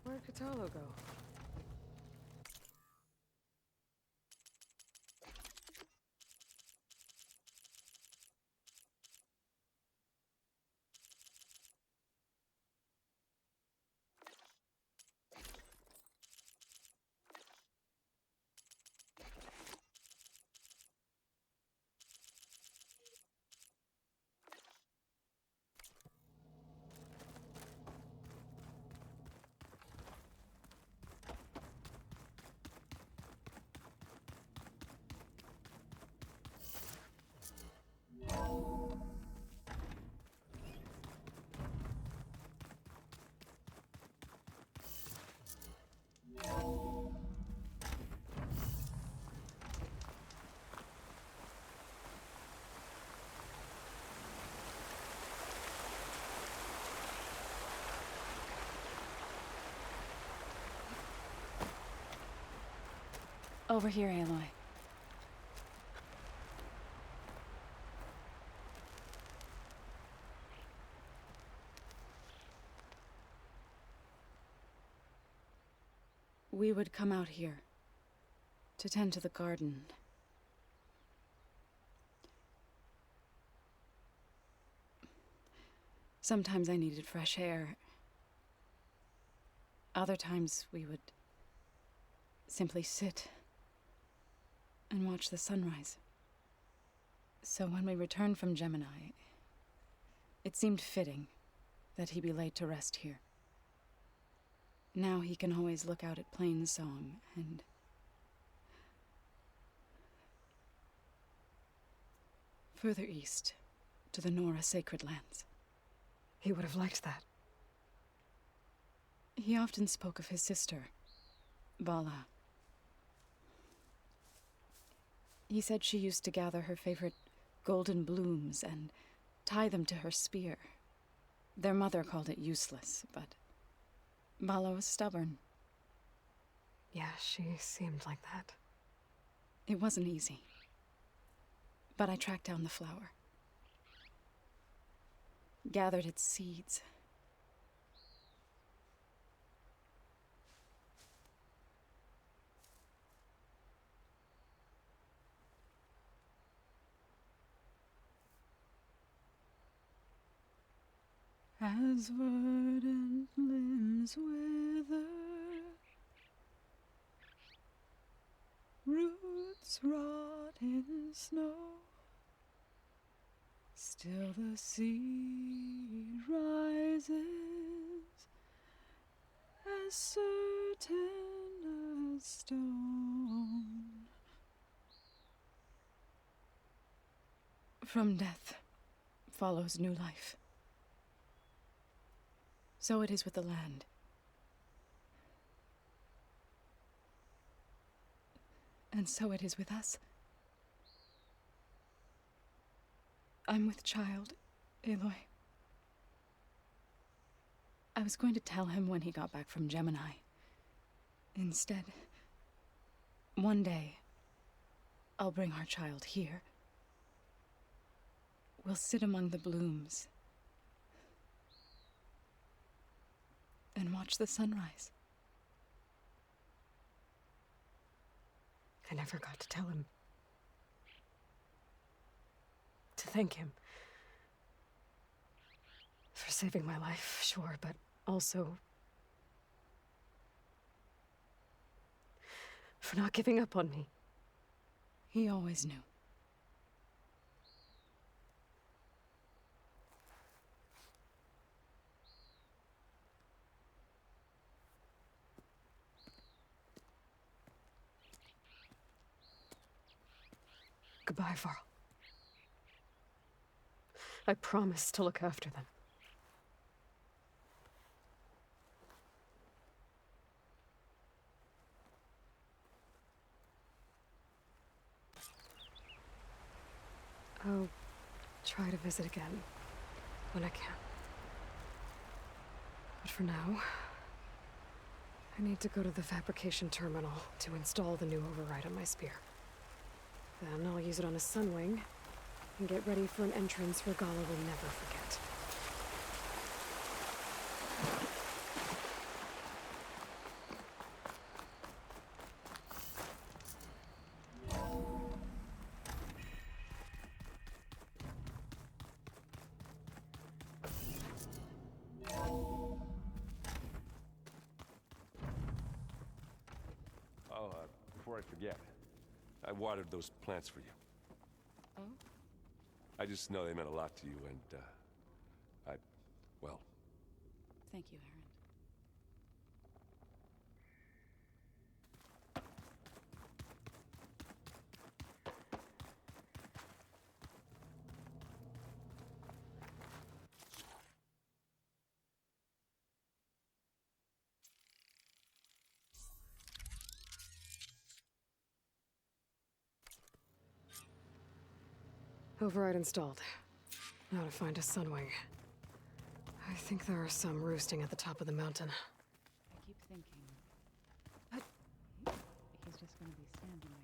Where'd Katalo go? Over here, Aloy. We would come out here to tend to the garden. Sometimes I needed fresh air. Other times we would simply sit and watch the sunrise. So when we returned from Gemini, it seemed fitting that he be laid to rest here. Now he can always look out at Plainsong and further east to the Nora Sacred Lands. He would have liked that. He often spoke of his sister, Bala. He said she used to gather her favorite golden blooms and tie them to her spear. Their mother called it useless, but Bala was stubborn. Yeah, she seemed like that. It wasn't easy. But I tracked down the flower. Gathered its seeds. As verdant limbs wither, roots rot in snow, still the seed rises, as certain as stone. From death follows new life. So it is with the land. And so it is with us. I'm with child, Aloy. I was going to tell him when he got back from Gemini. Instead, one day, I'll bring our child here. We'll sit among the blooms and watch the sunrise. I never got to tell him. To thank him. For saving my life, sure, but also for not giving up on me. He always knew. Goodbye, Varl. I promise to look after them. I'll try to visit again when I can. But for now, I need to go to the fabrication terminal to install the new override on my spear. Then I'll use it on a sunwing and get ready for an entrance Regala will never forget. Oh, before I forget, I watered those plants for you. Oh? I just know they meant a lot to you, and, well... Thank you, Aaron. Override installed. Now to find a sunwing. I think there are some roosting at the top of the mountain. I keep thinking... He's just gonna be standing there.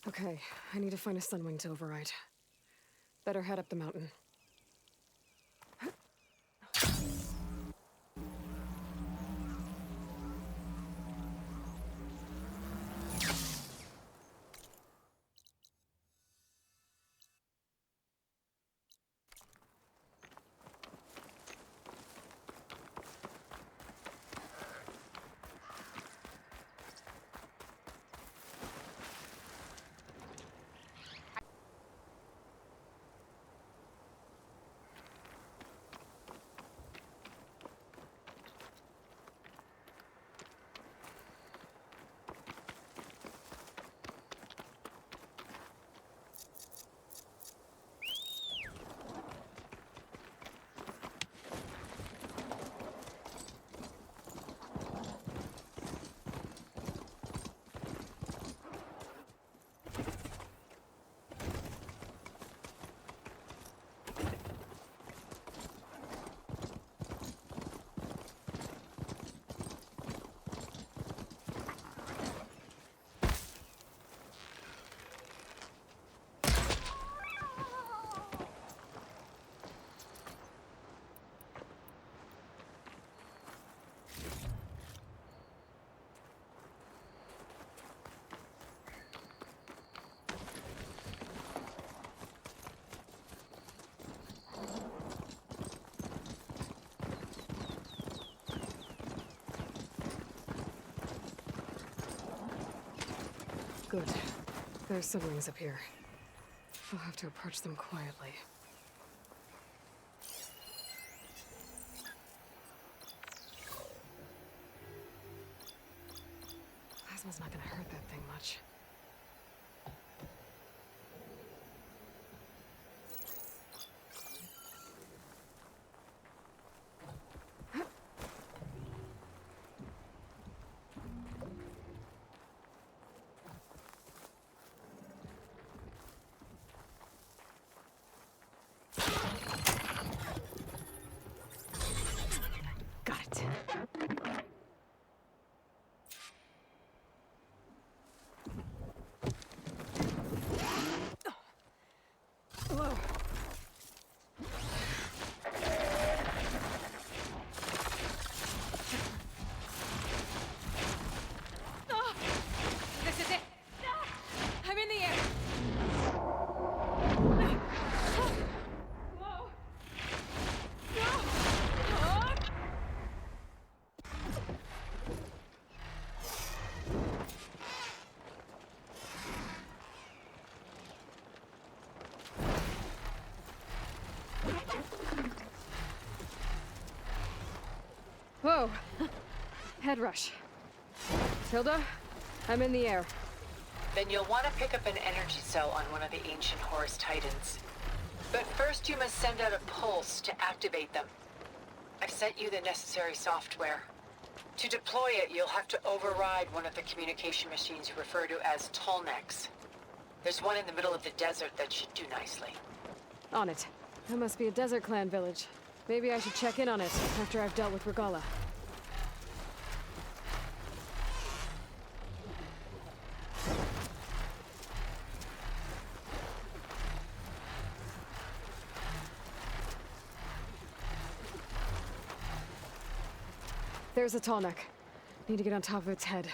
Okay, I need to find a sunwing to override. Better head up the mountain. Good. There's some rings up here. I'll have to approach them quietly. Plasma's not gonna hurt that thing much. Got it. Whoa. Oh, this is it. I'm in the air. Whoa. Oh. Whoa. Head rush. Tilda, I'm in the air. Then you'll want to pick up an energy cell on one of the ancient Horus Titans. But first you must send out a pulse to activate them. I've sent you the necessary software. To deploy it, you'll have to override one of the communication machines you refer to as Tallnecks. There's one in the middle of the desert that should do nicely. On it. That must be a Desert Clan village. Maybe I should check in on it after I've dealt with Regala. There's a Tallneck. Need to get on top of its head.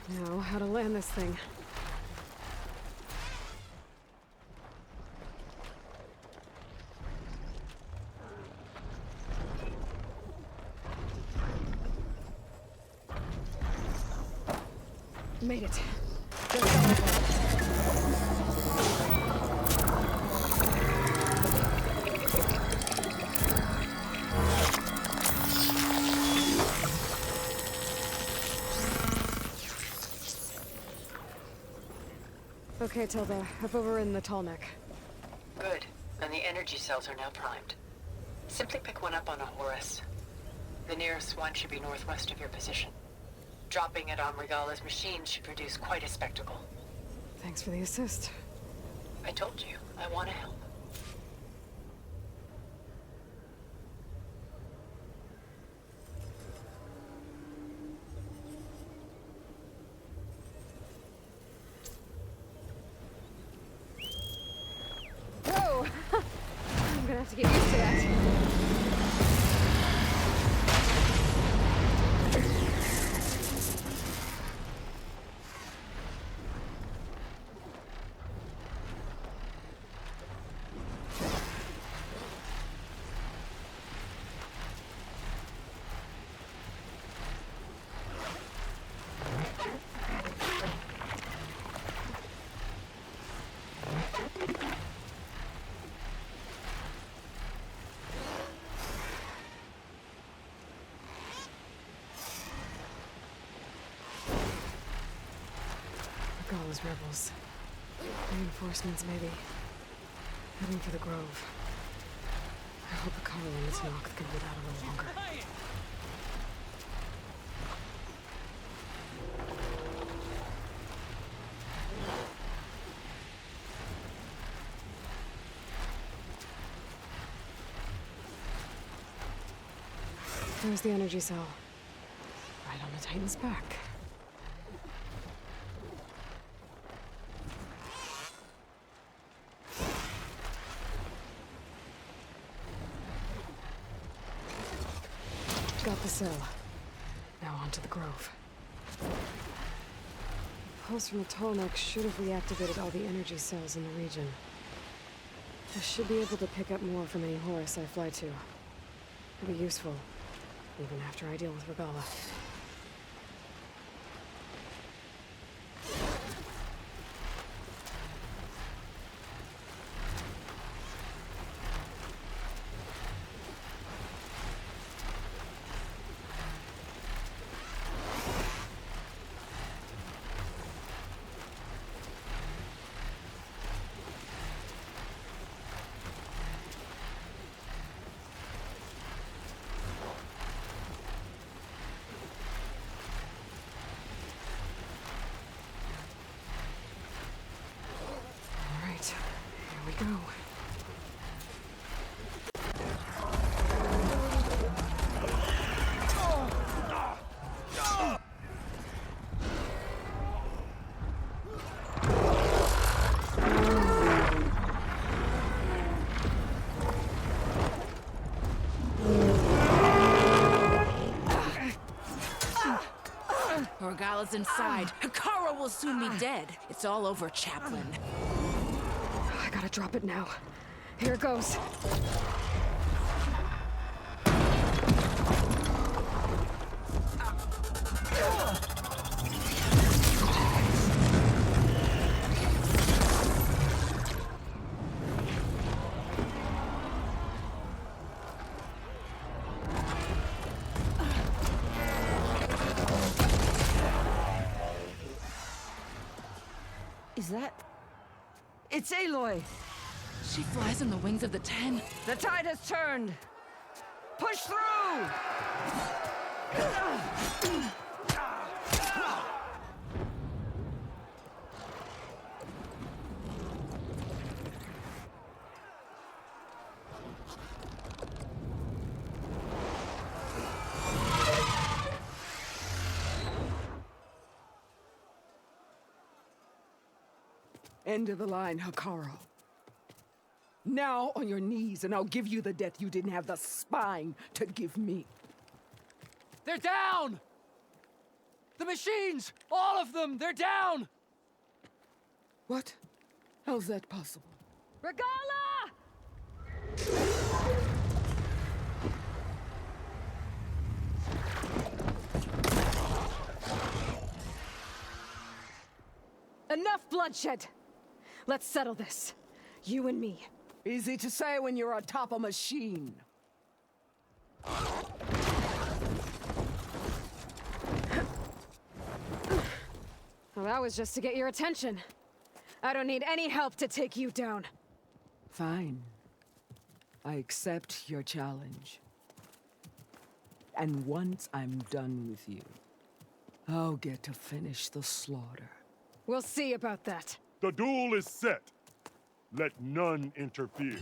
Now, how to land this thing. Made it. Okay, Tilda. I've overridden the Tallneck. Good. And the energy cells are now primed. Simply pick one up on a Horus. The nearest one should be northwest of your position. Dropping it on Regala's machine should produce quite a spectacle. Thanks for the assist. I told you, I want to help. Whoa! I'm gonna have to get used to that. Those rebels. Reinforcements, maybe. Heading for the Grove. I hope the collar on this knock can hold out a little longer. There's the energy cell. Right on the Titan's back. Got the cell. Now on to the Grove. pulse from the tallneck should have reactivated all the energy cells in the region. I should be able to pick up more from any Horus I fly to. It'll be useful, even after I deal with Regala. Here we go. Regala's inside. Hikara will soon be dead. It's all over, Chaplain. I gotta drop it now. Here it goes. Is that... It's Aloy! She flies on the wings of the Ten. The tide has turned! Push through! End of the line, Hikaro. Now on your knees, and I'll give you the death you didn't have the spine to give me. They're down! The machines! All of them! They're down! What? How's that possible? Regala! Enough bloodshed! Let's settle this. You and me. Easy to say when you're on top of a machine. Well, that was just to get your attention. I don't need any help to take you down. Fine. I accept your challenge. And once I'm done with you, I'll get to finish the slaughter. We'll see about that. The duel is set. Let none interfere.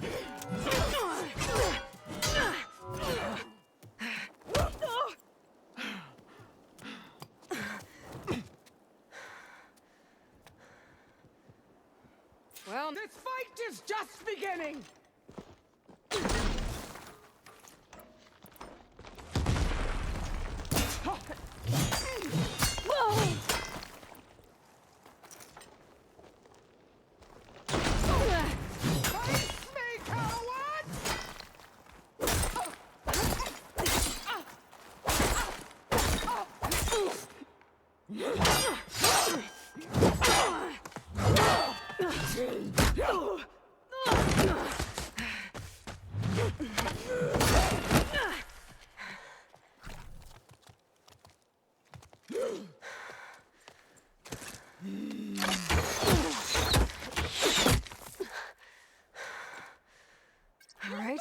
Well, this fight is just beginning! All right,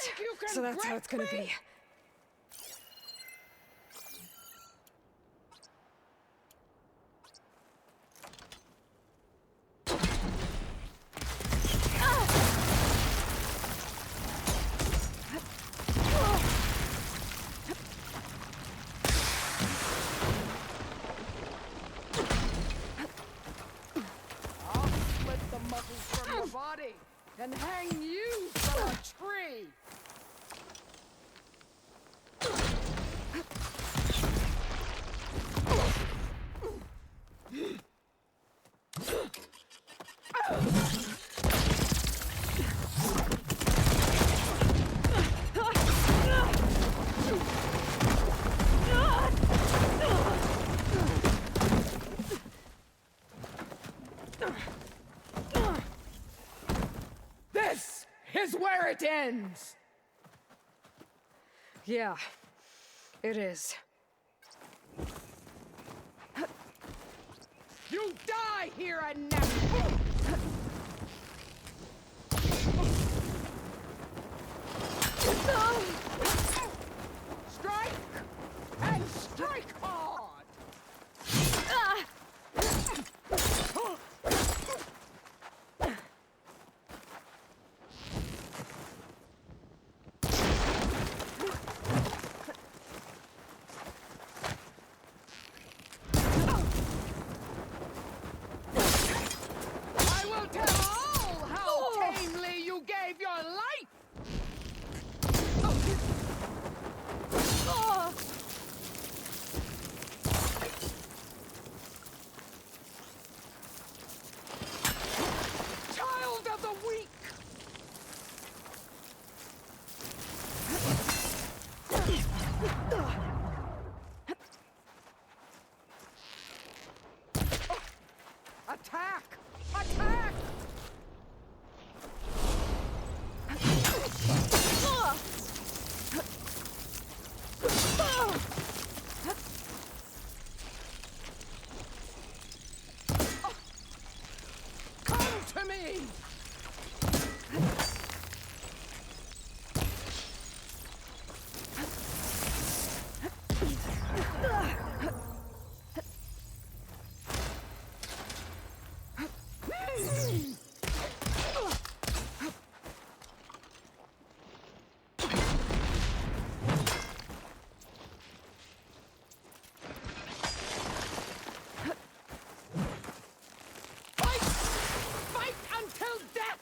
so that's how it's gonna be. I'll split the muscles from your body and hang you from a tree! This is where it ends! Yeah, it is. You die here and now! Strike! And strike hard! I will tell all how tamely you gave your life! Child of the weak! Attack! Attack! Come to me! Fight until death!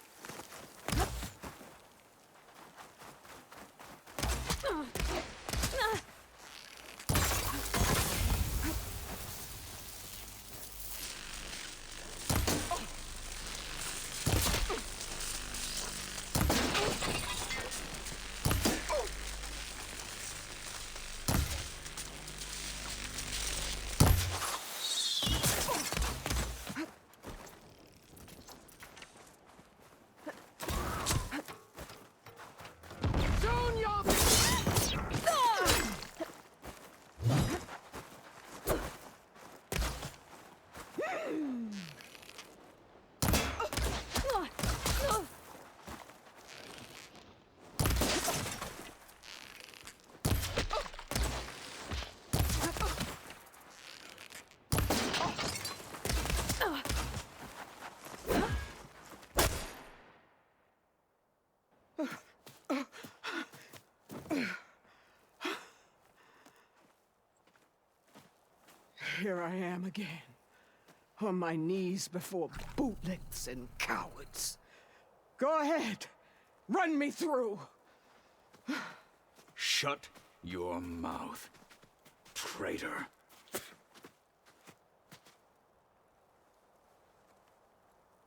Soon you'll be... Here I am again, on my knees before bootlicks and cowards. Go ahead, run me through. Shut your mouth, traitor.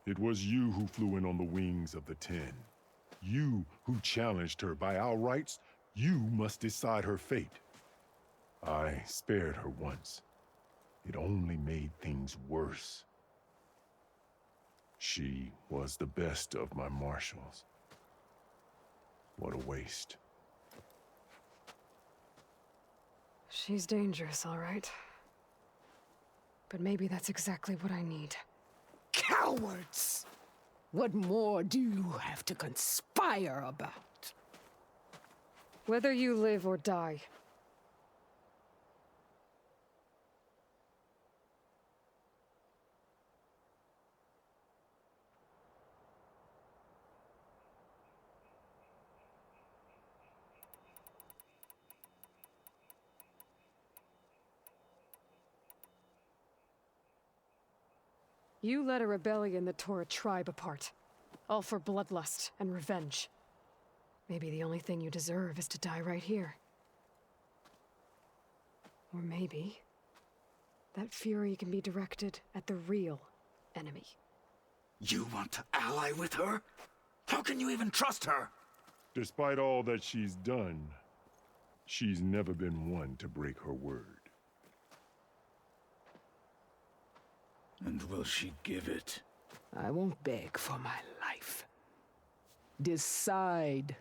It was you who flew in on the wings of the 10. You who challenged her. By our rights, you must decide her fate. I spared her once. It only made things worse. She was the best of my marshals. What a waste. She's dangerous, all right. But maybe that's exactly what I need. Cowards! What more do you have to conspire about? Whether you live or die. You led a rebellion that tore a tribe apart. All for bloodlust and revenge. Maybe the only thing you deserve is to die right here. Or maybe that fury can be directed at the real enemy. You want to ally with her? How can you even trust her? Despite all that she's done, she's never been one to break her word. And will she give it? I won't beg for my life. Decide.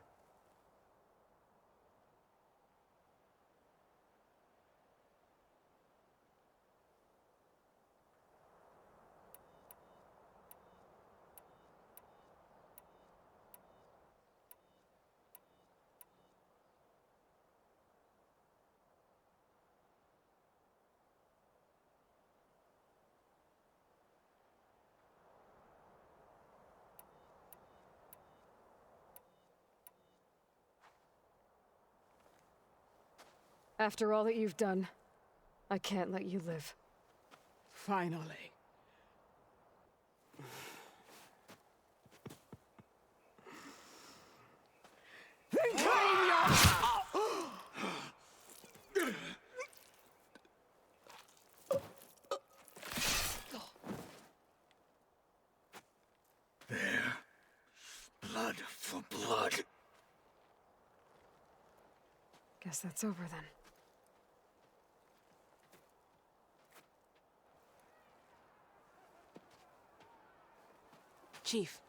After all that you've done, I can't let you live. Finally. Then claim There. Blood for blood. Guess that's over then. Chief,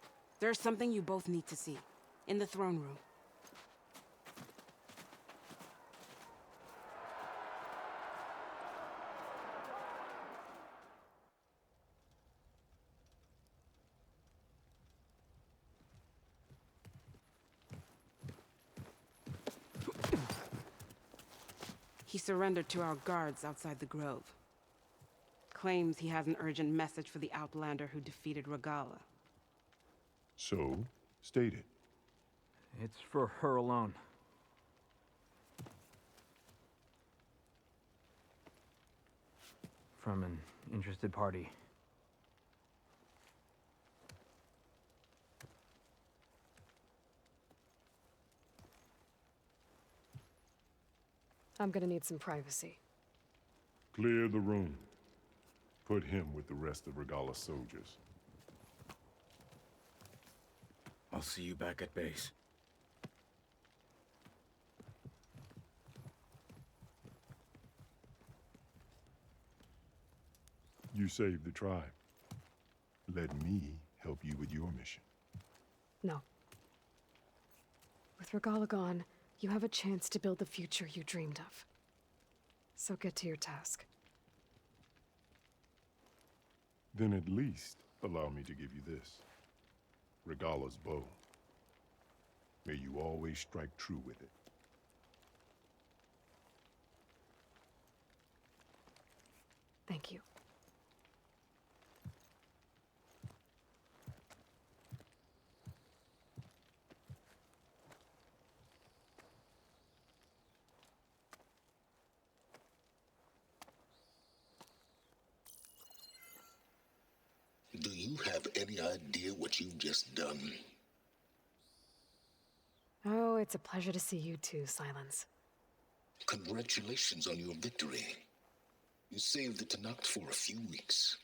there's something you both need to see. In the throne room. He surrendered to our guards outside the grove. Claims he has an urgent message for the Outlander who defeated Regala. So, state it. It's for her alone. From an interested party. I'm gonna need some privacy. Clear the room. Put him with the rest of Regala's soldiers. I'll see you back at base. You saved the tribe. Let me help you with your mission. No. With Regala gone, you have a chance to build the future you dreamed of. So get to your task. Then at least allow me to give you this. Regala's bow. May you always strike true with it. Thank you. Do you have any idea what you've just done? Oh, it's a pleasure to see you too, Silence. Congratulations on your victory. You saved the Tenakth for a few weeks.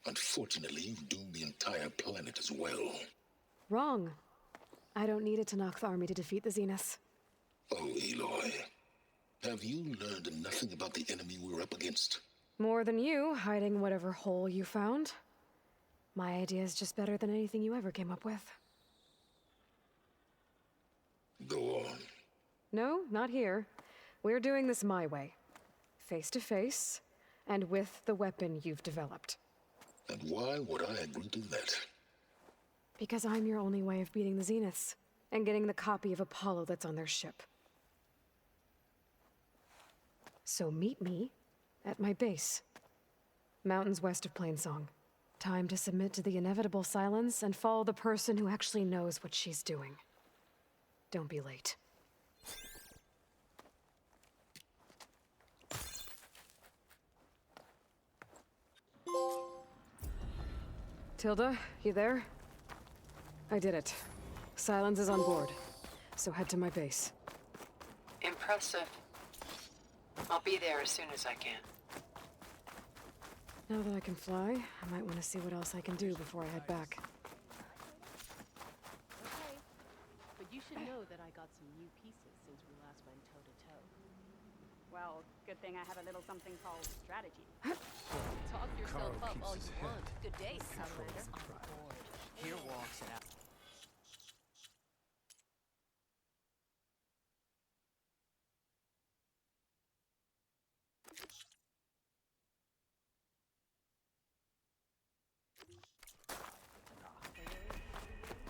Unfortunately, you've doomed the entire planet as well. Wrong. I don't need a Tenakth army to defeat the Zeniths. Oh, Aloy. Have you learned nothing about the enemy we're up against? More than you, hiding whatever hole you found. My idea is just better than anything you ever came up with. Go on. No, not here. We're doing this my way. Face to face, and with the weapon you've developed. And why would I agree to that? Because I'm your only way of beating the Zeniths, and getting the copy of Apollo that's on their ship. So meet me at my base. Mountains west of Plainsong. Time to submit to the inevitable silence and follow the person who actually knows what she's doing. Don't be late. Tilda, you there? I did it. Silence is on board, so head to my base. Impressive. I'll be there as soon as I can. Now that I can fly, I might want to see what else I can do before I head back. You should know that I got some new pieces since we last went toe-to-toe. Well, good thing I have a little something called strategy. Talk yourself Carl up keeps all his you head. want. Good day, Control Salamander. the crowd. Here walks an out.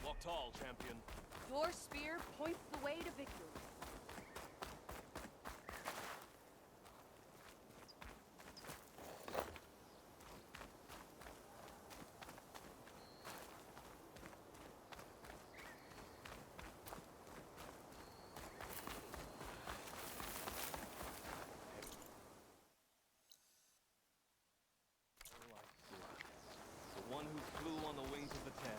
Walk tall, champion. Your spear points the way to victory. The one who flew on the wings of the Ten.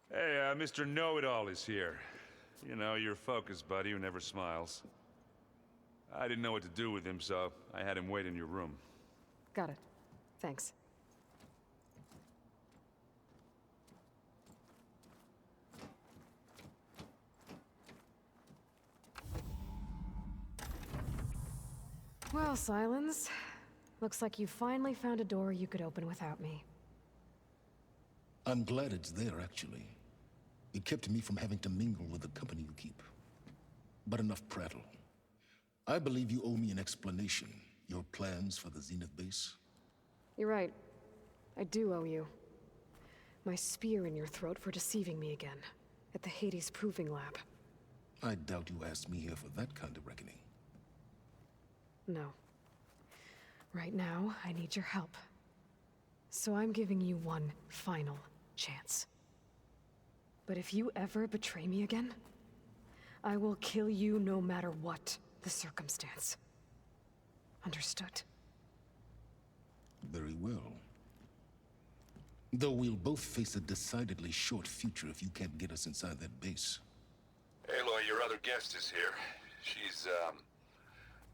Hey, Mr. Know-It-All is here. You know, your focus buddy who never smiles. I didn't know what to do with him, so I had him wait in your room. Got it. Thanks. Well, Silence. Looks like you finally found a door you could open without me. I'm glad it's there, actually. It kept me from having to mingle with the company you keep. But enough prattle. I believe you owe me an explanation. Your plans for the Zenith base? You're right. I do owe you. My spear in your throat for deceiving me again. At the Hades Proving Lab. I doubt you asked me here for that kind of reckoning. No. Right now, I need your help. So I'm giving you one final chance. But if you ever betray me again, I will kill you no matter what the circumstance. Understood? Very well. Though we'll both face a decidedly short future if you can't get us inside that base. Aloy, your other guest is here. She's,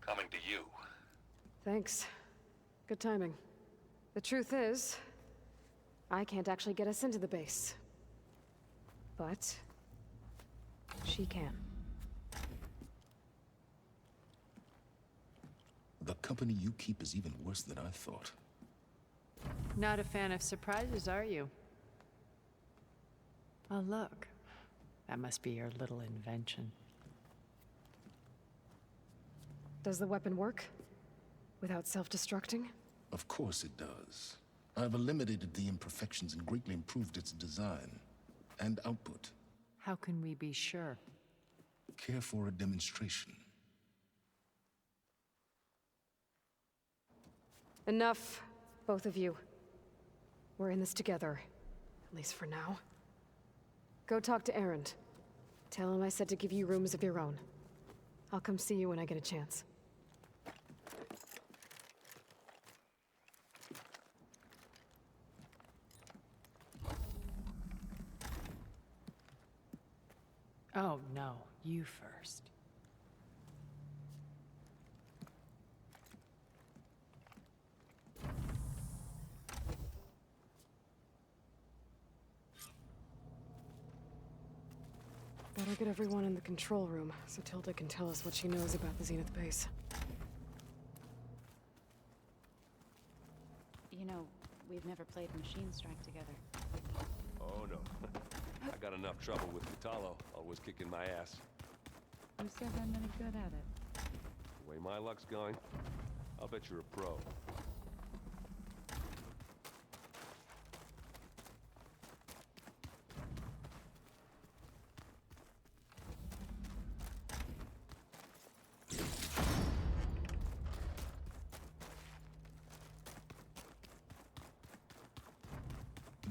coming to you. Thanks. Good timing. The truth is, I can't actually get us into the base. But she can. The company you keep is even worse than I thought. Not a fan of surprises, are you? Oh, look. That must be your little invention. Does the weapon work? Without self-destructing? Of course it does. I've eliminated the imperfections and greatly improved its design and output. How can we be sure? Care for a demonstration? Enough, both of you. We're in this together, at least for now. Go talk to Erend. Tell him I said to give you rooms of your own. I'll come see you when I get a chance. Oh, no. You first. Better get everyone in the control room, so Tilda can tell us what she knows about the Zenith base. You know, we've never played Machine Strike together. Oh, no. I got enough trouble with Vitalo, always kicking my ass. You said I'm any good at it. The way my luck's going, I'll bet you're a pro.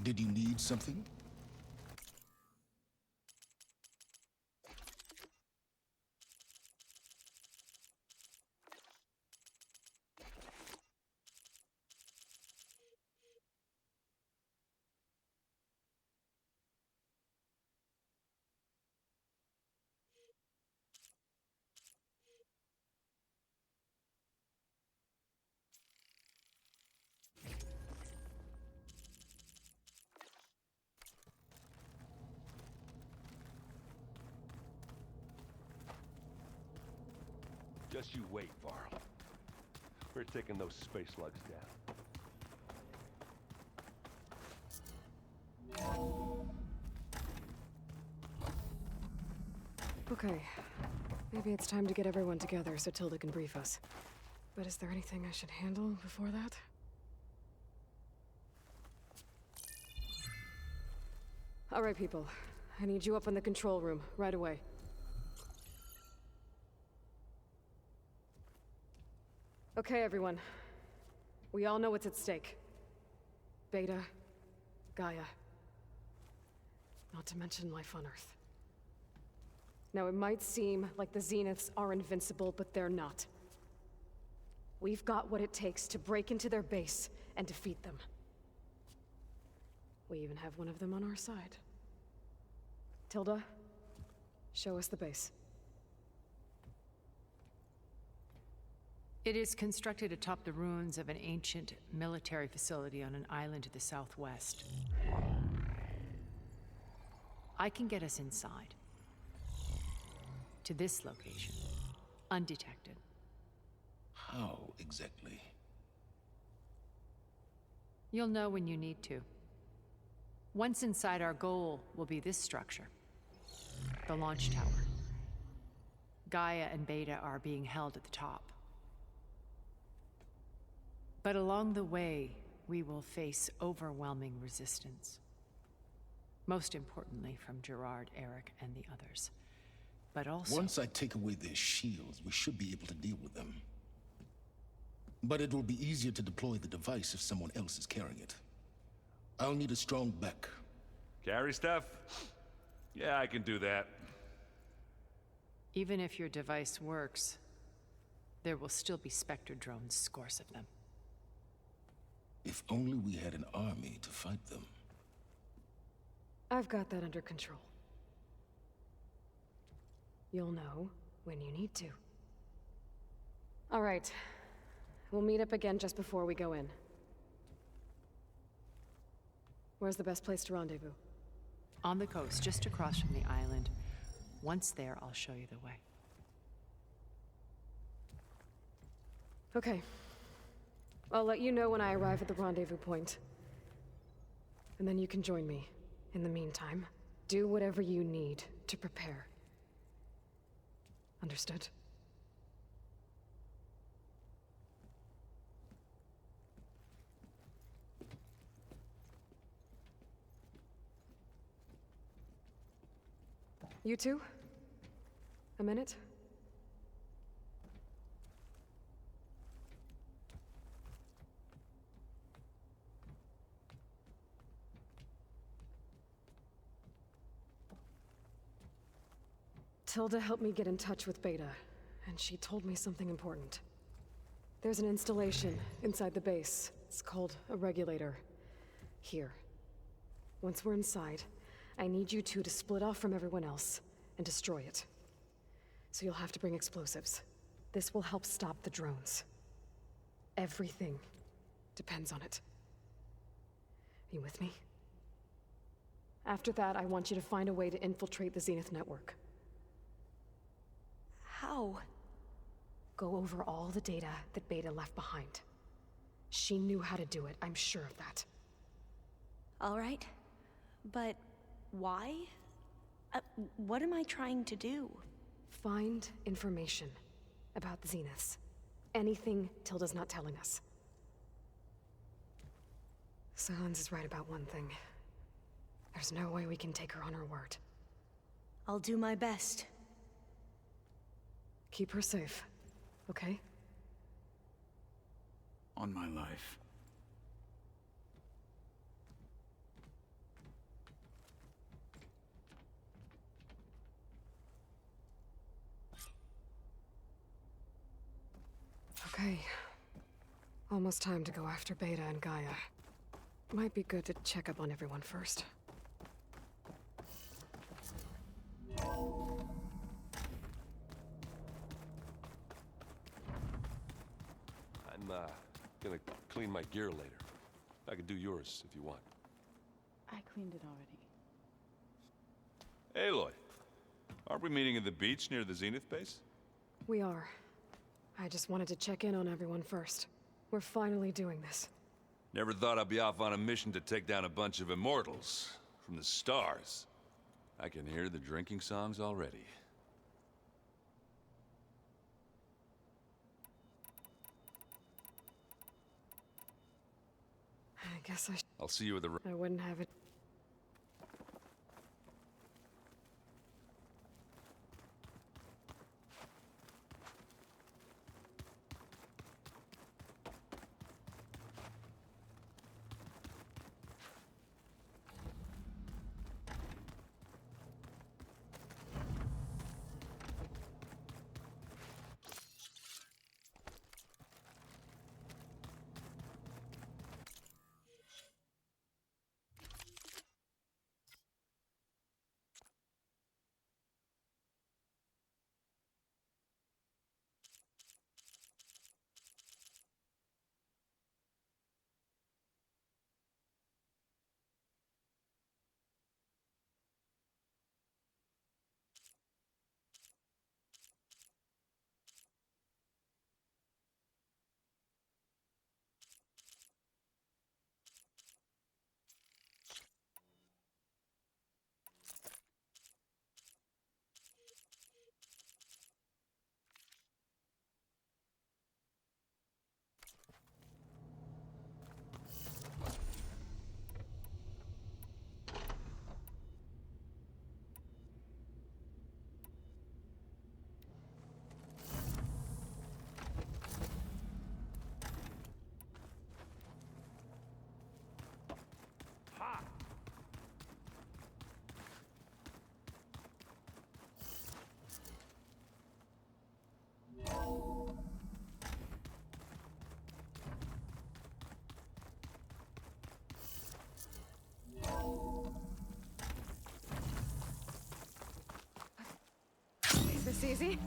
Did you need something? Just you wait, Varl. We're taking those space slugs down. Okay. Maybe it's time to get everyone together so Tilda can brief us. But is there anything I should handle before that? All right, people. I need you up in the control room, right away. Okay, everyone. We all know what's at stake. Beta, Gaia. Not to mention life on Earth. Now, it might seem like the Zeniths are invincible, but they're not. We've got what it takes to break into their base and defeat them. We even have one of them on our side. Tilda, show us the base. It is constructed atop the ruins of an ancient military facility on an island to the southwest. I can get us inside. To this location, undetected. How exactly? You'll know when you need to. Once inside, our goal will be this structure. The launch tower. Gaia and Beta are being held at the top. But along the way, we will face overwhelming resistance. Most importantly from Gerard, Eric, and the others. But also... Once I take away their shields, we should be able to deal with them. But it will be easier to deploy the device if someone else is carrying it. I'll need a strong back. Carry stuff? Yeah, I can do that. Even if your device works, there will still be Spectre drones, scores of them. If only we had an army to fight them. I've got that under control. You'll know when you need to. All right. We'll meet up again just before we go in. Where's the best place to rendezvous? On the coast, just across from the island. Once there, I'll show you the way. Okay. I'll let you know when I arrive at the rendezvous point. And then you can join me. In the meantime, do whatever you need to prepare. Understood? You two? A minute? Tilda helped me get in touch with Beta, and she told me something important. There's an installation inside the base. It's called a regulator. Here. Once we're inside, I need you two to split off from everyone else and destroy it. So you'll have to bring explosives. This will help stop the drones. Everything depends on it. Are you with me? After that, I want you to find a way to infiltrate the Zenith network. How? Go over all the data that Beta left behind. She knew how to do it, I'm sure of that. All right. But why? What am I trying to do? Find information about the Zeniths. Anything Tilda's not telling us. Silence is right about one thing. There's no way we can take her on her word. I'll do my best. Keep her safe, okay? On my life. Okay. Almost time to go after Beta and Gaia. Might be good to check up on everyone first. I'm, gonna clean my gear later. I can do yours if you want. I cleaned it already. Aloy, aren't we meeting at the beach near the Zenith base? We are. I just wanted to check in on everyone first. We're finally doing this. Never thought I'd be off on a mission to take down a bunch of immortals from the stars. I can hear the drinking songs already. I guess I'll see you at the... I wouldn't have it. Is this easy?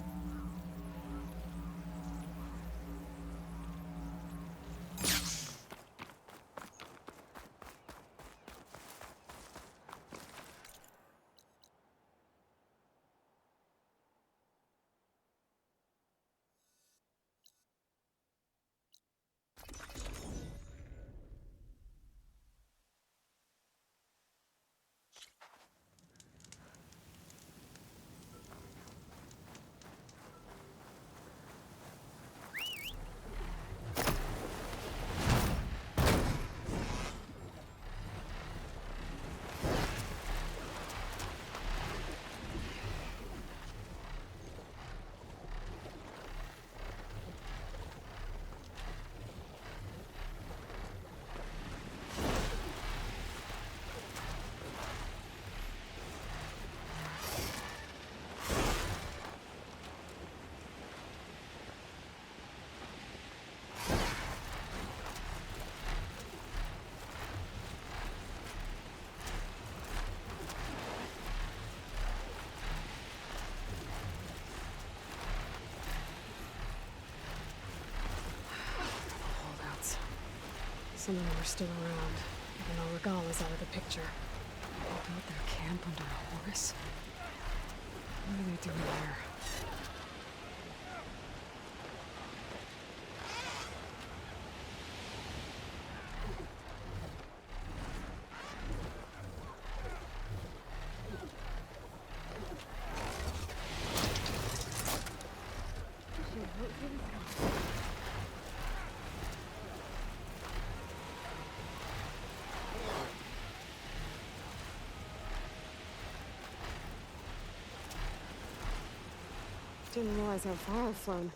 Some of them are still around, even though Regala's out of the picture. They built their camp under a Horus? What are they doing there? Didn't realize how far I've flown.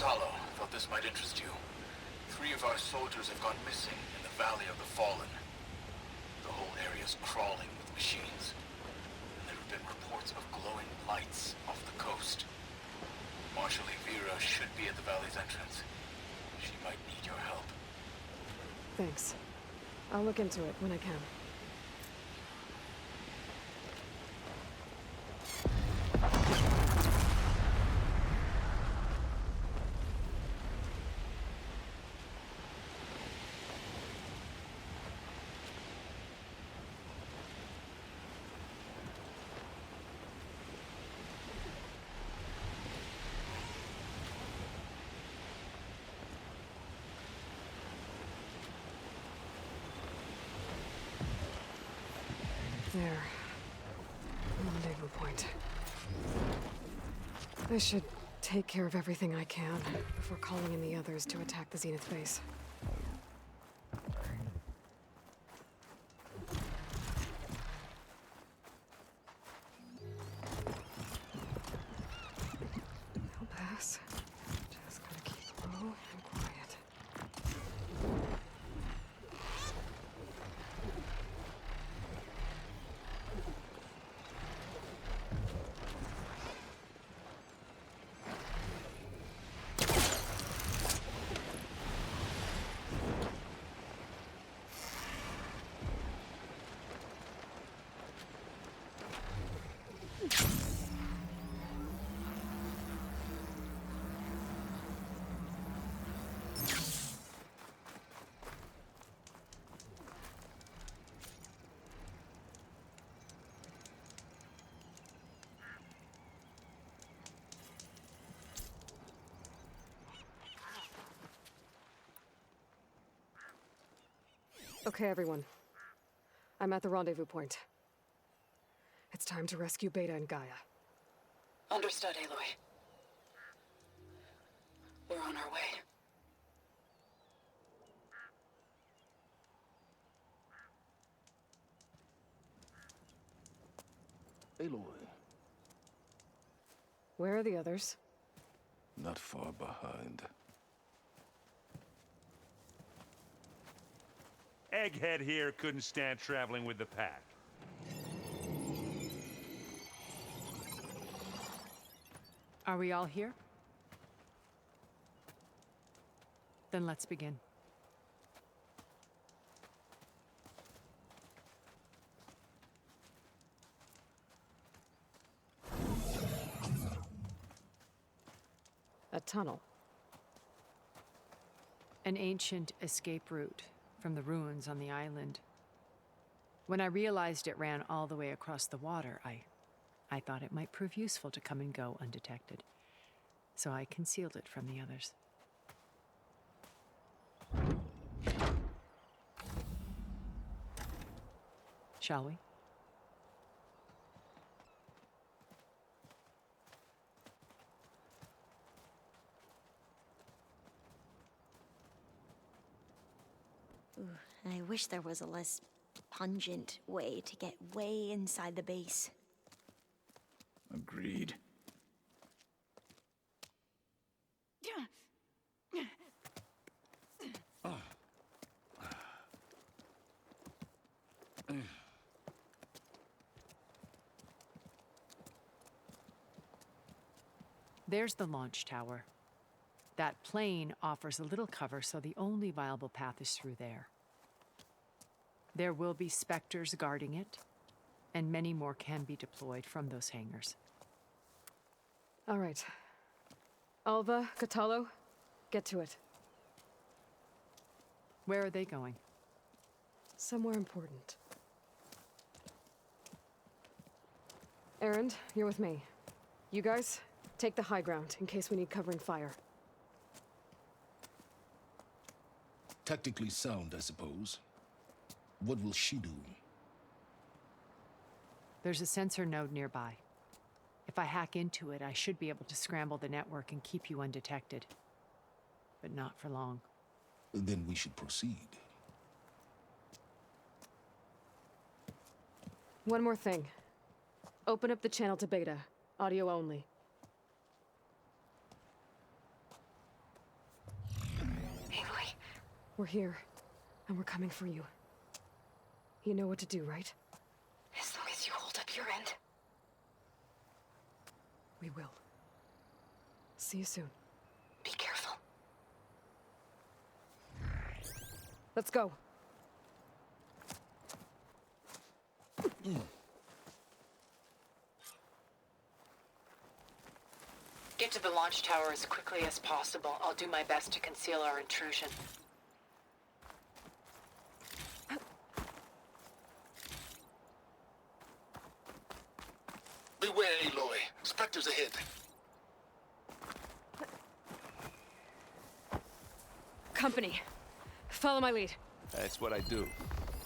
Katalo, thought this might interest you. 3 of our soldiers have gone missing in the Valley of the Fallen. The whole area's crawling with machines. And there have been reports of glowing lights off the coast. Marshal Vera should be at the valley's entrance. She might need your help. Thanks. I'll look into it when I can. There. Rendezvous point. I should take care of everything I can before calling in the others to attack the Zenith base. I'll pass. Just gotta keep low and quiet. Okay, everyone. I'm at the rendezvous point. It's time to rescue Beta and Gaia. Understood, Aloy. We're on our way. Aloy, Where are the others? not far behind. Egghead here couldn't stand traveling with the pack. Are we all here? Then let's begin. A tunnel. An ancient escape route from the ruins on the island. When I realized it ran all the way across the water, I thought it might prove useful to come and go undetected. So I concealed it from the others. Shall we? Ooh, I wish there was a less pungent way to get way inside the base. Agreed. There's the launch tower. That plane offers a little cover, so the only viable path is through there. There will be Spectres guarding it, and many more can be deployed from those hangars. All right. Alva, Katalo, get to it. Where are they going? Somewhere important. Erend, you're with me. You guys, take the high ground in case we need covering fire. Tactically sound, I suppose. What will she do? There's a sensor node nearby. If I hack into it, I should be able to scramble the network and keep you undetected. But not for long. Then we should proceed. One more thing. Open up the channel to Beta. Audio only. We're here, and we're coming for you. You know what to do, right? As long as you hold up your end. We will. See you soon. Be careful. Let's go. Get to the launch tower as quickly as possible. I'll do my best to conceal our intrusion. Beware, Aloy. Spectres ahead. Company. Follow my lead. That's what I do.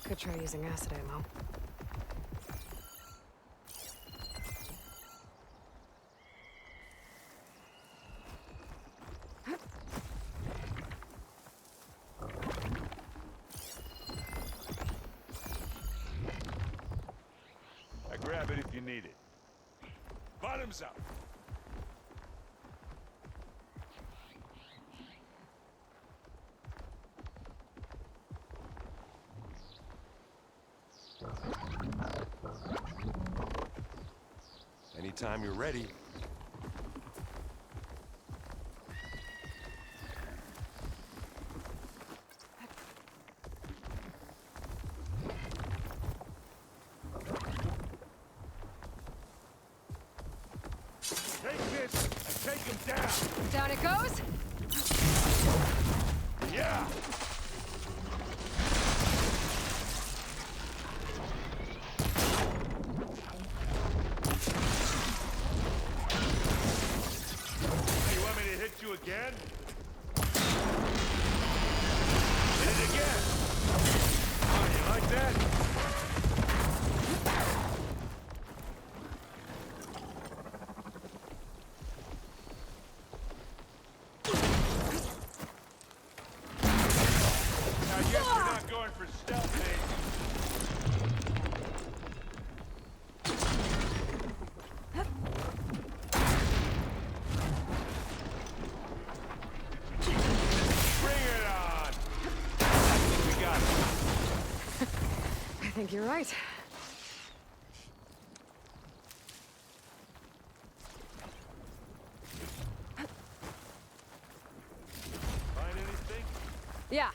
Could try using acid ammo. Grab it if you need it. Bottoms up! Anytime you're ready. Take this and take him down! Down it goes! Yeah! You want me to hit you again? Hit it again! Oh, you like that? Going for stealth, Bring it on! I think we got it. I think you're right. Find anything? Yeah.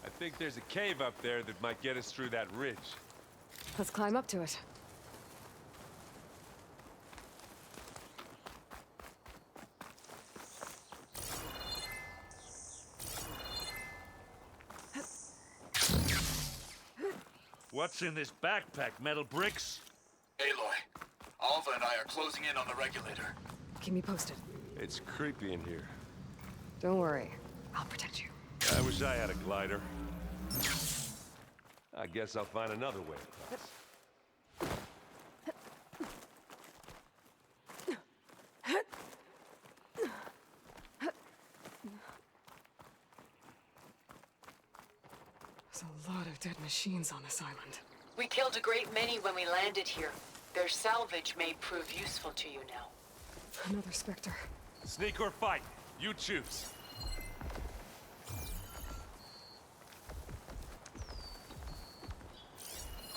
I think there's a cave up there that might get us through that ridge. Let's climb up to it. What's in this backpack? Metal bricks? Aloy, Alva and I are closing in on the regulator. Keep me posted. It's creepy in here. Don't worry. I'll protect you. I wish I had a glider. I guess I'll find another way across. There's a lot of dead machines on this island. We killed a great many when we landed here. Their salvage may prove useful to you now. Another Spectre. Sneak or fight? You choose.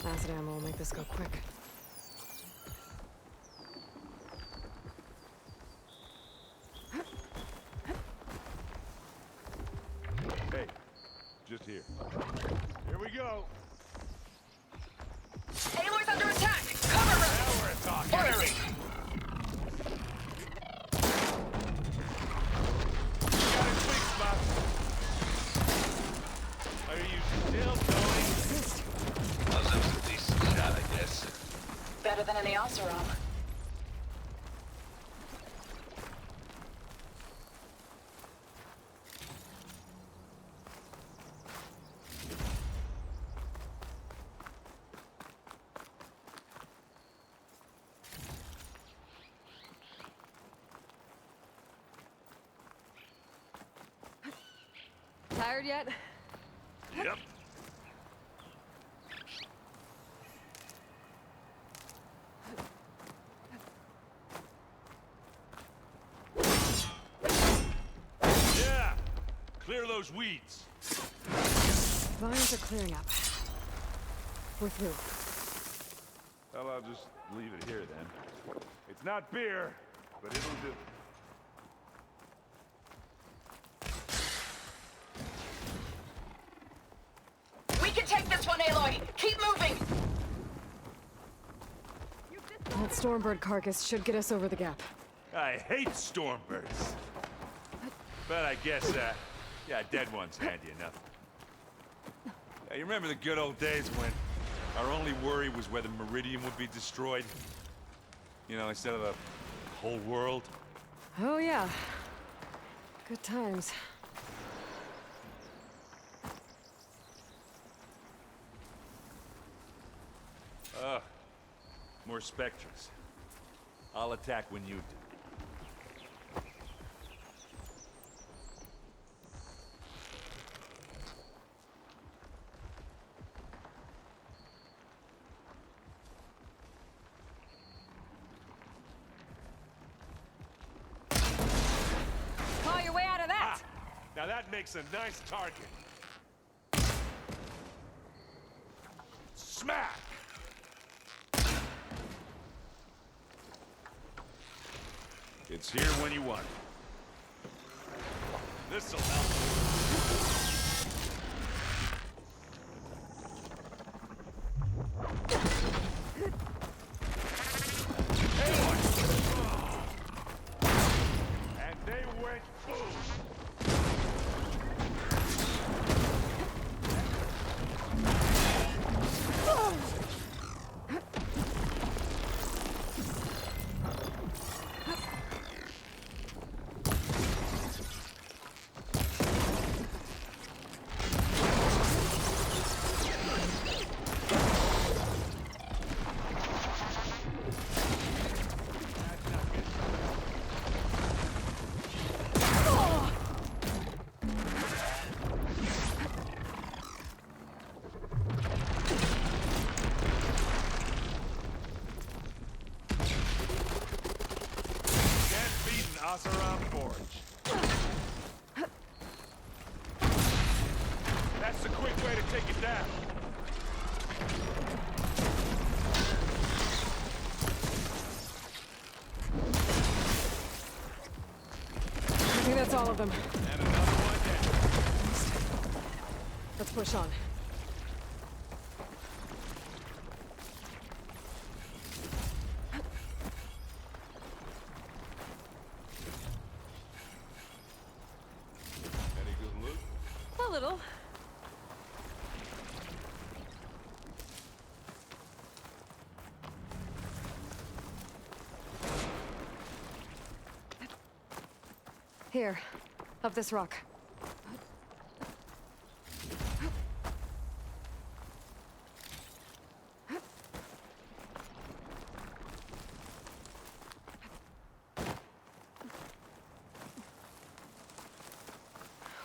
Acid ammo will make this go quick. Hey, just here. Here we go. Aloy's under attack! Cover her! Now we're talking. Firing! You got a quick spot. Are you still going? That was a decent shot, I guess. Better than any Oseram. Tired yet? Yep. Yeah! Clear those weeds. Vines are clearing up. We're through. Well, I'll just leave it here then. It's not beer, but it'll do. We can take this one, Aloy! Keep moving! That Stormbird carcass should get us over the gap. I hate stormbirds. But I guess, yeah, a dead one's handy enough. Yeah, you remember the good old days when our only worry was whether Meridian would be destroyed? You know, instead of the whole world? Oh, yeah. Good times. More Spectres. I'll attack when you do. Claw your way out of that! Now that makes a nice target. Smack! It's here when you want it. This'll help. And they went boom! Asaram Forge. That's the quick way to take it down. I think that's all of them. And another one down. Let's push on. Any good loot? A little. Here, up this rock.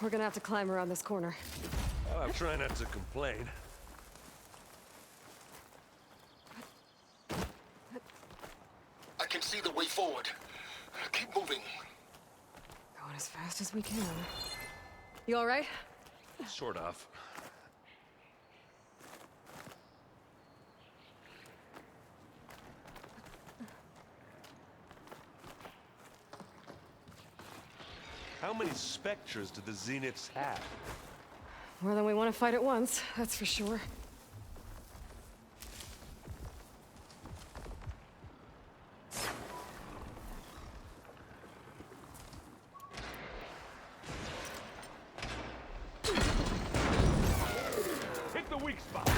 We're gonna have to climb around this corner. Well, I'll try not to complain. I can see the way forward. Keep moving. Going as fast as we can. You all right? Sort of. How many Spectres do the Zeniths have? More than we want to fight at once, that's for sure. Hit the weak spot.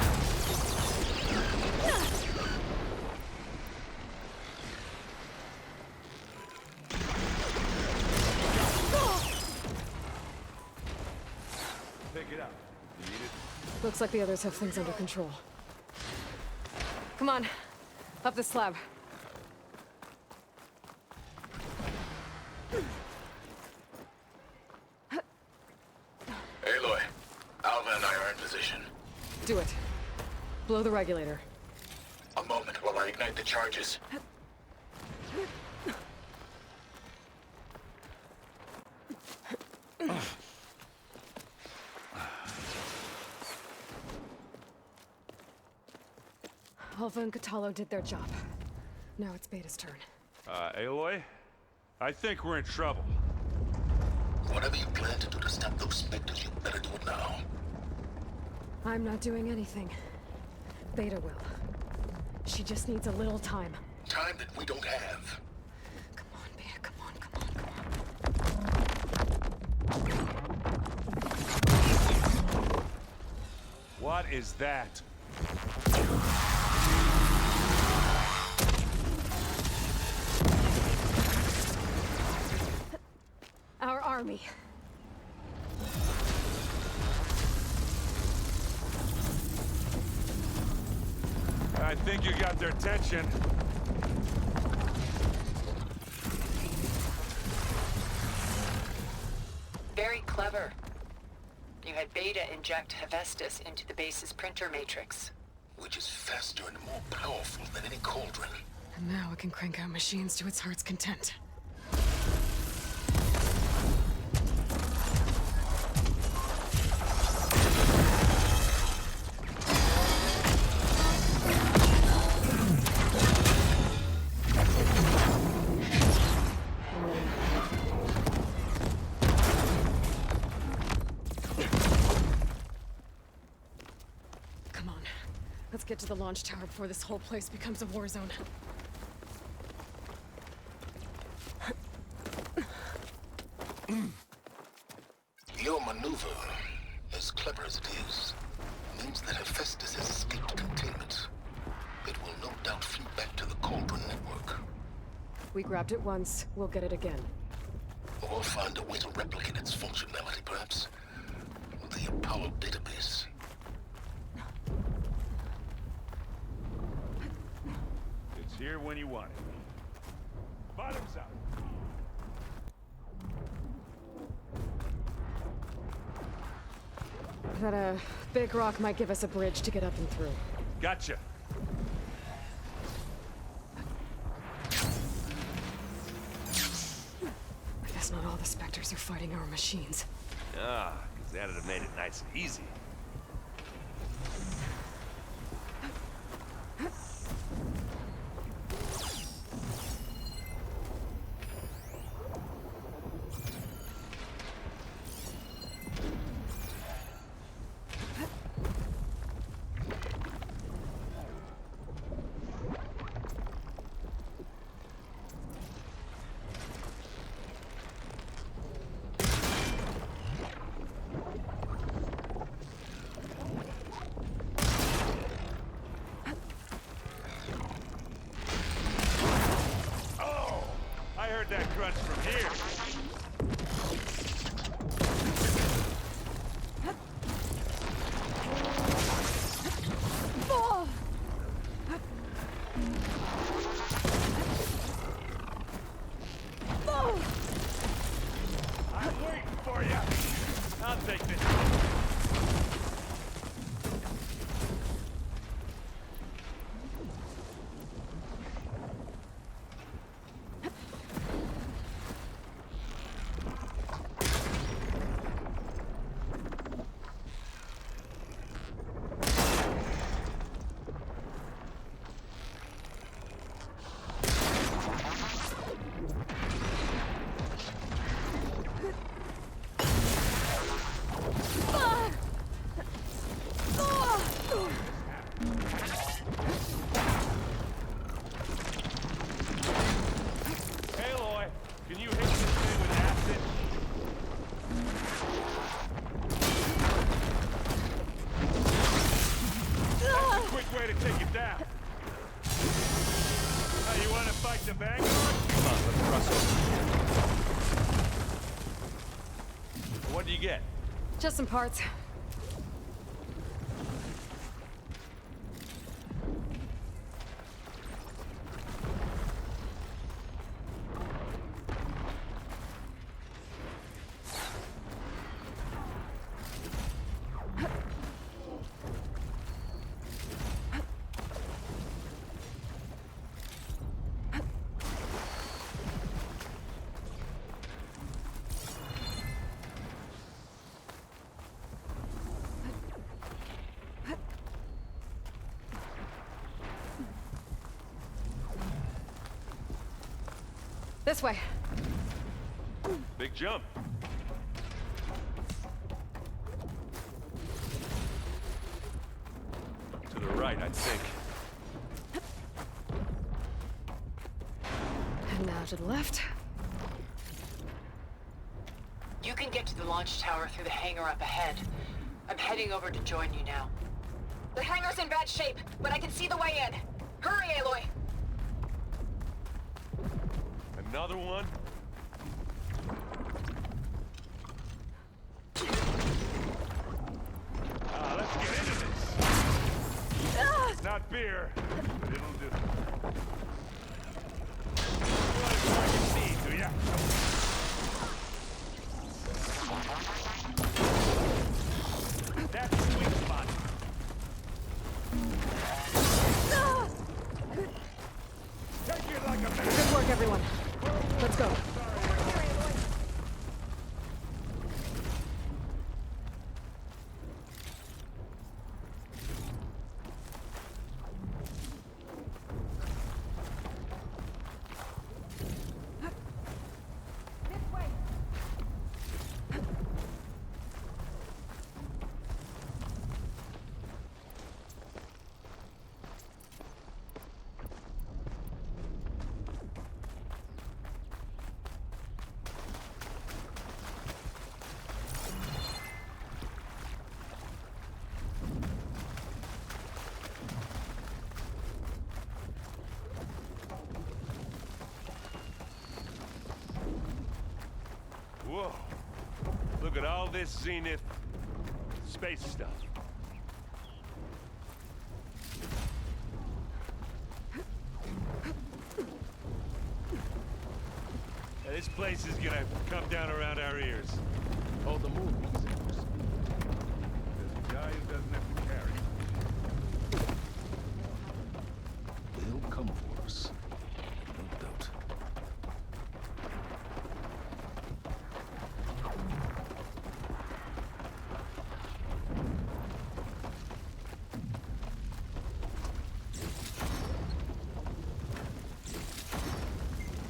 Pick it up. You need it? Looks like the others have things under control. Come on, up the slab. Aloy, do it. Blow the regulator. A moment while I ignite the charges. Alpha and Catalo did their job. Now it's Beta's turn. Aloy? I think we're in trouble. Whatever you plan to do to stop those specters, you better do it now. I'm not doing anything. Beta will. She just needs a little time. Time that we don't have. Come on, Beta, come on, come on, come on. What is that? Our army. I think you got their attention. Very clever. You had Beta inject Hephaestus into the base's printer matrix. Which is faster and more powerful than any cauldron. And now it can crank out machines to its heart's content. Let's get to the launch tower before this whole place becomes a war zone. Your maneuver, as clever as it is, means that Hephaestus has escaped containment. It will no doubt flee back to the Cauldron network. We grabbed it once, we'll get it again. Or find a way to replicate its functionality, perhaps. The Apollo database. It's here when you want it. Bottoms up. That big rock might give us a bridge to get up and through. Gotcha. I guess not all the Spectres are fighting our machines. Ah, because that'd have made it nice and easy. That crunch from here. I'm waiting for you. I'll take this. Way to take it down. You want to fight the Vanguard? Come on, let's cross over. What do you get? Just some parts. This way. Big jump. To the right, I think. And now to the left. You can get to the launch tower through the hangar up ahead. I'm heading over to join you now. The hangar's in bad shape, but I can see the way in. Hurry, Aloy! Another one? Let's get into this. Not beer, but it'll do. What is what you need, do ya? That's the sweet spot. Take it like a man. Good work, everyone. Let's go. Whoa. Look at all this Zenith space stuff. Now, this place is gonna come down around our ears. Oh, the moon. There's a guy who doesn't have to carry. They'll come for us. No doubt.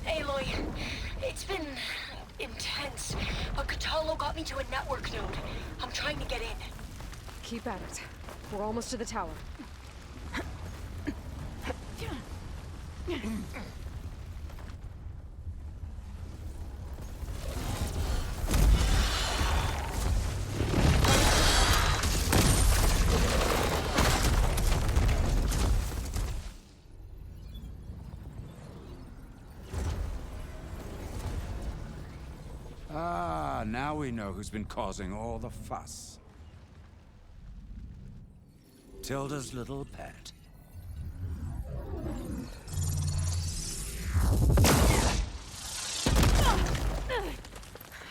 Aloy, it's been intense, but Catalo got me to a network node. I'm trying to get in. Keep at it. We're almost to the tower. Ah, now we know who's been causing all the fuss. Tilda's little pet.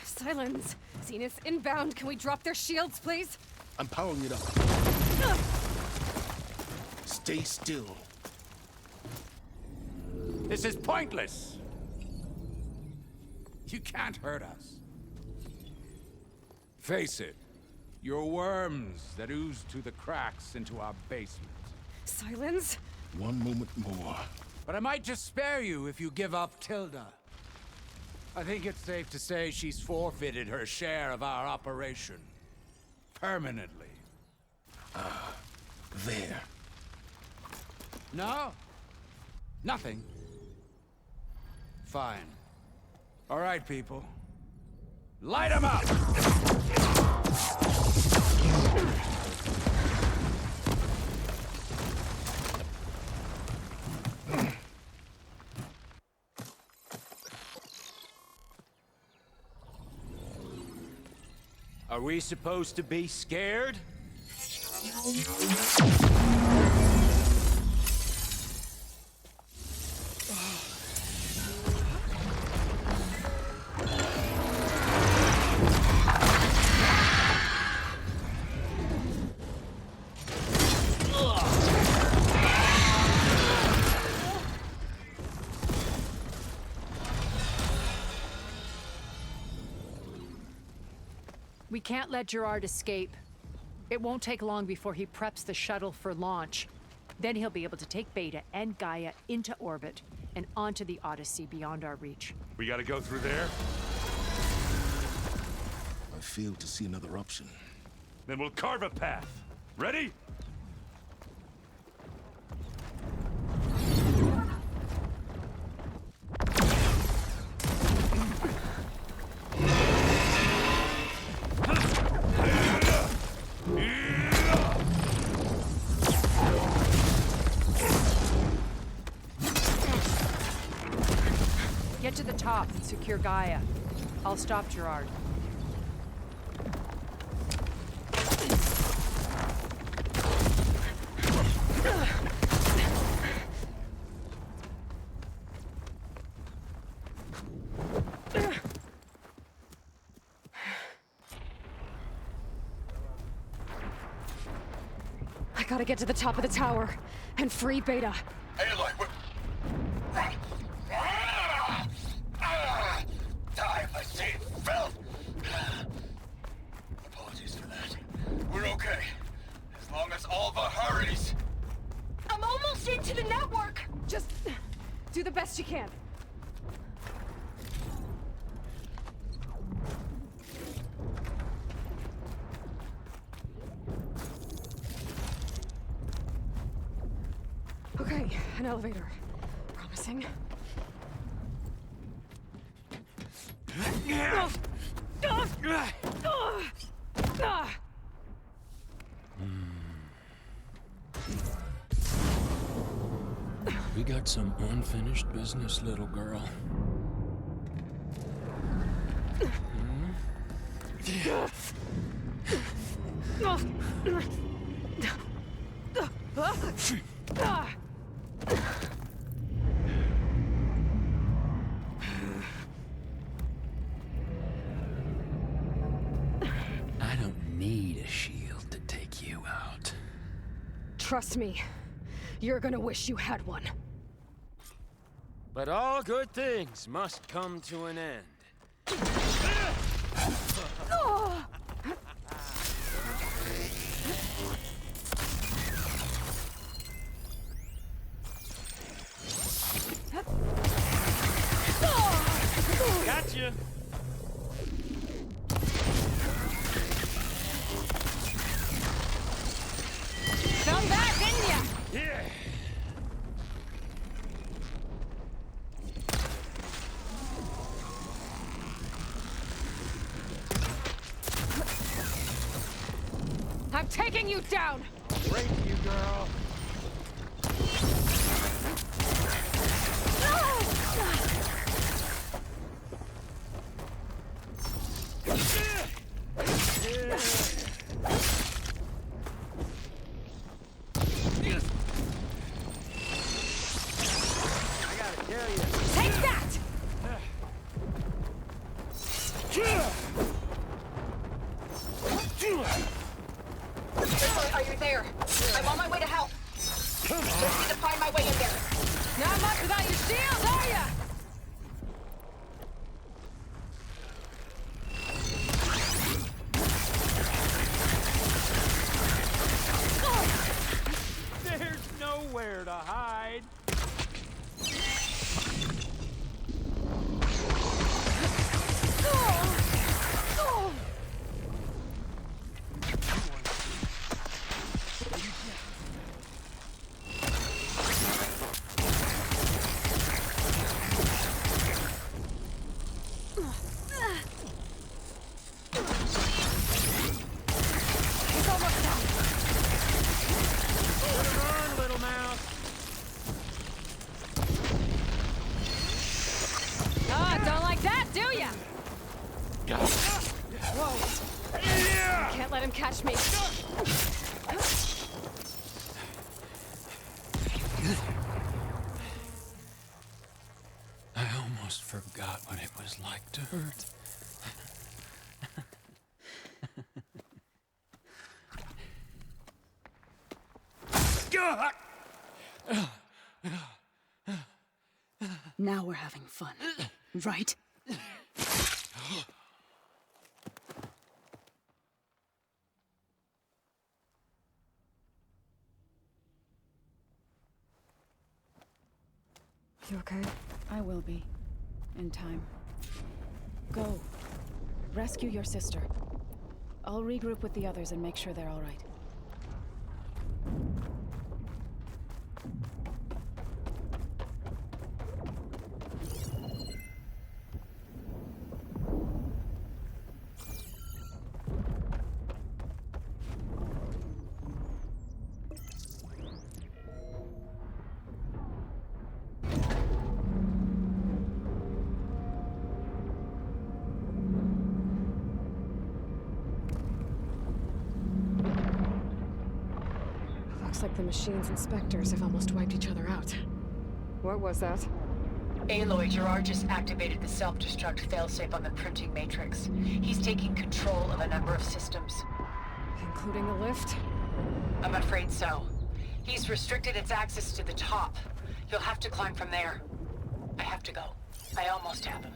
Silence. Zenith inbound. Can we drop their shields, please? I'm powering it up. Stay still. This is pointless! You can't hurt us. Face it, you're worms that ooze through the cracks into our basement. Silence? One moment more. But I might just spare you if you give up Tilda. I think it's safe to say she's forfeited her share of our operation. Permanently. There. No? Nothing? Fine. All right, people. Light 'em up! Are we supposed to be scared? We can't let Gerard escape. It won't take long before he preps the shuttle for launch. Then he'll be able to take Beta and Gaia into orbit and onto the Odyssey beyond our reach. We gotta go through there? I fail to see another option. Then we'll carve a path. Ready? Get to the top and secure Gaia. I'll stop Gerard. I gotta get to the top of the tower and free Beta. Aloy, what? Die, I see it. Phil! Apologies for that. We're okay. As long as Alva hurries. I'm almost into the network! Just do the best you can. Okay, an elevator. Promising. We got some unfinished business, little girl. I don't need a shield to take you out. Trust me, you're gonna wish you had one. But all good things must come to an end. Gotcha! Found that, didn't ya? Yeah! I'm taking you down! Great, you girl. Take that! Are you there? I'm on my way to help. Just need to find my way in there. Not much without your shield, are ya? There's nowhere to hide. It's almost down. Run, little mouse. Ah, don't like that, do ya? Whoa. Yeah! Can't let him catch me. I almost forgot what it was like to hurt. Now we're having fun, right? You okay? I will be. In time. Go. Rescue your sister. I'll regroup with the others and make sure they're all right. Looks like the machine's inspectors have almost wiped each other out. What was that? Aloy, Gerard just activated the self-destruct failsafe on the printing matrix. He's taking control of a number of systems. Including the lift? I'm afraid so. He's restricted its access to the top. You'll have to climb from there. I have to go. I almost have him.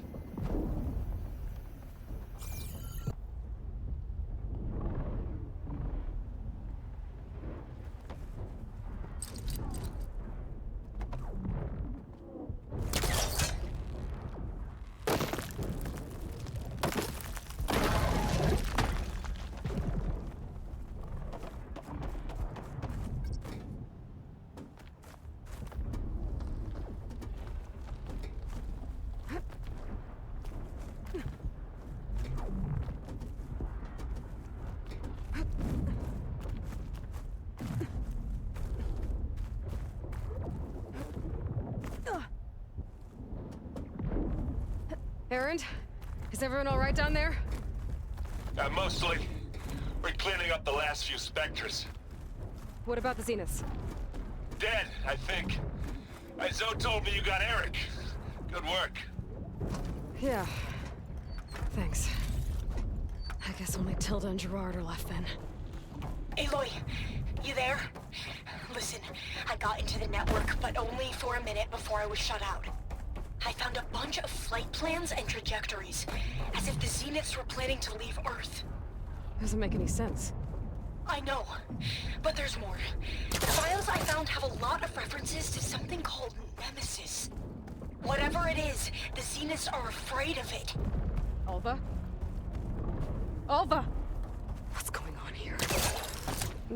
Erend? Is everyone all right down there? Mostly. We're cleaning up the last few specters. What about the Zeniths? Dead, I think. Zoe told me you got Eric. Good work. Yeah. Thanks. I guess only Tilda and Gerard are left then. Aloy, you there? Listen, I got into the network, but only for a minute before I was shut out. I found a bunch of flight plans and trajectories, as if the Zeniths were planning to leave Earth. Doesn't make any sense. I know, but there's more. The files I found have a lot of references to something called Nemesis. Whatever it is, the Zeniths are afraid of it. Alva? Alva! What's going on here?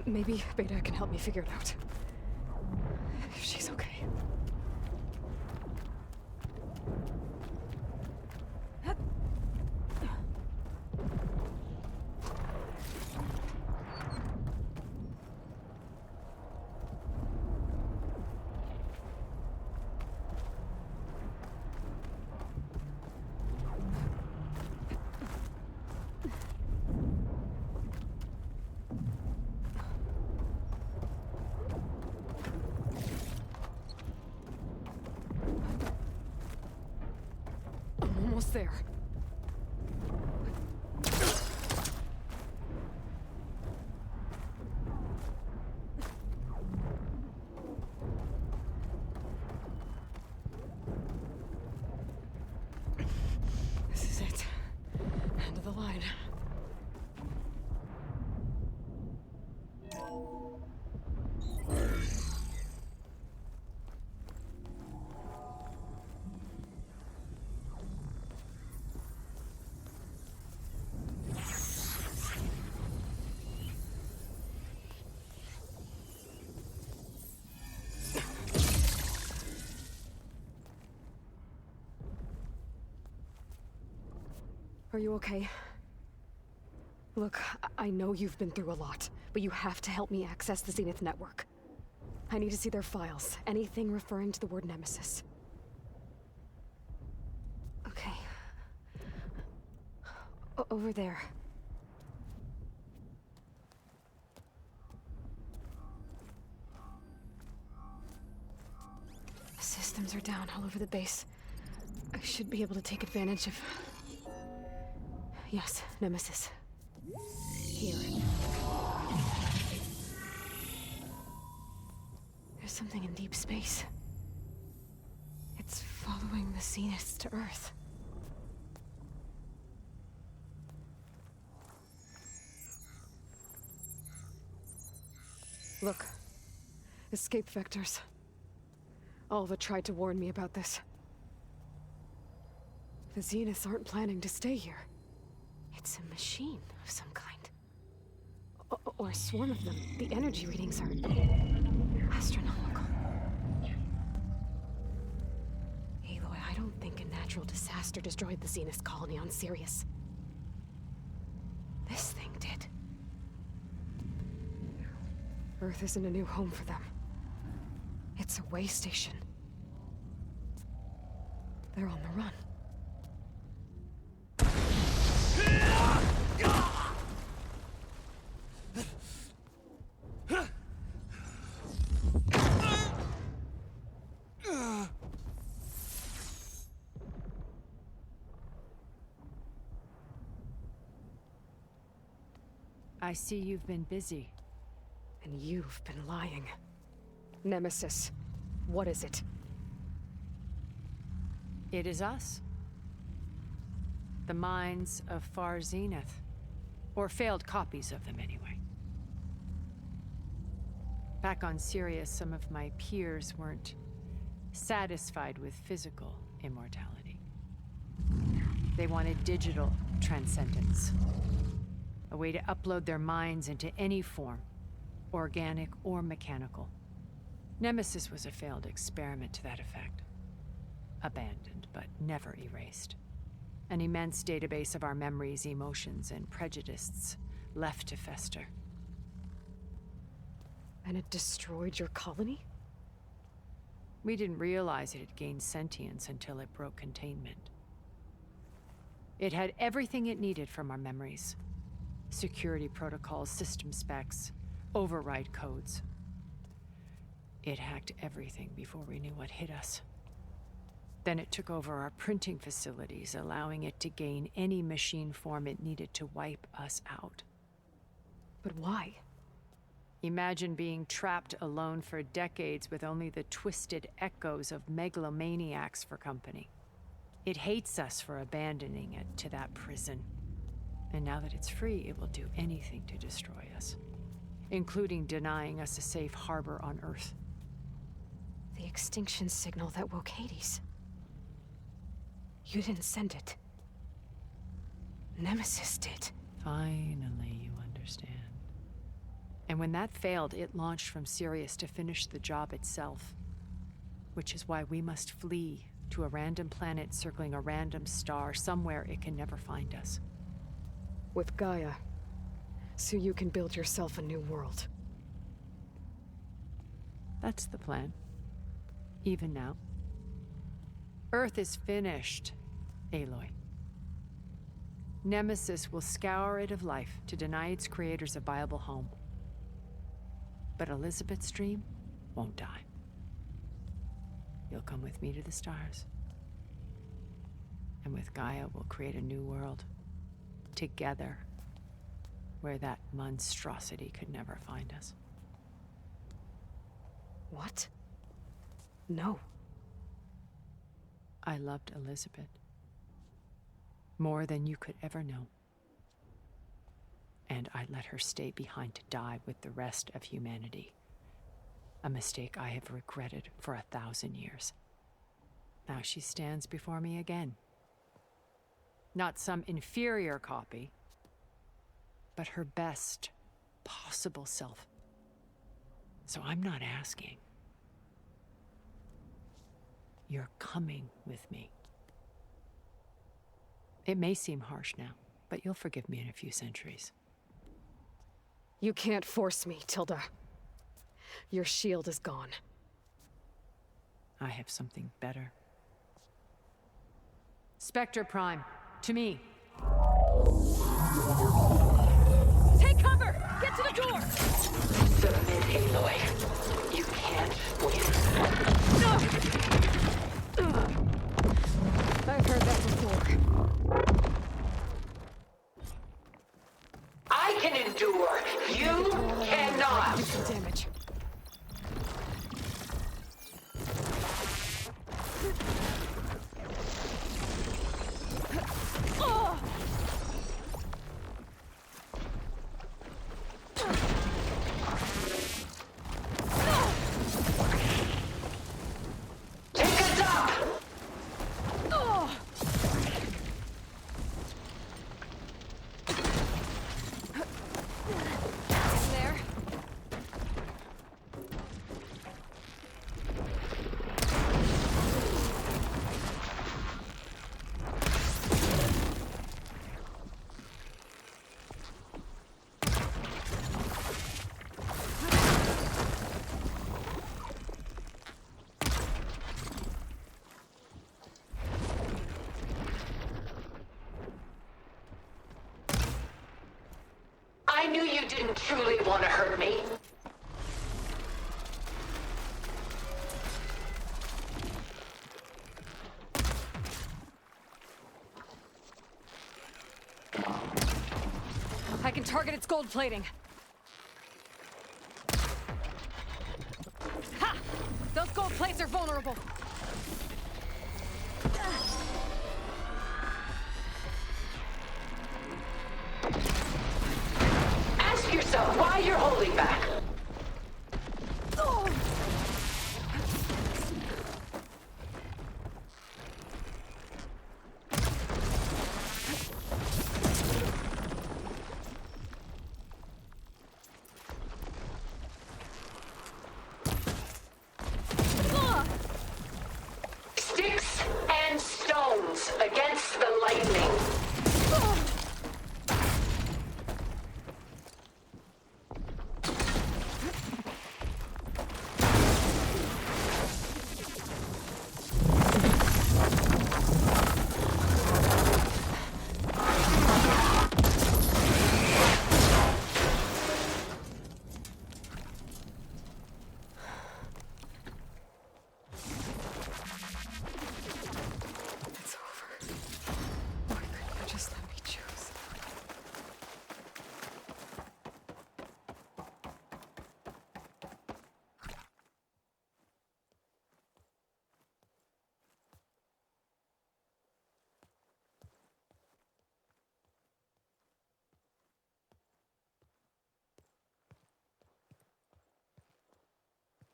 Maybe Beta can help me figure it out. If she's okay. Almost there. This is it. End of the line. Are you okay? Look, I know you've been through a lot, but you have to help me access the Zenith network. I need to see their files, anything referring to the word Nemesis. Okay. Over there. Systems are down all over the base. I should be able to take advantage of... Yes, Nemesis. Here. There's something in deep space. It's following the Zeniths to Earth. Look. Escape vectors. Alva tried to warn me about this. The Zeniths aren't planning to stay here. It's a machine of some kind. Or a swarm of them. The energy readings are astronomical. Aloy, I don't think a natural disaster destroyed the Zenith colony on Sirius. This thing did. Earth isn't a new home for them. It's a way station. They're on the run. I see you've been busy. And you've been lying. Nemesis, what is it? It is us. The minds of Far Zenith. Or failed copies of them, anyway. Back on Sirius, some of my peers weren't satisfied with physical immortality. They wanted digital transcendence. A way to upload their minds into any form, organic or mechanical. Nemesis was a failed experiment to that effect. Abandoned, but never erased. An immense database of our memories, emotions, and prejudices left to fester. And it destroyed your colony? We didn't realize it had gained sentience until it broke containment. It had everything it needed from our memories. Security protocols, system specs, override codes. It hacked everything before we knew what hit us. Then it took over our printing facilities, allowing it to gain any machine form it needed to wipe us out. But why? Imagine being trapped alone for decades with only the twisted echoes of megalomaniacs for company. It hates us for abandoning it to that prison. And now that it's free, it will do anything to destroy us, including denying us a safe harbor on Earth. The extinction signal that woke Hades. You didn't send it. Nemesis did. Finally, you understand. And when that failed, it launched from Sirius to finish the job itself. Which is why we must flee to a random planet circling a random star, somewhere it can never find us. With Gaia, so you can build yourself a new world. That's the plan. Even now. Earth is finished, Aloy. Nemesis will scour it of life to deny its creators a viable home. But Elizabeth's dream won't die. You'll come with me to the stars. And with Gaia, we'll create a new world. Together, where that monstrosity could never find us. What? No. I loved Elizabeth. More than you could ever know. And I let her stay behind to die with the rest of humanity. A mistake I have regretted for 1,000 years. Now she stands before me again. Not some inferior copy, but her best possible self. So I'm not asking. You're coming with me. It may seem harsh now, but you'll forgive me in a few centuries. You can't force me, Tilda. Your shield is gone. I have something better. Spectre Prime, to me. Take cover! Get to the door! Submit, Aloy. You can't win. I've heard that before. I can endure. You cannot. Damage. I knew you didn't truly want to hurt me. I can target its gold plating. Ha! Those gold plates are vulnerable. Ask yourself why you're holding back. Sticks and stones against the lightning. It's over. Why couldn't you just let me choose?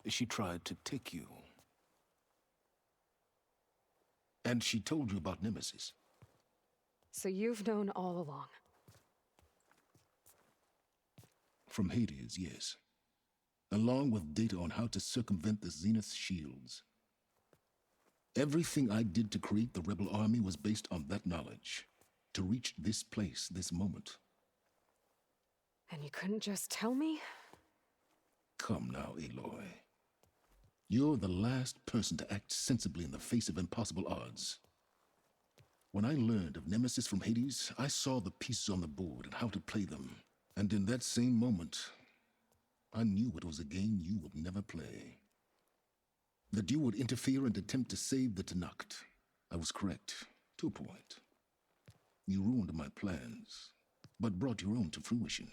She tried to take you. And she told you about Nemesis. So you've known all along. From Hades, yes. Along with data on how to circumvent the Zenith shields. Everything I did to create the rebel army was based on that knowledge. To reach this place, this moment. And you couldn't just tell me? Come now, Aloy. You're the last person to act sensibly in the face of impossible odds. When I learned of Nemesis from Hades, I saw the pieces on the board and how to play them. And in that same moment, I knew it was a game you would never play. That you would interfere and attempt to save the Tenakth. I was correct, to a point. You ruined my plans, but brought your own to fruition.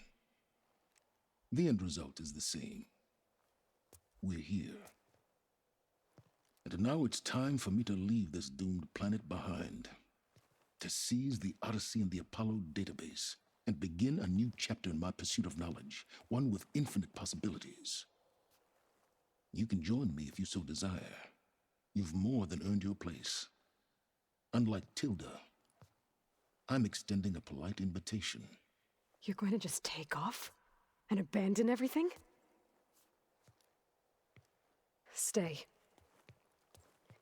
The end result is the same. We're here. And now it's time for me to leave this doomed planet behind. To seize the Odyssey and the Apollo database, and begin a new chapter in my pursuit of knowledge, one with infinite possibilities. You can join me if you so desire. You've more than earned your place. Unlike Tilda, I'm extending a polite invitation. You're going to just take off? And abandon everything? Stay.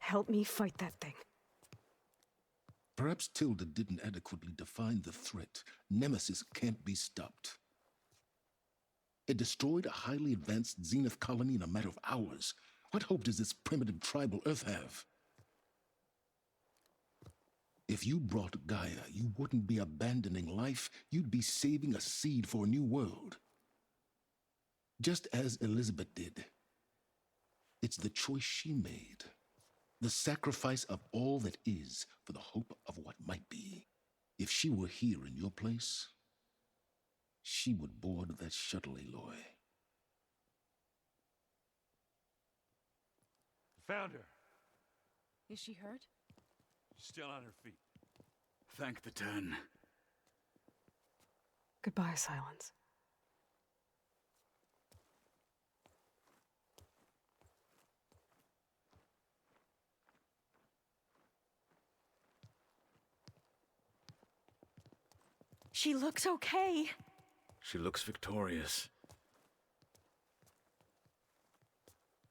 Help me fight that thing. Perhaps Tilda didn't adequately define the threat. Nemesis can't be stopped. It destroyed a highly advanced Zenith colony in a matter of hours. What hope does this primitive tribal Earth have? If you brought Gaia, you wouldn't be abandoning life, you'd be saving a seed for a new world. Just as Elizabeth did. It's the choice she made. The sacrifice of all that is for the hope of what might be. If she were here in your place, she would board that shuttle, Aloy. Found her. Is she hurt? Still on her feet. Thank the Ten. Goodbye, Silence. She looks okay. She looks victorious.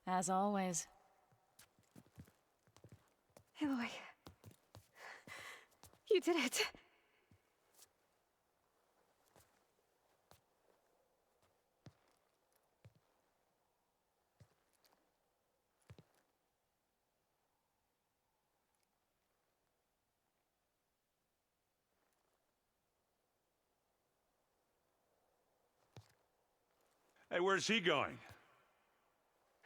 As always. Aloy. You did it. Hey, where's he going?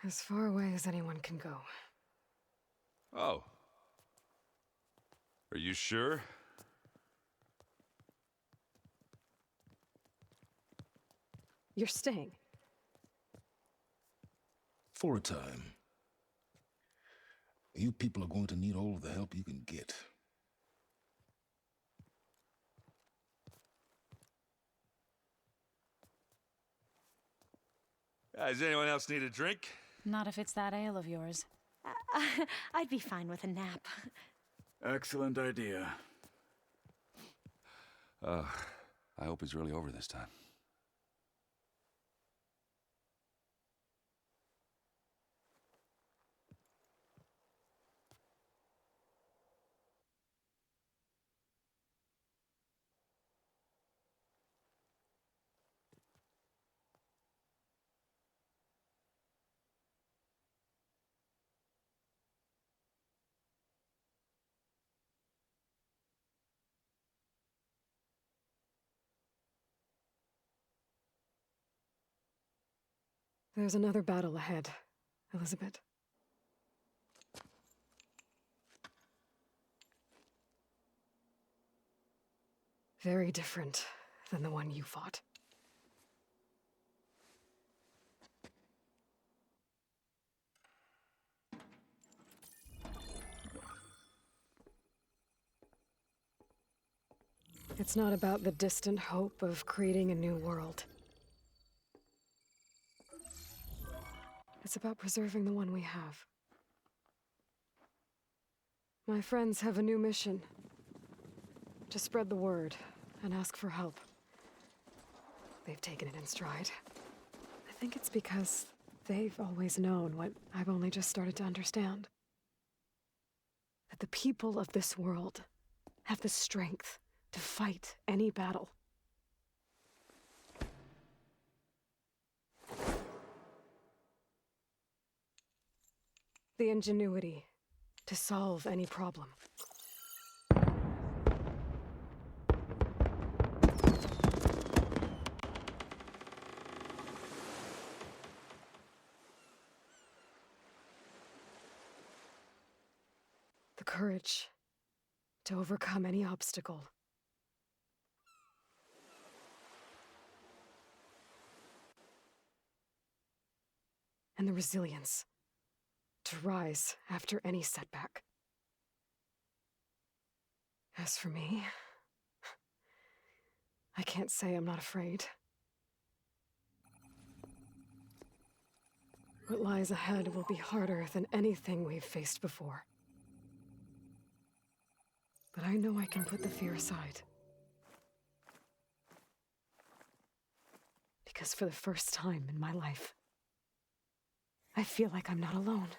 As far away as anyone can go. Oh. Are you sure? You're staying. For a time. You people are going to need all of the help you can get. Does anyone else need a drink? Not if it's that ale of yours. I'd be fine with a nap. Excellent idea. I hope it's really over this time. There's another battle ahead, Elizabeth. Very different than the one you fought. It's not about the distant hope of creating a new world. It's about preserving the one we have. My friends have a new mission. To spread the word and ask for help. They've taken it in stride. I think it's because they've always known what I've only just started to understand. That the people of this world have the strength to fight any battle. The ingenuity to solve any problem. The courage to overcome any obstacle. And the resilience to rise after any setback. As for me, I can't say I'm not afraid. What lies ahead will be harder than anything we've faced before. But I know I can put the fear aside. Because for the first time in my life, I feel like I'm not alone.